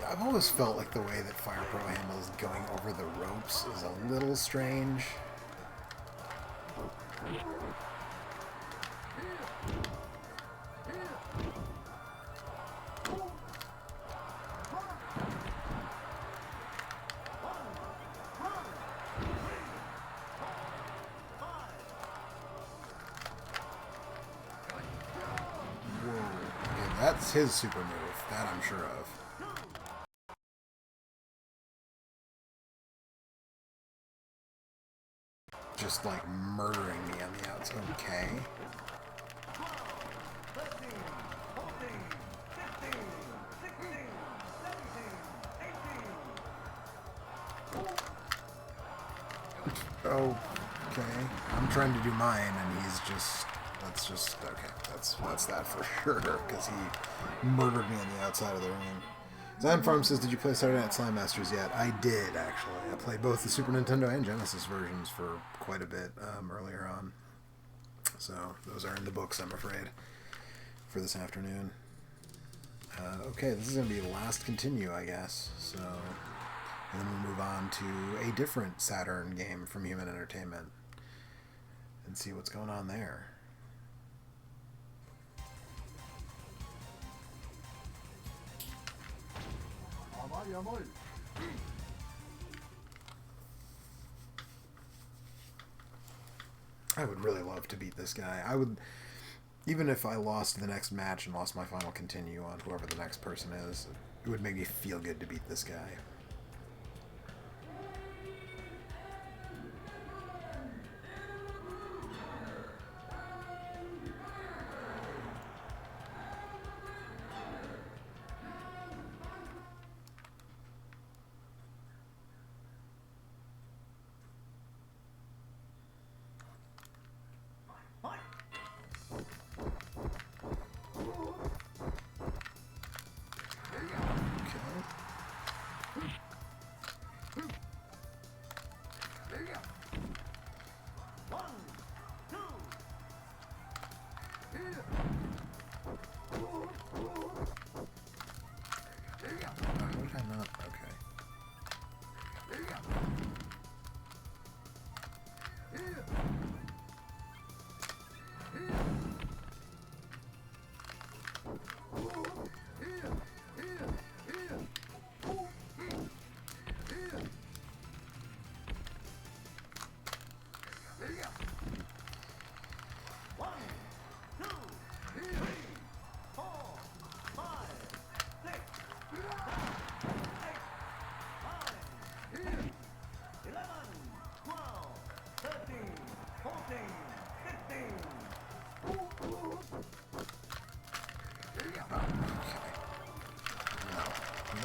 Speaker 1: I've always felt like the way that Fire Pro handles going over the ropes is a little strange. That's his super move. That I'm sure of. Just like murdering me on the outside. Okay. Okay. I'm trying to do mine, and he's just. That's just okay. That's that for sure. Because he murdered me on the outside of the ring. Zion Farm says, "Did you play Saturday Night Slime Masters yet?" I did actually. I played both the Super Nintendo and Genesis versions for quite a bit earlier on. So those are in the books, I'm afraid, for this afternoon. Okay, this is going to be the last continue, I guess. So, and then we'll move on to a different Saturn game from Human Entertainment and see what's going on there. I would really love to beat this guy. I would, even if I lost the next match and lost my final continue on whoever the next person is, it would make me feel good to beat this guy.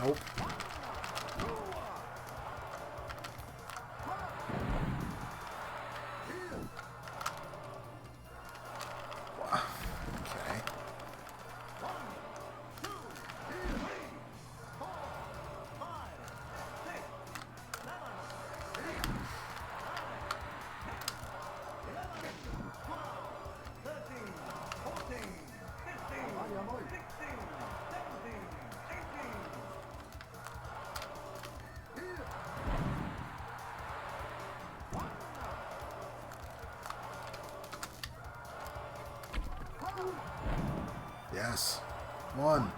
Speaker 1: Nope. Okay. Yes. One.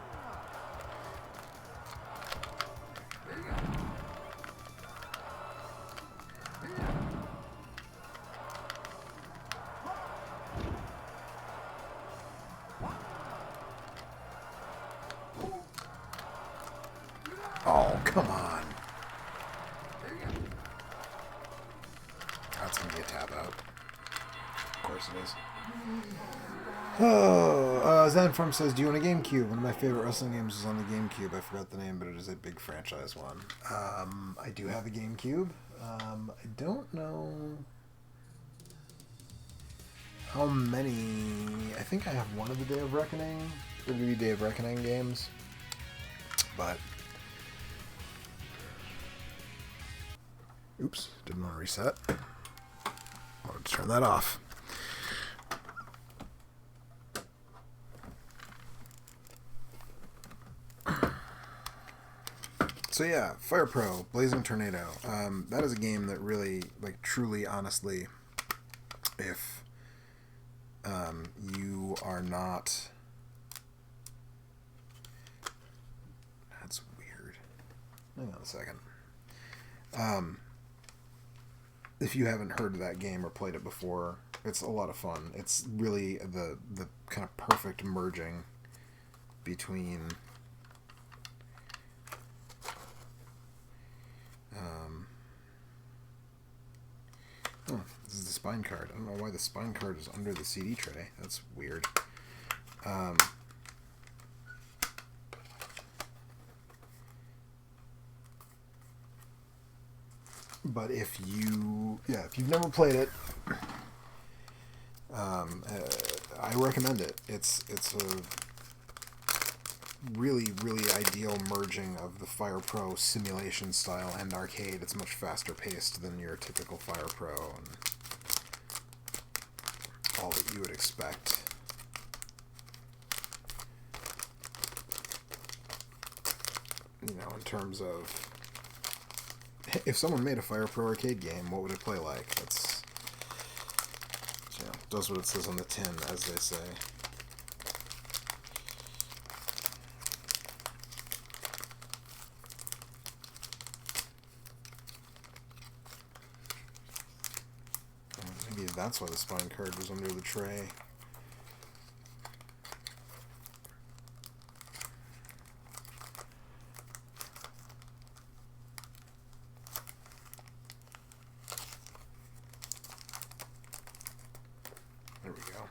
Speaker 1: Oh, come on. That's going to be a tap out. Of course it is. Oh, Zenform says, "Do you own a GameCube? One of my favorite wrestling games is on the GameCube. I forgot the name, but it is a big franchise one." I do have a GameCube. I don't know how many. I think I have one of the Day of Reckoning, WWE Day of Reckoning games, but oops, didn't want to reset. Let's turn that off. So yeah, Fire Pro, Blazing Tornado. That is a game that really, like, truly, honestly, if you are not... That's weird. Hang on a second. If you haven't heard of that game or played it before, it's a lot of fun. It's really the kind of perfect merging between oh, this is the spine card. I don't know why the spine card is under the CD tray. That's weird. But if you've never played it, I recommend it. It's a really, really ideal merging of the Fire Pro simulation style and arcade. It's much faster paced than your typical Fire Pro and all that you would expect. You know, in terms of, if someone made a Fire Pro arcade game, what would it play like? That's, you know, does what it says on the tin, as they say. Maybe that's why the spine card was under the tray. There we go.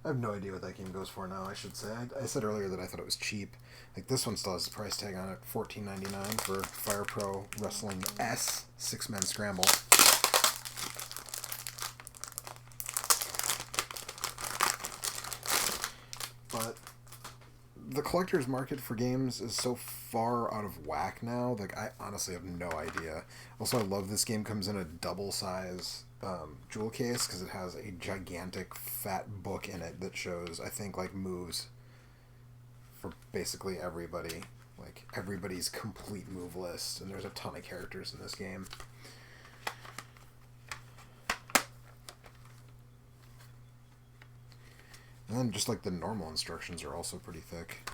Speaker 1: I have no idea what that game goes for now, I should say. I said earlier that I thought it was cheap. Like, this one still has the price tag on it, $14.99 for Fire Pro Wrestling S 6-Man Scramble. But the collector's market for games is so far out of whack now. Like, I honestly have no idea. Also, I love this game comes in a double size jewel case because it has a gigantic fat book in it that shows, I think, like, moves for basically everybody. Like, everybody's complete move list, and there's a ton of characters in this game. And then just, like, the normal instructions are also pretty thick.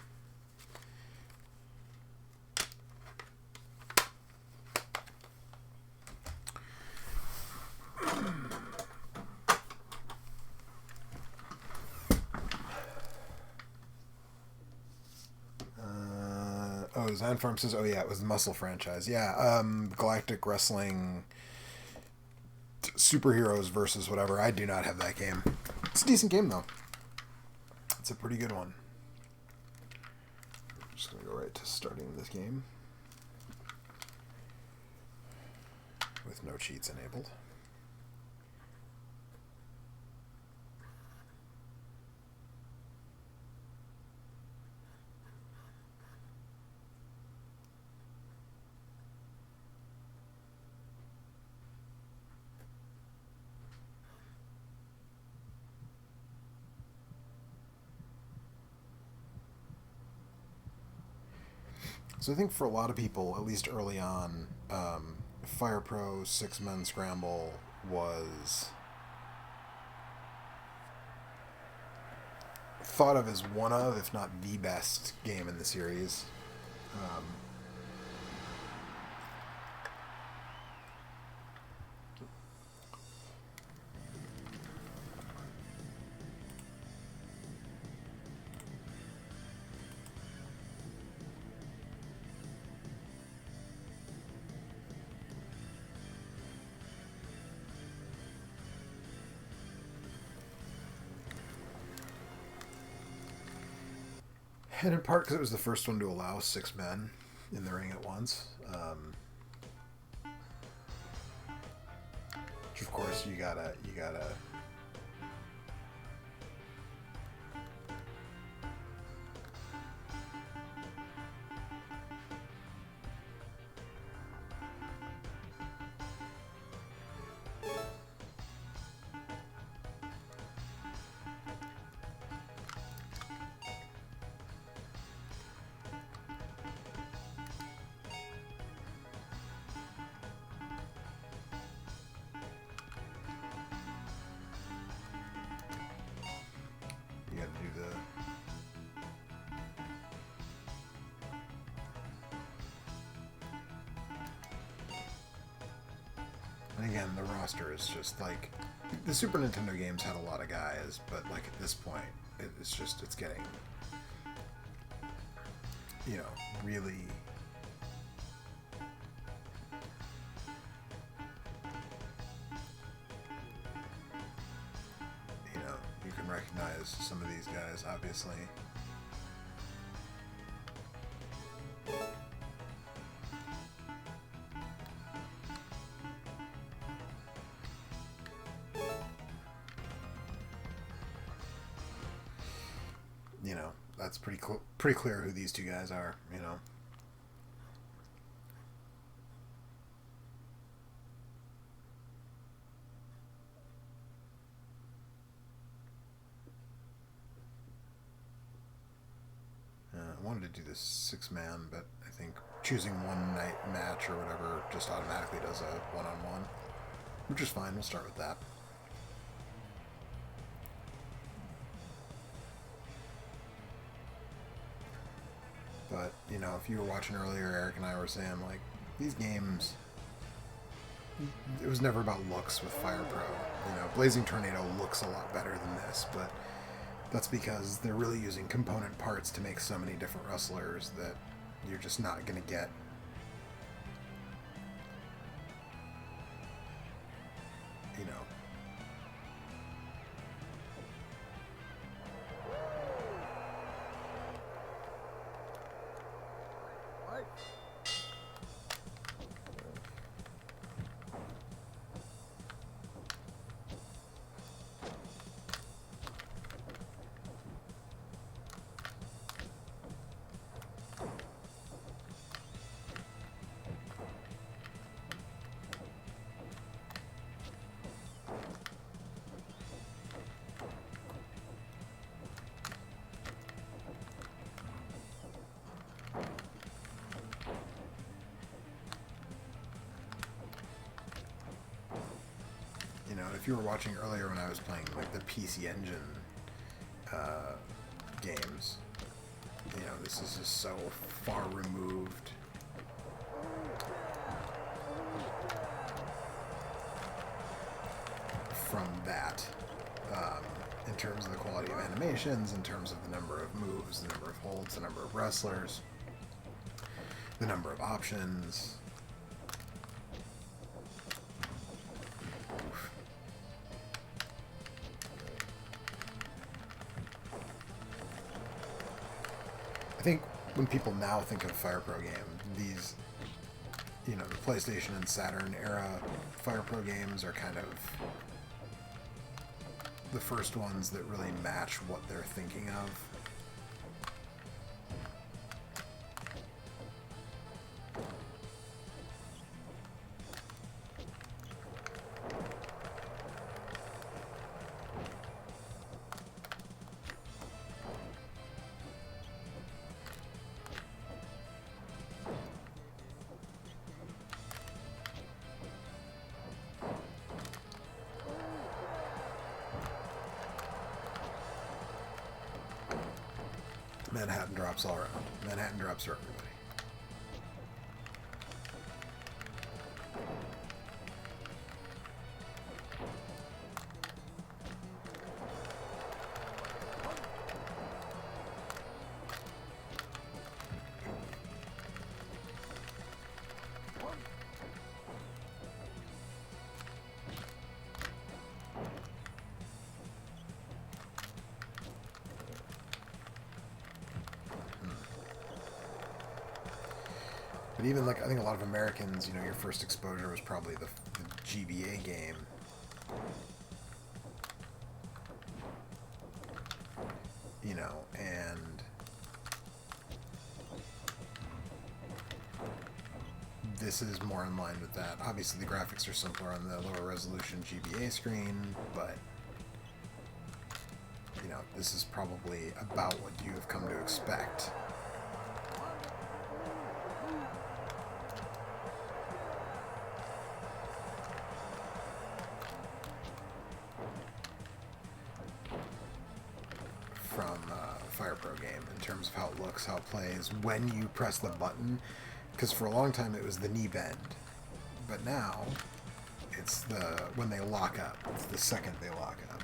Speaker 1: Design Farm says, oh yeah, it was the Muscle franchise. Yeah, Galactic Wrestling Superheroes versus whatever. I do not have that game. It's a decent game, though. It's a pretty good one. I'm just going to go right to starting this game. With no cheats enabled. So I think for a lot of people, at least early on, Fire Pro 6-Man Scramble was thought of as one of, if not the best game in the series. And in part because it was the first one to allow 6 men in the ring at once. Which of course you gotta And again, the roster is just like the Super Nintendo games had a lot of guys, but like at this point, it's getting, you know, really. You know, you can recognize some of these guys, obviously. You know, that's pretty clear who these two guys are, you know. I wanted to do this 6-man, but I think choosing one night match or whatever just automatically does a one-on-one, which is fine. We'll start with that. But, you know, if you were watching earlier, Eric and I were saying, like, these games, it was never about looks with Fire Pro. You know, Blazing Tornado looks a lot better than this, but that's because they're really using component parts to make so many different wrestlers that you're just not going to get. You know. You know, if you were watching earlier when I was playing like the PC Engine games, you know, this is just so far removed from that in terms of the quality of animations, in terms of the number of moves, the number of holds, the number of wrestlers, the number of options. I think when people now think of a Fire Pro game, these, you know, the PlayStation and Saturn era Fire Pro games are kind of the first ones that really match what they're thinking of. Manhattan drops all around. Manhattan drops for everybody. But even, like, I think a lot of Americans, you know, your first exposure was probably the GBA game. You know, and this is more in line with that. Obviously, the graphics are simpler on the lower resolution GBA screen, but, you know, this is probably about what you have come to expect. From a Fire Pro game in terms of how it looks, how it plays, when you press the button, because for a long time it was the knee bend, but now It's the when they lock up. It's the second they lock up.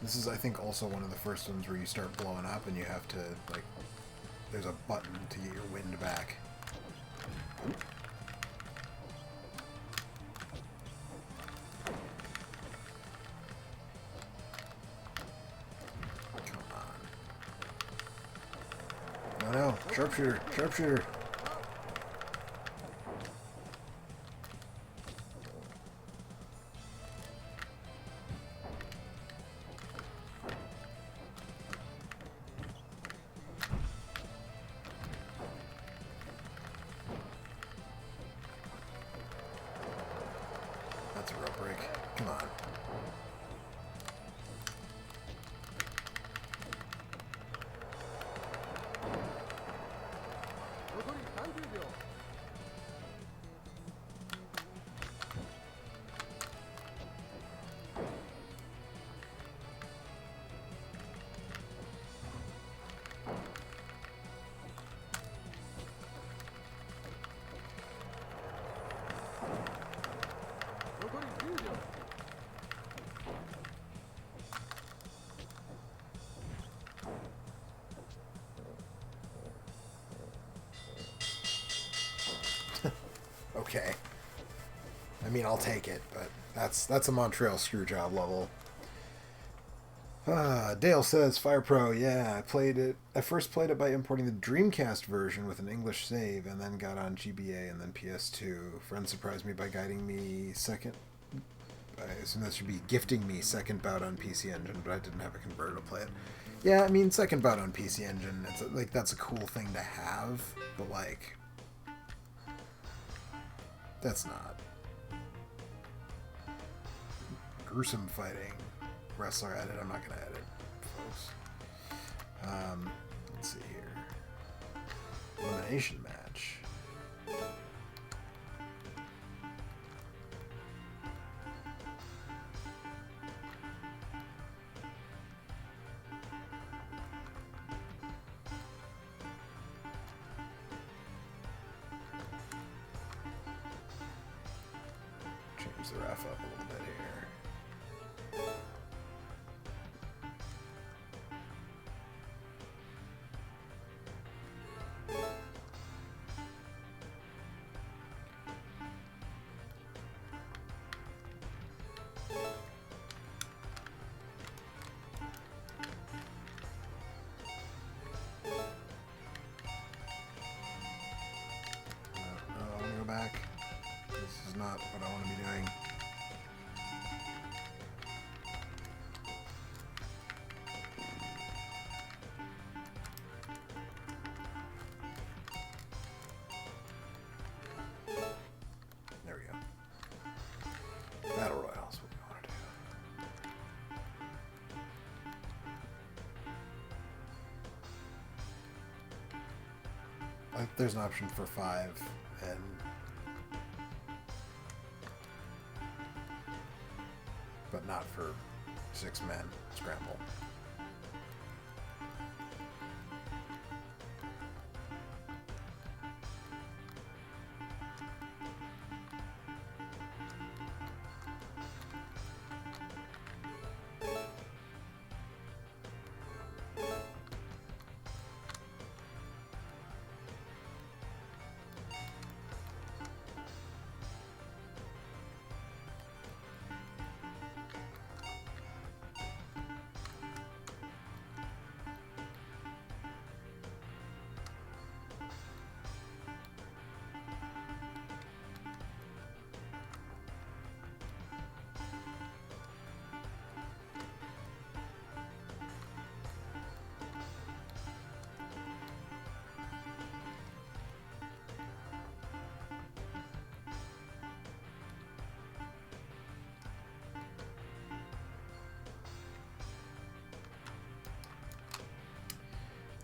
Speaker 1: This is, I think, also one of the first ones where you start blowing up and you have to, like, there's a button to get your wind back. Come on. No, no. Sharpshooter. Sharpshooter. That's a rope break. Come on. Okay. I mean, I'll take it, but that's a Montreal Screwjob level. Dale says, Fire Pro, yeah, I played it. I first played it by importing the Dreamcast version with an English save, and then got on GBA and then PS2. Friends surprised me by guiding me second. I assume that should be gifting me second bout on PC Engine, but I didn't have a converter to play it. Yeah, I mean, second bout on PC Engine, it's like that's a cool thing to have, but like, that's not. Gruesome fighting. Wrestler edit. I'm not going to edit, folks. Let's see here. Elimination match. Change the ref up a little bit here. I want to go back. This is not what I want to be doing. There we go. Battle Royale is what we want to do. There's an option for 5 and but not for 6 men scramble.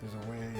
Speaker 1: There's a way.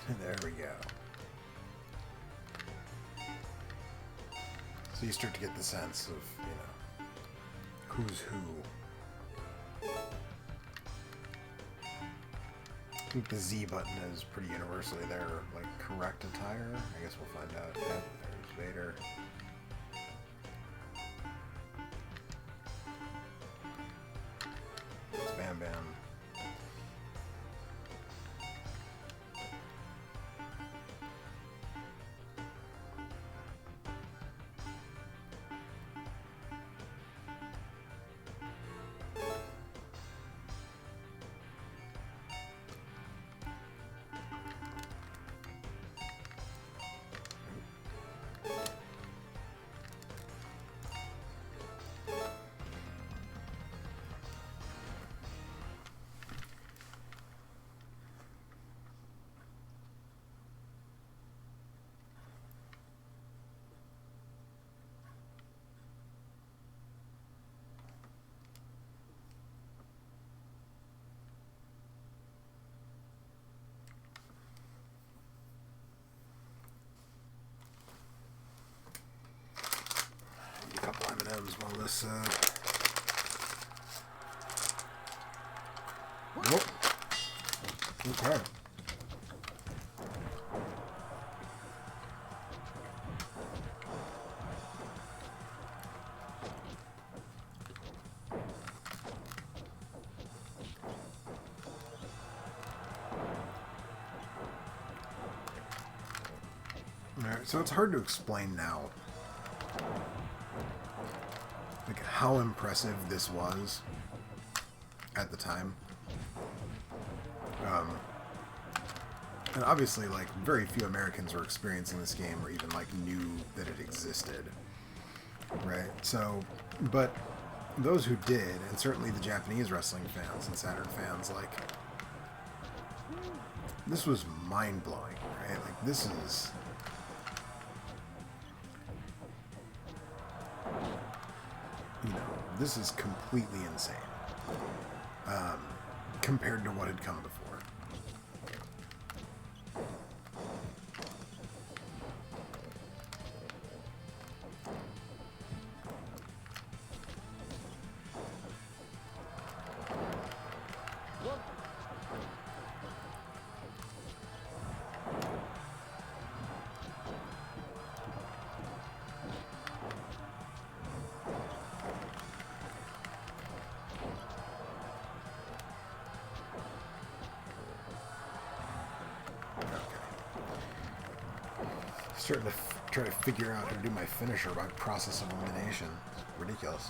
Speaker 1: There we go. So you start to get the sense of, you know, who's who. I think the Z button is pretty universally their, like, correct attire. I guess we'll find out. Yep, there's Vader. It's Bam Bam. M&M's while this, Nope. Okay. Alright, so it's hard to explain now, like, how impressive this was at the time. And obviously, like, very few Americans were experiencing this game or even, like, knew that it existed. Right? So, but those who did, and certainly the Japanese wrestling fans and Saturn fans, like, this was mind-blowing, right? Like, this is... you know, this is completely insane compared to what had come before. Starting to try to figure out how to do my finisher by process of elimination. It's ridiculous.